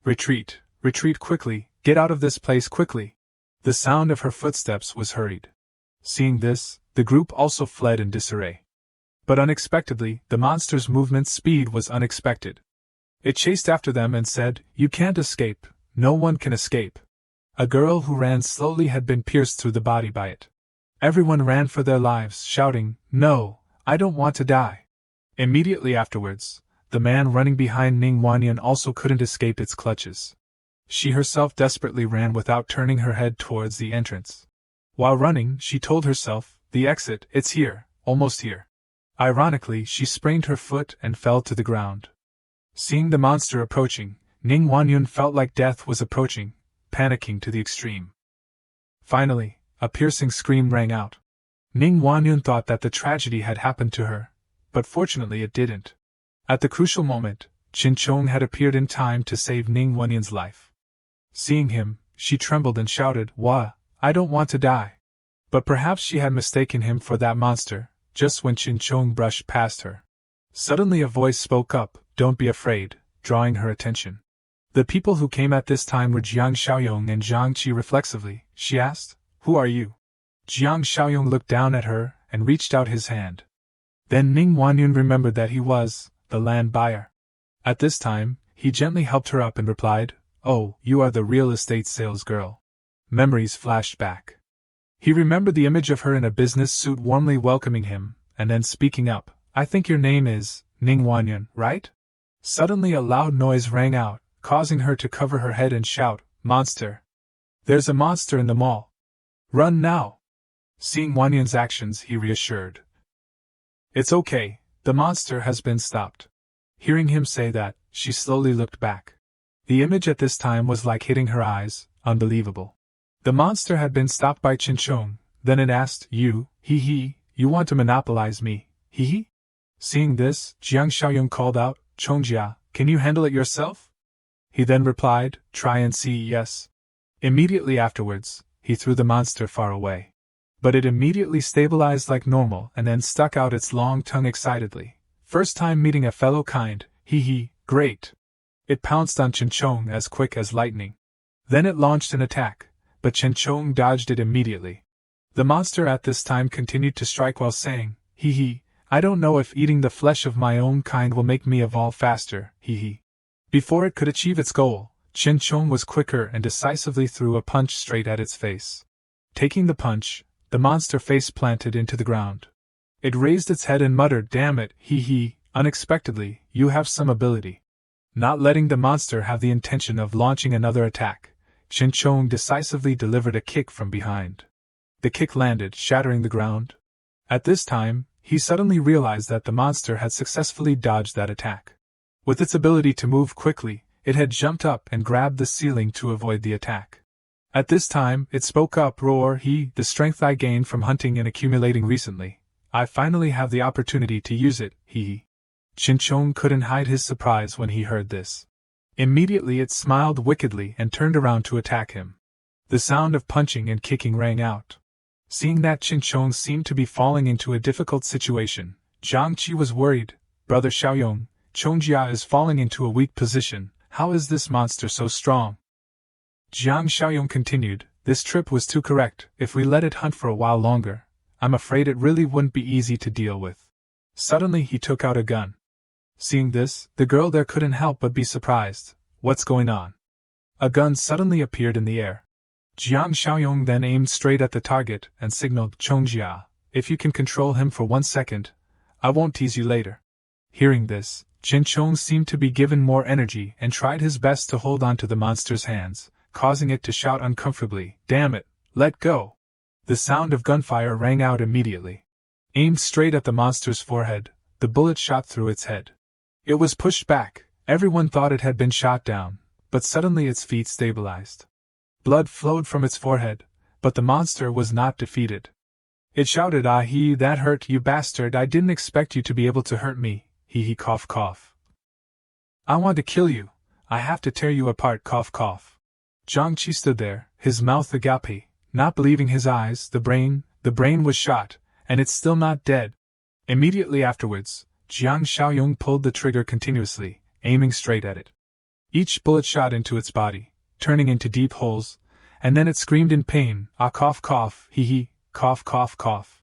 Retreat quickly, get out of this place quickly." The sound of her footsteps was hurried. Seeing this, the group also fled in disarray. But unexpectedly, the monster's movement speed was unexpected. It chased after them and said, "You can't escape, no one can escape." A girl who ran slowly had been pierced through the body by it. Everyone ran for their lives, shouting, "No, I don't want to die." Immediately afterwards, the man running behind Ning Wanyan also couldn't escape its clutches. She herself desperately ran without turning her head towards the entrance. While running, she told herself, "The exit, it's here, almost here." Ironically, she sprained her foot and fell to the ground. Seeing the monster approaching, Ning Wanyan felt like death was approaching, panicking to the extreme. Finally, a piercing scream rang out. Ning Wanyan thought that the tragedy had happened to her, but fortunately it didn't. At the crucial moment, Qin Chong had appeared in time to save Ning Wanyan's life. Seeing him, she trembled and shouted, I don't want to die." But perhaps she had mistaken him for that monster, just when Qin Chong brushed past her. Suddenly a voice spoke up, "Don't be afraid," drawing her attention. The people who came at this time were Jiang Xiaoyong and Zhang Qi. Reflexively, she asked, "Who are you?" Jiang Xiaoyong looked down at her and reached out his hand. Then Ning Wanyan remembered that he was the land buyer. At this time, he gently helped her up and replied, "Oh, you are the real estate sales girl." Memories flashed back. He remembered the image of her in a business suit warmly welcoming him, and then speaking up, I think your name is Ning Wanyan, right? Suddenly a loud noise rang out, causing her to cover her head and shout, Monster! There's a monster in the mall! Run now! Seeing Wanyan's actions, he reassured. It's okay, the monster has been stopped. Hearing him say that, she slowly looked back. The image at this time was like hitting her eyes, unbelievable. The monster had been stopped by Chinchong, then it asked, You want to monopolize me, hee? Seeing this, Jiang Xiaoyong called out, Chongjia, can you handle it yourself? He then replied, Try and see, yes. Immediately afterwards, he threw the monster far away. But it immediately stabilized like normal and then stuck out its long tongue excitedly. First time meeting a fellow kind, great. It pounced on Chinchong as quick as lightning. Then it launched an attack, but Chinchong dodged it immediately. The monster at this time continued to strike while saying, I don't know if eating the flesh of my own kind will make me evolve faster, Before it could achieve its goal, Chinchong was quicker and decisively threw a punch straight at its face. Taking the punch, the monster face planted into the ground. It raised its head and muttered, Damn it, unexpectedly, you have some ability. Not letting the monster have the intention of launching another attack, Chinchong decisively delivered a kick from behind. The kick landed, shattering the ground. At this time, he suddenly realized that the monster had successfully dodged that attack. With its ability to move quickly, it had jumped up and grabbed the ceiling to avoid the attack. At this time, it spoke up, Roar, the strength I gained from hunting and accumulating recently. I finally have the opportunity to use it, Chinchong couldn't hide his surprise when he heard this. Immediately it smiled wickedly and turned around to attack him. The sound of punching and kicking rang out. Seeing that Chinchong seemed to be falling into a difficult situation, Jiang Qi was worried. Brother Xiaoyong, Chongjia is falling into a weak position. How is this monster so strong? Jiang Xiaoyong continued, This trip was too correct. If we let it hunt for a while longer, I'm afraid it really wouldn't be easy to deal with. Suddenly he took out a gun. Seeing this, the girl there couldn't help but be surprised. What's going on? A gun suddenly appeared in the air. Jiang Xiaoyong then aimed straight at the target and signaled, Chongjia, if you can control him for 1 second, I won't tease you later. Hearing this, Chinchong seemed to be given more energy and tried his best to hold on to the monster's hands, causing it to shout uncomfortably, Damn it, let go! The sound of gunfire rang out immediately. Aimed straight at the monster's forehead, the bullet shot through its head. It was pushed back, everyone thought it had been shot down, but suddenly its feet stabilized. Blood flowed from its forehead, but the monster was not defeated. It shouted, that hurt, you bastard, I didn't expect you to be able to hurt me, cough cough. I want to kill you, I have to tear you apart, cough cough. Jiang Qi stood there, his mouth agape, not believing his eyes, the brain was shot, and it's still not dead. Immediately afterwards, Jiang Xiaoyong pulled the trigger continuously, aiming straight at it. Each bullet shot into its body, turning into deep holes, and then it screamed in pain, cough cough, cough cough cough.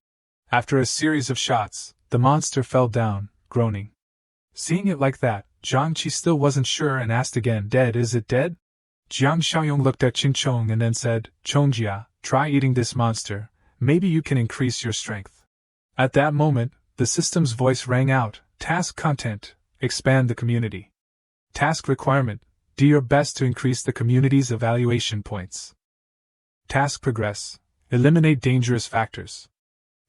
After a series of shots, the monster fell down, groaning. Seeing it like that, Jiang Qi still wasn't sure and asked again, Is it dead? Jiang Xiaoyong looked at Chinchong and then said, Chongjia, try eating this monster, maybe you can increase your strength. At that moment, the system's voice rang out, Task content, expand the community. Task requirement, do your best to increase the community's evaluation points. Task progress, eliminate dangerous factors.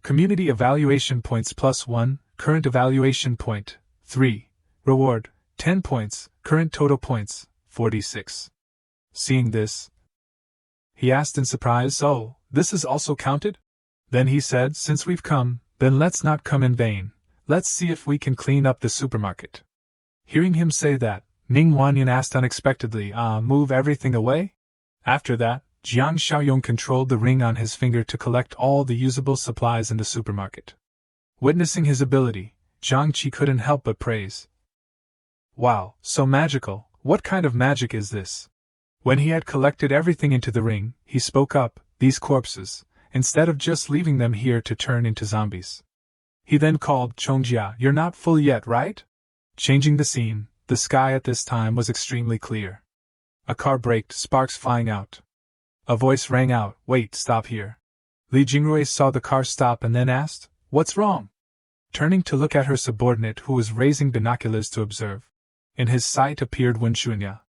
Community evaluation points +1, current evaluation point, 3. Reward, 10 points, current total points, 46. Seeing this, he asked in surprise, Oh, this is also counted? Then he said, Since we've come, then let's not come in vain, let's see if we can clean up the supermarket. Hearing him say that, Ning Wanyan asked unexpectedly, move everything away? After that, Jiang Xiaoyong controlled the ring on his finger to collect all the usable supplies in the supermarket. Witnessing his ability, Jiang Qi couldn't help but praise. Wow, so magical, what kind of magic is this? When he had collected everything into the ring, he spoke up, These corpses, instead of just leaving them here to turn into zombies. He then called, Chongjia, you're not full yet, right? Changing the scene, the sky at this time was extremely clear. A car braked, sparks flying out. A voice rang out, Wait, stop here. Li Jingrui saw the car stop and then asked, "What's wrong?" Turning to look at her subordinate who was raising binoculars to observe. In his sight appeared Wenchunya.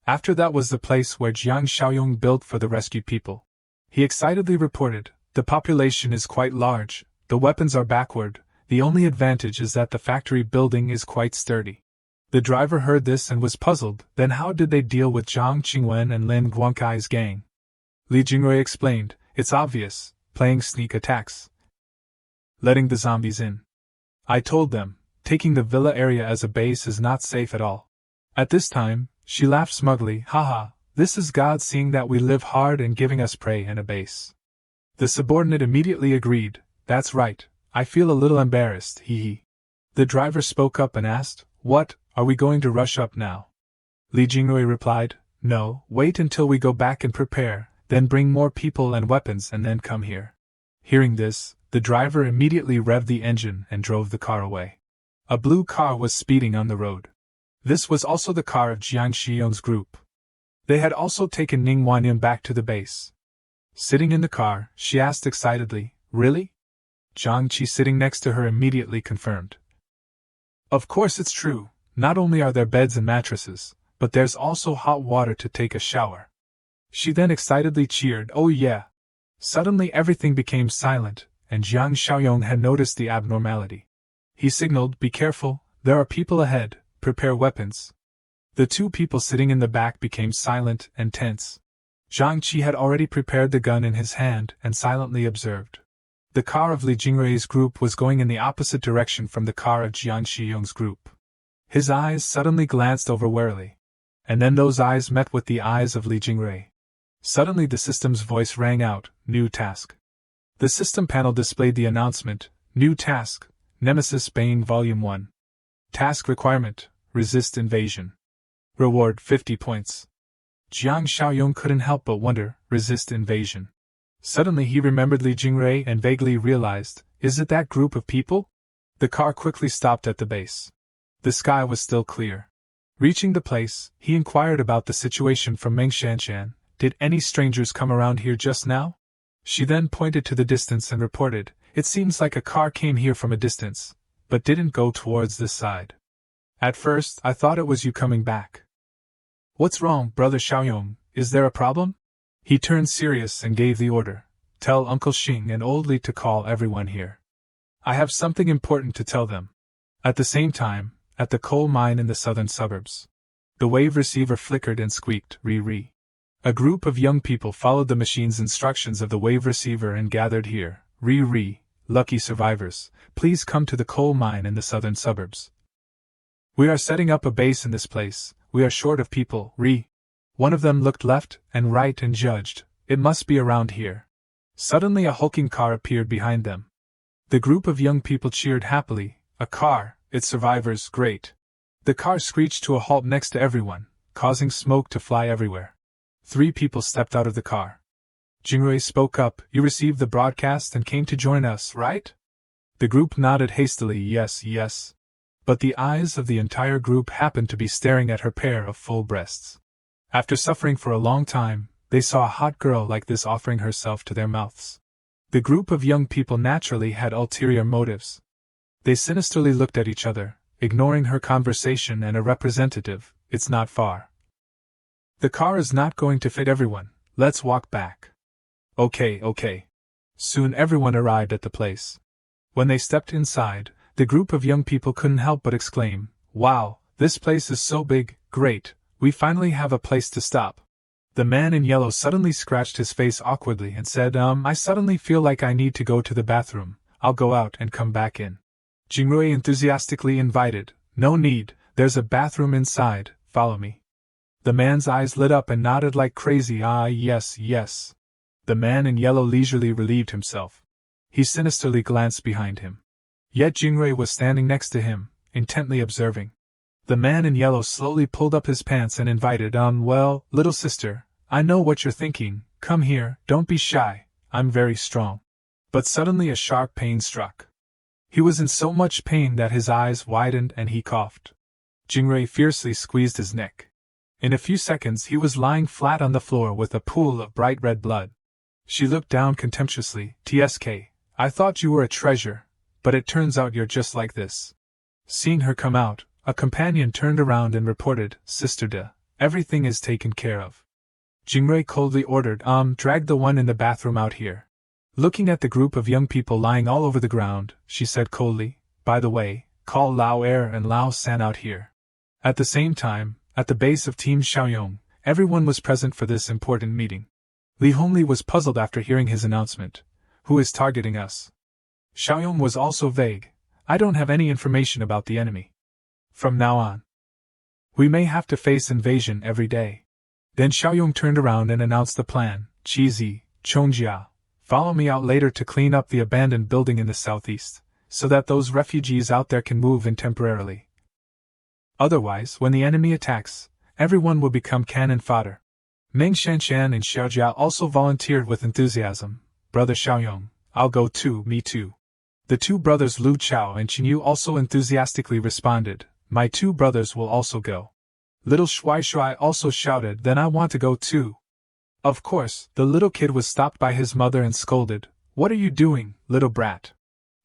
After that was the place where Jiang Xiaoyong built for the rescued people. He excitedly reported, "The population is quite large, the weapons are backward, the only advantage is that the factory building is quite sturdy." The driver heard this and was puzzled. Then how did they deal with Zhang Qingwen and Lin Guangkai's gang? Li Jingrui explained, "It's obvious, playing sneak attacks. Letting the zombies in. I told them, taking the villa area as a base is not safe at all." At this time, she laughed smugly, "Haha, this is God seeing that we live hard and giving us prey and a base." The subordinate immediately agreed, "That's right, I feel a little embarrassed, hee hee." The driver spoke up and asked, "What, are we going to rush up now?" Li Jingrui replied, "No, wait until we go back and prepare, then bring more people and weapons and then come here." Hearing this, the driver immediately revved the engine and drove the car away. A blue car was speeding on the road. This was also the car of Jiang Xiong's group. They had also taken Ning Wanyan back to the base. Sitting in the car, she asked excitedly, "Really?" Zhang Qi sitting next to her immediately confirmed. "Of course it's true, not only are there beds and mattresses, but there's also hot water to take a shower." She then excitedly cheered, "Oh yeah!" Suddenly everything became silent, and Jiang Xiaoyong had noticed the abnormality. He signaled, "Be careful, there are people ahead, prepare weapons." The two people sitting in the back became silent and tense. Zhang Qi had already prepared the gun in his hand and silently observed. The car of Li Jingrui's group was going in the opposite direction from the car of Jiang Xiong's group. His eyes suddenly glanced over warily. And then those eyes met with the eyes of Li Jingrui. Suddenly the system's voice rang out, "New task." The system panel displayed the announcement, "New task, Nemesis Bane Volume 1. Task requirement, resist invasion. Reward 50 points. Jiang Xiaoyong couldn't help but wonder, resist invasion. Suddenly he remembered Li Jingrui and vaguely realized, is it that group of people? The car quickly stopped at the base. The sky was still clear. Reaching the place, he inquired about the situation from Meng Shanshan. "Did any strangers come around here just now?" She then pointed to the distance and reported, "It seems like a car came here from a distance, but didn't go towards this side. At first, I thought it was you coming back." "What's wrong, Brother Xiaoyong? Is there a problem?" He turned serious and gave the order, "Tell Uncle Xing and Old Li to call everyone here. I have something important to tell them." At the same time, at the coal mine in the southern suburbs, the wave receiver flickered and squeaked, "Re-re." A group of young people followed the machine's instructions of the wave receiver and gathered here. "Re-re, lucky survivors, please come to the coal mine in the southern suburbs. We are setting up a base in this place, we are short of people, re." One of them looked left and right and judged, "It must be around here." Suddenly a hulking car appeared behind them. The group of young people cheered happily, "A car, its survivors, great." The car screeched to a halt next to everyone, causing smoke to fly everywhere. 3 people stepped out of the car. Jingrui spoke up, "You received the broadcast and came to join us, right?" The group nodded hastily, "Yes, yes." But the eyes of the entire group happened to be staring at her pair of full breasts. After suffering for a long time, they saw a hot girl like this offering herself to their mouths. The group of young people naturally had ulterior motives. They sinisterly looked at each other, ignoring her conversation and a representative, "It's not far. The car is not going to fit everyone, let's walk back." Okay. Soon everyone arrived at the place. When they stepped inside, the group of young people couldn't help but exclaim, "Wow, this place is so big, great, we finally have a place to stop." The man in yellow suddenly scratched his face awkwardly and said, I suddenly feel like I need to go to the bathroom, I'll go out and come back in." Jingrui enthusiastically invited, "No need, there's a bathroom inside, follow me." The man's eyes lit up and nodded like crazy, "Ah yes. The man in yellow leisurely relieved himself. He sinisterly glanced behind him. Yet Jingrui was standing next to him, intently observing. The man in yellow slowly pulled up his pants and invited, "Well, little sister, I know what you're thinking, come here, don't be shy, I'm very strong." But suddenly a sharp pain struck. He was in so much pain that his eyes widened and he coughed. Jingrui fiercely squeezed his neck. In a few seconds he was lying flat on the floor with a pool of bright red blood. She looked down contemptuously. TSK, I thought you were a treasure, but it turns out you're just like this. Seeing her come out, a companion turned around and reported, Sister De, everything is taken care of. Jingrui coldly ordered, drag the one in the bathroom out here. Looking at the group of young people lying all over the ground, she said coldly, by the way, call Lao Er and Lao San out here. At the same time, at the base of Team Xiaoyong, everyone was present for this important meeting. Li Hongli was puzzled after hearing his announcement. Who is targeting us? Xiaoyong was also vague. I don't have any information about the enemy. From now on, we may have to face invasion every day. Then Xiaoyong turned around and announced the plan. Qizi, Chongjia, follow me out later to clean up the abandoned building in the southeast, so that those refugees out there can move in temporarily. Otherwise, when the enemy attacks, everyone will become cannon fodder. Meng Shanshan and Xiaojia also volunteered with enthusiasm. Brother Xiaoyong, I'll go too, me too. The two brothers Lu Chao and Qinyu also enthusiastically responded, my two brothers will also go. Little Shuai Shuai also shouted, then I want to go too. Of course, the little kid was stopped by his mother and scolded, what are you doing, little brat?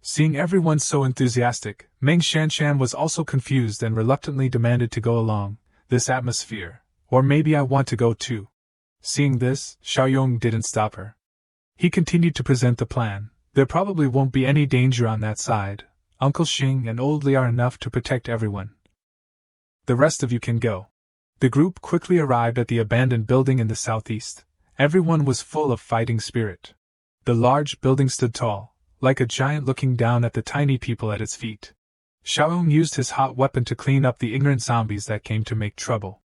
Seeing everyone so enthusiastic, Meng Shanshan was also confused and reluctantly demanded to go along. This atmosphere, or maybe I want to go too. Seeing this, Xiaoyong didn't stop her. He continued to present the plan. There probably won't be any danger on that side. Uncle Xing and Old Li are enough to protect everyone. The rest of you can go. The group quickly arrived at the abandoned building in the southeast. Everyone was full of fighting spirit. The large building stood tall, like a giant looking down at the tiny people at its feet. Xiaoyong used his hot weapon to clean up the ignorant zombies that came to make trouble.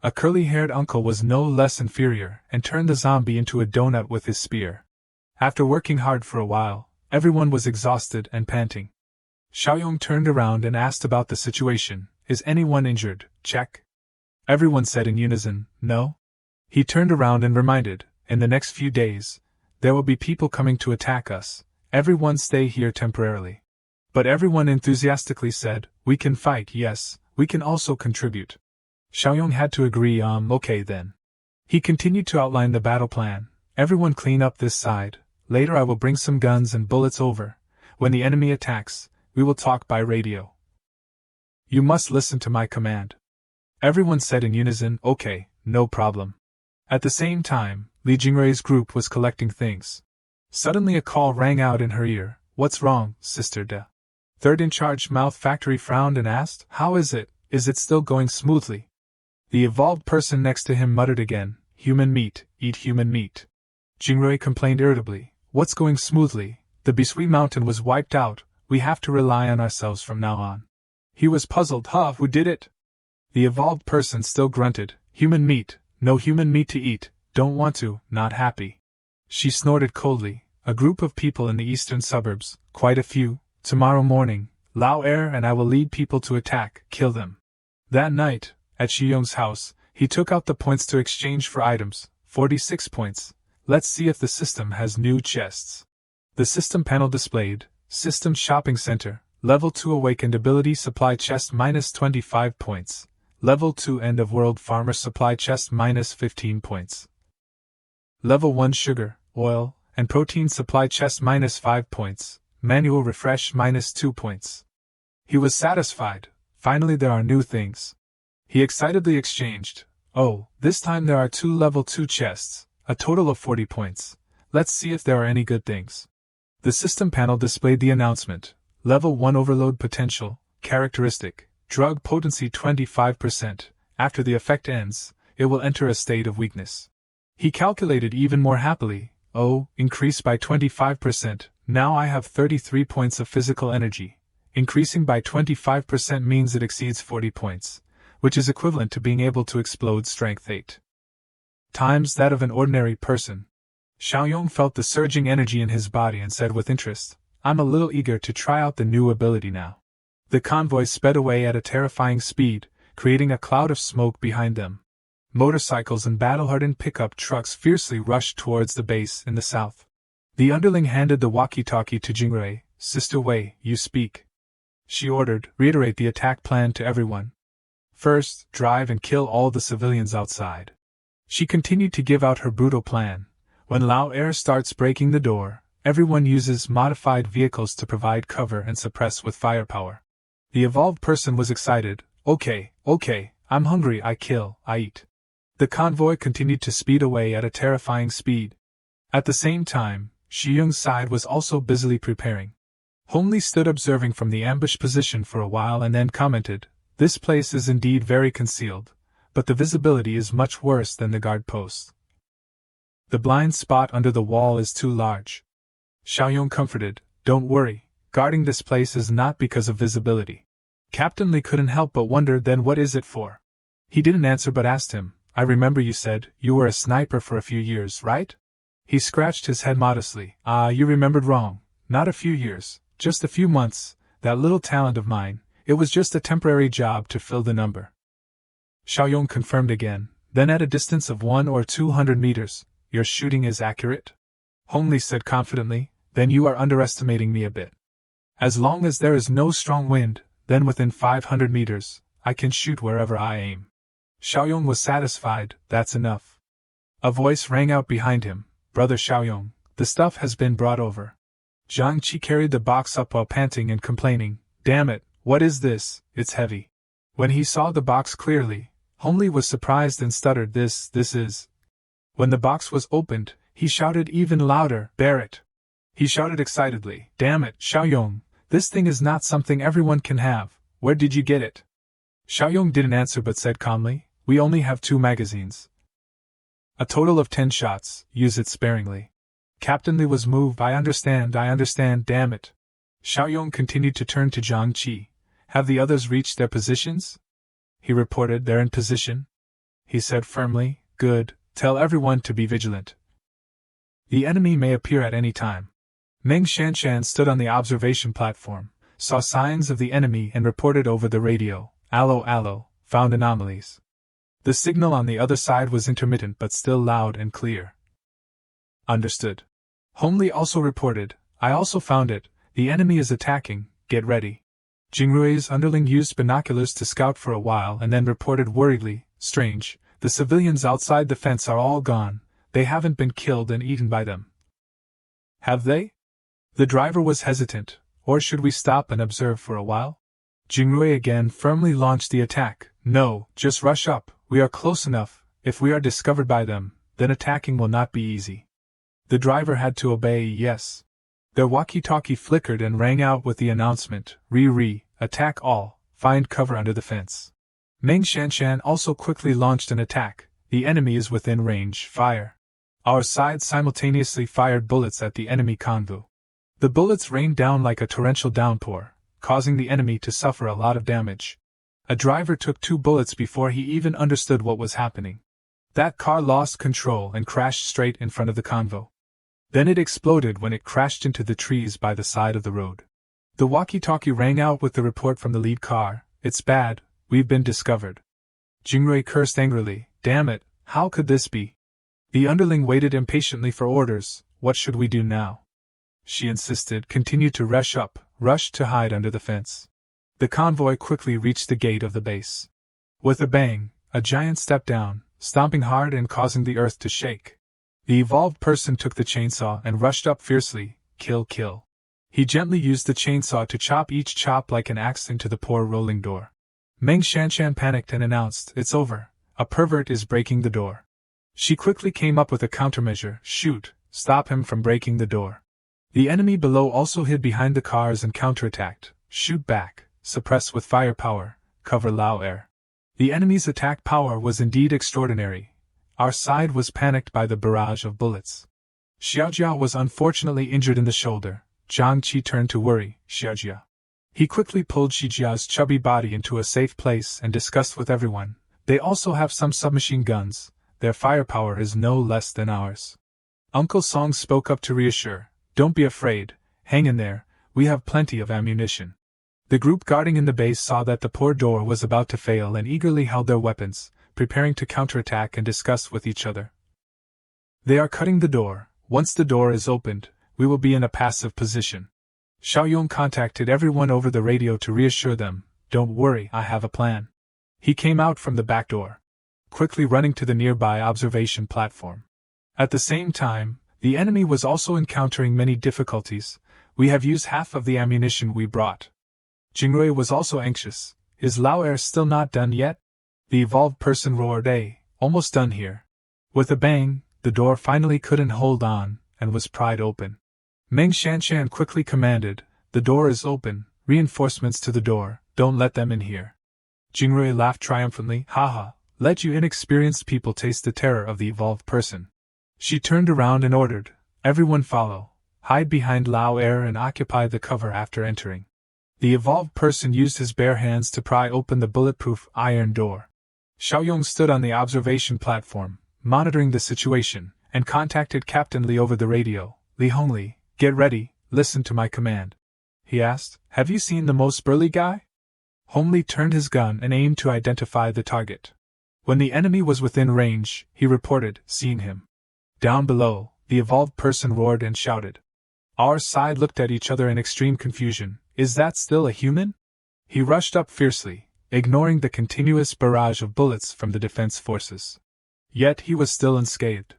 A curly-haired uncle was no less inferior and turned the zombie into a donut with his spear. After working hard for a while, everyone was exhausted and panting. Xiaoyong turned around and asked about the situation. Is anyone injured? Check. Everyone said in unison, no. He turned around and reminded, in the next few days, there will be people coming to attack us. Everyone stay here temporarily. But everyone enthusiastically said, we can fight, yes, we can also contribute. Xiaoyong had to agree, okay then. He continued to outline the battle plan. Everyone clean up this side. Later I will bring some guns and bullets over. When the enemy attacks, we will talk by radio. You must listen to my command. Everyone said in unison, okay, no problem. At the same time, Li Jingrui's group was collecting things. Suddenly a call rang out in her ear. What's wrong, Sister De? Third in charge Mouth Factory frowned and asked, how is it? Is it still going smoothly? The evolved person next to him muttered again, human meat, eat human meat. Jingrui complained irritably, what's going smoothly? The Bisui mountain was wiped out, we have to rely on ourselves from now on. He was puzzled, who did it? The evolved person still grunted, human meat, no human meat to eat, don't want to, not happy. She snorted coldly, a group of people in the eastern suburbs, quite a few, tomorrow morning, Lao Er and I will lead people to attack, kill them. That night, at Xiaoyong's house, he took out the points to exchange for items, 46 points. Let's see if the system has new chests. The system panel displayed, System Shopping Center, Level 2 Awakened Ability Supply Chest minus 25 points. Level 2 End of World Farmer Supply Chest minus 15 points. Level 1 Sugar, Oil, and Protein Supply Chest minus 5 points. Manual Refresh minus 2 points. He was satisfied. Finally there are new things. He excitedly exchanged. Oh, this time there are 2 level 2 chests. A total of 40 points. Let's see if there are any good things. The system panel displayed the announcement. Level 1 Overload Potential, Characteristic, Drug Potency 25%. After the effect ends, it will enter a state of weakness. He calculated even more happily. Oh, increase by 25%. Now I have 33 points of physical energy. Increasing by 25% means it exceeds 40 points, which is equivalent to being able to explode strength 8 times that of an ordinary person. Xiaoyong felt the surging energy in his body and said with interest, I'm a little eager to try out the new ability now. The convoy sped away at a terrifying speed, creating a cloud of smoke behind them. Motorcycles and battle-hardened pickup trucks fiercely rushed towards the base in the south. The underling handed the walkie-talkie to Jingrui. Sister Wei, you speak. She ordered, reiterate the attack plan to everyone. First, drive and kill all the civilians outside. She continued to give out her brutal plan. When Lao Air starts breaking the door, everyone uses modified vehicles to provide cover and suppress with firepower. The evolved person was excited. Okay, I'm hungry, I kill, I eat. The convoy continued to speed away at a terrifying speed. At the same time, Shiyung's side was also busily preparing. Homely stood observing from the ambush position for a while and then commented, "This place is indeed very concealed, but the visibility is much worse than the guard posts. The blind spot under the wall is too large." Xiaoyong comforted, "Don't worry, guarding this place is not because of visibility." Captain Li couldn't help but wonder, then what is it for? He didn't answer but asked him, "I remember you said you were a sniper for a few years, right?" He scratched his head modestly. You remembered wrong. Not a few years, just a few months. That little talent of mine, it was just a temporary job to fill the number." Xiaoyong confirmed again, then at a distance of 100 or 200 meters, "Your shooting is accurate?" Homely said confidently, "Then you are underestimating me a bit. As long as there is no strong wind, then within 500 meters, I can shoot wherever I aim." Xiaoyong was satisfied. "That's enough." A voice rang out behind him, "Brother Xiaoyong, the stuff has been brought over." Zhang Qi carried the box up while panting and complaining, "Damn it, what is this? It's heavy." When he saw the box clearly, Homely was surprised and stuttered, This is. When the box was opened, he shouted even louder, "Bear it!" He shouted excitedly, "Damn it, Xiaoyong, this thing is not something everyone can have. Where did you get it?" Xiaoyong didn't answer but said calmly, "We only have 2 magazines. A total of 10 shots, use it sparingly." Captain Li was moved. I understand, damn it." Xiaoyong continued to turn to Zhang Qi. "Have the others reached their positions?" He reported, "They're in position." He said firmly, "Good, tell everyone to be vigilant. The enemy may appear at any time." Meng Shanshan stood on the observation platform, saw signs of the enemy and reported over the radio, Allo, found anomalies." The signal on the other side was intermittent but still loud and clear. "Understood." Homely also reported, "I also found it, the enemy is attacking, get ready." Jingrui's underling used binoculars to scout for a while and then reported worriedly, "Strange, the civilians outside the fence are all gone, they haven't been killed and eaten by them." "Have they?" The driver was hesitant. "Or should we stop and observe for a while?" Jingrui again firmly launched the attack. "No, just rush up, we are close enough, if we are discovered by them, then attacking will not be easy." The driver had to obey. Yes. Their walkie-talkie flickered and rang out with the announcement, Re, attack all, find cover under the fence." Meng Shanshan also quickly launched an attack. "The enemy is within range, fire." Our side simultaneously fired bullets at the enemy convoy. The bullets rained down like a torrential downpour, causing the enemy to suffer a lot of damage. A driver took 2 bullets before he even understood what was happening. That car lost control and crashed straight in front of the convoy. Then it exploded when it crashed into the trees by the side of the road. The walkie-talkie rang out with the report from the lead car, "It's bad, we've been discovered." Jingrui cursed angrily, "Damn it, how could this be?" The underling waited impatiently for orders. "What should we do now?" She insisted, "Continue to rush to hide under the fence." The convoy quickly reached the gate of the base. With a bang, a giant stepped down, stomping hard and causing the earth to shake. The evolved person took the chainsaw and rushed up fiercely, kill. He gently used the chainsaw to chop each chop like an axe into the poor rolling door. Meng Shanshan panicked and announced, "It's over, a pervert is breaking the door." She quickly came up with a countermeasure, "Shoot, stop him from breaking the door." The enemy below also hid behind the cars and counterattacked, "Shoot back, suppress with firepower, cover Lao Air." The enemy's attack power was indeed extraordinary. Our side was panicked by the barrage of bullets. Xiaojia was unfortunately injured in the shoulder. Zhang Qi turned to worry Xiaojia. He quickly pulled Xiaojia's chubby body into a safe place and discussed with everyone, "They also have some submachine guns, their firepower is no less than ours." Uncle Song spoke up to reassure, "Don't be afraid, hang in there, we have plenty of ammunition." The group guarding in the base saw that the poor door was about to fail and eagerly held their weapons, preparing to counterattack and discuss with each other. "They are cutting the door. Once the door is opened, we will be in a passive position." Xiaoyong contacted everyone over the radio to reassure them, "Don't worry, I have a plan." He came out from the back door, quickly running to the nearby observation platform. At the same time, the enemy was also encountering many difficulties. We have used half of the ammunition we brought. Jingrui was also anxious. Is Lao Air still not done yet? The evolved person roared, almost done here. With a bang, the door finally couldn't hold on, and was pried open. Meng Shanshan quickly commanded, the door is open, reinforcements to the door, don't let them in here. Jingrui laughed triumphantly, haha, let you inexperienced people taste the terror of the evolved person. She turned around and ordered, everyone follow, hide behind Lao Air and occupy the cover after entering. The evolved person used his bare hands to pry open the bulletproof iron door. Xiaoyong stood on the observation platform, monitoring the situation, and contacted Captain Li over the radio. Li Hongli, get ready, listen to my command. He asked, have you seen the most burly guy? Hongli turned his gun and aimed to identify the target. When the enemy was within range, he reported, seeing him. Down below, the evolved person roared and shouted. Our side looked at each other in extreme confusion. Is that still a human? He rushed up fiercely, ignoring the continuous barrage of bullets from the defense forces. Yet he was still unscathed.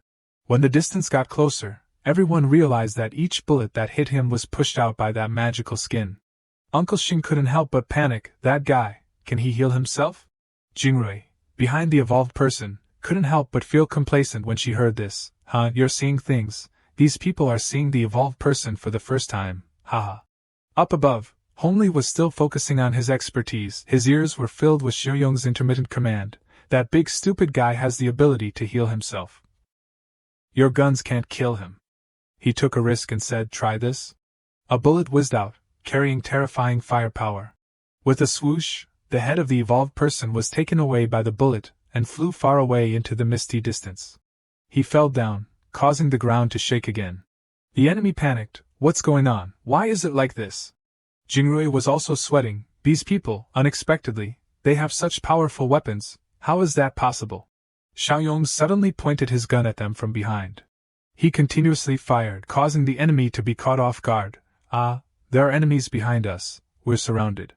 When the distance got closer, everyone realized that each bullet that hit him was pushed out by that magical skin. Uncle Xing couldn't help but panic. That guy, can he heal himself? Jingrui, behind the evolved person, couldn't help but feel complacent when she heard this. You're seeing things. These people are seeing the evolved person for the first time. Haha. Up above, Hongli was still focusing on his expertise. His ears were filled with Xiaoyong's intermittent command. That big stupid guy has the ability to heal himself. Your guns can't kill him. He took a risk and said, try this. A bullet whizzed out, carrying terrifying firepower. With a swoosh, the head of the evolved person was taken away by the bullet, and flew far away into the misty distance. He fell down, causing the ground to shake again. The enemy panicked. What's going on? Why is it like this? Jingrui was also sweating. These people, unexpectedly, they have such powerful weapons. How is that possible? Xiaoyong suddenly pointed his gun at them from behind. He continuously fired, causing the enemy to be caught off guard. There are enemies behind us. We're surrounded.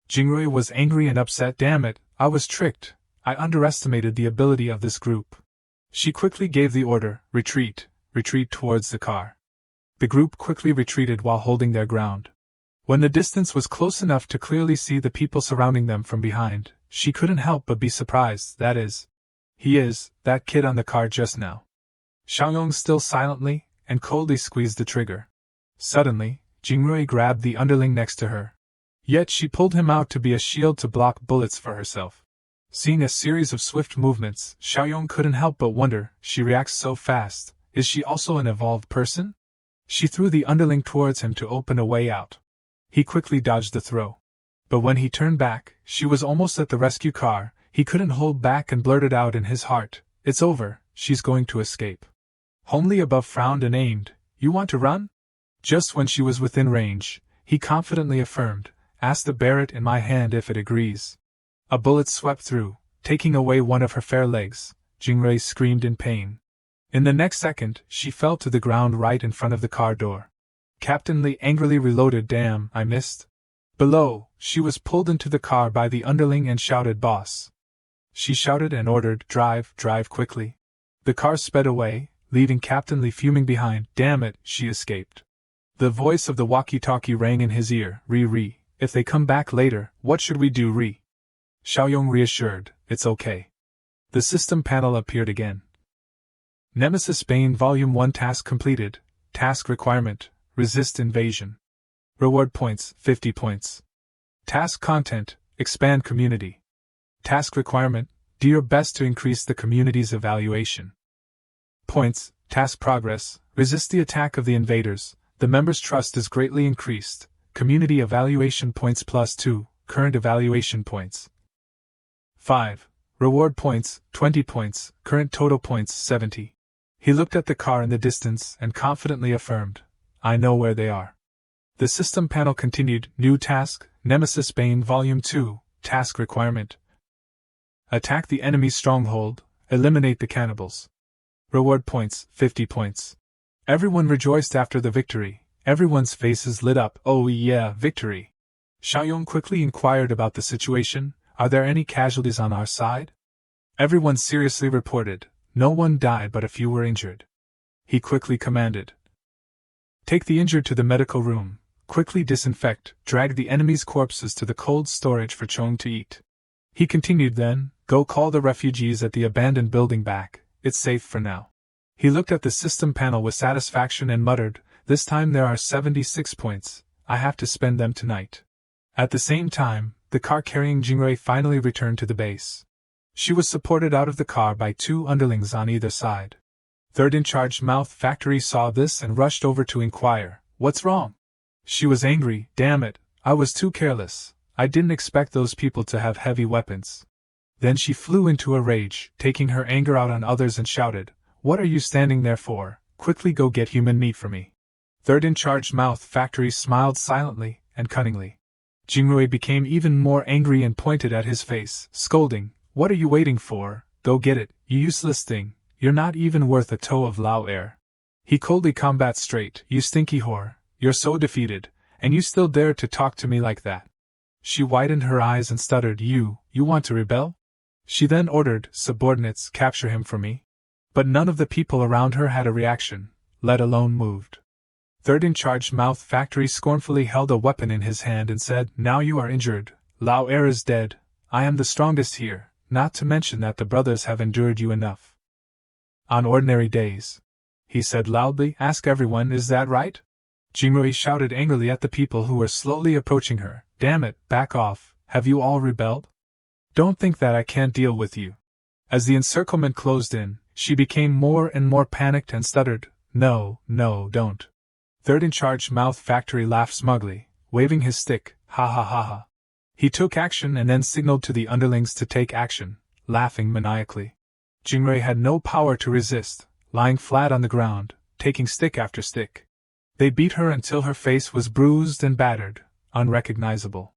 Jingrui was angry and upset. Damn it, I was tricked. I underestimated the ability of this group. She quickly gave the order, retreat towards the car. The group quickly retreated while holding their ground. When the distance was close enough to clearly see the people surrounding them from behind, she couldn't help but be surprised. That kid on the car just now. Xiaoyong still silently and coldly squeezed the trigger. Suddenly, Jingrui grabbed the underling next to her. Yet she pulled him out to be a shield to block bullets for herself. Seeing a series of swift movements, Xiaoyong couldn't help but wonder, she reacts so fast, is she also an evolved person? She threw the underling towards him to open a way out. He quickly dodged the throw. But when he turned back, she was almost at the rescue car. He couldn't hold back and blurted out in his heart, it's over, she's going to escape. Hongli above frowned and aimed, you want to run? Just when she was within range, he confidently affirmed, ask the Barrett in my hand if it agrees. A bullet swept through, taking away one of her fair legs. Jingrui screamed in pain. In the next second, she fell to the ground right in front of the car door. Captain Li angrily reloaded. Damn, I missed. Below, she was pulled into the car by the underling and shouted, boss. She shouted and ordered, drive quickly. The car sped away, leaving Captain Li fuming behind. Damn it, she escaped. The voice of the walkie-talkie rang in his ear. Re, if they come back later, what should we do? Re. Xiaoyong reassured, it's okay. The system panel appeared again. Nemesis Bane Volume 1 Task completed. Task requirement, resist invasion. Reward points, 50 points. Task content, expand community. Task requirement, do your best to increase the community's evaluation. Points, task progress, resist the attack of the invaders. The members' trust is greatly increased. Community evaluation points +2, current evaluation points. 5. Reward points, 20 points, current total points 70. He looked at the car in the distance and confidently affirmed, I know where they are. The system panel continued. New task, Nemesis Bane Volume 2, Task requirement. Attack the enemy stronghold, eliminate the cannibals. Reward points, 50 points. Everyone rejoiced after the victory. Everyone's faces lit up. Oh yeah, victory. Xiaoyong quickly inquired about the situation. Are there any casualties on our side? Everyone seriously reported. No one died but a few were injured. he quickly commanded. Take the injured to the medical room, quickly disinfect, drag the enemy's corpses to the cold storage for Chong to eat. He continued then, go call the refugees at the abandoned building back, it's safe for now. He looked at the system panel with satisfaction and muttered, this time there are 76 points, I have to spend them tonight. At the same time, the car carrying Jingrui finally returned to the base. She was supported out of the car by 2 underlings on either side. Third in charge Mouth Factory saw this and rushed over to inquire, what's wrong? She was angry, damn it, I was too careless, I didn't expect those people to have heavy weapons. Then she flew into a rage, taking her anger out on others and shouted, what are you standing there for, quickly go get human meat for me. Third in charge Mouth Factory smiled silently and cunningly. Jingrui became even more angry and pointed at his face, scolding, what are you waiting for, go get it, you useless thing, you're not even worth a toe of Lao air. He coldly combat straight, you stinky whore, you're so defeated, and you still dare to talk to me like that. She widened her eyes and stuttered, you want to rebel? She then ordered, subordinates, capture him for me. But none of the people around her had a reaction, let alone moved. Third in charge Mouth Factory scornfully held a weapon in his hand and said, now you are injured, Lao air is dead, I am the strongest here, not to mention that the brothers have endured you enough. On ordinary days, he said loudly, ask everyone, is that right? Jingrui shouted angrily at the people who were slowly approaching her, damn it, back off, have you all rebelled? Don't think that I can't deal with you. As the encirclement closed in, she became more and more panicked and stuttered, no, don't. Third in charge Mouth Factory laughed smugly, waving his stick, ha ha ha ha. He took action and then signaled to the underlings to take action, laughing maniacally. Jingrui had no power to resist, lying flat on the ground, taking stick after stick. They beat her until her face was bruised and battered, unrecognizable.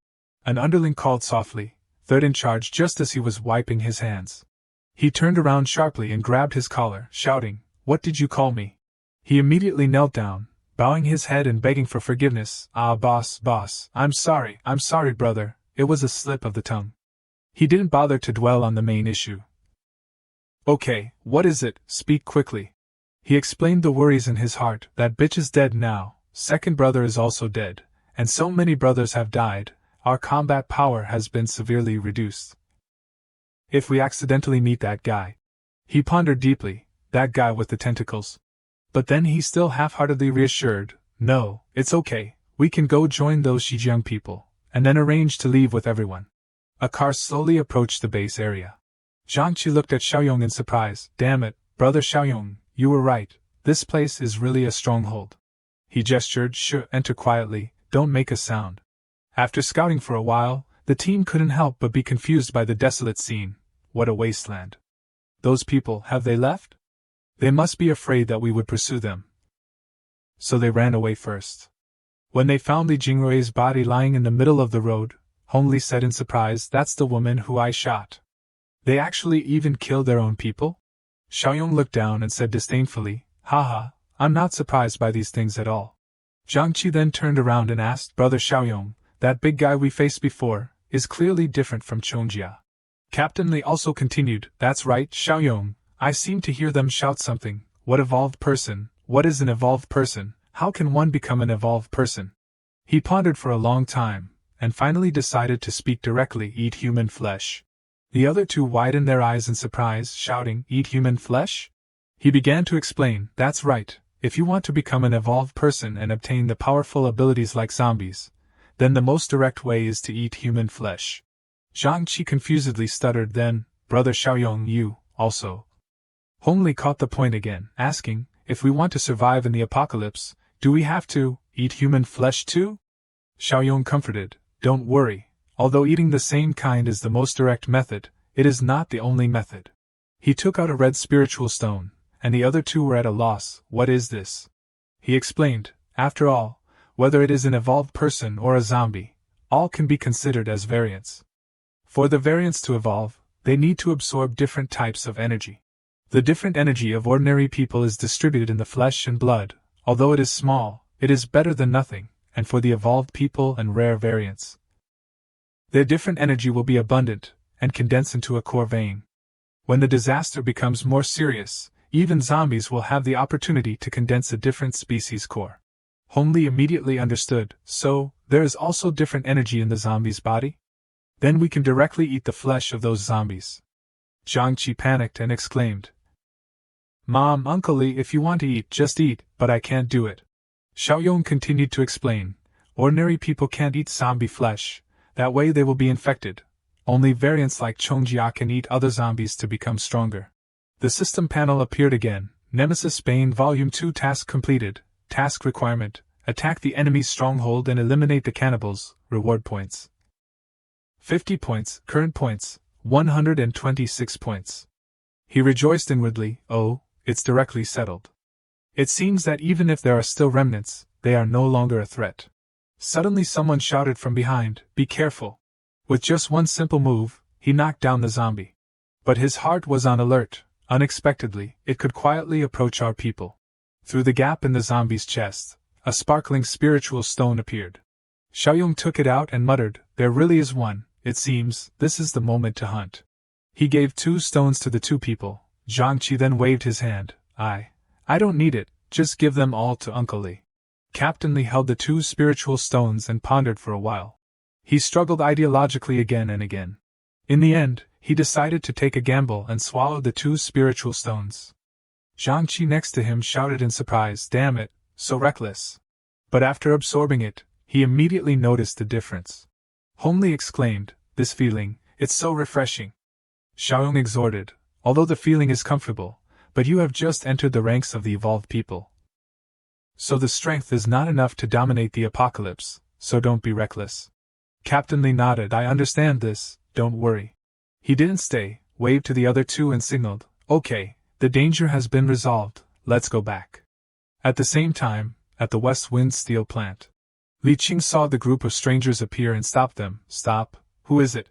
An underling called softly, third in charge, just as he was wiping his hands. He turned around sharply and grabbed his collar, shouting, what did you call me? He immediately knelt down, bowing his head and begging for forgiveness. Ah, boss, I'm sorry, brother, it was a slip of the tongue. He didn't bother to dwell on the main issue. Okay, what is it, speak quickly. He explained the worries in his heart, that bitch is dead now, second brother is also dead, and so many brothers have died, our combat power has been severely reduced. If we accidentally meet that guy. He pondered deeply, that guy with the tentacles. But then he still half-heartedly reassured, no, it's okay, we can go join those Xinjiang people, and then arrange to leave with everyone. A car slowly approached the base area. Zhang Qi looked at Xiaoyong in surprise, damn it, brother Xiaoyong, you were right, this place is really a stronghold. He gestured, sure, enter quietly, don't make a sound. After scouting for a while, the team couldn't help but be confused by the desolate scene. What a wasteland. Those people, have they left? They must be afraid that we would pursue them. So they ran away first. When they found Li Jingrui's body lying in the middle of the road, Hong Li said in surprise, that's the woman who I shot. They actually even killed their own people? Xiaoyong looked down and said disdainfully, haha, I'm not surprised by these things at all. Zhang Qi then turned around and asked, brother Xiaoyong, that big guy we faced before, is clearly different from Chongjia. Captain Li also continued, that's right, Xiaoyong, I seem to hear them shout something, what evolved person, what is an evolved person, how can one become an evolved person? He pondered for a long time, and finally decided to speak directly, eat human flesh. The other two widened their eyes in surprise, shouting, eat human flesh? He began to explain, that's right, if you want to become an evolved person and obtain the powerful abilities like zombies, then the most direct way is to eat human flesh. Zhang Qi confusedly stuttered, then, brother Xiaoyong, you, also. Hong Li caught the point again, asking, if we want to survive in the apocalypse, do we have to eat human flesh too? Xiaoyong comforted, don't worry, although eating the same kind is the most direct method, it is not the only method. He took out a red spiritual stone, and the other two were at a loss, what is this? He explained, after all, whether it is an evolved person or a zombie, all can be considered as variants. For the variants to evolve, they need to absorb different types of energy. The different energy of ordinary people is distributed in the flesh and blood, although it is small, it is better than nothing, and for the evolved people and rare variants, their different energy will be abundant, and condense into a core vein. When the disaster becomes more serious, Even zombies will have the opportunity to condense a different species core. Hongli immediately understood, so, there is also different energy in the zombie's body? Then we can directly eat the flesh of those zombies. Jiangqi panicked and exclaimed, Mom, Uncle Li, if you want to eat, just eat, but I can't do it. Xiaoyong continued to explain, ordinary people can't eat zombie flesh, that way they will be infected. Only variants like Chongjia can eat other zombies to become stronger. The system panel appeared again. Nemesis Bane Volume 2 Task completed. Task requirement: attack the enemy's stronghold and eliminate the cannibals. Reward points: 50 points. Current points: 126 points. He rejoiced inwardly. Oh, it's directly settled. It seems that even if there are still remnants, they are no longer a threat. Suddenly someone shouted from behind, "Be careful!" With just one simple move, he knocked down the zombie. But his heart was on alert. Unexpectedly, it could quietly approach our people. Through the gap in the zombie's chest, a sparkling spiritual stone appeared. Xiaoyong took it out and muttered, "There really is one. It seems this is the moment to hunt." He gave 2 stones to the 2 people. Jiangqi then waved his hand. I don't need it, just give them all to Uncle Li." Captain Li held the 2 spiritual stones and pondered for a while. He struggled ideologically again and again. In the end, he decided to take a gamble and swallowed the 2 spiritual stones. Jiangqi next to him shouted in surprise, "Damn it, so reckless." But after absorbing it, he immediately noticed the difference. Hongli exclaimed, "This feeling, it's so refreshing." Xiaoyong exhorted, "Although the feeling is comfortable, but you have just entered the ranks of the evolved people. So the strength is not enough to dominate the apocalypse, so don't be reckless." Captain Li nodded, "I understand this, don't worry." He didn't stay, waved to the other 2 and signaled, "Okay, the danger has been resolved, let's go back." At the same time, at the West Wind steel plant, Li Qing saw the group of strangers appear and stopped them. "Stop, who is it?"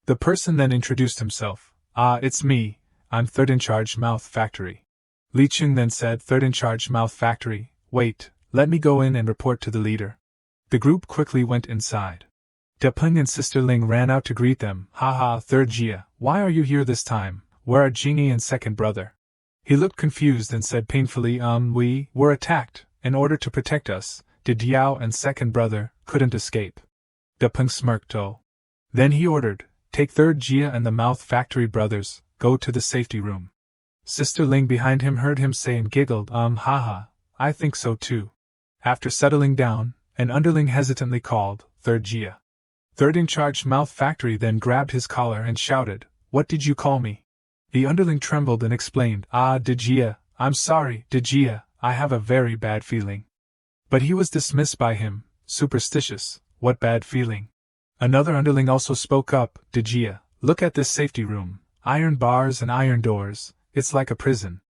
The person then introduced himself. It's me, I'm third in charge Mouth Factory." Li Qing then said, "Third in charge Mouth Factory, wait, let me go in and report to the leader." The group quickly went inside. De Peng and Sister Ling ran out to greet them. "Haha, Third Jia, why are you here this time? Where are Jingyi and second brother?" He looked confused and said painfully, We were attacked. In order to protect us, Did Yao and second brother couldn't escape." De Peng smirked. "Oh." Then he ordered, "Take Third Jia and the Mouth Factory brothers, go to the safety room." Sister Ling behind him heard him say and giggled, Haha, I think so too." After settling down, an underling hesitantly called, "Third Jia." Third in charge Mouth Factory then grabbed his collar and shouted, "What did you call me?" The underling trembled and explained, De Jia, I'm sorry, De Jia, I have a very bad feeling." But he was dismissed by him. Superstitious, what bad feeling? Another underling also spoke up, "De Jia, look at this safety room, iron bars and iron doors, it's like a prison."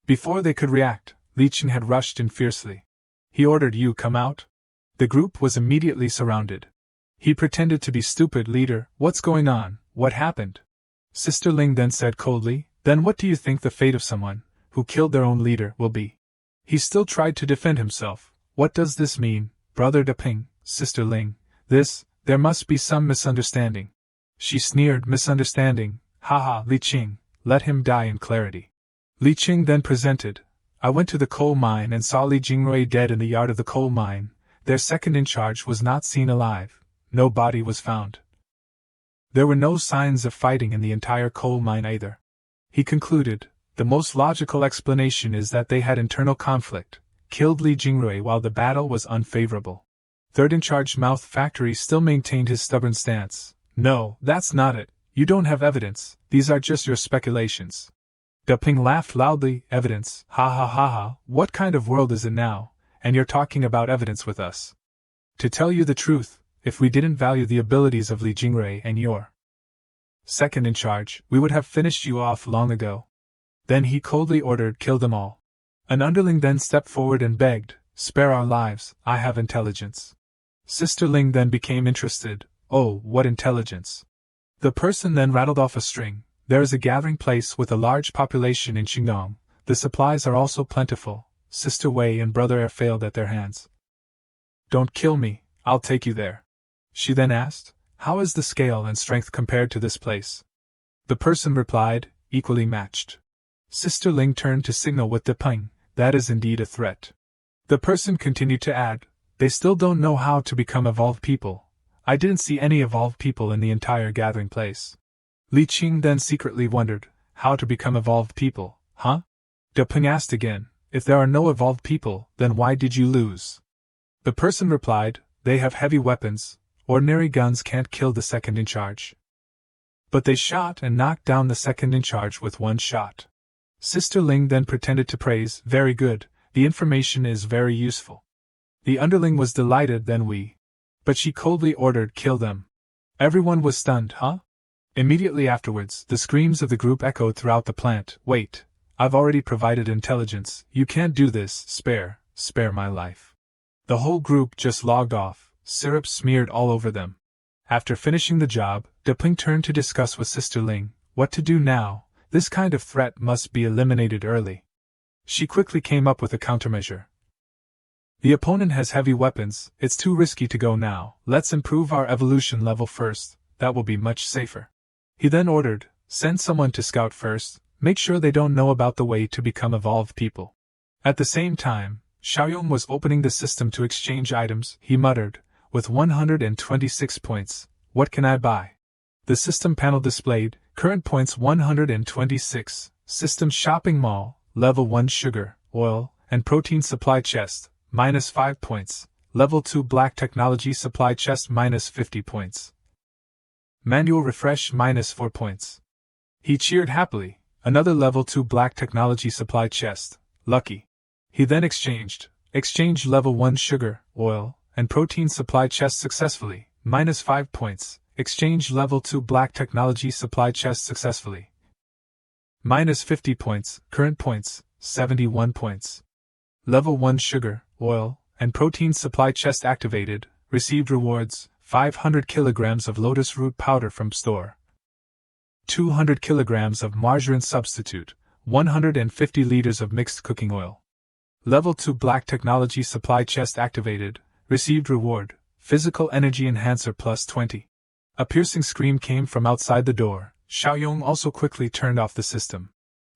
Before they could react, Li Qing had rushed in fiercely. He ordered, "You come out." The group was immediately surrounded. He pretended to be stupid. "Leader, what's going on, what happened?" Sister Ling then said coldly, "Then what do you think the fate of someone who killed their own leader will be?" He still tried to defend himself. "What does this mean, Brother De Ping, Sister Ling? There must be some misunderstanding." She sneered, "Misunderstanding? Haha, Li Qing, let him die in clarity." Li Qing then presented, "I went to the coal mine and saw Li Jingrui dead in the yard of the coal mine. Their second in charge was not seen alive. No body was found. There were no signs of fighting in the entire coal mine either." He concluded, "The most logical explanation is that they had internal conflict, killed Li Jingrui while the battle was unfavorable." Third in charge Mouth Factory still maintained his stubborn stance. "No, that's not it. You don't have evidence. These are just your speculations." De Ping laughed loudly. "Evidence? Ha ha ha ha, what kind of world is it now, and you're talking about evidence with us? To tell you the truth, if we didn't value the abilities of Li Jingrui and your second in charge, we would have finished you off long ago." Then he coldly ordered, "Kill them all." An underling then stepped forward and begged, "Spare our lives, I have intelligence." Sister Ling then became interested. "Oh, what intelligence?" The person then rattled off a string. "There is a gathering place with a large population in Qingdong. The supplies are also plentiful. Sister Wei and Brother Er failed at their hands." "Don't kill me, I'll take you there." She then asked, "How is the scale and strength compared to this place?" The person replied, "Equally matched." Sister Ling turned to signal with Depeng, that is indeed a threat. The person continued to add, they still don't know how to become evolved people. I didn't see any evolved people in the entire gathering place. Li Qing then secretly wondered, how to become evolved people, huh? Depeng asked again, if there are no evolved people, then why did you lose? The person replied, they have heavy weapons, ordinary guns can't kill the second in charge. But they shot and knocked down the second in charge with one shot. Sister Ling then pretended to praise, very good, the information is very useful. The underling was delighted but she coldly ordered, kill them. Everyone was stunned, huh? Immediately afterwards, the screams of the group echoed throughout the plant, wait, I've already provided intelligence, you can't do this, spare my life. The whole group just logged off, syrup smeared all over them. After finishing the job, Depeng turned to discuss with Sister Ling, what to do now, this kind of threat must be eliminated early. She quickly came up with a countermeasure. The opponent has heavy weapons, it's too risky to go now, let's improve our evolution level first, that will be much safer. He then ordered, send someone to scout first, make sure they don't know about the way to become evolved people. At the same time, Xiaoyong was opening the system to exchange items, he muttered, with 126 points, what can I buy? The system panel displayed, current points 126, system shopping mall, level 1 sugar, oil, and protein supply chest, minus 5 points, level 2 black technology supply chest minus 50 points. Manual refresh minus 4 points. He cheered happily, another level 2 black technology supply chest, lucky. He then exchanged level 1 sugar, oil, and protein supply chest successfully, minus 5 points, exchange level 2 black technology supply chest successfully. Minus 50 points, current points, 71 points. Level 1 sugar, oil, and protein supply chest activated, received rewards, 500 kilograms of lotus root powder from store. 200 kilograms of margarine substitute, 150 liters of mixed cooking oil. Level 2 black technology supply chest activated, received reward, physical energy enhancer plus 20. A piercing scream came from outside the door. Xiaoyong also quickly turned off the system.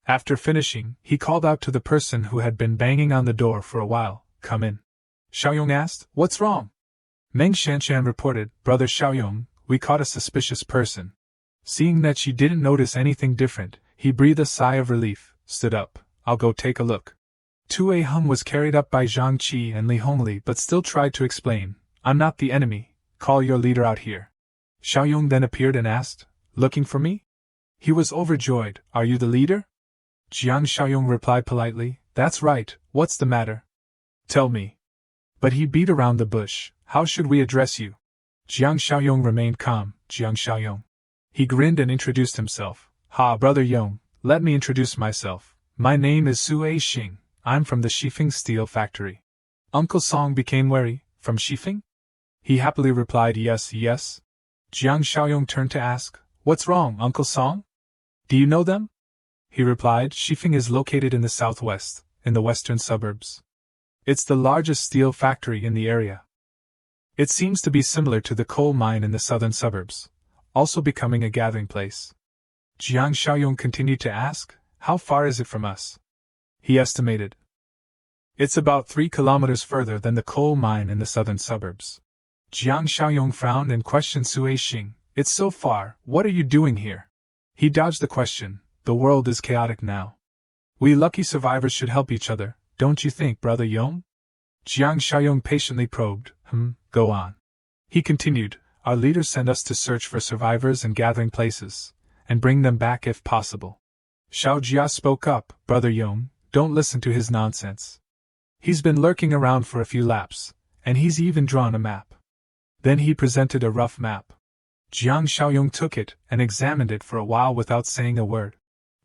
After finishing, he called out to the person who had been banging on the door for a while, come in. Xiaoyong asked, what's wrong? Meng Shanshan reported, Brother Xiaoyong, we caught a suspicious person. Seeing that she didn't notice anything different, he breathed a sigh of relief, stood up, I'll go take a look. Tu A Hum was carried up by Zhang Qi and Li Hongli but still tried to explain, I'm not the enemy, call your leader out here. Xiaoyong then appeared and asked, looking for me? He was overjoyed, are you the leader? Jiang Xiaoyong replied politely, that's right, what's the matter? Tell me. But he beat around the bush, how should we address you? Jiang Xiaoyong remained calm, Jiang Xiaoyong. He grinned and introduced himself, Brother Yong, let me introduce myself, my name is Su A Xing, I'm from the Shifeng Steel Factory. Uncle Song became wary, from Shifeng? He happily replied yes. Jiang Xiaoyong turned to ask, what's wrong, Uncle Song? Do you know them? He replied, Shifeng is located in the southwest, in the western suburbs. It's the largest steel factory in the area. It seems to be similar to the coal mine in the southern suburbs, also becoming a gathering place. Jiang Xiaoyong continued to ask, how far is it from us? He estimated. It's about 3 kilometers further than the coal mine in the southern suburbs. Jiang Xiaoyong frowned and questioned Su A Xing, it's so far, what are you doing here? He dodged the question, the world is chaotic now. We lucky survivors should help each other, don't you think, Brother Yong? Jiang Xiaoyong patiently probed, go on. He continued, our leaders send us to search for survivors and gathering places, and bring them back if possible. Xiao Jia spoke up, Brother Yong, don't listen to his nonsense. He's been lurking around for a few laps, and he's even drawn a map. Then he presented a rough map. Jiang Xiaoyong took it and examined it for a while without saying a word.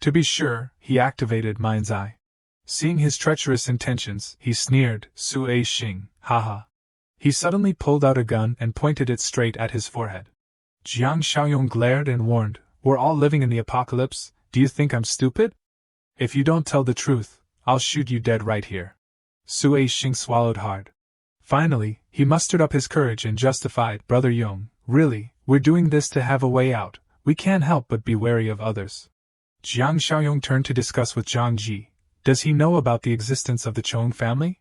To be sure, he activated Mind's Eye. Seeing his treacherous intentions, he sneered, Su A Xing, haha. He suddenly pulled out a gun and pointed it straight at his forehead. Jiang Xiaoyong glared and warned, we're all living in the apocalypse, do you think I'm stupid? If you don't tell the truth, I'll shoot you dead right here. Su A Xing swallowed hard. Finally, he mustered up his courage and justified, Brother Yong, really, we're doing this to have a way out, we can't help but be wary of others. Jiang Xiaoyong turned to discuss with Zhang Ji. Does he know about the existence of the Chong family?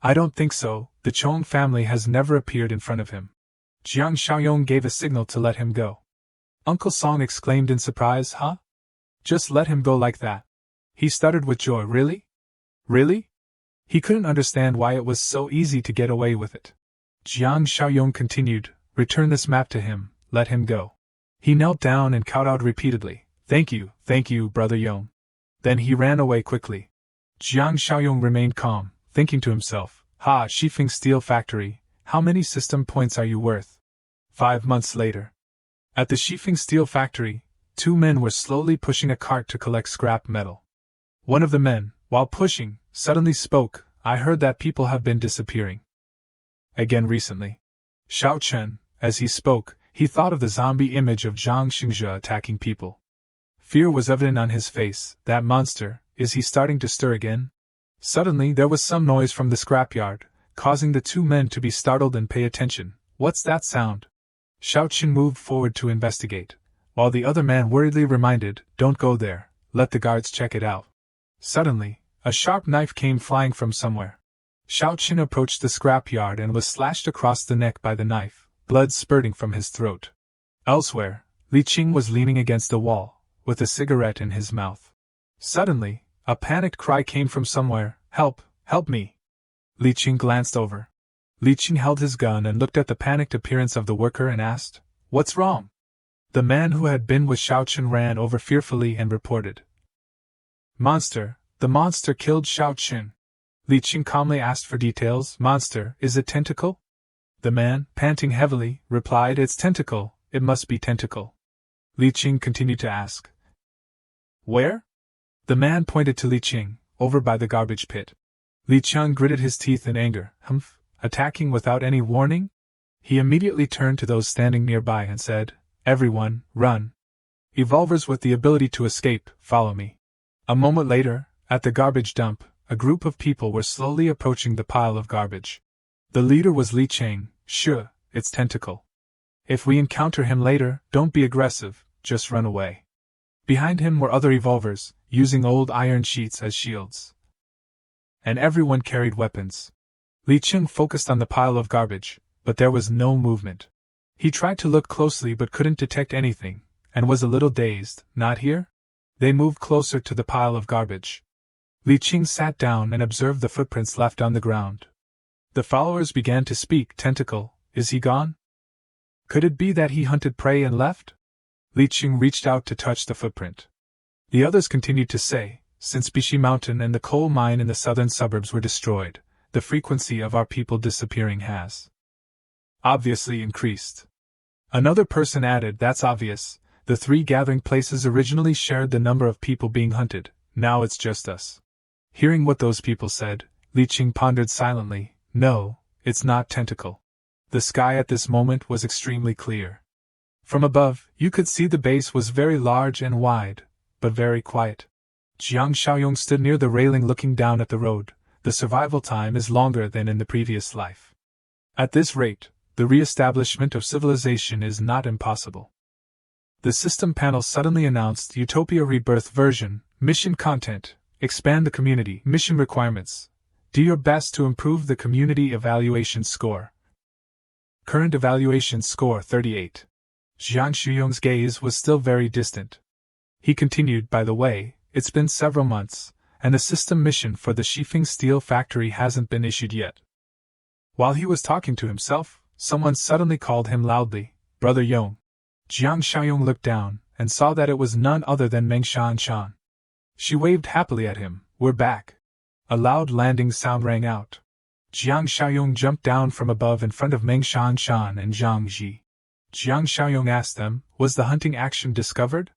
I don't think so, the Chong family has never appeared in front of him. Jiang Xiaoyong gave a signal to let him go. Uncle Song exclaimed in surprise, huh? Just let him go like that? He stuttered with joy, really? Really? He couldn't understand why it was so easy to get away with it. Jiang Xiaoyong continued, return this map to him, let him go. He knelt down and kowtowed repeatedly, thank you, Brother Yong. Then he ran away quickly. Jiang Xiaoyong remained calm, thinking to himself, Shifeng Steel Factory, how many system points are you worth? 5 months later. At the Shifeng Steel Factory, 2 men were slowly pushing a cart to collect scrap metal. One of the men, while pushing, suddenly spoke, I heard that people have been disappearing again recently. Xiao Chen, as he spoke, he thought of the zombie image of Zhang Xingzhe attacking people. Fear was evident on his face. That monster, is he starting to stir again? Suddenly there was some noise from the scrapyard, causing the 2 men to be startled and pay attention. What's that sound? Xiao Chen moved forward to investigate, while the other man worriedly reminded, don't go there, let the guards check it out. Suddenly, a sharp knife came flying from somewhere. Xiao Chen approached the scrapyard and was slashed across the neck by the knife, blood spurting from his throat. Elsewhere, Li Qing was leaning against the wall, with a cigarette in his mouth. Suddenly, a panicked cry came from somewhere, help, help me. Li Qing glanced over. Li Qing held his gun and looked at the panicked appearance of the worker and asked, what's wrong? The man who had been with Xiao Chen ran over fearfully and reported. Monster, the monster killed Xiao Chen. Li Qing calmly asked for details. Monster, is it tentacle? The man, panting heavily, replied, it's tentacle, it must be tentacle. Li Qing continued to ask. Where? The man pointed to Li Qing, over by the garbage pit. Li Qing gritted his teeth in anger. Humph, attacking without any warning? He immediately turned to those standing nearby and said, everyone, run. Evolvers with the ability to escape, follow me. A moment later, at the garbage dump, a group of people were slowly approaching the pile of garbage. The leader was Li Qing. Sure, it's tentacle. If we encounter him later, don't be aggressive, just run away. Behind him were other evolvers, using old iron sheets as shields. And everyone carried weapons. Li Qing focused on the pile of garbage, but there was no movement. He tried to look closely but couldn't detect anything, and was a little dazed. Not here? They moved closer to the pile of garbage. Li Qing sat down and observed the footprints left on the ground. The followers began to speak. Tentacle, is he gone? Could it be that he hunted prey and left? Li Qing reached out to touch the footprint. The others continued to say, since Bishi Mountain and the coal mine in the southern suburbs were destroyed, the frequency of our people disappearing has obviously increased. Another person added, that's obvious. The 3 gathering places originally shared the number of people being hunted, now it's just us. Hearing what those people said, Li Qing pondered silently, no, it's not tentacle. The sky at this moment was extremely clear. From above, you could see the base was very large and wide, but very quiet. Jiang Xiaoyong stood near the railing looking down at the road. The survival time is longer than in the previous life. At this rate, the re-establishment of civilization is not impossible. The system panel suddenly announced Utopia Rebirth version, mission content, expand the community, mission requirements. Do your best to improve the community evaluation score. Current evaluation score 38. Jiang Xiaoyong's gaze was still very distant. He continued, by the way, it's been several months, and the system mission for the Shifeng Steel Factory hasn't been issued yet. While he was talking to himself, someone suddenly called him loudly, Brother Yong. Jiang Xiaoyong looked down, and saw that it was none other than Meng Shan. She waved happily at him, we're back. A loud landing sound rang out. Jiang Xiaoyong jumped down from above in front of Meng Shan and Zhang Ji. Jiang Xiaoyong asked them, was the hunting action discovered?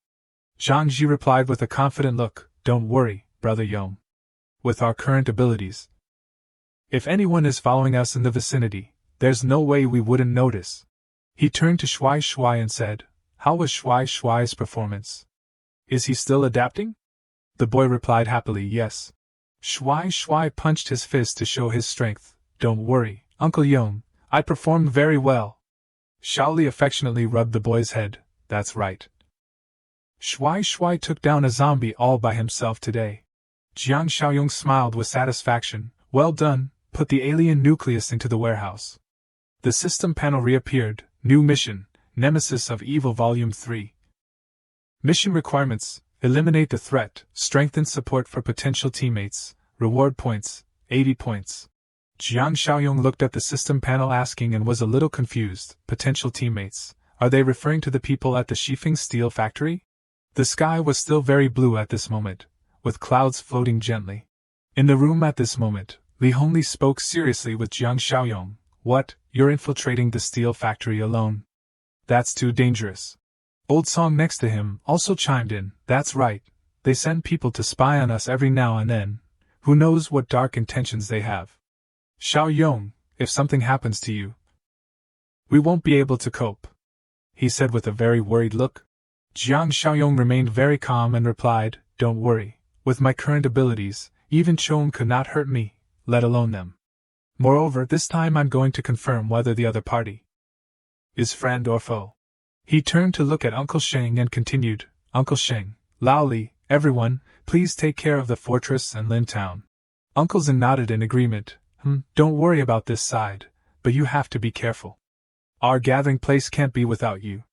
Zhang Ji replied with a confident look, don't worry, Brother Yong. With our current abilities, if anyone is following us in the vicinity, there's no way we wouldn't notice. He turned to Shuai and said, how was Shuai's performance? Is he still adapting? The boy replied happily, yes. Shuai punched his fist to show his strength. Don't worry, Uncle Yong, I performed very well. Shaoli affectionately rubbed the boy's head, that's right. Shui Shui took down a zombie all by himself today. Jiang Xiaoyong smiled with satisfaction. Well done, put the alien nucleus into the warehouse. The system panel reappeared. New mission, Nemesis of Evil Volume 3. Mission requirements: eliminate the threat, strengthen support for potential teammates, reward points, 80 points. Jiang Xiaoyong looked at the system panel asking and was a little confused. Potential teammates, are they referring to the people at the Shifeng Steel Factory? The sky was still very blue at this moment, with clouds floating gently. In the room at this moment, Li Hongli spoke seriously with Jiang Xiaoyong. What, you're infiltrating the steel factory alone? That's too dangerous. Old Song next to him also chimed in. That's right, they send people to spy on us every now and then. Who knows what dark intentions they have. Xiaoyong, if something happens to you, we won't be able to cope, he said with a very worried look. Jiang Xiaoyong remained very calm and replied, don't worry, with my current abilities, even Chong could not hurt me, let alone them. Moreover, this time I'm going to confirm whether the other party is friend or foe. He turned to look at Uncle Sheng and continued, Uncle Sheng, Lao Li, everyone, please take care of the fortress and Lin Town. Uncle Zhen nodded in agreement. Don't worry about this side, but you have to be careful. Our gathering place can't be without you,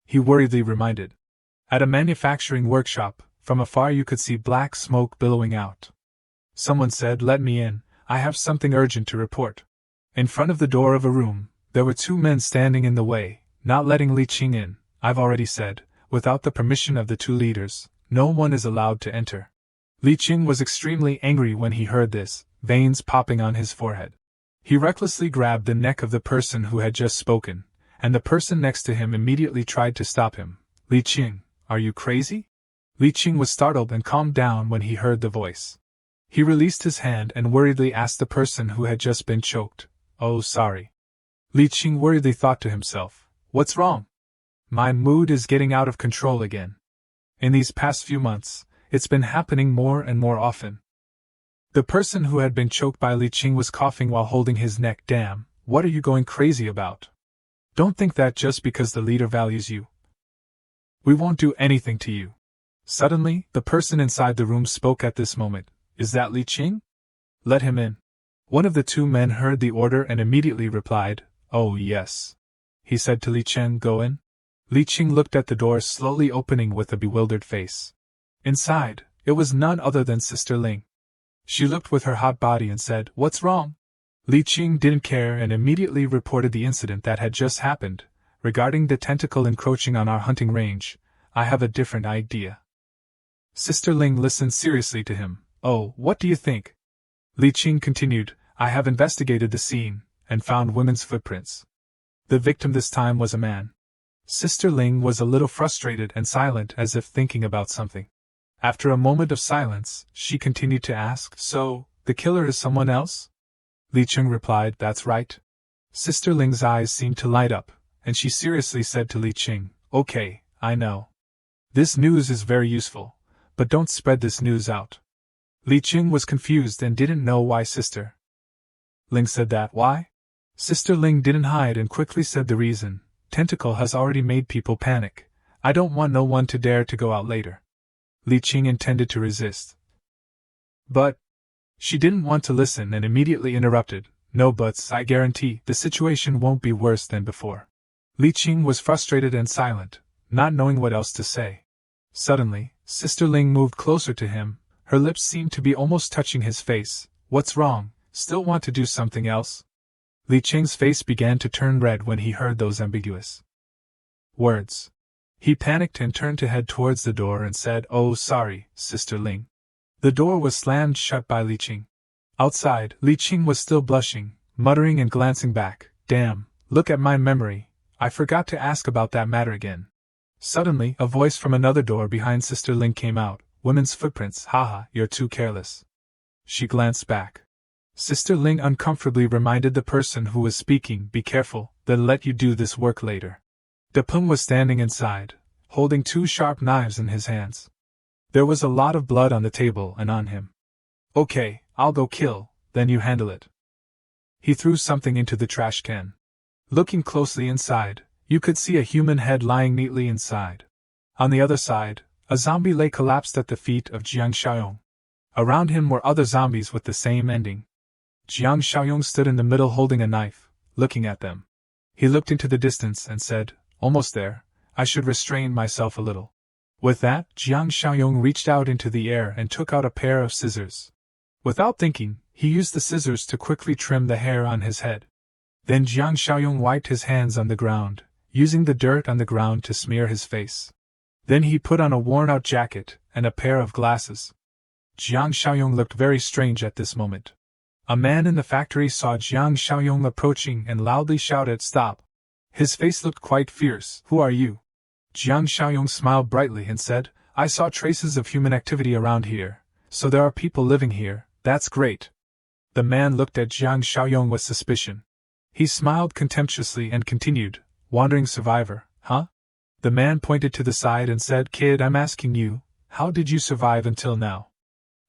he worriedly reminded. At a manufacturing workshop, from afar you could see black smoke billowing out. Someone said, let me in, I have something urgent to report. In front of the door of a room, there were two men standing in the way, not letting Li Qing in. I've already said, without the permission of the two leaders, no one is allowed to enter. Li Qing was extremely angry when he heard this, veins popping on his forehead. He recklessly grabbed the neck of the person who had just spoken, and the person next to him immediately tried to stop him. Li Qing, are you crazy? Li Qing was startled and calmed down when he heard the voice. He released his hand and worriedly asked the person who had just been choked, oh sorry. Li Qing worriedly thought to himself, what's wrong? My mood is getting out of control again. In these past few months, it's been happening more and more often. The person who had been choked by Li Qing was coughing while holding his neck. Damn, what are you going crazy about? Don't think that just because the leader values you, we won't do anything to you. Suddenly, the person inside the room spoke at this moment. Is that Li Qing? Let him in. One of the two men heard the order and immediately replied, oh yes. He said to Li Qing, go in. Li Qing looked at the door slowly opening with a bewildered face. Inside, it was none other than Sister Ling. She looked with her hot body and said, what's wrong? Li Qing didn't care and immediately reported the incident that had just happened. Regarding the tentacle encroaching on our hunting range, I have a different idea. Sister Ling listened seriously to him. Oh, what do you think? Li Qing continued, I have investigated the scene, and found women's footprints. The victim this time was a man. Sister Ling was a little frustrated and silent as if thinking about something. After a moment of silence, she continued to ask, so, the killer is someone else? Li Qing replied, that's right. Sister Ling's eyes seemed to light up, and she seriously said to Li Qing, okay, I know. This news is very useful, but don't spread this news out. Li Qing was confused and didn't know why Sister Ling said that. Why? Sister Ling didn't hide and quickly said the reason. Tentacle has already made people panic. I don't want no one to dare to go out later. Li Qing intended to resist, but she didn't want to listen and immediately interrupted. No buts, I guarantee the situation won't be worse than before. Li Qing was frustrated and silent, not knowing what else to say. Suddenly, Sister Ling moved closer to him. Her lips seemed to be almost touching his face. What's wrong? Still want to do something else? Li Qing's face began to turn red when he heard those ambiguous words. He panicked and turned to head towards the door and said, oh sorry, Sister Ling. The door was slammed shut by Li Qing. Outside, Li Qing was still blushing, muttering and glancing back. Damn, look at my memory. I forgot to ask about that matter again. Suddenly, a voice from another door behind Sister Ling came out. Women's footprints, haha, you're too careless. She glanced back. Sister Ling uncomfortably reminded the person who was speaking, be careful, they'll let you do this work later. De Peng was standing inside, holding two sharp knives in his hands. There was a lot of blood on the table and on him. Okay, I'll go kill, then you handle it. He threw something into the trash can. Looking closely inside, you could see a human head lying neatly inside. On the other side, A zombie lay collapsed at the feet of Jiang Xiaoyong. Around him were other zombies with the same ending. Jiang Xiaoyong stood in the middle holding a knife, looking at them. He looked into the distance and said, "Almost there, I should restrain myself a little." With that, Jiang Xiaoyong reached out into the air and took out a pair of scissors. Without thinking, he used the scissors to quickly trim the hair on his head. Then Jiang Xiaoyong wiped his hands on the ground, using the dirt on the ground to smear his face. Then he put on a worn-out jacket and a pair of glasses. Jiang Xiaoyong looked very strange at this moment. A man in the factory saw Jiang Xiaoyong approaching and loudly shouted, "Stop!" His face looked quite fierce. "Who are you?" Jiang Xiaoyong smiled brightly and said, "I saw traces of human activity around here, so there are people living here. That's great." The man looked at Jiang Xiaoyong with suspicion. He smiled contemptuously and continued, "Wandering survivor, huh?" The man pointed to the side and said, "Kid, I'm asking you, how did you survive until now?"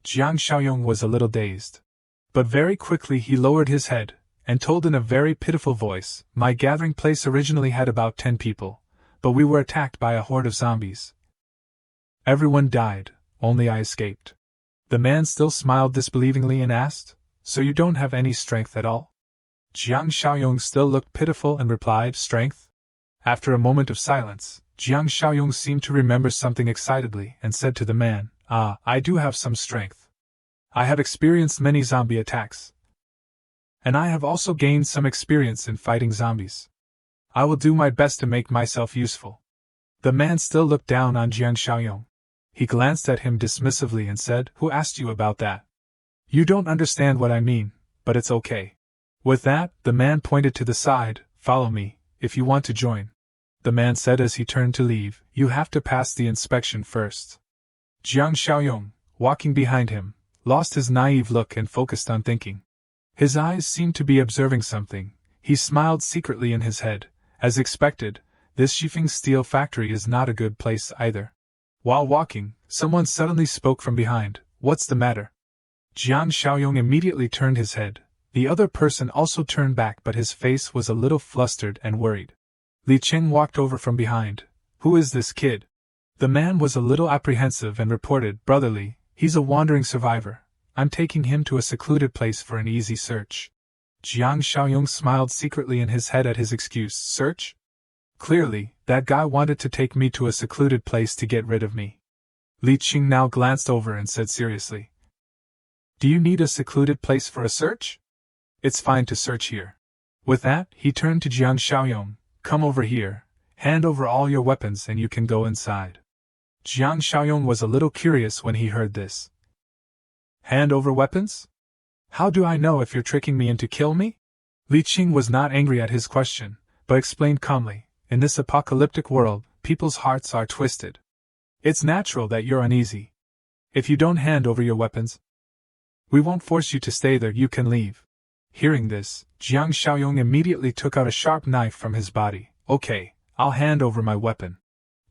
Jiang Xiaoyong was a little dazed. But very quickly he lowered his head, and told in a very pitiful voice, "My gathering place originally had about 10 people, but we were attacked by a horde of zombies. Everyone died, only I escaped." The man still smiled disbelievingly and asked, "So you don't have any strength at all?" Jiang Xiaoyong still looked pitiful and replied, "Strength?" After a moment of silence, Jiang Xiaoyong seemed to remember something excitedly and said to the man, I do have some strength. I have experienced many zombie attacks. And I have also gained some experience in fighting zombies. I will do my best to make myself useful." The man still looked down on Jiang Xiaoyong. He glanced at him dismissively and said, "Who asked you about that? You don't understand what I mean, but it's okay." With that, the man pointed to the side, "Follow me, if you want to join." The man said as he turned to leave, "You have to pass the inspection first." Jiang Xiaoyong, walking behind him, lost his naive look and focused on thinking. His eyes seemed to be observing something. He smiled secretly in his head. As expected, this Shifeng steel factory is not a good place either. While walking, someone suddenly spoke from behind, "What's the matter?" Jiang Xiaoyong immediately turned his head. The other person also turned back, but his face was a little flustered and worried. Li Qing walked over from behind. "Who is this kid?" The man was a little apprehensive and reported, "Brother Li, he's a wandering survivor. I'm taking him to a secluded place for an easy search." Jiang Xiaoyong smiled secretly in his head at his excuse. "Search? Clearly, that guy wanted to take me to a secluded place to get rid of me." Li Qing now glanced over and said seriously, "Do you need a secluded place for a search? It's fine to search here." With that, he turned to Jiang Xiaoyong, "Come over here, hand over all your weapons and you can go inside." Jiang Xiaoyong was a little curious when he heard this. "Hand over weapons? How do I know if you're tricking me into kill me?" Li Qing was not angry at his question, but explained calmly, "In this apocalyptic world, people's hearts are twisted. It's natural that you're uneasy. If you don't hand over your weapons, we won't force you to stay there, you can leave." Hearing this, Jiang Xiaoyong immediately took out a sharp knife from his body. "Okay, I'll hand over my weapon."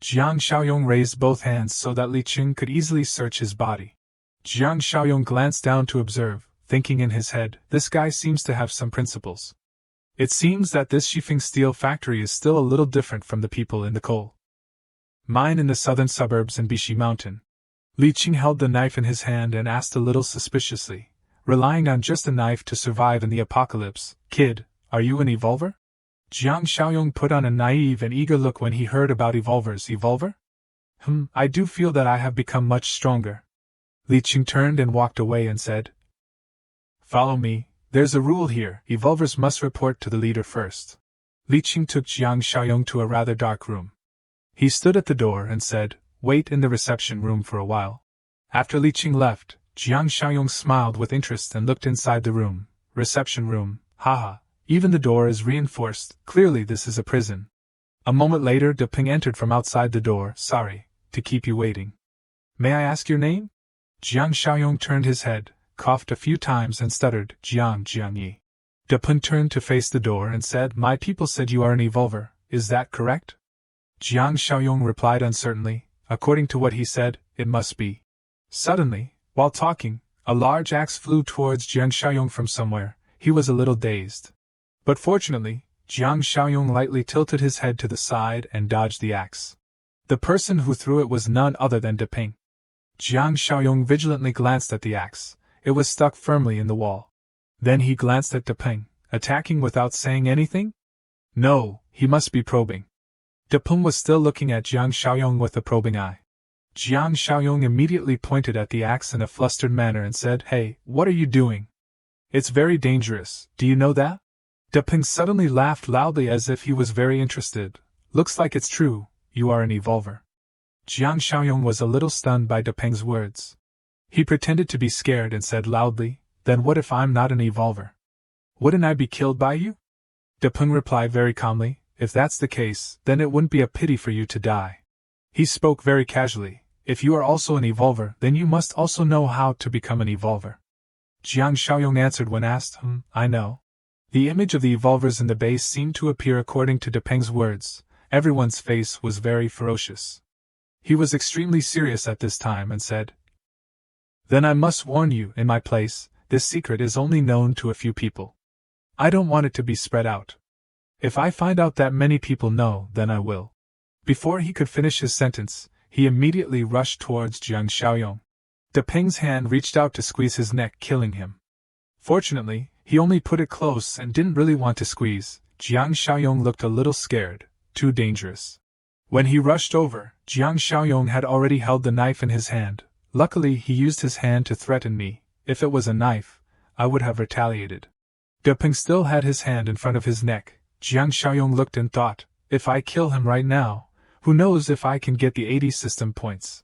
Jiang Xiaoyong raised both hands so that Li Qing could easily search his body. Jiang Xiaoyong glanced down to observe, thinking in his head, "This guy seems to have some principles. It seems that this Shifeng steel factory is still a little different from the people in the coal mine in the southern suburbs and Bishi Mountain." Li Qing held the knife in his hand and asked a little suspiciously, "Relying on just a knife to survive in the apocalypse, kid, are you an evolver?" Jiang Xiaoyong put on a naive and eager look when he heard about evolvers. "Evolver? I do feel that I have become much stronger." Li Qing turned and walked away and said, "Follow me, there's a rule here, evolvers must report to the leader first." Li Qing took Jiang Xiaoyong to a rather dark room. He stood at the door and said, "Wait in the reception room for a while." After Li Qing left, Jiang Xiaoyong smiled with interest and looked inside the room. Reception room, haha, even the door is reinforced, clearly this is a prison. A moment later De Ping entered from outside the door. "Sorry to keep you waiting. May I ask your name?" Jiang Xiaoyong turned his head, coughed a few times and stuttered, Jiang Yi." De Ping turned to face the door and said, "My people said you are an evolver, is that correct?" Jiang Xiaoyong replied uncertainly, "According to what he said, it must be." Suddenly, while talking, a large axe flew towards Jiang Xiaoyong from somewhere. He was a little dazed. But fortunately, Jiang Xiaoyong lightly tilted his head to the side and dodged the axe. The person who threw it was none other than Deping. Jiang Xiaoyong vigilantly glanced at the axe. It was stuck firmly in the wall. Then he glanced at Deping, attacking without saying anything? No, he must be probing. Deping was still looking at Jiang Xiaoyong with a probing eye. Jiang Xiaoyong immediately pointed at the axe in a flustered manner and said, "Hey, what are you doing? It's very dangerous, do you know that?" Deping suddenly laughed loudly as if he was very interested. "Looks like it's true, you are an evolver." Jiang Xiaoyong was a little stunned by Deping's words. He pretended to be scared and said loudly, "Then what if I'm not an evolver? Wouldn't I be killed by you?" Deping replied very calmly, "If that's the case, then it wouldn't be a pity for you to die." He spoke very casually, "If you are also an evolver, then you must also know how to become an evolver." Jiang Xiaoyong answered when asked, I know." The image of the evolvers in the base seemed to appear according to Deping's words. Everyone's face was very ferocious. He was extremely serious at this time and said, "Then I must warn you, in my place, this secret is only known to a few people. I don't want it to be spread out. If I find out that many people know, then I will." Before he could finish his sentence, he immediately rushed towards Jiang Xiaoyong. Deping's hand reached out to squeeze his neck, killing him. Fortunately, he only put it close and didn't really want to squeeze. Jiang Xiaoyong looked a little scared, too dangerous. When he rushed over, Jiang Xiaoyong had already held the knife in his hand. Luckily, he used his hand to threaten me. If it was a knife, I would have retaliated. Deping still had his hand in front of his neck. Jiang Xiaoyong looked and thought, if I kill him right now, who knows if I can get the 80 system points.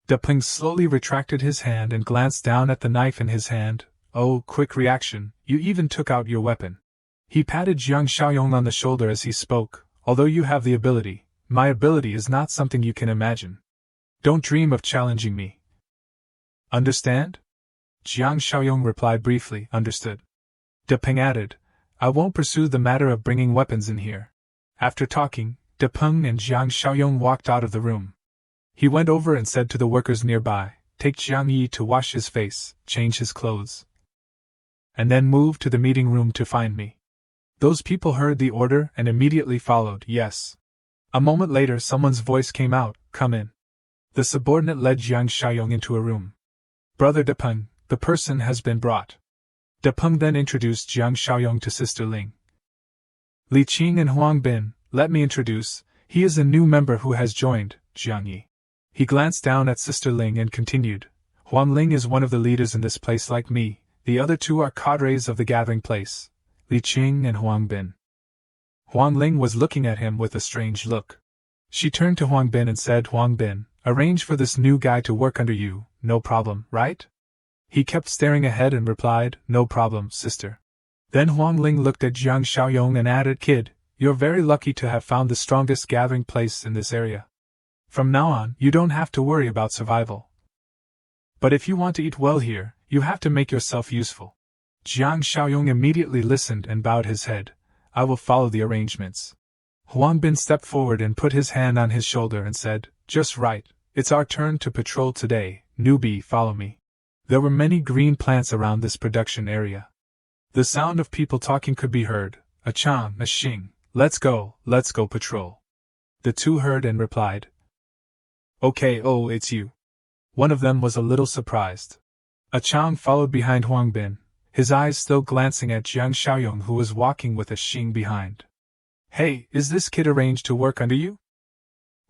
Deping slowly retracted his hand and glanced down at the knife in his hand. "Oh, quick reaction, you even took out your weapon." He patted Jiang Xiaoyong on the shoulder as he spoke. "Although you have the ability, my ability is not something you can imagine. Don't dream of challenging me. Understand?" Jiang Xiaoyong replied briefly, "Understood." Deping added, "I won't pursue the matter of bringing weapons in here." After talking, Deping and Jiang Xiaoyong walked out of the room. He went over and said to the workers nearby, "Take Jiang Yi to wash his face, change his clothes, and then move to the meeting room to find me." Those people heard the order and immediately followed, "Yes." A moment later someone's voice came out, "Come in." The subordinate led Jiang Xiaoyong into a room. "Brother Deping, the person has been brought." Deping then introduced Jiang Xiaoyong to Sister Ling. "Li Qing and Huang Bin, let me introduce, he is a new member who has joined, Jiang Yi." He glanced down at Sister Ling and continued, "Huang Ling is one of the leaders in this place like me, the other two are cadres of the gathering place, Li Qing and Huang Bin." Huang Ling was looking at him with a strange look. She turned to Huang Bin and said, "Huang Bin, arrange for this new guy to work under you, no problem, right?" He kept staring ahead and replied, "No problem, sister." Then Huang Ling looked at Jiang Xiaoyong and added, "Kid, you're very lucky to have found the strongest gathering place in this area. From now on, you don't have to worry about survival. But if you want to eat well here, you have to make yourself useful." Jiang Xiaoyong immediately listened and bowed his head. "I will follow the arrangements." Huang Bin stepped forward and put his hand on his shoulder and said, "Just right, it's our turn to patrol today, newbie, follow me." There were many green plants around this production area. The sound of people talking could be heard. "A Chang, a Xing, let's go patrol." The two heard and replied, "Okay, oh, it's you." One of them was a little surprised. A Chang followed behind Huang Bin, his eyes still glancing at Jiang Xiaoyong who was walking with a Xing behind. "Hey, is this kid arranged to work under you?"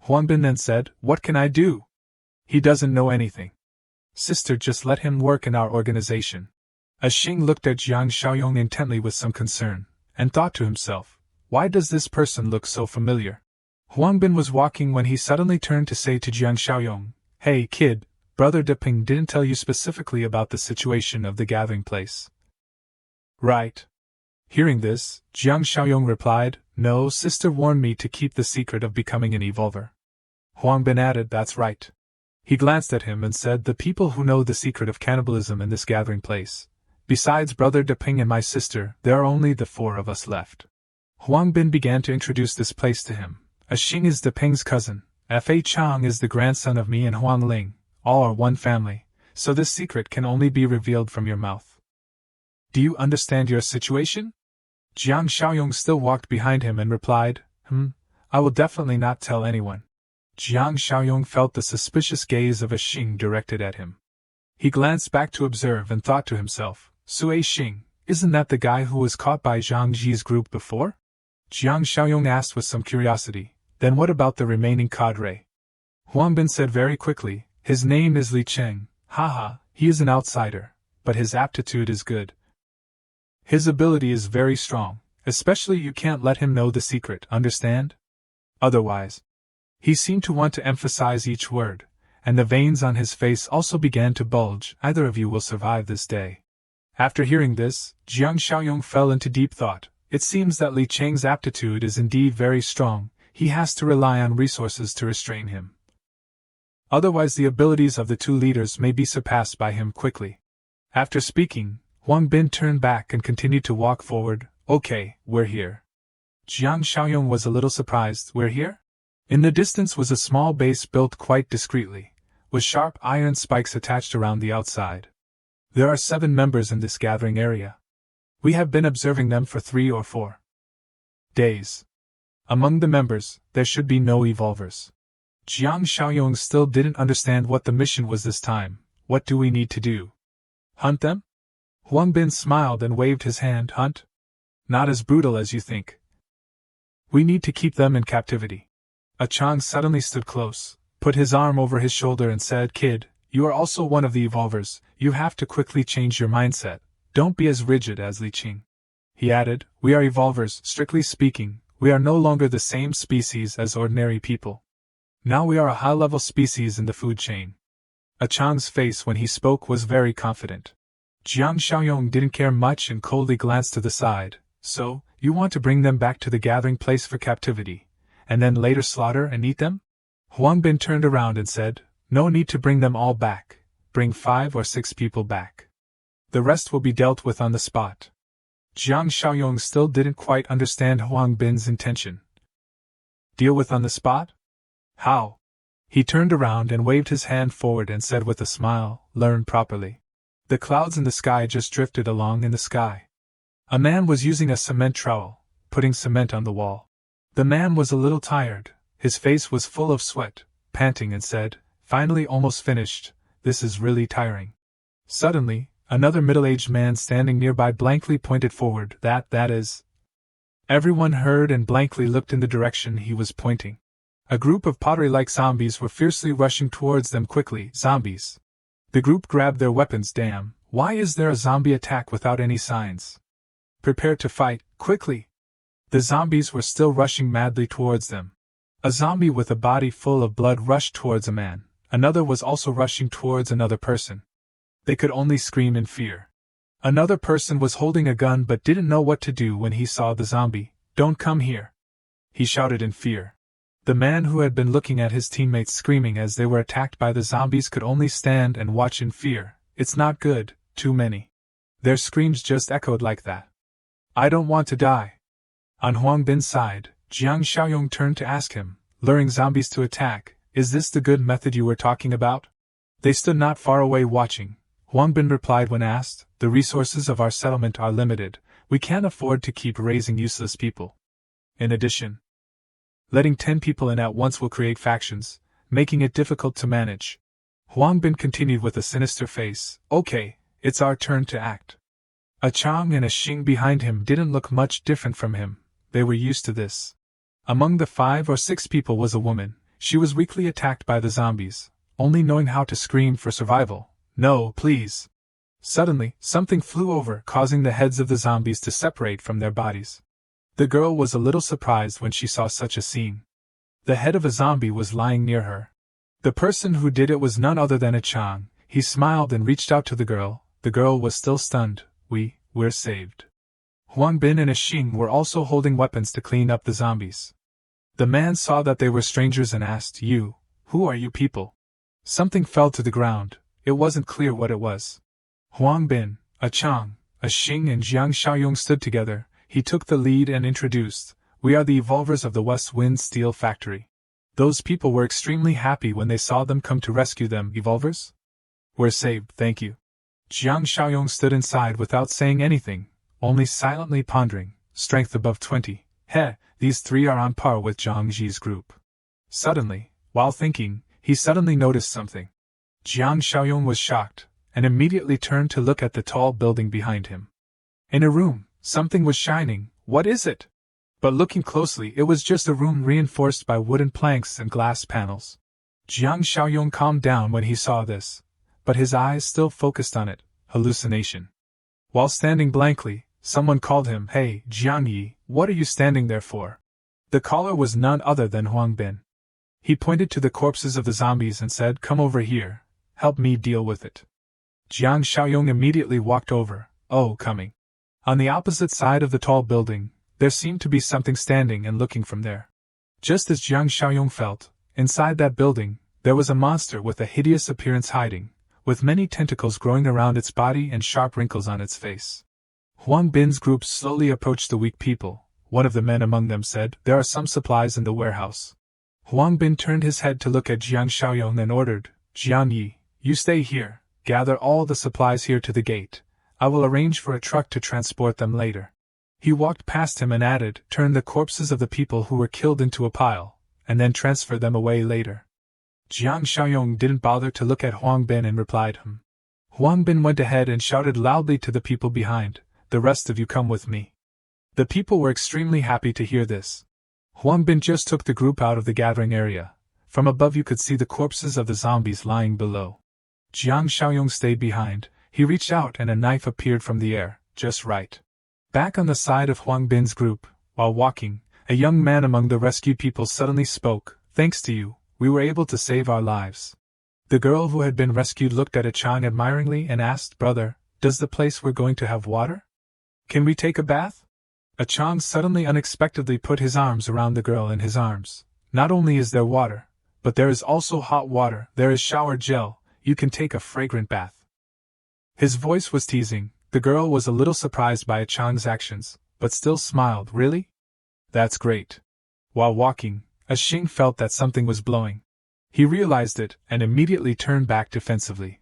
Huang Bin then said, "What can I do? He doesn't know anything. Sister, just let him work in our organization." A Xing looked at Jiang Xiaoyong intently with some concern, and thought to himself, "Why does this person look so familiar?" Huang Bin was walking when he suddenly turned to say to Jiang Xiaoyong, "Hey kid, Brother Deping didn't tell you specifically about the situation of the gathering place." "Right." Hearing this, Jiang Xiaoyong replied, "No, sister warned me to keep the secret of becoming an evolver." Huang Bin added, "That's right." He glanced at him and said, "The people who know the secret of cannibalism in this gathering place. Besides Brother Deping and my sister, there are only the four of us left." Huang Bin began to introduce this place to him. "A Xing is Deping's cousin, Fa Chang is the grandson of me and Huang Ling, all are one family, so this secret can only be revealed from your mouth. Do you understand your situation?" Jiang Xiaoyong still walked behind him and replied, I will definitely not tell anyone." Jiang Xiaoyong felt the suspicious gaze of a Xing directed at him. He glanced back to observe and thought to himself, Sui Xing, isn't that the guy who was caught by Zhang Ji's group before? Jiang Xiaoyong asked with some curiosity, then what about the remaining cadre? Huang Bin said very quickly, his name is Li Cheng, haha, he is an outsider, but his aptitude is good. His ability is very strong, especially you can't let him know the secret, understand? Otherwise. He seemed to want to emphasize each word, and the veins on his face also began to bulge. Either of you will survive this day. After hearing this, Jiang Xiaoyong fell into deep thought. It seems that Li Cheng's aptitude is indeed very strong. He has to rely on resources to restrain him. Otherwise the abilities of the two leaders may be surpassed by him quickly. After speaking, Huang Bin turned back and continued to walk forward. Okay, we're here. Jiang Xiaoyong was a little surprised. We're here? In the distance was a small base built quite discreetly, with sharp iron spikes attached around the outside. There are 7 members in this gathering area. We have been observing them for 3 or 4 days. Among the members, there should be no evolvers. Jiang Xiaoyong still didn't understand what the mission was this time. What do we need to do? Hunt them? Huang Bin smiled and waved his hand. Hunt? Not as brutal as you think. We need to keep them in captivity. A Chang suddenly stood close, put his arm over his shoulder and said, Kid, you are also one of the evolvers, you have to quickly change your mindset, don't be as rigid as Li Qing. He added, we are evolvers, strictly speaking, we are no longer the same species as ordinary people. Now we are a high-level species in the food chain. A Chang's face when he spoke was very confident. Jiang Xiaoyong didn't care much and coldly glanced to the side. So, you want to bring them back to the gathering place for captivity, and then later slaughter and eat them? Huang Bin turned around and said, no need to bring them all back, bring 5 or 6 people back. The rest will be dealt with on the spot. Jiang Xiaoyong still didn't quite understand Huang Bin's intention. Deal with on the spot? How? He turned around and waved his hand forward and said with a smile, learn properly. The clouds in the sky just drifted along in the sky. A man was using a cement trowel, putting cement on the wall. The man was a little tired, his face was full of sweat, panting and said, finally almost finished, this is really tiring. Suddenly, another middle-aged man standing nearby blankly pointed forward. That is. Everyone heard and blankly looked in the direction he was pointing. A group of pottery-like zombies were fiercely rushing towards them quickly. Zombies. The group grabbed their weapons. Damn, why is there a zombie attack without any signs? Prepare to fight, quickly! The zombies were still rushing madly towards them. A zombie with a body full of blood rushed towards a man. Another was also rushing towards another person. They could only scream in fear. Another person was holding a gun but didn't know what to do when he saw the zombie. Don't come here! He shouted in fear. The man who had been looking at his teammates screaming as they were attacked by the zombies could only stand and watch in fear. It's not good, too many. Their screams just echoed like that. I don't want to die. On Huang Bin's side, Jiang Xiaoyong turned to ask him, luring zombies to attack, is this the good method you were talking about? They stood not far away watching. Huang Bin replied when asked, the resources of our settlement are limited, we can't afford to keep raising useless people. In addition, letting 10 people in at once will create factions, making it difficult to manage. Huang Bin continued with a sinister face, okay, it's our turn to act. A Chang and a Xing behind him didn't look much different from him, they were used to this. Among the 5 or 6 people was a woman, she was weakly attacked by the zombies, only knowing how to scream for survival, no, please. Suddenly, something flew over, causing the heads of the zombies to separate from their bodies. The girl was a little surprised when she saw such a scene. The head of a zombie was lying near her. The person who did it was none other than a Chang. He smiled and reached out to the girl was still stunned. We're saved. Huang Bin and a Xing were also holding weapons to clean up the zombies. The man saw that they were strangers and asked, who are you people? Something fell to the ground, it wasn't clear what it was. Huang Bin, a Chang, a Xing and Jiang Xiaoyong stood together. He took the lead and introduced, we are the evolvers of the West Wind Steel Factory. Those people were extremely happy when they saw them come to rescue them. Evolvers? We're saved, thank you. Jiang Xiaoyong stood inside without saying anything, only silently pondering, strength above 20. These 3 are on par with Zhang Ji's group. Suddenly, While thinking, he suddenly noticed something. Jiang Xiaoyong was shocked, and immediately turned to look at the tall building behind him. In a room, something was shining. What is it? But looking closely, it was just a room reinforced by wooden planks and glass panels. Jiang Xiaoyong calmed down when he saw this, but his eyes still focused on it. Hallucination. While standing blankly, someone called him, "Hey, Jiang Yi, what are you standing there for?" The caller was none other than Huang Bin. He pointed to the corpses of the zombies and said, "Come over here, help me deal with it." Jiang Xiaoyong immediately walked over. "Oh, coming." On the opposite side of the tall building, there seemed to be something standing and looking from there. Just as Jiang Xiaoyong felt, inside that building, there was a monster with a hideous appearance hiding, with many tentacles growing around its body and sharp wrinkles on its face. Huang Bin's group slowly approached the weak people. One of the men among them said, "There are some supplies in the warehouse." Huang Bin turned his head to look at Jiang Xiaoyong and ordered, "Jiang Yi, you stay here, gather all the supplies here to the gate. I will arrange for a truck to transport them later." He walked past him and added, "Turn the corpses of the people who were killed into a pile, and then transfer them away later." Jiang Xiaoyong didn't bother to look at Huang Bin and replied, Huang Bin went ahead and shouted loudly to the people behind, "The rest of you come with me." The people were extremely happy to hear this. Huang Bin just took the group out of the gathering area. From above you could see the corpses of the zombies lying below. Jiang Xiaoyong stayed behind. He reached out and a knife appeared from the air, just right. Back on the side of Huang Bin's group, while walking, a young man among the rescued people suddenly spoke, "Thanks to you, we were able to save our lives." The girl who had been rescued looked at Chang admiringly and asked, "Brother, does the place we're going to have water? Can we take a bath?" Chang suddenly unexpectedly put his arms around the girl in his arms. "Not only is there water, but there is also hot water, there is shower gel, you can take a fragrant bath." His voice was teasing. The girl was a little surprised by Chang's actions, but still smiled. "Really? That's great." While walking, Xing felt that something was blowing. He realized it, and immediately turned back defensively.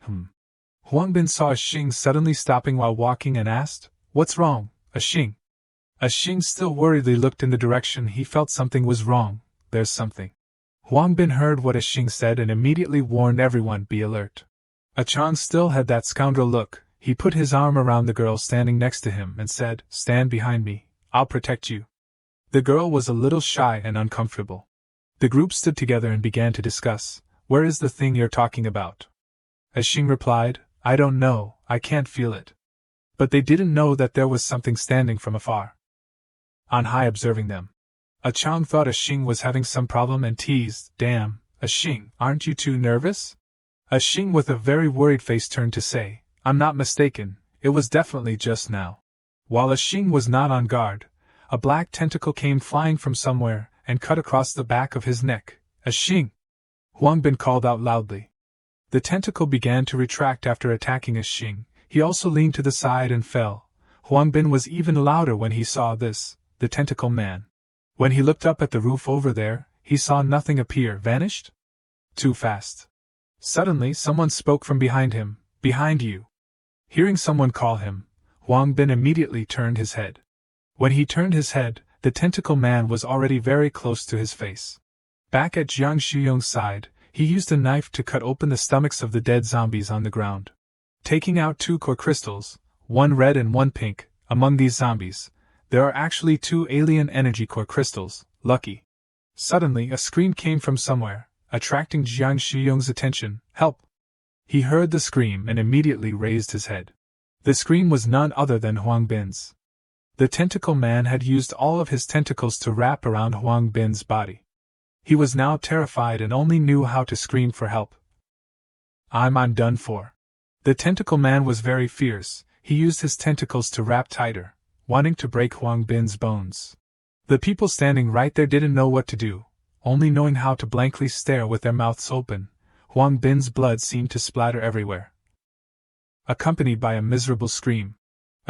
Huang Bin saw Xing suddenly stopping while walking and asked, "What's wrong, Xing?" Xing still worriedly looked in the direction he felt something was wrong. "There's something." Huang Bin heard what Xing said and immediately warned everyone, "Be alert." Chang still had that scoundrel look. He put his arm around the girl standing next to him and said, "Stand behind me, I'll protect you." The girl was a little shy and uncomfortable. The group stood together and began to discuss, "Where is the thing you're talking about?" Xing replied, "I don't know, I can't feel it." But they didn't know that there was something standing from afar, on high, observing them. Chang thought Xing was having some problem and teased, "Damn, Xing, aren't you too nervous?" Xing with a very worried face turned to say, "I'm not mistaken, it was definitely just now." While Xing was not on guard, a black tentacle came flying from somewhere and cut across the back of his neck. "Xing!" Huang Bin called out loudly. The tentacle began to retract after attacking Xing. He also leaned to the side and fell. Huang Bin was even louder when he saw this, the tentacle man. When he looked up at the roof over there, he saw nothing appear. Vanished? Too fast. Suddenly someone spoke from behind him, "Behind you." Hearing someone call him, Huang Bin immediately turned his head. When he turned his head, the tentacle man was already very close to his face. Back at Jiang Xiaoyong's side, he used a knife to cut open the stomachs of the dead zombies on the ground. Taking out 2 core crystals, one red and one pink, among these zombies, there are actually 2 alien energy core crystals, lucky. Suddenly a scream came from somewhere, attracting Jiang Xiaoyong's attention. "Help!" He heard the scream and immediately raised his head. The scream was none other than Huang Bin's. The tentacle man had used all of his tentacles to wrap around Huang Bin's body. He was now terrified and only knew how to scream for help. I'm done for." The tentacle man was very fierce. He used his tentacles to wrap tighter, wanting to break Huang Bin's bones. The people standing right there didn't know what to do, only knowing how to blankly stare with their mouths open. Huang Bin's blood seemed to splatter everywhere, accompanied by a miserable scream.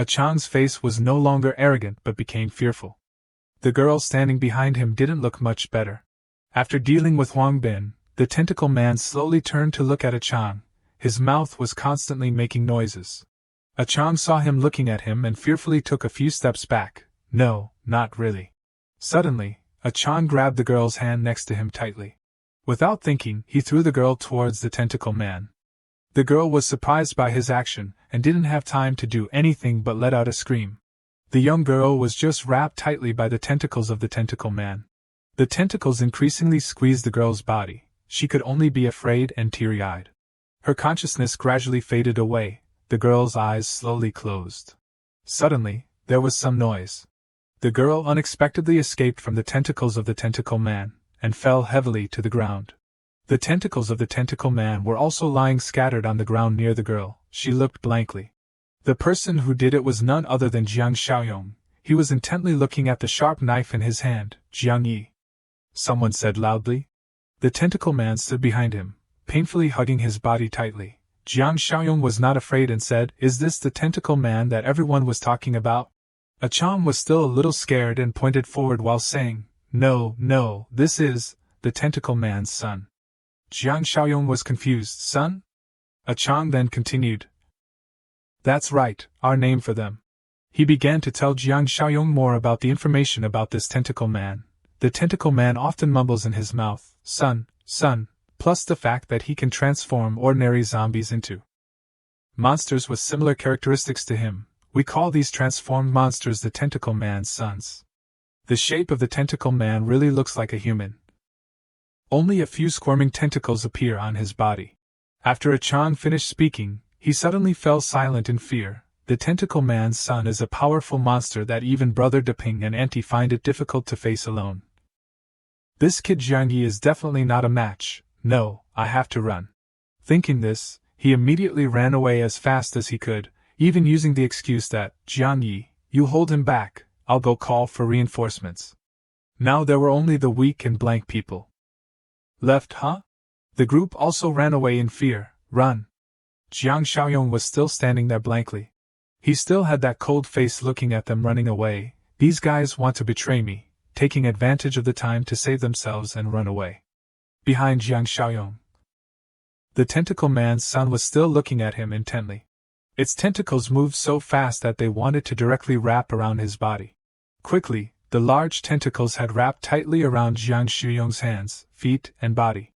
Chang's face was no longer arrogant but became fearful. The girl standing behind him didn't look much better. After dealing with Huang Bin, the tentacle man slowly turned to look at Chang. His mouth was constantly making noises. Chang saw him looking at him and fearfully took a few steps back. "No, not really." Suddenly, Chang grabbed the girl's hand next to him tightly. Without thinking, he threw the girl towards the tentacle man. The girl was surprised by his action and didn't have time to do anything but let out a scream. The young girl was just wrapped tightly by the tentacles of the tentacle man. The tentacles increasingly squeezed the girl's body. She could only be afraid and teary-eyed. Her consciousness gradually faded away. The girl's eyes slowly closed. Suddenly, there was some noise. The girl unexpectedly escaped from the tentacles of the tentacle man and fell heavily to the ground. The tentacles of the tentacle man were also lying scattered on the ground near the girl. She looked blankly. The person who did it was none other than Jiang Xiaoyong. He was intently looking at the sharp knife in his hand. Jiang Yi, someone said loudly. The tentacle man stood behind him, painfully hugging his body tightly. Jiang Xiaoyong was not afraid and said, "Is this the tentacle man that everyone was talking about?" Acham was still a little scared and pointed forward while saying, No, this is the tentacle man's son." Jiang Xiaoyong was confused. Son? Acham then continued, "That's right, our name for them." He began to tell Jiang Xiaoyong more about the information about this tentacle man. The tentacle man often mumbles in his mouth, son, plus the fact that he can transform ordinary zombies into monsters with similar characteristics to him. We call these transformed monsters the tentacle man's sons. The shape of the tentacle man really looks like a human. Only a few squirming tentacles appear on his body. After Achan finished speaking, he suddenly fell silent in fear. The tentacle man's son is a powerful monster that even Brother Deping and Auntie find it difficult to face alone. This kid Jiang Yi is definitely not a match. No, I have to run. Thinking this, he immediately ran away as fast as he could, even using the excuse that, "Jiang Yi, you hold him back, I'll go call for reinforcements." Now there were only the weak and blank people left, huh? The group also ran away in fear. Run. Jiang Xiaoyong was still standing there blankly. He still had that cold face looking at them running away. These guys want to betray me, taking advantage of the time to save themselves and run away. Behind Jiang Xiaoyong, the tentacle man's son was still looking at him intently. Its tentacles moved so fast that they wanted to directly wrap around his body. Quickly, the large tentacles had wrapped tightly around Jiang Xiaoyong's hands, feet, and body.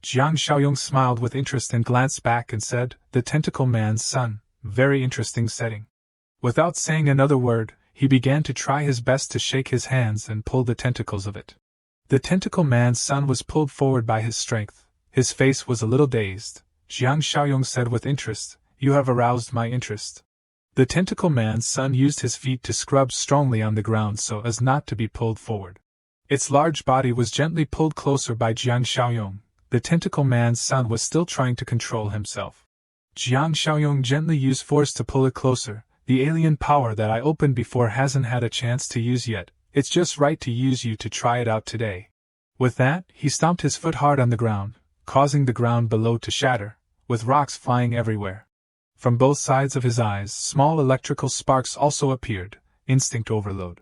Jiang Xiaoyong smiled with interest and glanced back and said, "The tentacle man's son, very interesting setting." Without saying another word, he began to try his best to shake his hands and pull the tentacles of it. The tentacle man's son was pulled forward by his strength. His face was a little dazed. Jiang Xiaoyong said with interest, "You have aroused my interest." The tentacle man's son used his feet to scrub strongly on the ground so as not to be pulled forward. Its large body was gently pulled closer by Jiang Xiaoyong. The tentacle man's son was still trying to control himself. Jiang Xiaoyong gently used force to pull it closer. "The alien power that I opened before hasn't had a chance to use yet. It's just right to use you to try it out today." With that, he stomped his foot hard on the ground, causing the ground below to shatter, with rocks flying everywhere. From both sides of his eyes, small electrical sparks also appeared. Instinct overload.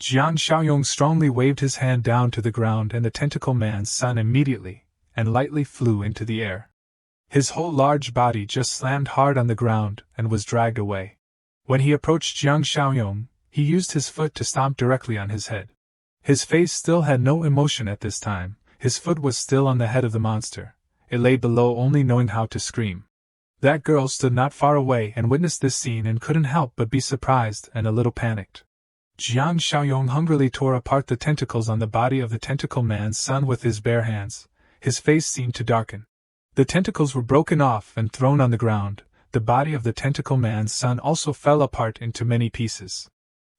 Jiang Xiaoyong strongly waved his hand down to the ground and the tentacle man's son immediately and lightly flew into the air. His whole large body just slammed hard on the ground and was dragged away. When he approached Jiang Xiaoyong, he used his foot to stomp directly on his head. His face still had no emotion at this time. His foot was still on the head of the monster. It lay below, only knowing how to scream. That girl stood not far away and witnessed this scene and couldn't help but be surprised and a little panicked. Jiang Xiaoyong hungrily tore apart the tentacles on the body of the tentacle man's son with his bare hands. His face seemed to darken. The tentacles were broken off and thrown on the ground. The body of the tentacle man's son also fell apart into many pieces.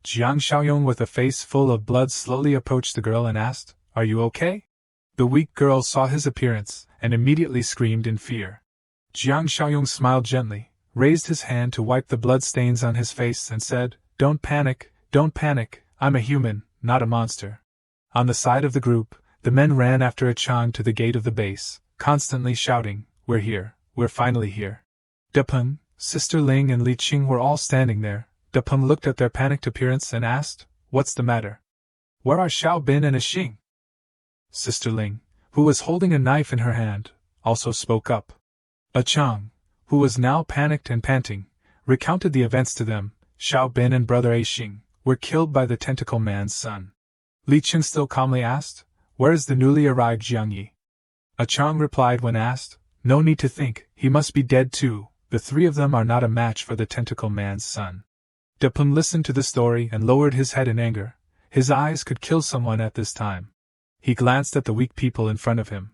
Jiang Xiaoyong, with a face full of blood, slowly approached the girl and asked, "Are you okay?" The weak girl saw his appearance and immediately screamed in fear. Jiang Xiaoyong smiled gently, raised his hand to wipe the blood stains on his face and said, don't panic, I'm a human, not a monster." On the side of the group, the men ran after Achan to the gate of the base, constantly shouting, "We're here, we're finally here." Depeng, Sister Ling and Li Qing were all standing there. Depeng looked at their panicked appearance and asked, "What's the matter? Where are Xiao Bin and Xing?" Sister Ling, who was holding a knife in her hand, also spoke up. Achan, who was now panicked and panting, recounted the events to them. Xiao Bin and brother Xing were killed by the tentacle man's son. Li Qing still calmly asked, "Where is the newly arrived Jiang Yi?" A Chang replied when asked, no need to think, he must be dead too, the three of them are not a match for the tentacle man's son. Depeng listened to the story and lowered his head in anger. His eyes could kill someone at this time. He glanced at the weak people in front of him.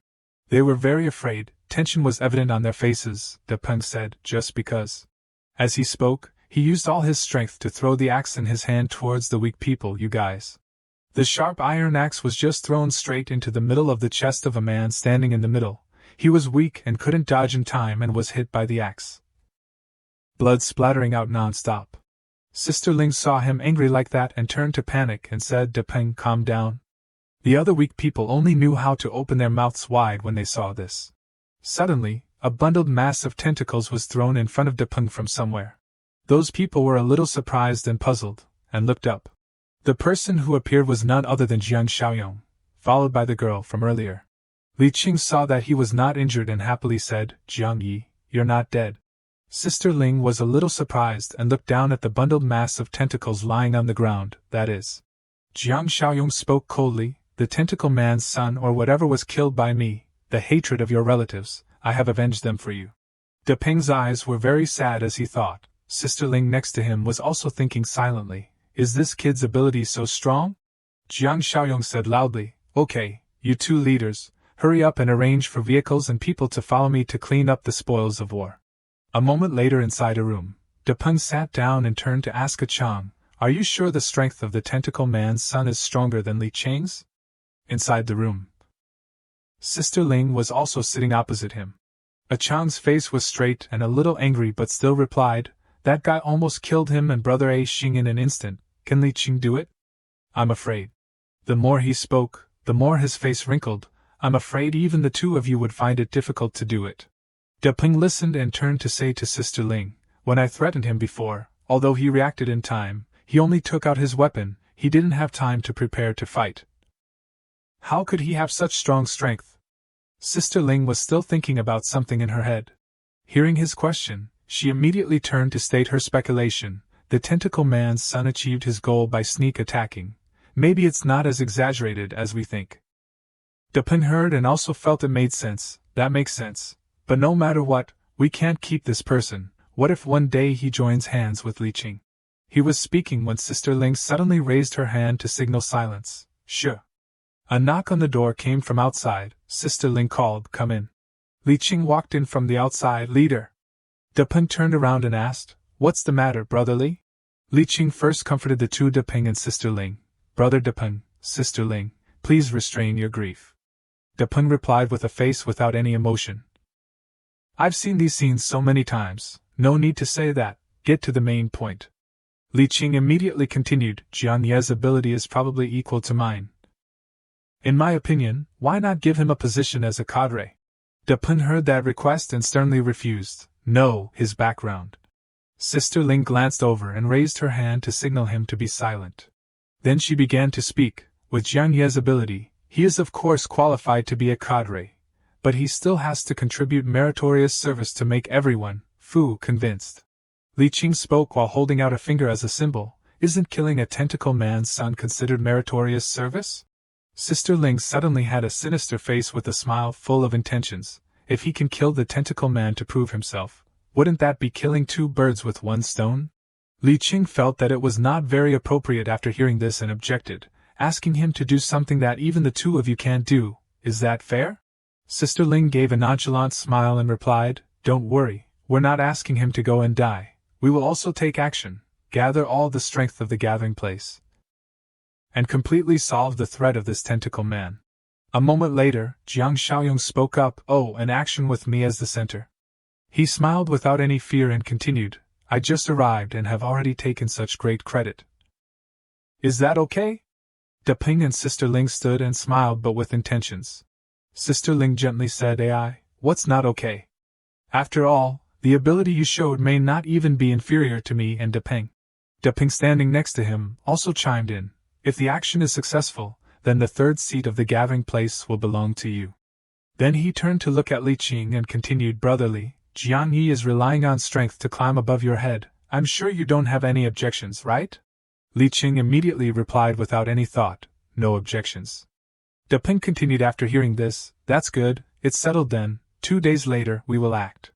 They were very afraid, tension was evident on their faces, Depeng said, just because. As he spoke, he used all his strength to throw the axe in his hand towards the weak people. You guys. The sharp iron axe was just thrown straight into the middle of the chest of a man standing in the middle. He was weak and couldn't dodge in time and was hit by the axe. Blood splattering out non-stop. Sister Ling saw him angry like that and turned to panic and said, Depeng, calm down. The other weak people only knew how to open their mouths wide when they saw this. Suddenly, a bundled mass of tentacles was thrown in front of Depeng from somewhere. Those people were a little surprised and puzzled, and looked up. The person who appeared was none other than Jiang Xiaoyong, followed by the girl from earlier. Li Qing saw that he was not injured and happily said, Jiang Yi, you're not dead. Sister Ling was a little surprised and looked down at the bundled mass of tentacles lying on the ground, that is. Jiang Xiaoyong spoke coldly, the tentacle man's son or whatever was killed by me, the hatred of your relatives, I have avenged them for you. Depeng's eyes were very sad as he thought. Sister Ling next to him was also thinking silently, is this kid's ability so strong? Jiang Xiaoyong said loudly, okay, you two leaders, hurry up and arrange for vehicles and people to follow me to clean up the spoils of war. A moment later inside a room, Depeng sat down and turned to ask a Chang, are you sure the strength of the tentacle man's son is stronger than Li Qing's? Inside the room. Sister Ling was also sitting opposite him. A Chang's face was straight and a little angry but still replied, that guy almost killed him and brother A Xing in an instant, can Li Qing do it? I'm afraid. The more he spoke, the more his face wrinkled, I'm afraid even the two of you would find it difficult to do it. Depeng listened and turned to say to Sister Ling, when I threatened him before, although he reacted in time, he only took out his weapon, he didn't have time to prepare to fight. How could he have such strong strength? Sister Ling was still thinking about something in her head. Hearing his question, she immediately turned to state her speculation, the tentacle man's son achieved his goal by sneak attacking. Maybe it's not as exaggerated as we think. Depeng heard and also felt it made sense, that makes sense. But no matter what, we can't keep this person, what if one day he joins hands with Li Qing? He was speaking when Sister Ling suddenly raised her hand to signal silence. Sure. A knock on the door came from outside, Sister Ling called, come in. Li Qing walked in from the outside, leader. Depeng turned around and asked, what's the matter, Brother Li? Li Qing first comforted the two Depeng and Sister Ling. Brother Depeng, Sister Ling, please restrain your grief. Depeng replied with a face without any emotion. I've seen these scenes so many times, no need to say that, get to the main point. Li Qing immediately continued, Jiang Ye's ability is probably equal to mine. In my opinion, why not give him a position as a cadre? Depeng heard that request and sternly refused, no, his background. Sister Ling glanced over and raised her hand to signal him to be silent. Then she began to speak, with Jiang Ye's ability, he is of course qualified to be a cadre. But he still has to contribute meritorious service to make everyone, Fu, convinced. Li Qing spoke while holding out a finger as a symbol, isn't killing a tentacle man's son considered meritorious service? Sister Ling suddenly had a sinister face with a smile full of intentions. If he can kill the tentacle man to prove himself, wouldn't that be killing two birds with one stone? Li Qing felt that it was not very appropriate after hearing this and objected, asking him to do something that even the two of you can't do, is that fair? Sister Ling gave a nonchalant smile and replied, don't worry, we're not asking him to go and die, we will also take action, gather all the strength of the gathering place, and completely solve the threat of this tentacle man. A moment later, Jiang Xiaoyong spoke up, oh, an action with me as the center. He smiled without any fear and continued, I just arrived and have already taken such great credit. Is that okay? Depeng and Sister Ling stood and smiled but with intentions. Sister Ling gently said, AI, what's not okay? After all, the ability you showed may not even be inferior to me and Depeng. Depeng standing next to him also chimed in, if the action is successful, then the third seat of the gathering place will belong to you. Then he turned to look at Li Qing and continued, brotherly, Jiang Yi is relying on strength to climb above your head, I'm sure you don't have any objections, right? Li Qing immediately replied without any thought, no objections. Depeng continued after hearing this, that's good, It's settled then, 2 days later we will act.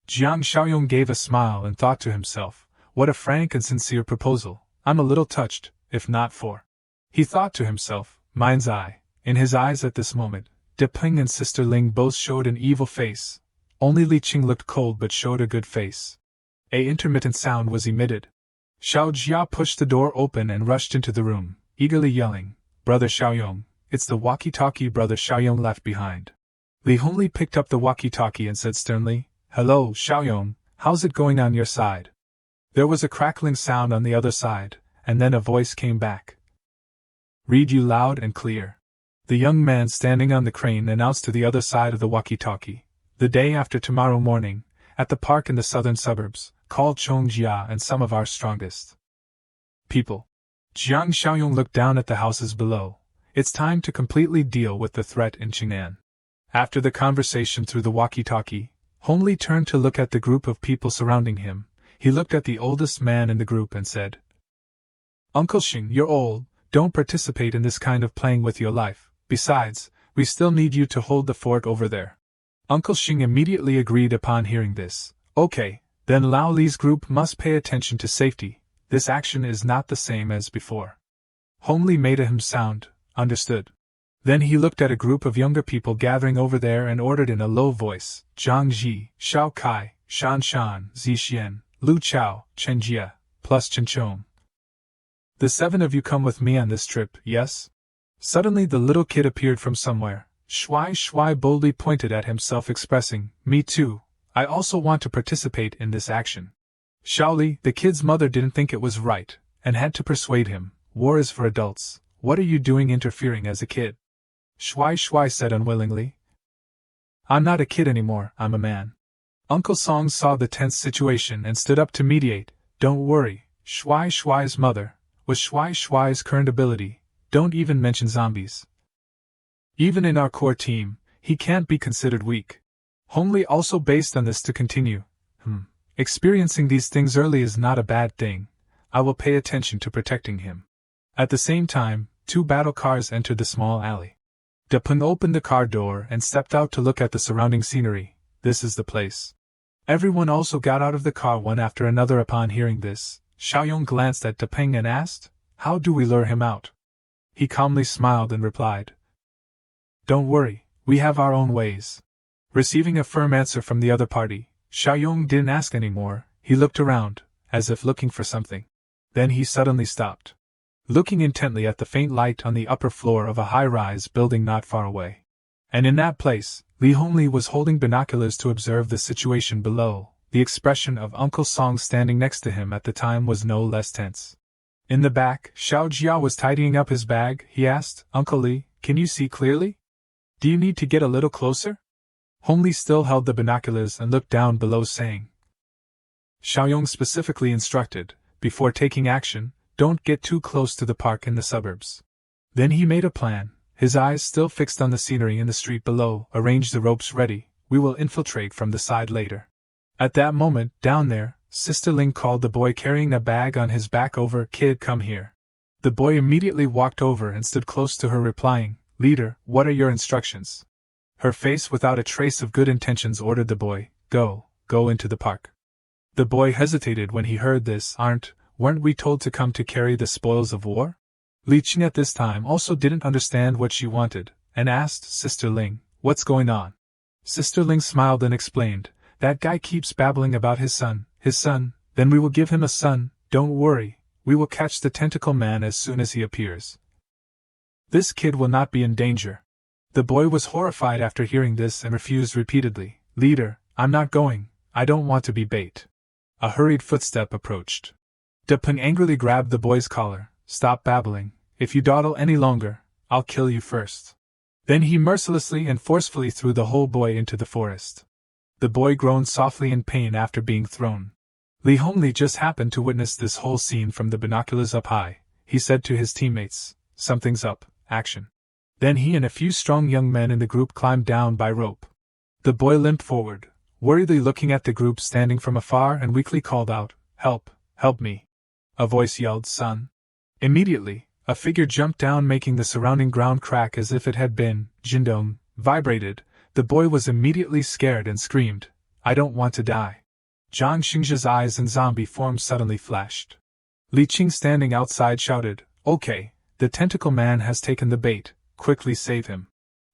Jiang Xiaoyong gave a smile and thought to himself, what a frank and sincere proposal. I'm a little touched, if not for. He thought to himself, mind's eye. In his eyes at this moment, De Ping and Sister Ling both showed an evil face. Only Li Qing looked cold but showed a good face. A intermittent sound was emitted. Xiao Jia pushed the door open and rushed into the room, eagerly yelling, Brother Xiaoyong, it's the walkie-talkie Brother Xiaoyong left behind. Li Hongli picked up the walkie-talkie and said sternly, Hello, Xiaoyong, how's it going on your side? There was a crackling sound on the other side, and then a voice came back. Read you loud and clear. The young man standing on the crane announced to the other side of the walkie-talkie, the day after tomorrow morning, at the park in the southern suburbs, call Chongjia and some of our strongest people. Jiang Xiaoyong looked down at the houses below. It's time to completely deal with the threat in Qing'an. After the conversation through the walkie-talkie, Hongli turned to look at the group of people surrounding him. He looked at the oldest man in the group and said, Uncle Xing, you're old, don't participate in this kind of playing with your life. Besides, we still need you to hold the fort over there. Uncle Xing immediately agreed upon hearing this. Okay, then Lao Li's group must pay attention to safety. This action is not the same as before. Hongli made him sound, understood. Then he looked at a group of younger people gathering over there and ordered in a low voice, Zhang Ji, Xiao Kai, Shan Shan, Zi Xian, Lu Chao, Chen Jia, plus Chen Chong. The 7 of you come with me on this trip, yes? Suddenly the little kid appeared from somewhere. Shuai Shuai boldly pointed at himself expressing, Me too, I also want to participate in this action. Shaoli, the kid's mother didn't think it was right, and had to persuade him, war is for adults, what are you doing interfering as a kid? Shuai Shuai said unwillingly. I'm not a kid anymore, I'm a man. Uncle Song saw the tense situation and stood up to mediate. Don't worry, Shuai Shuai's mother, with Shuai Shuai's current ability, don't even mention zombies. Even in our core team, he can't be considered weak. Hongli also based on this to continue. Experiencing these things early is not a bad thing. I will pay attention to protecting him. At the same time, 2 battle cars entered the small alley. De Peng opened the car door and stepped out to look at the surrounding scenery. This is the place. Everyone also got out of the car one after another upon hearing this. Xiaoyong glanced at De Peng and asked, How do we lure him out? He calmly smiled and replied, Don't worry, we have our own ways. Receiving a firm answer from the other party, Xiaoyong didn't ask any more. He looked around, as if looking for something. Then he suddenly stopped, looking intently at the faint light on the upper floor of a high-rise building not far away. And in that place, Li Hongli was holding binoculars to observe the situation below. The expression of Uncle Song standing next to him at the time was no less tense. In the back, Xiao Jia was tidying up his bag. He asked, Uncle Li, can you see clearly? Do you need to get a little closer? Hongli still held the binoculars and looked down below saying, Xiaoyong specifically instructed, before taking action, don't get too close to the park in the suburbs. Then he made a plan, his eyes still fixed on the scenery in the street below. Arrange the ropes ready, we will infiltrate from the side later. At that moment, down there, Sister Ling called the boy carrying a bag on his back over, Kid, come here. The boy immediately walked over and stood close to her, replying, Leader, what are your instructions? Her face without a trace of good intentions ordered the boy, go into the park. The boy hesitated when he heard this. Weren't we told to come to carry the spoils of war? Li Qing at this time also didn't understand what she wanted, and asked Sister Ling, what's going on? Sister Ling smiled and explained, that guy keeps babbling about his son, then we will give him a son, don't worry, we will catch the tentacle man as soon as he appears. This kid will not be in danger. The boy was horrified after hearing this and refused repeatedly, Leader, I'm not going, I don't want to be bait. A hurried footstep approached. De Peng angrily grabbed the boy's collar, stop babbling, if you dawdle any longer, I'll kill you first. Then he mercilessly and forcefully threw the whole boy into the forest. The boy groaned softly in pain after being thrown. Li Hongli just happened to witness this whole scene from the binoculars up high. He said to his teammates, something's up, action. Then he and a few strong young men in the group climbed down by rope. The boy limped forward, worriedly looking at the group standing from afar, and weakly called out, Help me. A voice yelled, Son. Immediately, a figure jumped down, making the surrounding ground crack as if it had been, Jindong, vibrated. The boy was immediately scared and screamed, "I don't want to die." Jiang Xingjia's eyes in zombie form suddenly flashed. Li Qing standing outside shouted, "Okay, the tentacle man has taken the bait, quickly save him."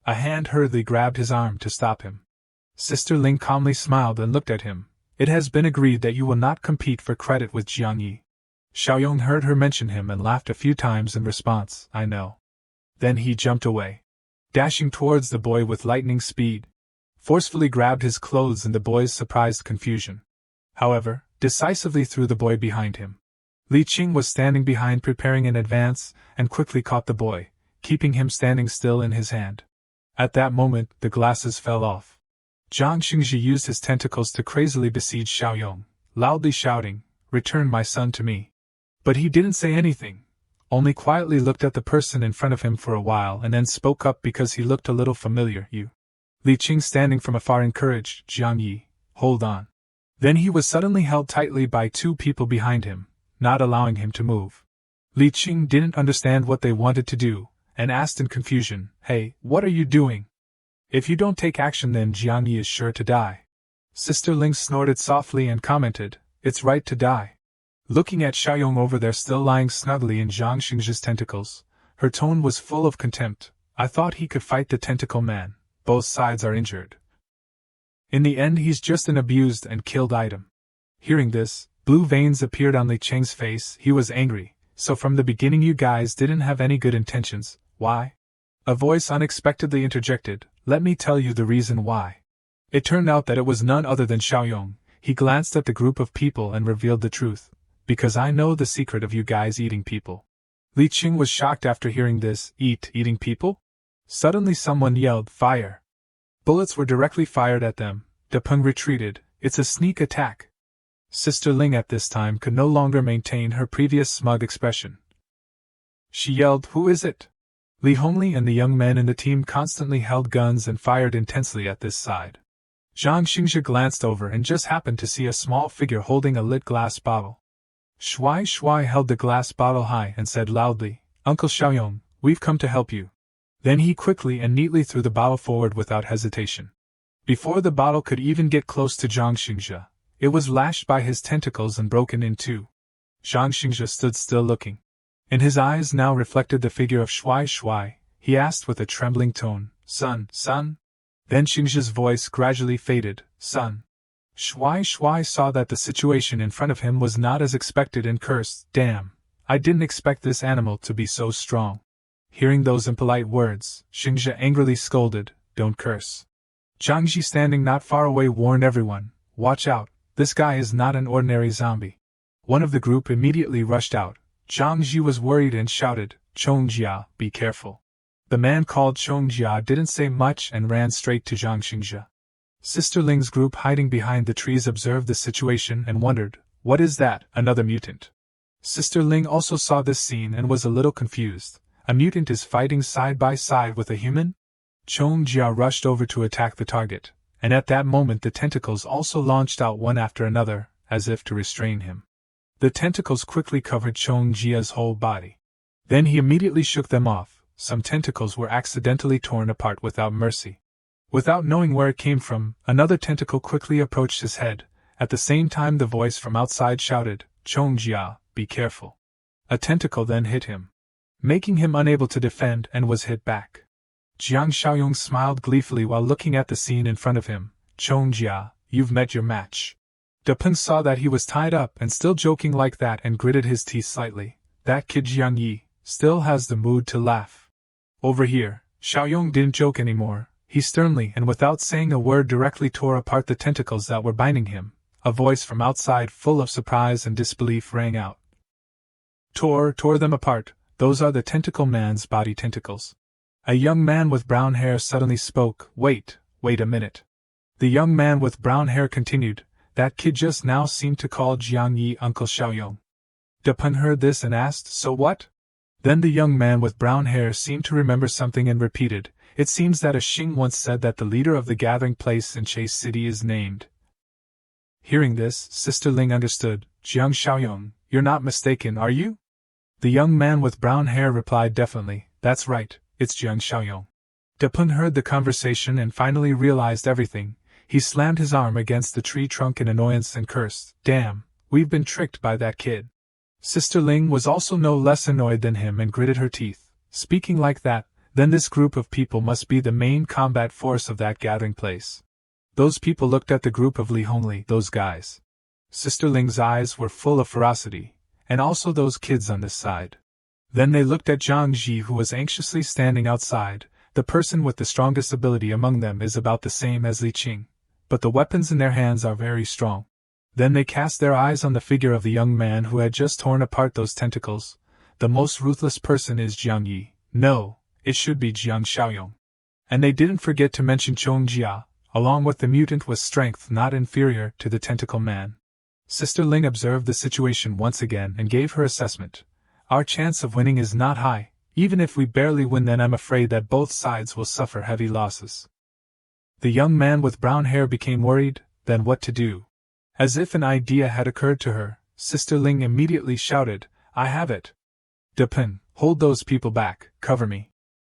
A hand hurriedly grabbed his arm to stop him. Sister Ling calmly smiled and looked at him. "It has been agreed that you will not compete for credit with Jiang Yi." Xiaoyong heard her mention him and laughed a few times in response, "I know." Then he jumped away, dashing towards the boy with lightning speed. Forcefully grabbed his clothes in the boy's surprised confusion. However, decisively threw the boy behind him. Li Qing was standing behind preparing in advance, and quickly caught the boy, keeping him standing still in his hand. At that moment, the glasses fell off. Jiang Xingji used his tentacles to crazily besiege Xiaoyong, loudly shouting, "Return my son to me." But he didn't say anything, only quietly looked at the person in front of him for a while and then spoke up because he looked a little familiar. "You." Li Qing standing from afar encouraged, "Jiang Yi, hold on." Then he was suddenly held tightly by two people behind him, not allowing him to move. Li Qing didn't understand what they wanted to do, and asked in confusion, "Hey, what are you doing? If you don't take action then Jiang Yi is sure to die." Sister Ling snorted softly and commented, "It's right to die." Looking at Xiaoyong over there still lying snugly in Jiang Xingji's tentacles, her tone was full of contempt. "I thought he could fight the tentacle man. Both sides are injured. In the end he's just an abused and killed item." Hearing this, blue veins appeared on Li Cheng's face. He was angry. "So from the beginning you guys didn't have any good intentions, why?" A voice unexpectedly interjected, "Let me tell you the reason why." It turned out that it was none other than Xiaoyong. He glanced at the group of people and revealed the truth. "Because I know the secret of you guys eating people." Li Qing was shocked after hearing this. Eating people? Suddenly someone yelled, "Fire!" Bullets were directly fired at them. De Peng retreated. "It's a sneak attack." Sister Ling at this time could no longer maintain her previous smug expression. She yelled, "Who is it?" Li Hongli and the young men in the team constantly held guns and fired intensely at this side. Jiang Xingji glanced over and just happened to see a small figure holding a lit glass bottle. Shui held the glass bottle high and said loudly, "Uncle Xiaoyong, we've come to help you." Then he quickly and neatly threw the bottle forward without hesitation. Before the bottle could even get close to Jiang Xingji, it was lashed by his tentacles and broken in two. Jiang Xingji stood still looking. In his eyes now reflected the figure of Shui. He asked with a trembling tone, Son? Then Xingji's voice gradually faded, "Son." Shui saw that the situation in front of him was not as expected and cursed, "Damn, I didn't expect this animal to be so strong." Hearing those impolite words, Xingji angrily scolded, "Don't curse." Jiang Ji standing not far away warned everyone, "Watch out, this guy is not an ordinary zombie." One of the group immediately rushed out. Jiang Ji was worried and shouted, "Chongjia, be careful." The man called Chongjia didn't say much and ran straight to Jiang Xingji. Sister Ling's group hiding behind the trees observed the situation and wondered, "What is that, another mutant?" Sister Ling also saw this scene and was a little confused. A mutant is fighting side by side with a human? Chongjia rushed over to attack the target, and at that moment the tentacles also launched out one after another, as if to restrain him. The tentacles quickly covered Chongjia's whole body. Then he immediately shook them off. Some tentacles were accidentally torn apart without mercy. Without knowing where it came from, another tentacle quickly approached his head. At the same time the voice from outside shouted, "Chongjia, be careful." A tentacle then hit him, making him unable to defend, and was hit back. Jiang Xiaoyong smiled gleefully while looking at the scene in front of him. "Chongjia, you've met your match." De Peng saw that he was tied up and still joking like that and gritted his teeth slightly. That kid Jiang Yi still has the mood to laugh. Over here, Xiaoyong didn't joke anymore. He sternly and without saying a word directly tore apart the tentacles that were binding him. A voice from outside full of surprise and disbelief rang out. Tore them apart, those are the tentacle man's body tentacles. A young man with brown hair suddenly spoke. Wait a minute. The young man with brown hair continued, that kid just now seemed to call Jiang Yi Uncle Xiaoyong. De Peng heard this and asked, "So what?" Then the young man with brown hair seemed to remember something and repeated, "It seems that a Xing once said that the leader of the gathering place in Chase City is named." Hearing this, Sister Ling understood. "Jiang Xiaoyong, you're not mistaken, are you?" The young man with brown hair replied definitely, "That's right, it's Jiang Xiaoyong." Dapun heard the conversation and finally realized everything. He slammed his arm against the tree trunk in annoyance and cursed, "Damn, we've been tricked by that kid." Sister Ling was also no less annoyed than him and gritted her teeth. Speaking like that, then this group of people must be the main combat force of that gathering place. Those people looked at the group of Li Hongli, those guys. Sister Ling's eyes were full of ferocity, and also those kids on this side. Then they looked at Zhang Ji, who was anxiously standing outside. The person with the strongest ability among them is about the same as Li Qing, but the weapons in their hands are very strong. Then they cast their eyes on the figure of the young man who had just torn apart those tentacles. The most ruthless person is Jiang Yi. No, it should be Jiang Xiaoyong. And they didn't forget to mention Chong Jia, along with the mutant with strength not inferior to the tentacle man. Sister Ling observed the situation once again and gave her assessment. Our chance of winning is not high. Even if we barely win, then I'm afraid that both sides will suffer heavy losses. The young man with brown hair became worried, then what to do? As if an idea had occurred to her, Sister Ling immediately shouted, "I have it! Dapun, hold those people back, cover me."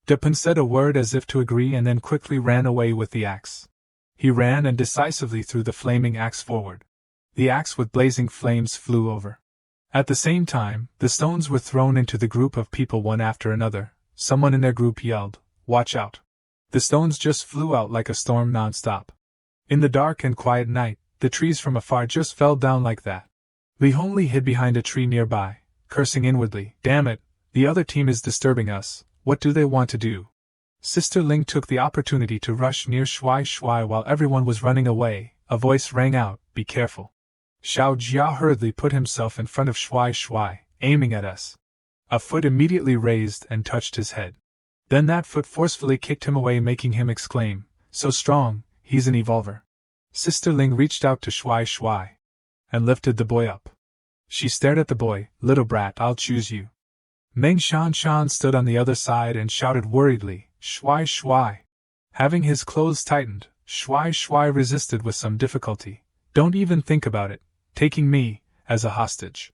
Dapun said a word as if to agree and then quickly ran away with the axe. He ran and decisively threw the flaming axe forward. The axe with blazing flames flew over. At the same time, the stones were thrown into the group of people one after another. Someone in their group yelled, "Watch out!" The stones just flew out like a storm non-stop. In the dark and quiet night, the trees from afar just fell down like that. Li Hongli hid behind a tree nearby, cursing inwardly, "Damn it, the other team is disturbing us, what do they want to do?" Sister Ling took the opportunity to rush near Shuai Shuai while everyone was running away. A voice rang out, "Be careful." Xiao Jia hurriedly put himself in front of Shuai Shuai, aiming at us. A foot immediately raised and touched his head. Then that foot forcefully kicked him away, making him exclaim, "So strong, he's an evolver." Sister Ling reached out to Shuai Shuai and lifted the boy up. She stared at the boy, "Little brat, I'll choose you." Meng Shan Shan stood on the other side and shouted worriedly, "Shuai Shuai." Having his clothes tightened, Shuai Shuai resisted with some difficulty. "Don't even think about it, taking me as a hostage."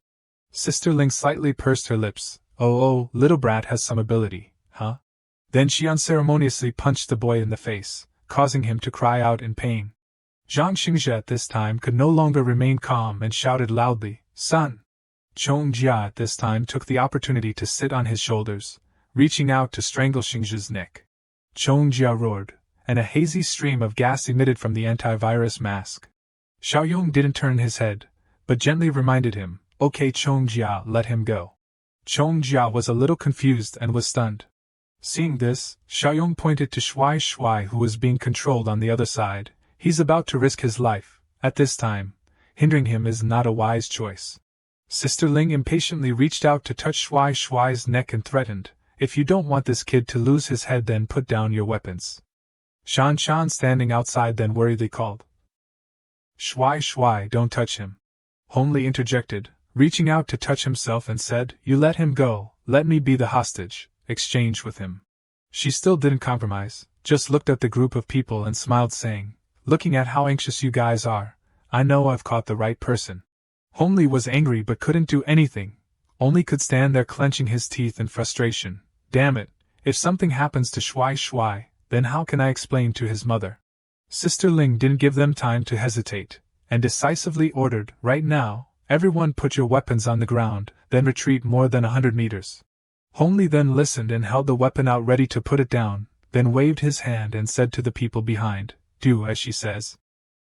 Sister Ling slightly pursed her lips. Oh, little brat has some ability, huh? Then she unceremoniously punched the boy in the face, causing him to cry out in pain. Zhang Xingzhe at this time could no longer remain calm and shouted loudly, "Son!" Chong Jia at this time took the opportunity to sit on his shoulders, reaching out to strangle Xingzhe's neck. Chong Jia roared, and a hazy stream of gas emitted from the antivirus mask. Xiaoyong didn't turn his head, but gently reminded him, "Okay Chong Jia, let him go." Chong Jia was a little confused and was stunned. Seeing this, Xiaoyong pointed to Shuai Shuai, who was being controlled on the other side. "He's about to risk his life. At this time, hindering him is not a wise choice." Sister Ling impatiently reached out to touch Shuai Shuai's neck and threatened, "If you don't want this kid to lose his head, then put down your weapons." Shan Shan, standing outside, then worriedly called, "Shuai Shuai, don't touch him." Hongli interjected, reaching out to touch himself, and said, "You let him go, let me be the hostage, exchange with him." She still didn't compromise, just looked at the group of people and smiled, saying, "Looking at how anxious you guys are, I know I've caught the right person." Hongli was angry but couldn't do anything, only could stand there clenching his teeth in frustration. Damn it, if something happens to Shuai Shuai, then how can I explain to his mother? Sister Ling didn't give them time to hesitate, and decisively ordered, "Right now, everyone put your weapons on the ground, then retreat more than 100 meters. Hongli then listened and held the weapon out ready to put it down, then waved his hand and said to the people behind, "Do as she says."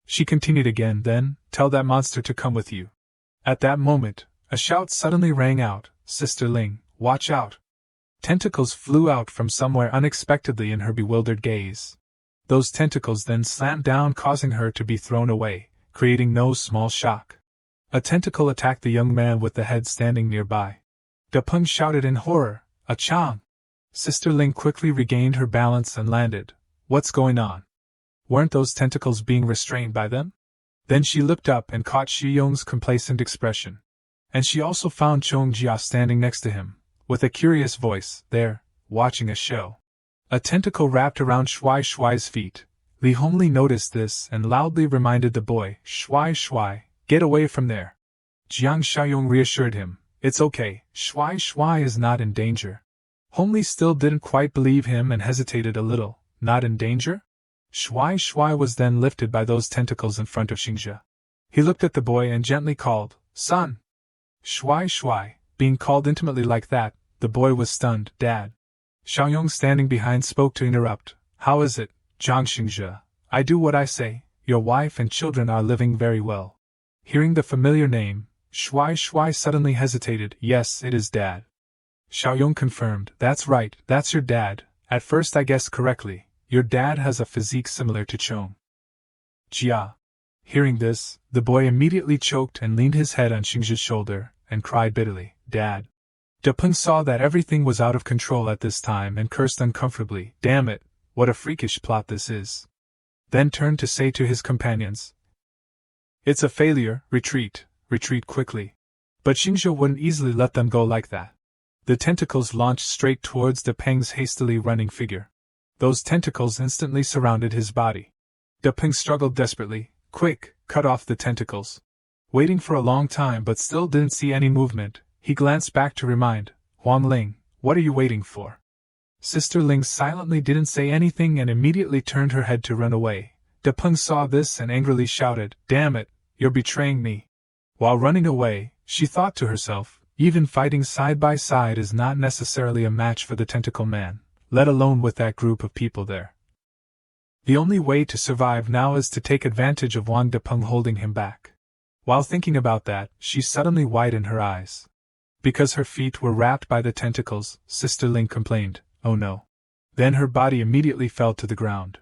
She continued again, "Then, tell that monster to come with you." At that moment, a shout suddenly rang out, "Sister Ling, watch out!" Tentacles flew out from somewhere unexpectedly in her bewildered gaze. Those tentacles then slammed down, causing her to be thrown away, creating no small shock. A tentacle attacked the young man with the head standing nearby. Dapeng shouted in horror, "A Chang!" Sister Ling quickly regained her balance and landed. What's going on? Weren't those tentacles being restrained by them? Then she looked up and caught Shi Yong's complacent expression. And she also found Chong Jia standing next to him, with a curious voice, there, watching a show. A tentacle wrapped around Shuai Shuai's feet. Li Hongli noticed this and loudly reminded the boy, "Shuai Shuai, get away from there." Jiang Xiaoyong reassured him, "It's okay, Shuai Shuai is not in danger." Hongli still didn't quite believe him and hesitated a little. not in danger? Shui Shui was then lifted by those tentacles in front of Xingzhe. He looked at the boy and gently called, "Son!" Shui Shui, being called intimately like that, the boy was stunned. "Dad." Xiaoyong standing behind spoke to interrupt. "How is it, Zhang Xingzhe? I do what I say, your wife and children are living very well." Hearing the familiar name, Shui Shui suddenly hesitated. "Yes, it is Dad." Xiaoyong confirmed. "That's right, that's your dad. At first I guessed correctly. Your dad has a physique similar to Chong." Jia. Hearing this, the boy immediately choked and leaned his head on Xingzhe's shoulder, and cried bitterly, "Dad." Depeng saw that everything was out of control at this time and cursed uncomfortably. "Damn it, what a freakish plot this is." Then turned to say to his companions, "It's a failure, retreat, retreat quickly." But Xingzhe wouldn't easily let them go like that. The tentacles launched straight towards Depeng's hastily running figure. Those tentacles instantly surrounded his body. Depeng struggled desperately. "Quick, cut off the tentacles." Waiting for a long time but still didn't see any movement, he glanced back to remind, "Huang Ling, what are you waiting for?" Sister Ling silently didn't say anything and immediately turned her head to run away. Depeng saw this and angrily shouted, "Damn it, you're betraying me." While running away, she thought to herself, even fighting side by side is not necessarily a match for the tentacle man, let alone with that group of people there. The only way to survive now is to take advantage of Wang Depeng holding him back. While thinking about that, she suddenly widened her eyes. Because her feet were wrapped by the tentacles, Sister Ling complained, "Oh no." Then her body immediately fell to the ground.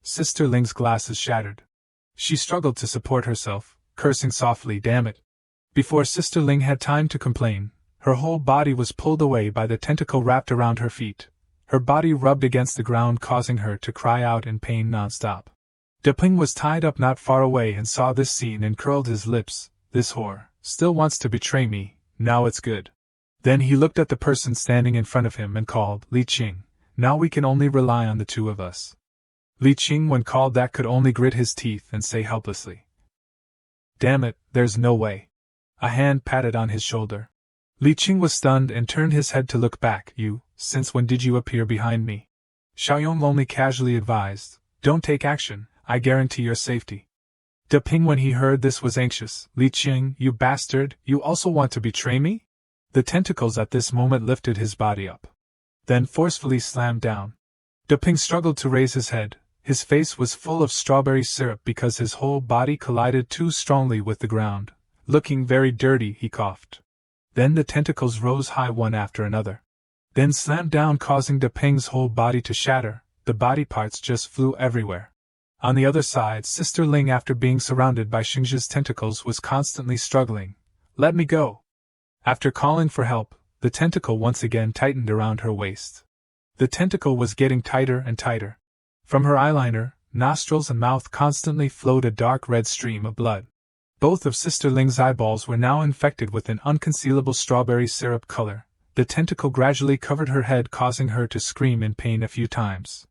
Sister Ling's glasses shattered. She struggled to support herself, cursing softly, "Damn it." Before Sister Ling had time to complain, her whole body was pulled away by the tentacle wrapped around her feet. Her body rubbed against the ground, causing her to cry out in pain non-stop. Depeng was tied up not far away and saw this scene and curled his lips. "This whore still wants to betray me, now it's good." Then he looked at the person standing in front of him and called, "Li Qing, now we can only rely on the two of us." Li Qing, when called that, could only grit his teeth and say helplessly, "Damn it, there's no way." A hand patted on his shoulder. Li Qing was stunned and turned his head to look back. "You, since when did you appear behind me?" Xiaoyong only casually advised, "Don't take action, I guarantee your safety." Depeng, when he heard this, was anxious. "Li Qing, you bastard, you also want to betray me?" The tentacles at this moment lifted his body up, then forcefully slammed down. Depeng struggled to raise his head. His face was full of strawberry syrup because his whole body collided too strongly with the ground. Looking very dirty, he coughed. Then the tentacles rose high one after another. Then slammed down, causing Depeng's whole body to shatter. The body parts just flew everywhere. On the other side, Sister Ling, after being surrounded by Xingzhe's tentacles, was constantly struggling. "Let me go." After calling for help, the tentacle once again tightened around her waist. The tentacle was getting tighter and tighter. From her eyeliner, nostrils and mouth constantly flowed a dark red stream of blood. Both of Sister Ling's eyeballs were now infected with an unconcealable strawberry syrup color. The tentacle gradually covered her head, causing her to scream in pain a few times.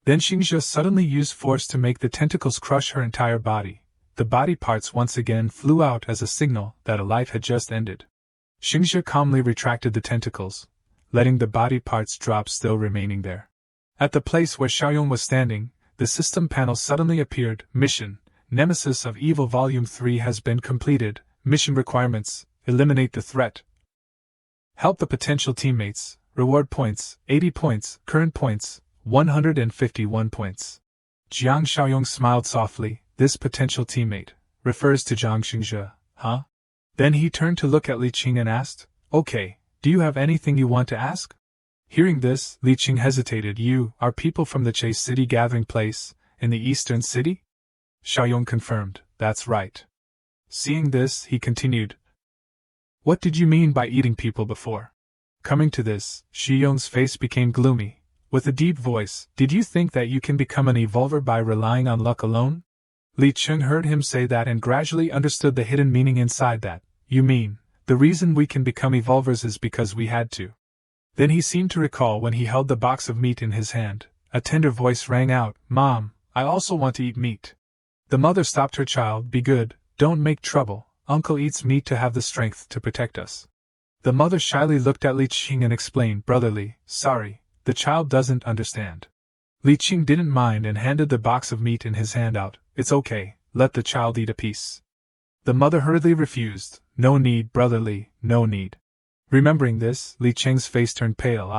Then Xingzhe suddenly used force to make the tentacles crush her entire body. The body parts once again flew out as a signal that a life had just ended. Xingzhe calmly retracted the tentacles, letting the body parts drop, still remaining there. At the place where Xiaoyong was standing, the system panel suddenly appeared. "Mission: Nemesis of Evil Volume 3 has been completed. Mission requirements: eliminate the threat. Help the potential teammates. Reward points: 80 points. Current points: 151 points. Jiang Xiaoyong smiled softly. This potential teammate refers to Zhang Xingzhe, huh? Then he turned to look at Li Qing and asked, "Okay, do you have anything you want to ask?" Hearing this, Li Qing hesitated. "You are people from the Chase City gathering place, in the eastern city?" Xiaoyong confirmed, "That's right." Seeing this, he continued, "What did you mean by eating people before?" Coming to this, Xiaoyong's face became gloomy. With a deep voice, "Did you think that you can become an evolver by relying on luck alone?" Li Qing heard him say that and gradually understood the hidden meaning inside that. "You mean, the reason we can become evolvers is because we had to." Then he seemed to recall when he held the box of meat in his hand. A tender voice rang out, "Mom, I also want to eat meat." The mother stopped her child. "Be good, don't make trouble, Uncle eats meat to have the strength to protect us." The mother shyly looked at Li Qing and explained, "Brotherly, sorry, the child doesn't understand." Li Qing didn't mind and handed the box of meat in his hand out. It's okay, let the child eat a piece. The mother hurriedly refused. No need, brother Li, no need. Remembering this, Li Qing's face turned pale.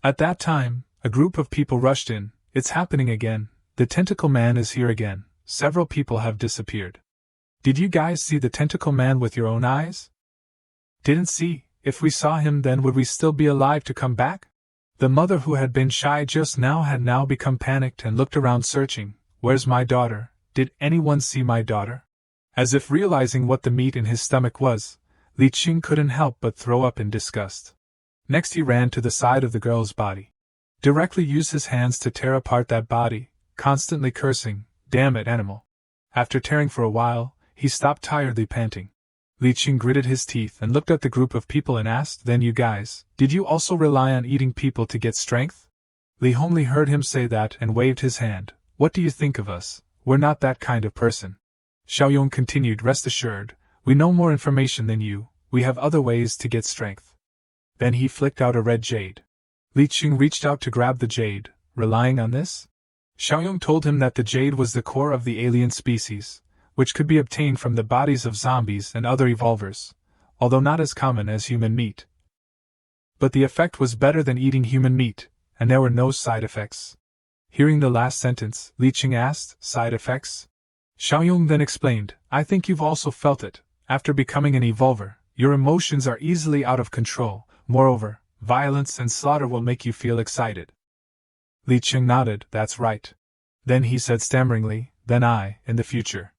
At that time, a group of people rushed in. It's happening again. The tentacle man is here again. Several people have disappeared. Did you guys see the tentacle man with your own eyes? Didn't see. If we saw him, then would we still be alive to come back? The mother, who had been shy just now, had now become panicked and looked around searching. Where's my daughter? Did anyone see my daughter? As if realizing what the meat in his stomach was, Li Qing couldn't help but throw up in disgust. Next he ran to the side of the girl's body. Directly used his hands to tear apart that body, constantly cursing, "Damn it, animal." After tearing for a while, he stopped tiredly panting. Li Qing gritted his teeth and looked at the group of people and asked, "Then you guys, did you also rely on eating people to get strength?" Li Hongli heard him say that and waved his hand. "What do you think of us? We're not that kind of person." Xiaoyong continued, "Rest assured, we know more information than you, we have other ways to get strength." Then he flicked out a red jade. Li Qing reached out to grab the jade. Relying on this? Xiaoyong told him that the jade was the core of the alien species, which could be obtained from the bodies of zombies and other evolvers, although not as common as human meat. But the effect was better than eating human meat, and there were no side effects. Hearing the last sentence, Li Qing asked, "Side effects?" Xiaoyong then explained, "I think you've also felt it. After becoming an evolver, your emotions are easily out of control. Moreover, violence and slaughter will make you feel excited." Li Qing nodded. "That's right." Then he said stammeringly, "Then in the future."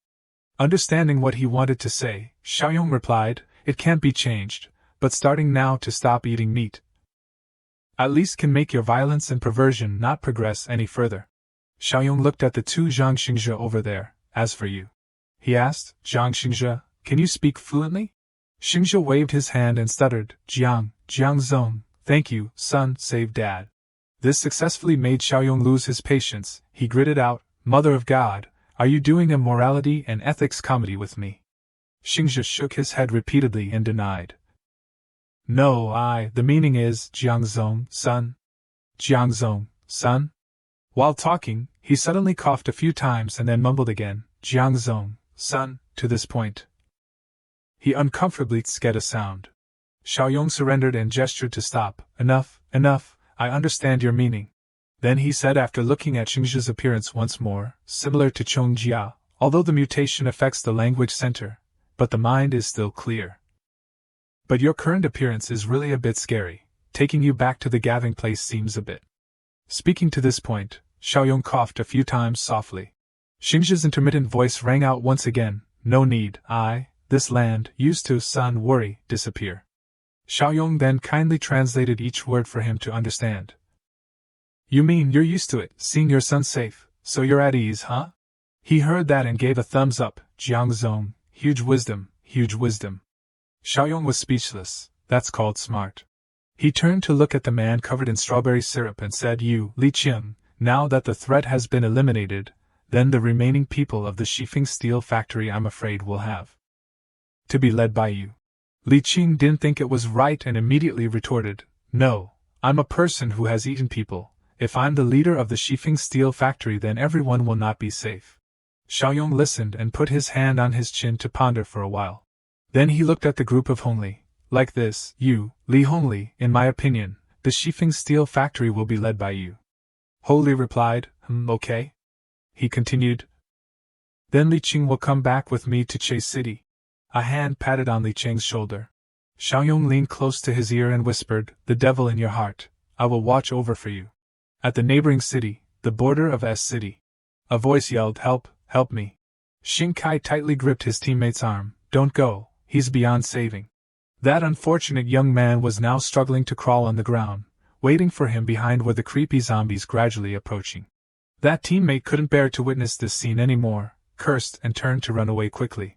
Understanding what he wanted to say, Xiaoyong replied, "It can't be changed, but starting now to stop eating meat at least can make your violence and perversion not progress any further." Xiaoyong looked at the two Zhang Xingzhe over there. "As for you," he asked, "Zhang Xingzhe, can you speak fluently?" Xingzhe waved his hand and stuttered, "Jiang Zong, thank you, son, save dad." This successfully made Xiaoyong lose his patience. He gritted out, "Mother of God, are you doing a morality and ethics comedy with me?" Xingzhe shook his head repeatedly and denied. "No, the meaning is, Jiangzong, son. Jiangzong, son?" While talking, he suddenly coughed a few times and then mumbled again, "Jiangzong, son," to this point. He uncomfortably sked a sound. Xiaoyong surrendered and gestured to stop. Enough, I understand your meaning." Then he said, after looking at Xingzhe's appearance once more, "Similar to Chongjia, although the mutation affects the language center, but the mind is still clear. But your current appearance is really a bit scary. Taking you back to the gathering place seems a bit." Speaking to this point, Xiaoyong coughed a few times softly. Xingzhe's intermittent voice rang out once again, "No need, this land, used to, son, worry, disappear." Xiaoyong then kindly translated each word for him to understand. "You mean you're used to it, seeing your son safe, so you're at ease, huh?" He heard that and gave a thumbs up. "Jiangzong, huge wisdom, huge wisdom." Xiaoyong was speechless. That's called smart. He turned to look at the man covered in strawberry syrup and said, "You, Li Qing, now that the threat has been eliminated, then the remaining people of the Shifeng Steel Factory, I'm afraid, will have to be led by you." Li Qing didn't think it was right and immediately retorted, "No, I'm a person who has eaten people. If I'm the leader of the Shifeng Steel Factory, then everyone will not be safe." Xiaoyong listened and put his hand on his chin to ponder for a while. Then he looked at the group of Hongli. "Like this, you, Li Hongli, in my opinion, the Shifeng Steel Factory will be led by you." Hongli replied, Okay." He continued, "Then Li Qing will come back with me to Chase City." A hand patted on Li Qing's shoulder. Xiaoyong leaned close to his ear and whispered, "The devil in your heart, I will watch over for you." At the neighboring city, the border of S City, a voice yelled, "Help, help me." Xing Kai tightly gripped his teammate's arm. "Don't go, he's beyond saving." That unfortunate young man was now struggling to crawl on the ground. Waiting for him behind were the creepy zombies gradually approaching. That teammate couldn't bear to witness this scene anymore, cursed and turned to run away quickly.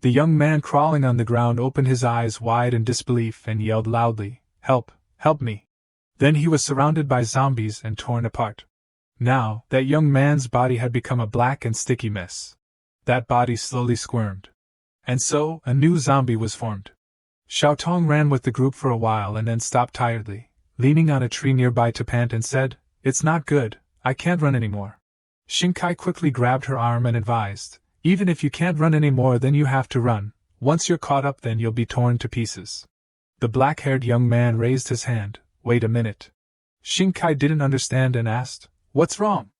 The young man crawling on the ground opened his eyes wide in disbelief and yelled loudly, "Help, help me." Then he was surrounded by zombies and torn apart. Now, that young man's body had become a black and sticky mess. That body slowly squirmed. And so, a new zombie was formed. Xiao Tong ran with the group for a while and then stopped tiredly, leaning on a tree nearby to pant and said, "It's not good, I can't run anymore. Shinkai quickly grabbed her arm and advised, even if you can't run anymore, then you have to run. Once you're caught up, then you'll be torn to pieces. The black-haired young man raised his hand. Wait a minute. Shinkai didn't understand and asked, what's wrong?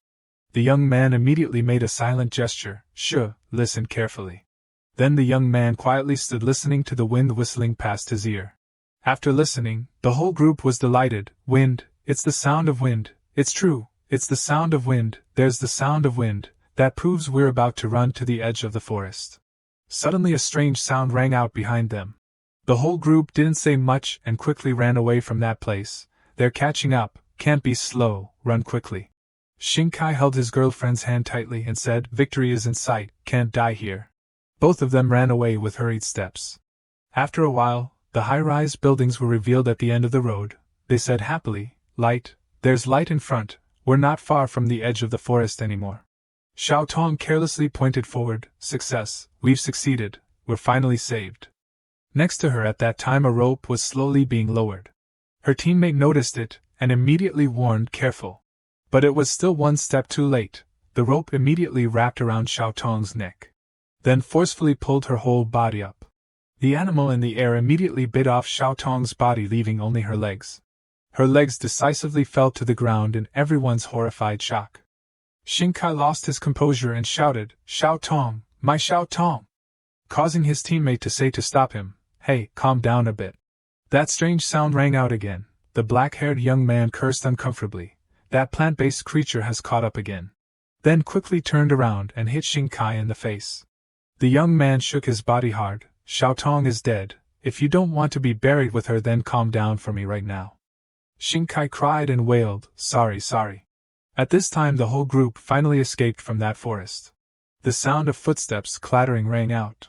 The young man immediately made a silent gesture. Sure, listen carefully. Then the young man quietly stood listening to the wind whistling past his ear. After listening, the whole group was delighted. Wind, it's the sound of wind. It's true, it's the sound of wind. There's the sound of wind. That proves we're about to run to the edge of the forest. Suddenly a strange sound rang out behind them. The whole group didn't say much and quickly ran away from that place. They're catching up, can't be slow, run quickly. Shinkai held his girlfriend's hand tightly and said, victory is in sight, can't die here. Both of them ran away with hurried steps. After a while, the high-rise buildings were revealed at the end of the road. They said happily, light, there's light in front, we're not far from the edge of the forest anymore. Xiao Tong carelessly pointed forward, success, we've succeeded, we're finally saved. Next to her at that time a rope was slowly being lowered. Her teammate noticed it, and immediately warned careful. But it was still one step too late. The rope immediately wrapped around Xiao Tong's neck. Then forcefully pulled her whole body up. The animal in the air immediately bit off Xiao Tong's body, leaving only her legs. Her legs decisively fell to the ground in everyone's horrified shock. Shinkai lost his composure and shouted, Xiao Tong, my Xiao Tong! Causing his teammate to say to stop him, hey, calm down a bit. That strange sound rang out again. The black-haired young man cursed uncomfortably. That plant-based creature has caught up again. Then quickly turned around and hit Shinkai in the face. The young man shook his body hard. Xiao Tong is dead. If you don't want to be buried with her, then calm down for me right now. Shinkai cried and wailed, sorry. At this time the whole group finally escaped from that forest. The sound of footsteps clattering rang out.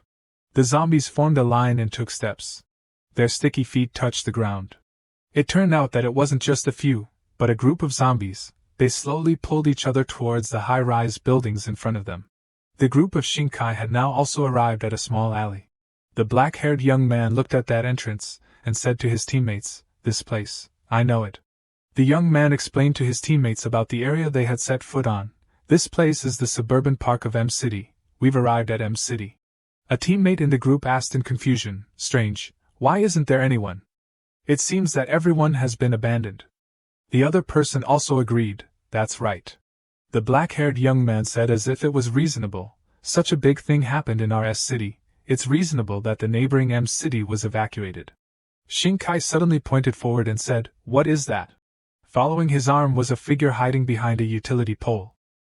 The zombies formed a line and took steps. Their sticky feet touched the ground. It turned out that it wasn't just a few, but a group of zombies. They slowly pulled each other towards the high-rise buildings in front of them. The group of Shinkai had now also arrived at a small alley. The black-haired young man looked at that entrance and said to his teammates, this place, I know it. The young man explained to his teammates about the area they had set foot on. This place is the suburban park of M City. We've arrived at M City. A teammate in the group asked in confusion, strange, why isn't there anyone? It seems that everyone has been abandoned. The other person also agreed, that's right. The black-haired young man said as if it was reasonable. Such a big thing happened in our S city, it's reasonable that the neighboring M city was evacuated. Shinkai suddenly pointed forward and said, what is that? Following his arm was a figure hiding behind a utility pole.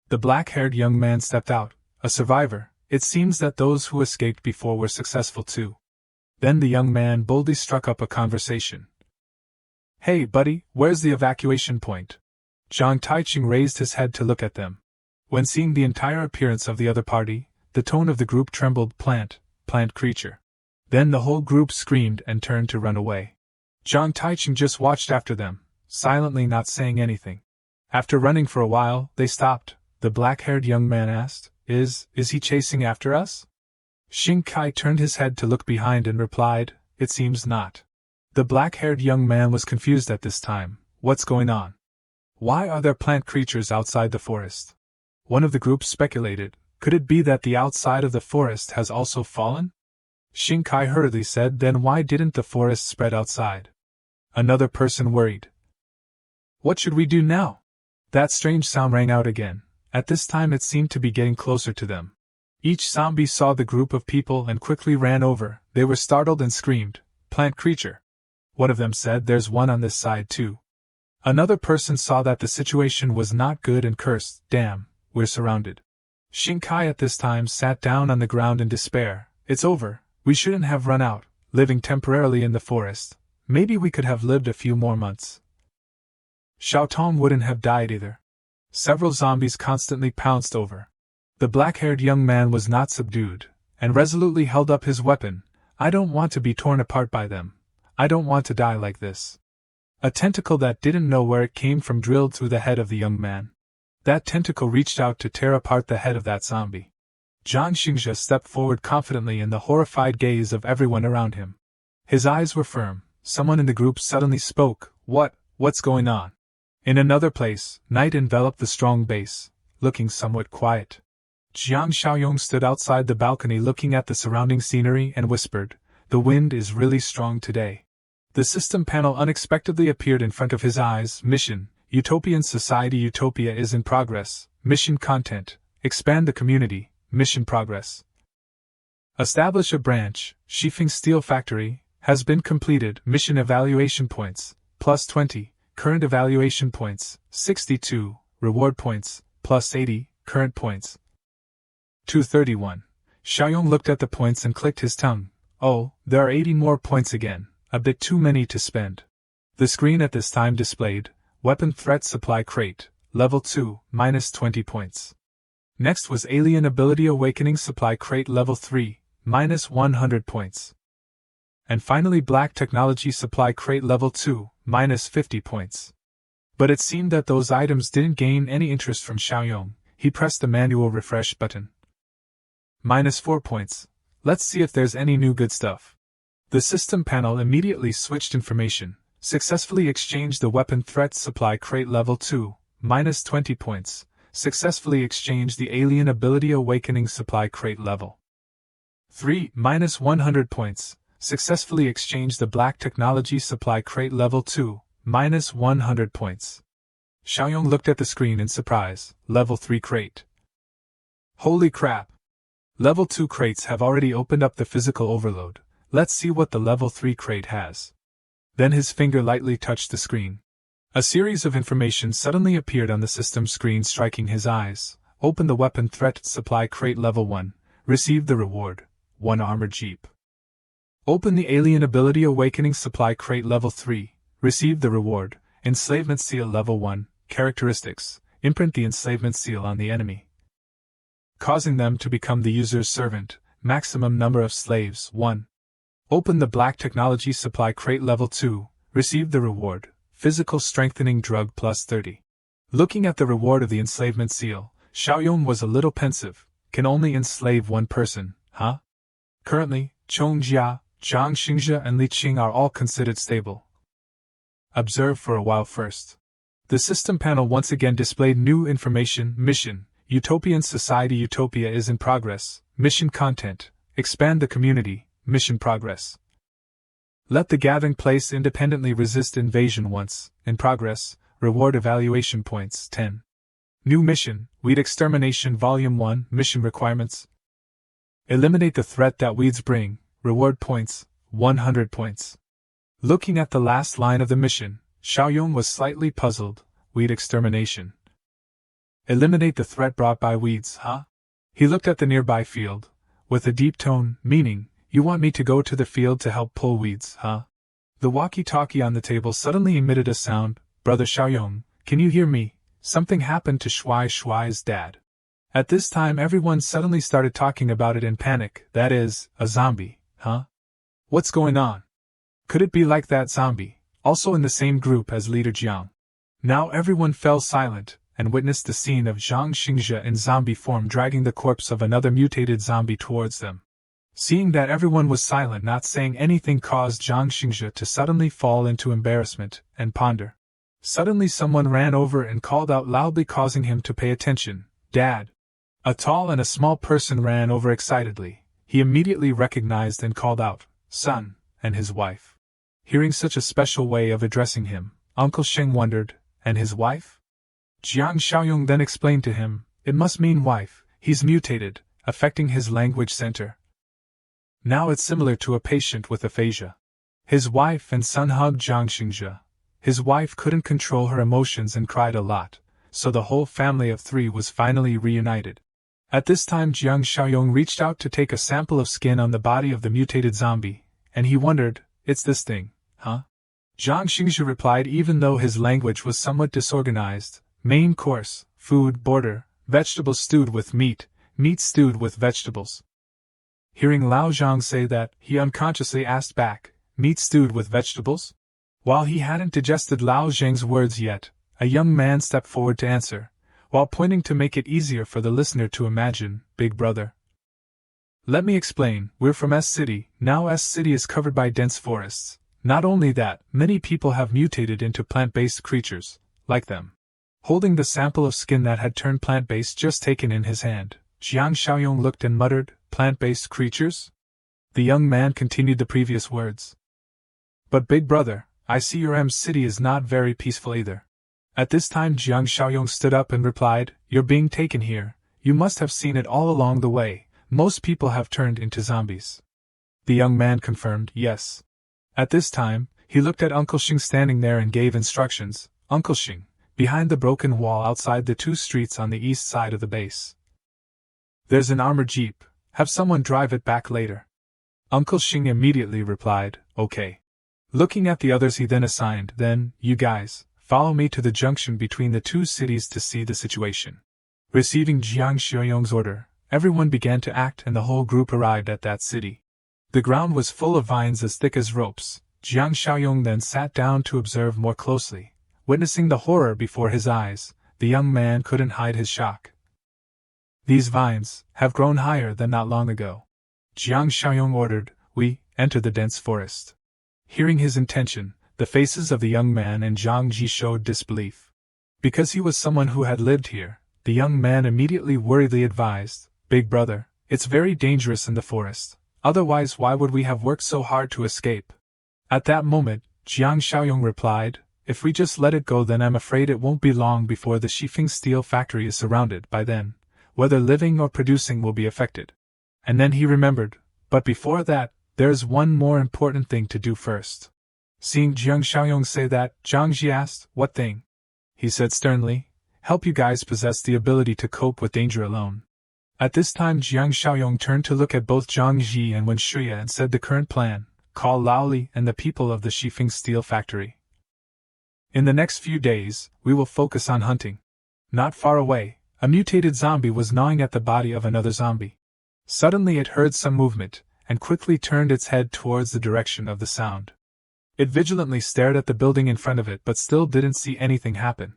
The black-haired young man stepped out, a survivor. It seems that those who escaped before were successful too. Then the young man boldly struck up a conversation. Hey buddy, where's the evacuation point? Zhang Taiching raised his head to look at them. When seeing the entire appearance of the other party, the tone of the group trembled. Plant creature. Then the whole group screamed and turned to run away. Zhang Taiching just watched after them, silently not saying anything. After running for a while, they stopped. The black-haired young man asked, Is he chasing after us? Shinkai turned his head to look behind and replied, it seems not. The black-haired young man was confused at this time. What's going on? Why are there plant creatures outside the forest? One of the group speculated, could it be that the outside of the forest has also fallen? Shinkai hurriedly said, then why didn't the forest spread outside? Another person worried. What should we do now? That strange sound rang out again. At this time it seemed to be getting closer to them. Each zombie saw the group of people and quickly ran over. They were startled and screamed, plant creature. One of them said, there's one on this side too. Another person saw that the situation was not good and cursed, damn, we're surrounded. Shinkai at this time sat down on the ground in despair. It's over, we shouldn't have run out, living temporarily in the forest. Maybe we could have lived a few more months. Xiao Tong wouldn't have died either. Several zombies constantly pounced over. The black-haired young man was not subdued, and resolutely held up his weapon. I don't want to be torn apart by them. I don't want to die like this. A tentacle that didn't know where it came from drilled through the head of the young man. That tentacle reached out to tear apart the head of that zombie. Zhang Xingzhe stepped forward confidently in the horrified gaze of everyone around him. His eyes were firm. Someone in the group suddenly spoke, What's going on? In another place, night enveloped the strong base, looking somewhat quiet. Jiang Xiaoyong stood outside the balcony looking at the surrounding scenery and whispered, "The wind is really strong today." The system panel unexpectedly appeared in front of his eyes. Mission: Utopian Society. Utopia is in progress. Mission content: expand the community. Mission progress. Establish a branch. Shifeng Steel Factory has been completed. Mission evaluation points plus 20. Current evaluation points 62. Reward points plus 80. Current points 231. Xiaoyong looked at the points and clicked his tongue. Oh, there are 80 more points again. A bit too many to spend. The screen at this time displayed Weapon Threat Supply Crate, Level 2, minus 20 points. Next was Alien Ability Awakening Supply Crate Level 3, minus 100 points. And finally Black Technology Supply Crate Level 2, minus 50 points. But it seemed that those items didn't gain any interest from Xiaoyong. He pressed the manual refresh button. Minus 4 points. Let's see if there's any new good stuff. The system panel immediately switched information, successfully exchanged the Weapon Threat Supply Crate Level 2, minus 20 points, successfully exchanged the Alien Ability Awakening Supply Crate Level 3, minus 100 points, successfully exchanged the Black Technology Supply Crate Level 2, minus 100 points. Xiaoyong looked at the screen in surprise. Level 3 crate. Holy crap! Level 2 crates have already opened up the physical overload. Let's see what the Level 3 crate has. Then his finger lightly touched the screen. A series of information suddenly appeared on the system screen, striking his eyes. Open the Weapon Threat Supply Crate Level 1. Receive the reward, 1 Armored Jeep. Open the Alien Ability Awakening Supply Crate Level 3. Receive the reward, Enslavement Seal Level 1. Characteristics: imprint the enslavement seal on the enemy, causing them to become the user's servant. Maximum number of slaves, 1. Open the Black Technology Supply Crate Level 2. Receive the reward, Physical Strengthening Drug plus 30. Looking at the reward of the enslavement seal, Xiaoyong was a little pensive. Can only enslave one person, huh? Currently, Chong Jia, Zhang Xingzhe and Li Qing are all considered stable. Observe for a while first. The system panel once again displayed new information. Mission: Utopian Society. Utopia is in progress. Mission content: expand the community. Mission progress. Let the gathering place independently resist invasion once. In progress. Reward evaluation points 10. New mission: Weed Extermination Volume 1. Mission requirements: eliminate the threat that weeds bring. Reward points 100 points. Looking at the last line of the mission, Xiaoyong was slightly puzzled. Weed extermination. Eliminate the threat brought by weeds, huh? He looked at the nearby field, with a deep tone, meaning, you want me to go to the field to help pull weeds, huh? The walkie-talkie on the table suddenly emitted a sound. Brother Xiaoyong, can you hear me? Something happened to Shuai's dad. At this time everyone suddenly started talking about it in panic. That is, a zombie, huh? What's going on? Could it be like that zombie, also in the same group as Leader Jiang? Now everyone fell silent, and witnessed the scene of Zhang Xingzhe in zombie form dragging the corpse of another mutated zombie towards them. Seeing that everyone was silent, not saying anything, caused Zhang Xingzhe to suddenly fall into embarrassment and ponder. Suddenly someone ran over and called out loudly, causing him to pay attention. Dad! A tall and a small person ran over excitedly. He immediately recognized and called out, Son, and his wife. Hearing such a special way of addressing him, Uncle Sheng wondered, and his wife? Jiang Xiaoyong then explained to him, it must mean wife, he's mutated, affecting his language center. Now it's similar to a patient with aphasia. His wife and son hugged Zhang Xingzhe. His wife couldn't control her emotions and cried a lot, so the whole family of 3 was finally reunited. At this time Jiang Xiaoyong reached out to take a sample of skin on the body of the mutated zombie, and he wondered, it's this thing, huh? Zhang Xingzhe replied, even though his language was somewhat disorganized, main course, food, border, vegetables stewed with meat, meat stewed with vegetables. Hearing Lao Zhang say that, he unconsciously asked back, meat stewed with vegetables? While he hadn't digested Lao Zhang's words yet, a young man stepped forward to answer, while pointing to make it easier for the listener to imagine, Big Brother. Let me explain, we're from S City. Now S City is covered by dense forests. Not only that, many people have mutated into plant-based creatures, like them. Holding the sample of skin that had turned plant-based just taken in his hand, Jiang Xiaoyong looked and muttered, "Plant-based creatures?" The young man continued the previous words. "But big brother, I see your city is not very peaceful either." At this time Jiang Xiaoyong stood up and replied, "You're being taken here. You must have seen it all along the way. Most people have turned into zombies." The young man confirmed, "Yes." At this time, he looked at Uncle Xing standing there and gave instructions. "Uncle Xing, behind the broken wall outside the 2 streets on the east side of the base. There's an armored jeep. Have someone drive it back later." Uncle Xing immediately replied, "Okay." Looking at the others he then assigned, "Then, you guys, follow me to the junction between the 2 cities to see the situation." Receiving Jiang Xiaoyong's order, everyone began to act and the whole group arrived at that city. The ground was full of vines as thick as ropes. Jiang Xiaoyong then sat down to observe more closely. Witnessing the horror before his eyes, the young man couldn't hide his shock. "These vines have grown higher than not long ago." Jiang Xiaoyong ordered, "We enter the dense forest." Hearing his intention, the faces of the young man and Zhang Ji showed disbelief. Because he was someone who had lived here, the young man immediately worriedly advised, "Big brother, it's very dangerous in the forest, otherwise why would we have worked so hard to escape?" At that moment, Jiang Xiaoyong replied, "If we just let it go then I'm afraid it won't be long before the Shifeng steel factory is surrounded. By then, whether living or producing will be affected." And then he remembered, "But before that, there's one more important thing to do first." Seeing Jiang Xiaoyong say that, Zhang Ji asked, "What thing?" He said sternly, "Help you guys possess the ability to cope with danger alone." At this time Jiang Xiaoyong turned to look at both Zhang Ji and Wen Shuya and said the current plan, "Call Lao Li and the people of the Shifeng steel factory. In the next few days, we will focus on hunting." Not far away, a mutated zombie was gnawing at the body of another zombie. Suddenly it heard some movement, and quickly turned its head towards the direction of the sound. It vigilantly stared at the building in front of it but still didn't see anything happen.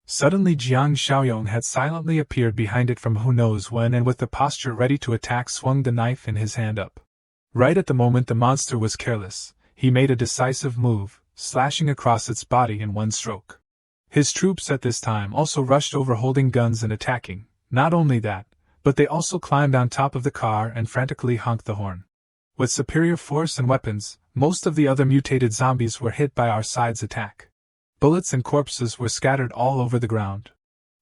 Suddenly Jiang Xiaoyong had silently appeared behind it from who knows when and with the posture ready to attack swung the knife in his hand up. Right at the moment the monster was careless, he made a decisive move, slashing across its body in one stroke. His troops at this time also rushed over holding guns and attacking. Not only that, but they also climbed on top of the car and frantically honked the horn. With superior force and weapons, most of the other mutated zombies were hit by our side's attack. Bullets and corpses were scattered all over the ground.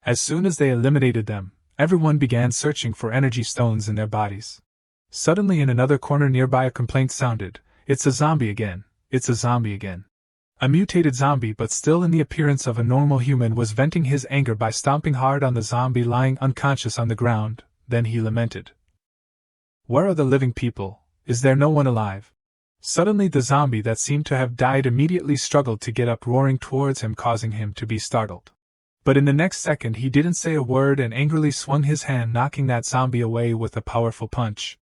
As soon as they eliminated them, everyone began searching for energy stones in their bodies. Suddenly in another corner nearby a complaint sounded, "It's a zombie again, it's a zombie again." A mutated zombie but still in the appearance of a normal human was venting his anger by stomping hard on the zombie lying unconscious on the ground. Then he lamented, "Where are the living people? Is there no one alive?" Suddenly the zombie that seemed to have died immediately struggled to get up, roaring towards him, causing him to be startled. But in the next second he didn't say a word and angrily swung his hand, knocking that zombie away with a powerful punch.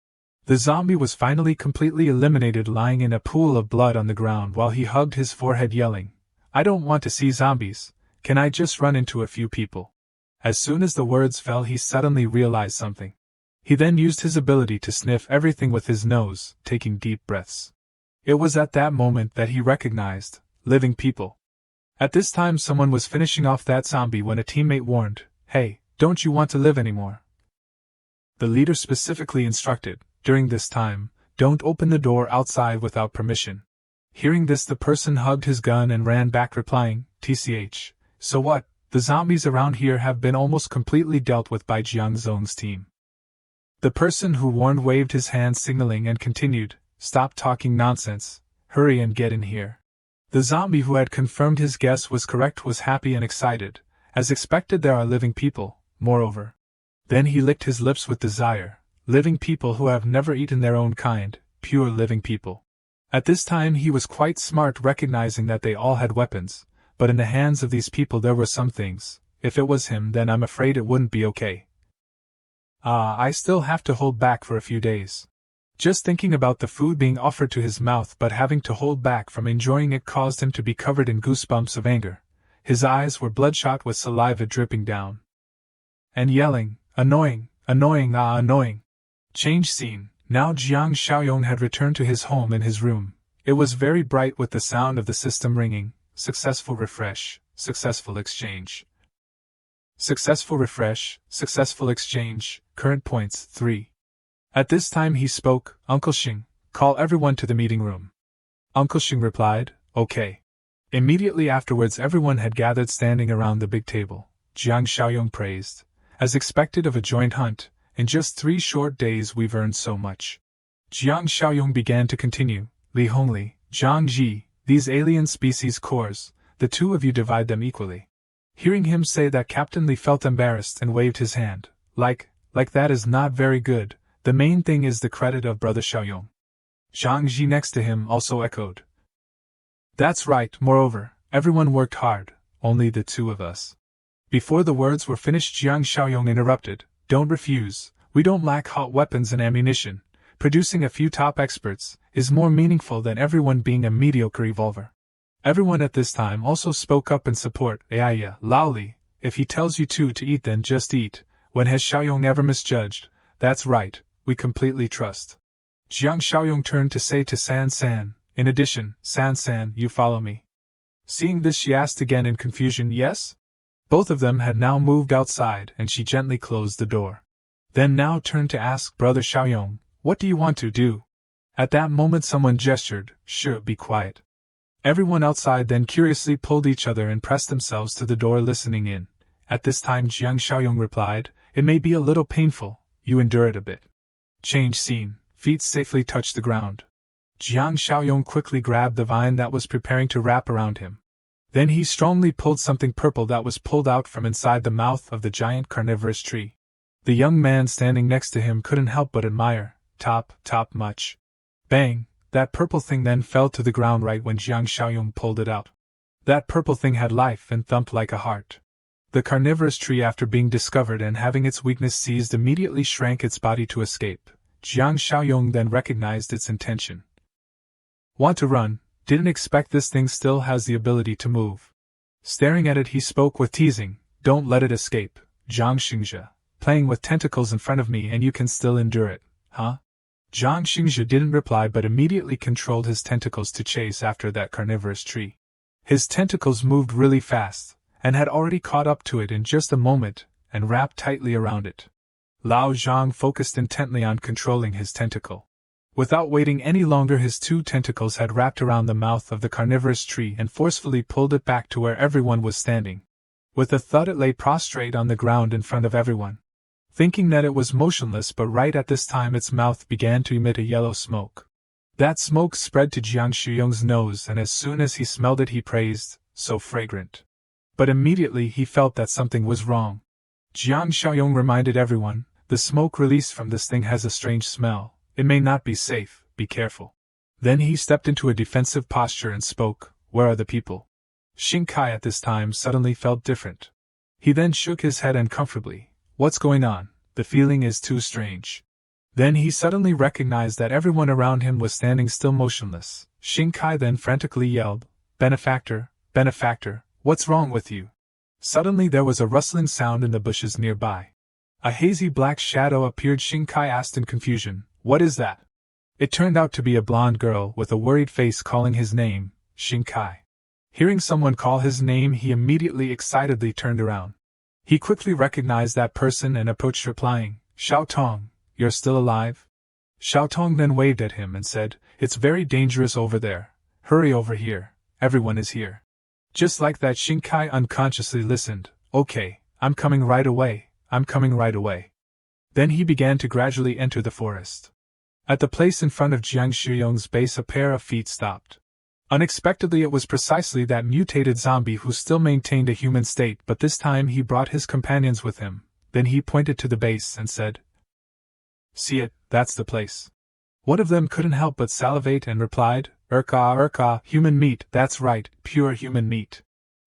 The zombie was finally completely eliminated, lying in a pool of blood on the ground while he hugged his forehead yelling, "I don't want to see zombies, can I just run into a few people?" As soon as the words fell he suddenly realized something. He then used his ability to sniff everything with his nose, taking deep breaths. It was at that moment that he recognized living people. At this time someone was finishing off that zombie when a teammate warned, "Hey, don't you want to live anymore?" The leader specifically instructed, during this time, "Don't open the door outside without permission." Hearing this the person hugged his gun and ran back replying, "TCH, so what, the zombies around here have been almost completely dealt with by Jiang Zong's team." The person who warned waved his hand signaling and continued, "Stop talking nonsense, hurry and get in here." The zombie who had confirmed his guess was correct was happy and excited. As expected, there are living people, moreover. Then he licked his lips with desire. Living people who have never eaten their own kind, pure living people. At this time he was quite smart, recognizing that they all had weapons, but in the hands of these people there were some things. If it was him, then I'm afraid it wouldn't be okay. I still have to hold back for a few days. Just thinking about the food being offered to his mouth but having to hold back from enjoying it caused him to be covered in goosebumps of anger. His eyes were bloodshot with saliva dripping down. And yelling, "Annoying, annoying, annoying." Change scene. Now Jiang Xiaoyong had returned to his home in his room. It was very bright with the sound of the system ringing. Successful refresh. successful exchange. Successful refresh, successful exchange, current points 3. At this time he spoke, Uncle Xing, call everyone to the meeting room. Uncle Xing replied, okay. Immediately afterwards everyone had gathered standing around the big table. Jiang Xiaoyong praised. As expected of a joint hunt, in just 3 short days we've earned so much. Jiang Xiaoyong began to continue, Li Hongli, Zhang Ji, these alien species cores, the 2 of you divide them equally. Hearing him say that, Captain Li felt embarrassed and waved his hand. Like that is not very good, the main thing is the credit of Brother Xiaoyong. Zhang Ji next to him also echoed. That's right, moreover, everyone worked hard, only the 2 of us. Before the words were finished Jiang Xiaoyong interrupted, don't refuse, we don't lack hot weapons and ammunition, producing a few top experts is more meaningful than everyone being a mediocre evolver. Everyone at this time also spoke up in support. Yeah, Laoli, if he tells you to eat then just eat, when has Xiaoyong ever misjudged? That's right, we completely trust. Jiang Xiaoyong turned to say to San San, in addition, San San, you follow me. Seeing this she asked again in confusion, yes? Both of them had now moved outside and she gently closed the door. Then now turned to ask Brother Xiaoyong, what do you want to do? At that moment someone gestured, sure, be quiet. Everyone outside then curiously pulled each other and pressed themselves to the door listening in. At this time Jiang Xiaoyong replied, it may be a little painful, you endure it a bit. Change scene, feet safely touch the ground. Jiang Xiaoyong quickly grabbed the vine that was preparing to wrap around him. Then he strongly pulled something purple that was pulled out from inside the mouth of the giant carnivorous tree. The young man standing next to him couldn't help but admire, top much. Bang! That purple thing then fell to the ground right when Jiang Xiaoyong pulled it out. That purple thing had life and thumped like a heart. The carnivorous tree, after being discovered and having its weakness seized, immediately shrank its body to escape. Jiang Xiaoyong then recognized its intention. Want to run, didn't expect this thing still has the ability to move. Staring at it he spoke with teasing, don't let it escape, Zhang Xingzhe, playing with tentacles in front of me and you can still endure it, huh? Zhang Xingzhe didn't reply but immediately controlled his tentacles to chase after that carnivorous tree. His tentacles moved really fast, and had already caught up to it in just a moment, and wrapped tightly around it. Lao Zhang focused intently on controlling his tentacle. Without waiting any longer his 2 tentacles had wrapped around the mouth of the carnivorous tree and forcefully pulled it back to where everyone was standing. With a thud it lay prostrate on the ground in front of everyone. Thinking that it was motionless, but right at this time its mouth began to emit a yellow smoke. That smoke spread to Jiang Xiaoyong's nose and as soon as he smelled it he praised, so fragrant. But immediately he felt that something was wrong. Jiang Xiaoyong reminded everyone, the smoke released from this thing has a strange smell, it may not be safe, be careful. Then he stepped into a defensive posture and spoke, where are the people? Xing Kai at this time suddenly felt different. He then shook his head uncomfortably. What's going on? The feeling is too strange. Then he suddenly recognized that everyone around him was standing still motionless. Xing Kai then frantically yelled, Benefactor, benefactor, what's wrong with you? Suddenly there was a rustling sound in the bushes nearby. A hazy black shadow appeared. Xing Kai asked in confusion, what is that? It turned out to be a blonde girl with a worried face calling his name, Xing Kai. Hearing someone call his name he immediately excitedly turned around. He quickly recognized that person and approached replying, Xiao Tong, you're still alive? Xiao Tong then waved at him and said, it's very dangerous over there, hurry over here, everyone is here. Just like that Xing Kai unconsciously listened, okay, I'm coming right away. Then he began to gradually enter the forest. At the place in front of Jiang Xiaoyong's base a pair of feet stopped. Unexpectedly it was precisely that mutated zombie who still maintained a human state, but this time he brought his companions with him. Then he pointed to the base and said, see it, that's the place. One of them couldn't help but salivate and replied, Urka, human meat, that's right, pure human meat.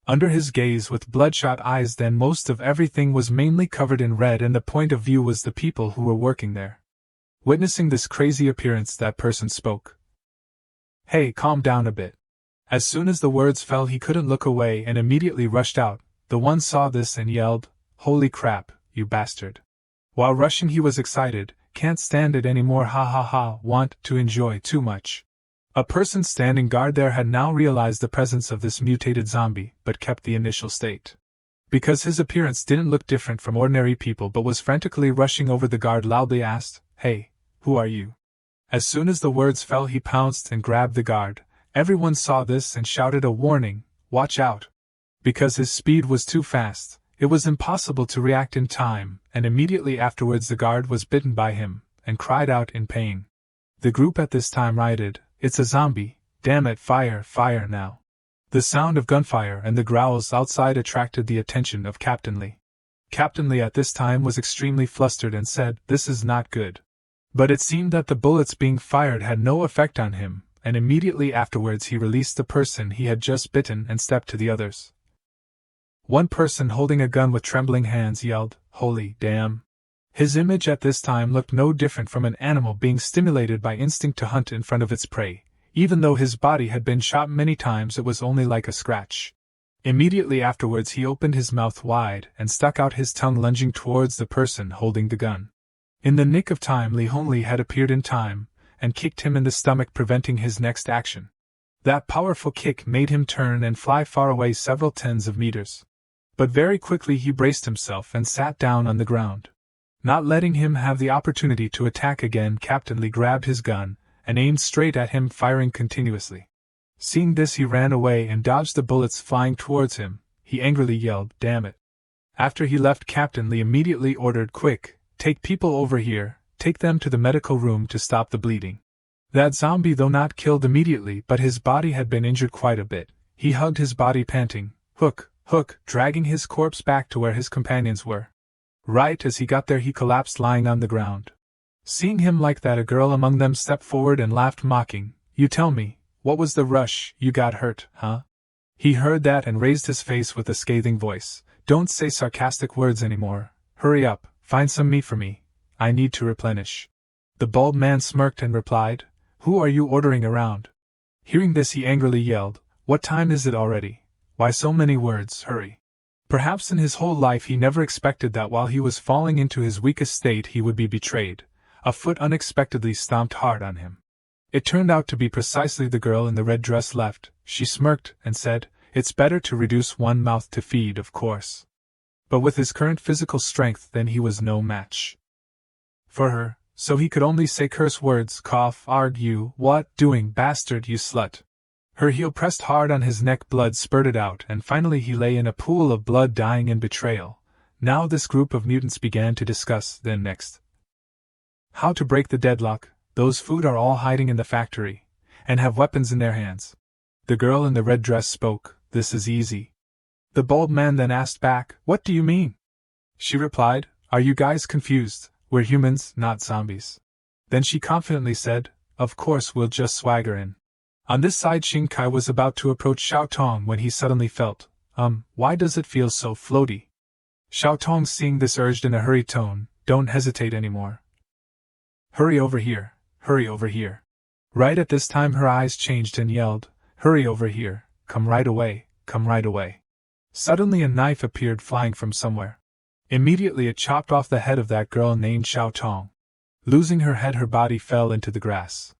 Under his gaze with bloodshot eyes then most of everything was mainly covered in red and the point of view was the people who were working there. Witnessing this crazy appearance that person spoke. Hey, calm down a bit. As soon as the words fell he couldn't look away and immediately rushed out. The one saw this and yelled, holy crap, you bastard. While rushing he was excited, can't stand it anymore, ha, want to enjoy too much. A person standing guard there had now realized the presence of this mutated zombie, but kept the initial state. Because his appearance didn't look different from ordinary people but was frantically rushing over, the guard loudly asked, "Hey, who are you?" As soon as the words fell, he pounced and grabbed the guard. Everyone saw this and shouted a warning, "Watch out!" Because his speed was too fast, it was impossible to react in time, and immediately afterwards the guard was bitten by him, and cried out in pain. The group at this time rioted, "It's a zombie, damn it, fire, fire now!" The sound of gunfire and the growls outside attracted the attention of Captain Lee. Captain Lee at this time was extremely flustered and said, "This is not good." But it seemed that the bullets being fired had no effect on him, and immediately afterwards he released the person he had just bitten and stepped to the others. One person holding a gun with trembling hands yelled, "Holy damn!" His image at this time looked no different from an animal being stimulated by instinct to hunt in front of its prey. Even though his body had been shot many times, it was only like a scratch. Immediately afterwards he opened his mouth wide and stuck out his tongue, lunging towards the person holding the gun. In the nick of time, Lee Hongli had appeared in time, and kicked him in the stomach, preventing his next action. That powerful kick made him turn and fly far away several tens of meters. But very quickly he braced himself and sat down on the ground. Not letting him have the opportunity to attack again, Captain Lee grabbed his gun and aimed straight at him, firing continuously. Seeing this, he ran away and dodged the bullets flying towards him. He angrily yelled, "Damn it!" After he left, Captain Lee immediately ordered, "Quick, take people over here, take them to the medical room to stop the bleeding." That zombie, though not killed immediately, but his body had been injured quite a bit. He hugged his body, panting, "Hook, hook," dragging his corpse back to where his companions were. Right as he got there, he collapsed, lying on the ground. Seeing him like that, a girl among them stepped forward and laughed, mocking, "You tell me, what was the rush? You got hurt, huh?" He heard that and raised his face with a scathing voice. "Don't say sarcastic words anymore. Hurry up, find some meat for me. I need to replenish." The bald man smirked and replied, "Who are you ordering around?" Hearing this, he angrily yelled, "What time is it already? Why so many words? Hurry." Perhaps in his whole life he never expected that while he was falling into his weakest state he would be betrayed. A foot unexpectedly stomped hard on him. It turned out to be precisely the girl in the red dress left. She smirked and said, "It's better to reduce one mouth to feed, of course." But with his current physical strength, then he was no match for her, so he could only say curse words, cough, argue, "What doing, bastard, you slut." Her heel pressed hard on his neck, blood spurted out, and finally he lay in a pool of blood, dying in betrayal. Now this group of mutants began to discuss, then next, how to break the deadlock. Those food are all hiding in the factory, and have weapons in their hands. The girl in the red dress spoke, "This is easy." The bald man then asked back, "What do you mean?" She replied, "Are you guys confused? We're humans, not zombies." Then she confidently said, "Of course we'll just swagger in." On this side, Xing Kai was about to approach Xiao Tong when he suddenly felt, why does it feel so floaty? Xiao Tong, seeing this, urged in a hurried tone, "Don't hesitate anymore. Hurry over here, hurry over here." Right at this time her eyes changed and yelled, "Hurry over here, come right away, come right away." Suddenly a knife appeared flying from somewhere. Immediately it chopped off the head of that girl named Xiao Tong. Losing her head, her body fell into the grass.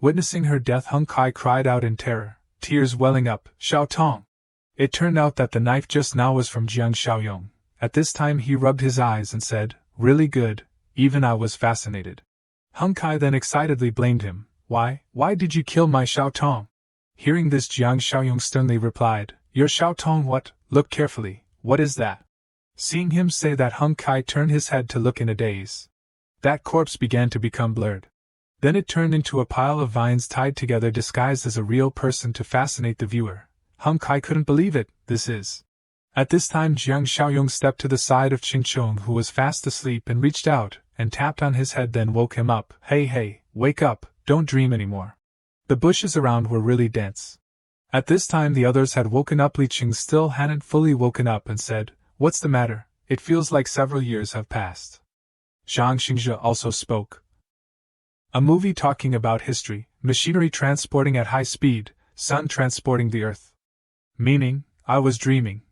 Witnessing her death, Hung Kai cried out in terror, tears welling up, "Xiao Tong!" It turned out that the knife just now was from Jiang Xiaoyong. At this time he rubbed his eyes and said, "Really good, even I was fascinated." Hung Kai then excitedly blamed him, Why did you kill my Xiao Tong?" Hearing this, Jiang Xiaoyong sternly replied, "Your Xiao Tong what? Look carefully, what is that?" Seeing him say that, Hung Kai turned his head to look in a daze. That corpse began to become blurred. Then it turned into a pile of vines tied together, disguised as a real person to fascinate the viewer. Hung Kai couldn't believe it. "This is..." At this time Jiang Xiaoyong stepped to the side of Ching Chong, who was fast asleep, and reached out and tapped on his head, then woke him up. Hey, wake up, don't dream anymore." The bushes around were really dense. At this time the others had woken up. Li Qing still hadn't fully woken up and said, "What's the matter? It feels like several years have passed." Zhang Xingzhe also spoke. A movie talking about history, machinery transporting at high speed, sun transporting the earth. Meaning, I was dreaming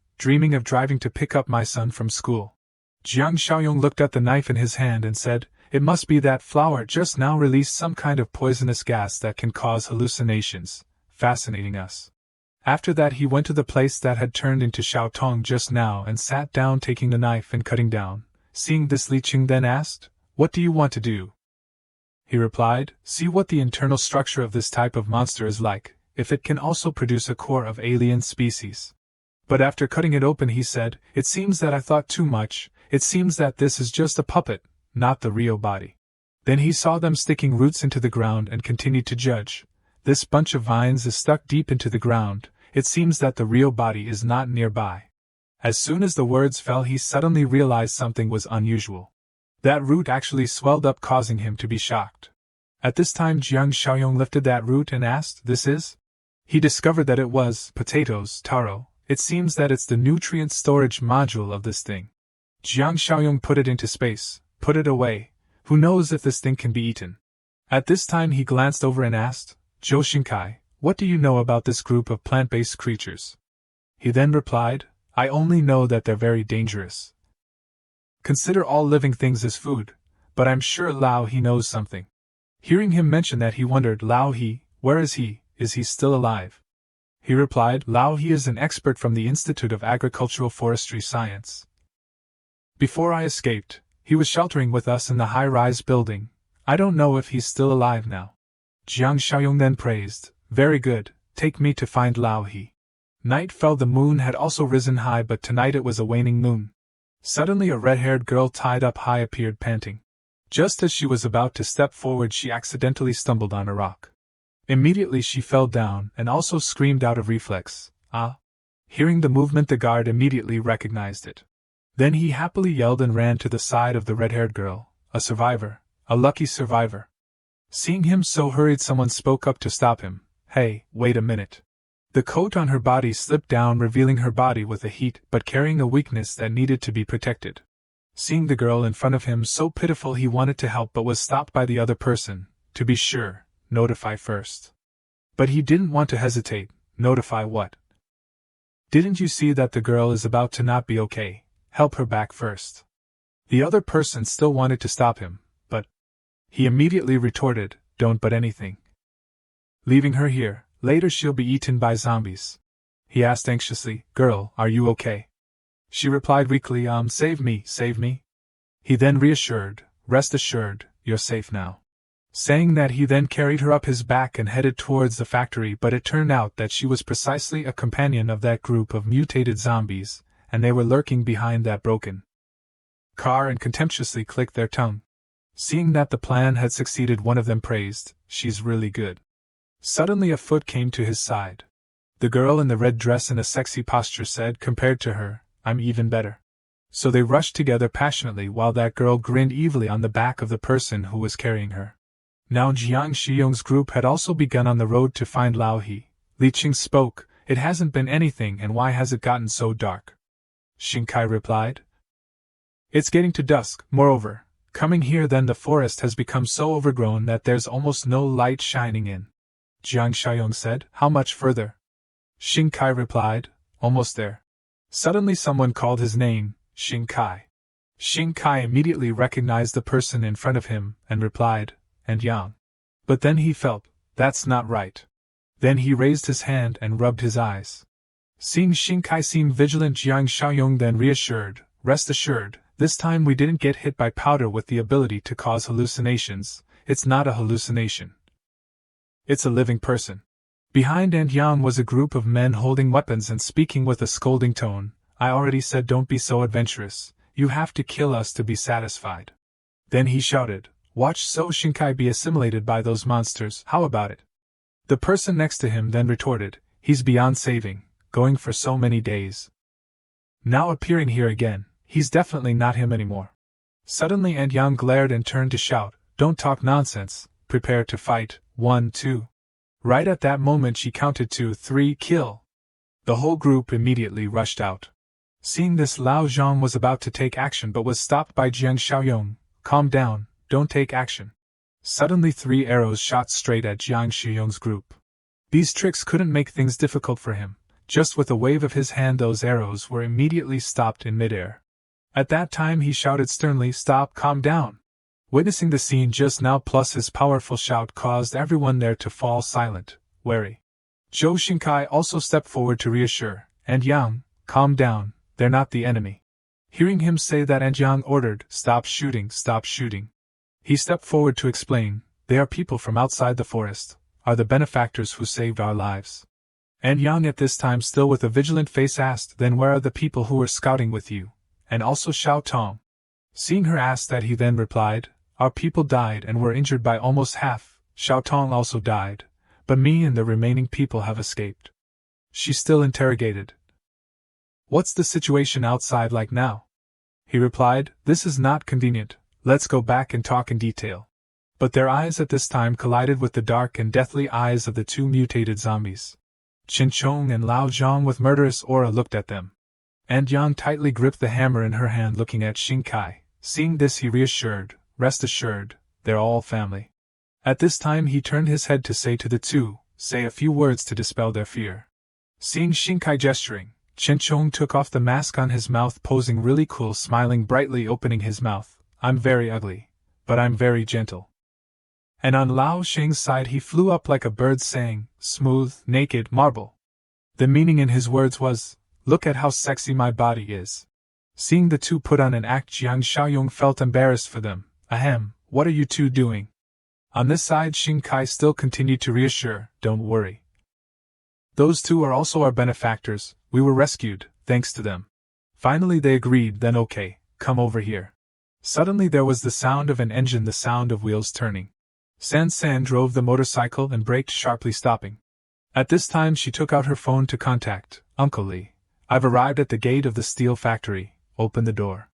of driving to pick up my son from school. Jiang Xiaoyong looked at the knife in his hand and said, "It must be that flower just now released some kind of poisonous gas that can cause hallucinations, fascinating us." After that he went to the place that had turned into Xiaotong just now and sat down taking the knife and cutting down. Seeing this, Li Qing then asked, "What do you want to do?" He replied, "See what the internal structure of this type of monster is like, if it can also produce a core of alien species." But after cutting it open he said, "It seems that I thought too much, it seems that this is just a puppet, not the real body." Then he saw them sticking roots into the ground and continued to judge. "This bunch of vines is stuck deep into the ground, it seems that the real body is not nearby." As soon as the words fell he suddenly realized something was unusual. That root actually swelled up, causing him to be shocked. At this time Jiang Xiaoyong lifted that root and asked, "This is?" He discovered that it was potatoes, taro. It seems that it's the nutrient storage module of this thing. Jiang Xiaoyong put it into space, put it away. Who knows if this thing can be eaten? At this time he glanced over and asked, "Zhou Xingkai, what do you know about this group of plant-based creatures?" He then replied, "I only know that they're very dangerous. Consider all living things as food, but I'm sure Lao He knows something." Hearing him mention that he wondered, "Lao He, where is he? Is he still alive?" He replied, "Lao He is an expert from the Institute of Agricultural Forestry Science. Before I escaped, he was sheltering with us in the high-rise building. I don't know if he's still alive now." Jiang Xiaoyong then praised, "Very good, take me to find Lao He." Night fell. The moon had also risen high, but tonight it was a waning moon. Suddenly a red-haired girl tied up high appeared panting. Just as she was about to step forward she accidentally stumbled on a rock. Immediately she fell down and also screamed out of reflex, "Ah!" Hearing the movement the guard immediately recognized it. Then he happily yelled and ran to the side of the red-haired girl. "A survivor, a lucky survivor." Seeing him so hurried someone spoke up to stop him. "Hey, wait a minute." The coat on her body slipped down, revealing her body with a heat but carrying a weakness that needed to be protected. Seeing the girl in front of him so pitiful he wanted to help but was stopped by the other person. "To be sure, notify first." But he didn't want to hesitate. "Notify what? Didn't you see that the girl is about to not be okay? Help her back first." The other person still wanted to stop him, but he immediately retorted, "Don't but anything. Leaving her here, later she'll be eaten by zombies." He asked anxiously, "Girl, are you okay?" She replied weakly, Save me, save me." He then reassured, "Rest assured, you're safe now." Saying that he then carried her up his back and headed towards the factory, but it turned out that she was precisely a companion of that group of mutated zombies, and they were lurking behind that broken car and contemptuously clicked their tongue. Seeing that the plan had succeeded one of them praised, "She's really good." Suddenly a foot came to his side. The girl in the red dress in a sexy posture said, "Compared to her, I'm even better." So they rushed together passionately while that girl grinned evilly on the back of the person who was carrying her. Now Jiang Xiong's group had also begun on the road to find Lao He. Li Qing spoke, "It hasn't been anything, and why has it gotten so dark?" Xingkai replied, "It's getting to dusk, moreover, coming here then the forest has become so overgrown that there's almost no light shining in." Jiang Xiaoyong said, "How much further?" Xingkai replied, "Almost there." Suddenly someone called his name, Xingkai. Xingkai immediately recognized the person in front of him, and replied, "And Yang." But then he felt, "That's not right." Then he raised his hand and rubbed his eyes. Seeing Xingkai seem vigilant, Jiang Xiaoyong then reassured, "Rest assured, this time we didn't get hit by powder with the ability to cause hallucinations. It's not a hallucination. It's a living person." Behind and Yang was a group of men holding weapons and speaking with a scolding tone. "I already said don't be so adventurous, you have to kill us to be satisfied." Then he shouted, "Watch So Xingkai be assimilated by those monsters, how about it?" The person next to him then retorted, "He's beyond saving, going for so many days. Now appearing here again, he's definitely not him anymore." Suddenly and Yang glared and turned to shout, "Don't talk nonsense, prepare to fight, 1, 2. Right at that moment she counted 2, 3, kill. The whole group immediately rushed out. Seeing this, Lao Zhang was about to take action but was stopped by Jiang Xiaoyong. "Calm down, don't take action." Suddenly 3 arrows shot straight at Jiang Xiaoyong's group. These tricks couldn't make things difficult for him. Just with a wave of his hand those arrows were immediately stopped in midair. At that time he shouted sternly, "Stop, calm down!" Witnessing the scene just now plus his powerful shout caused everyone there to fall silent, wary. Zhou Xingkai also stepped forward to reassure, "And Yang, calm down, they're not the enemy." Hearing him say that, and Yang ordered, "Stop shooting, stop shooting." He stepped forward to explain, "They are people from outside the forest, are the benefactors who saved our lives." And Yang at this time still with a vigilant face asked, "Then where are the people who were scouting with you, and also Xiao Tong?" Seeing her ask that, he then replied, "Our people died and were injured by almost half, Xiao Tong also died, but me and the remaining people have escaped." She still interrogated, "What's the situation outside like now?" He replied, "This is not convenient, let's go back and talk in detail." But their eyes at this time collided with the dark and deathly eyes of the two mutated zombies. Qin Chong and Lao Zhang with murderous aura looked at them. And Yang tightly gripped the hammer in her hand, looking at Xingkai. Seeing this, he reassured, "Rest assured, they're all family." At this time he turned his head to say to the two, "Say a few words to dispel their fear." Seeing Xingkai gesturing, Qin Chong took off the mask on his mouth, posing really cool, smiling brightly, opening his mouth. "I'm very ugly, but I'm very gentle." And on Lao Sheng's side he flew up like a bird, saying, "Smooth, naked marble." The meaning in his words was, "Look at how sexy my body is." Seeing the two put on an act, Jiang Xiaoyong felt embarrassed for them. "Ahem, what are you two doing?" On this side Xingkai still continued to reassure, "Don't worry. Those two are also our benefactors, we were rescued, thanks to them." Finally they agreed, "Then okay, come over here." Suddenly there was the sound of an engine, the sound of wheels turning. San drove the motorcycle and braked sharply, stopping. At this time she took out her phone to contact Uncle Lee. "I've arrived at the gate of the steel factory, open the door."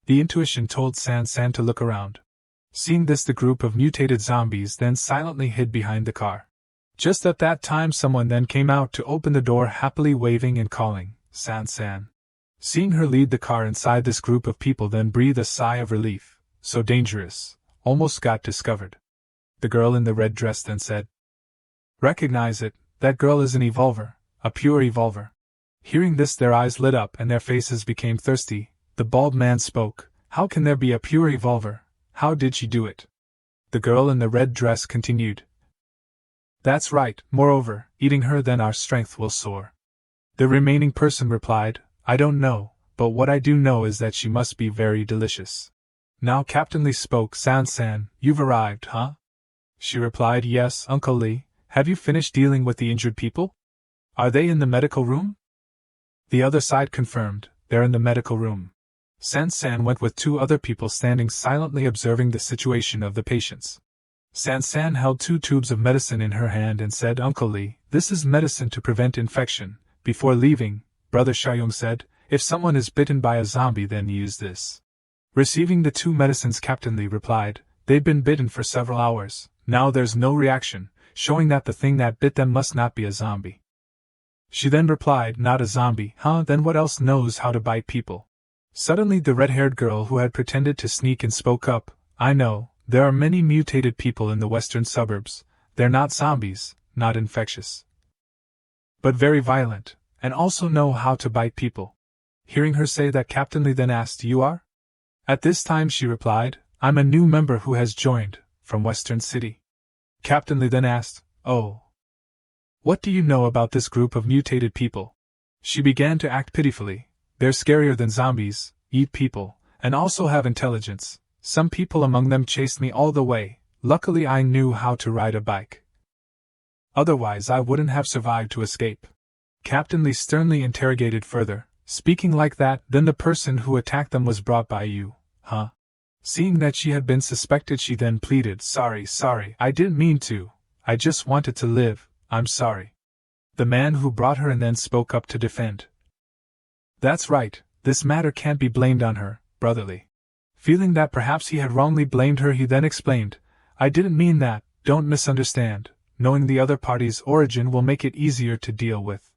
The intuition told San to look around. Seeing this, the group of mutated zombies then silently hid behind the car. Just at that time someone then came out to open the door, happily waving and calling, "San." Seeing her lead the car inside, this group of people then breathed a sigh of relief. So dangerous, almost got discovered. The girl in the red dress then said, "Recognize it, that girl is an evolver, a pure evolver." Hearing this, their eyes lit up and their faces became thirsty. The bald man spoke, "How can there be a pure evolver? How did she do it?" The girl in the red dress continued, "That's right, moreover, eating her then our strength will soar." The remaining person replied, "I don't know, but what I do know is that she must be very delicious." Now Captain Lee spoke, "San, you've arrived, huh?" She replied, "Yes, Uncle Lee. Have you finished dealing with the injured people? Are they in the medical room?" The other side confirmed, "They're in the medical room." San went with two other people, standing silently observing the situation of the patients. San held 2 tubes of medicine in her hand and said, "Uncle Lee, this is medicine to prevent infection." Before leaving, Brother Xiaoyong said, "If someone is bitten by a zombie, then use this." Receiving the 2 medicines, Captain Lee replied, "They've been bitten for several hours, now there's no reaction, showing that the thing that bit them must not be a zombie." She then replied, "Not a zombie, huh? Then what else knows how to bite people?" Suddenly the red-haired girl who had pretended to sneak in spoke up, "I know, there are many mutated people in the western suburbs. They're not zombies, not infectious, but very violent, and also know how to bite people." Hearing her say that, Captain Lee then asked, "You are?" At this time she replied, "I'm a new member who has joined, from Western City." Captain Lee then asked, "Oh. What do you know about this group of mutated people?" She began to act pitifully. "They're scarier than zombies, eat people, and also have intelligence. Some people among them chased me all the way. Luckily I knew how to ride a bike. Otherwise I wouldn't have survived to escape." Captain Lee sternly interrogated further, "Speaking like that, then the person who attacked them was brought by you, huh?" Seeing that she had been suspected, she then pleaded, Sorry, I didn't mean to. I just wanted to live, I'm sorry." The man who brought her in then spoke up to defend. "That's right, this matter can't be blamed on her, brotherly." Feeling that perhaps he had wrongly blamed her, he then explained, "I didn't mean that, don't misunderstand. Knowing the other party's origin will make it easier to deal with."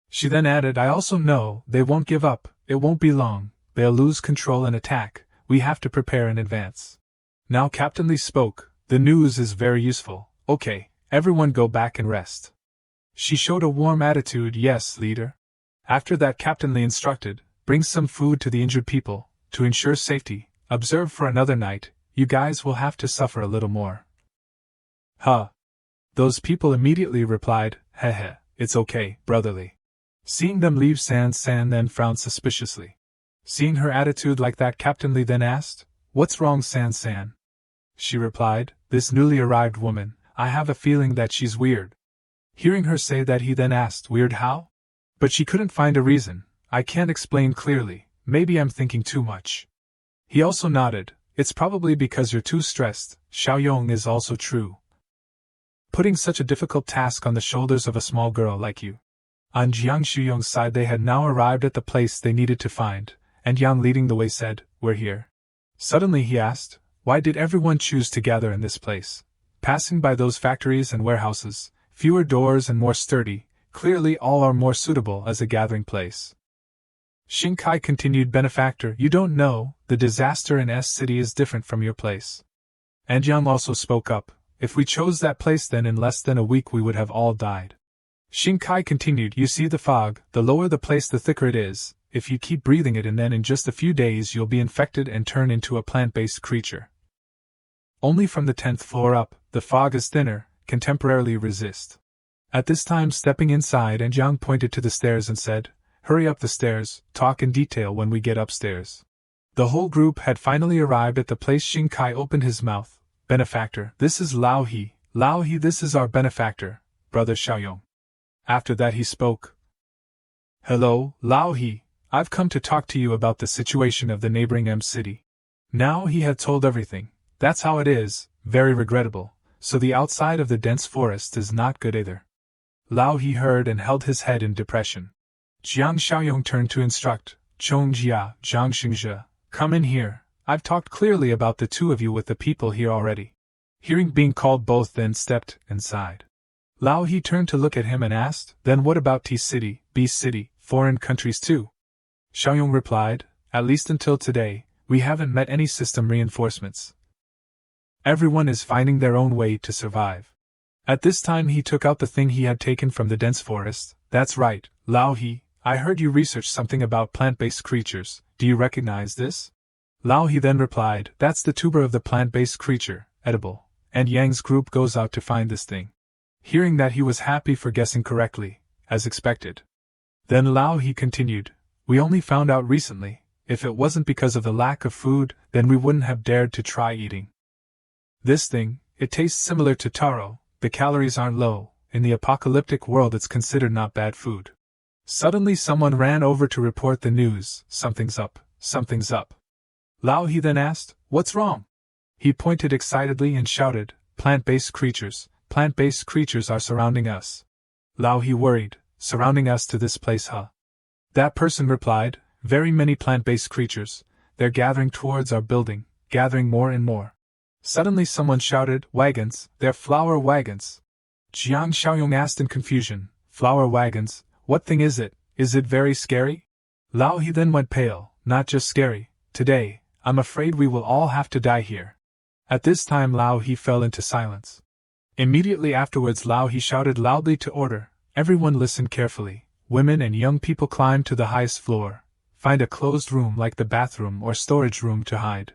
She then added, "I also know they won't give up, it won't be long, they'll lose control and attack, we have to prepare in advance." Now Captain Lee spoke, "The news is very useful, okay, everyone go back and rest." She showed a warm attitude, "Yes, leader." After that Captain Lee instructed, "Bring some food to the injured people, to ensure safety, observe for another night. You guys will have to suffer a little more. Huh. Those people immediately replied, heh, it's okay, brotherly. Seeing them leave, San then frowned suspiciously. Seeing her attitude like that, Captain Lee then asked, "What's wrong, San?" She replied, "This newly arrived woman, I have a feeling that she's weird." Hearing her say that, he then asked, "Weird how?" But she couldn't find a reason. "I can't explain clearly, maybe I'm thinking too much." He also nodded, "It's probably because you're too stressed." Xiaoyong is also true. Putting such a difficult task on the shoulders of a small girl like you. On Jiang Shuyong's side, they had now arrived at the place they needed to find, and Yang, leading the way, said, "We're here." Suddenly he asked, "Why did everyone choose to gather in this place?" Passing by those factories and warehouses, fewer doors and more sturdy, clearly all are more suitable as a gathering place. Shinkai continued, "Benefactor, you don't know, the disaster in S City is different from your place." And Yang also spoke up, "If we chose that place, then in less than a week we would have all died." Shinkai continued, "You see the fog, the lower the place the thicker it is. If you keep breathing it, and then in just a few days you'll be infected and turn into a plant-based creature. Only from the 10th floor up, the fog is thinner, can temporarily resist." At this time, stepping inside, and Jiang pointed to the stairs and said, "Hurry up the stairs, talk in detail when we get upstairs." The whole group had finally arrived at the place. Shinkai opened his mouth. "Benefactor, this is Lao He. Lao He, this is our benefactor, brother Xiaoyong." After that he spoke. "Hello, Lao He. I've come to talk to you about the situation of the neighboring M city." Now he had told everything. "That's how it is, very regrettable, so the outside of the dense forest is not good either." Lao He heard and held his head in depression. Jiang Xiaoyong turned to instruct, "Chong Jia, Zhang Xingzhe, come in here. I've talked clearly about the two of you with the people here already." Hearing being called, both then stepped inside. Lao He turned to look at him and asked, "Then what about T City, B City, foreign countries too?" Xiaoyong replied, "At least until today, we haven't met any system reinforcements. Everyone is finding their own way to survive." At this time he took out the thing he had taken from the dense forest. "That's right, Lao He, I heard you research something about plant-based creatures. Do you recognize this?" Lao He then replied, "That's the tuber of the plant-based creature, edible, and Yang's group goes out to find this thing." Hearing that, he was happy for guessing correctly, as expected. Then Lao He continued, "We only found out recently. If it wasn't because of the lack of food, then we wouldn't have dared to try eating this thing. It tastes similar to taro, the calories aren't low, in the apocalyptic world it's considered not bad food." Suddenly someone ran over to report the news. Something's up, something's up." Lao He then asked, "What's wrong?" He pointed excitedly and shouted, Plant-based creatures are surrounding us." Lao He worried, "Surrounding us to this place, huh?" That person replied, "Very many plant-based creatures, they're gathering towards our building, gathering more and more." Suddenly someone shouted, "Wagons, they're flower wagons." Jiang Xiaoyong asked in confusion, "Flower wagons, what thing is it? Is it very scary?" Lao He then went pale. "Not just scary, today, I'm afraid we will all have to die here." At this time Lao He fell into silence. Immediately afterwards Lao He shouted loudly to order. Everyone listened carefully. Women and young people climbed to the highest floor. Find a closed room like the bathroom or storage room to hide.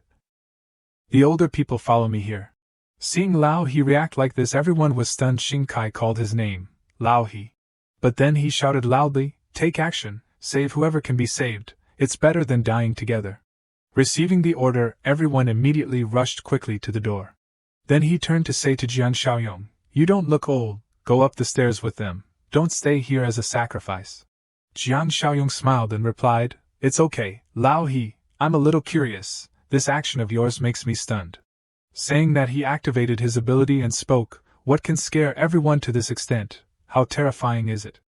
The older people follow me here. Seeing Lao He react like this, everyone was stunned. Shinkai called his name, Lao He. But then he shouted loudly, "Take action, save whoever can be saved, it's better than dying together." Receiving the order, everyone immediately rushed quickly to the door. Then he turned to say to Jiang Xiaoyong, "You don't look old, go up the stairs with them, don't stay here as a sacrifice." Jiang Xiaoyong smiled and replied, "It's okay, Lao He, I'm a little curious, this action of yours makes me stunned." Saying that, he activated his ability and spoke, "What can scare everyone to this extent? How terrifying is it?"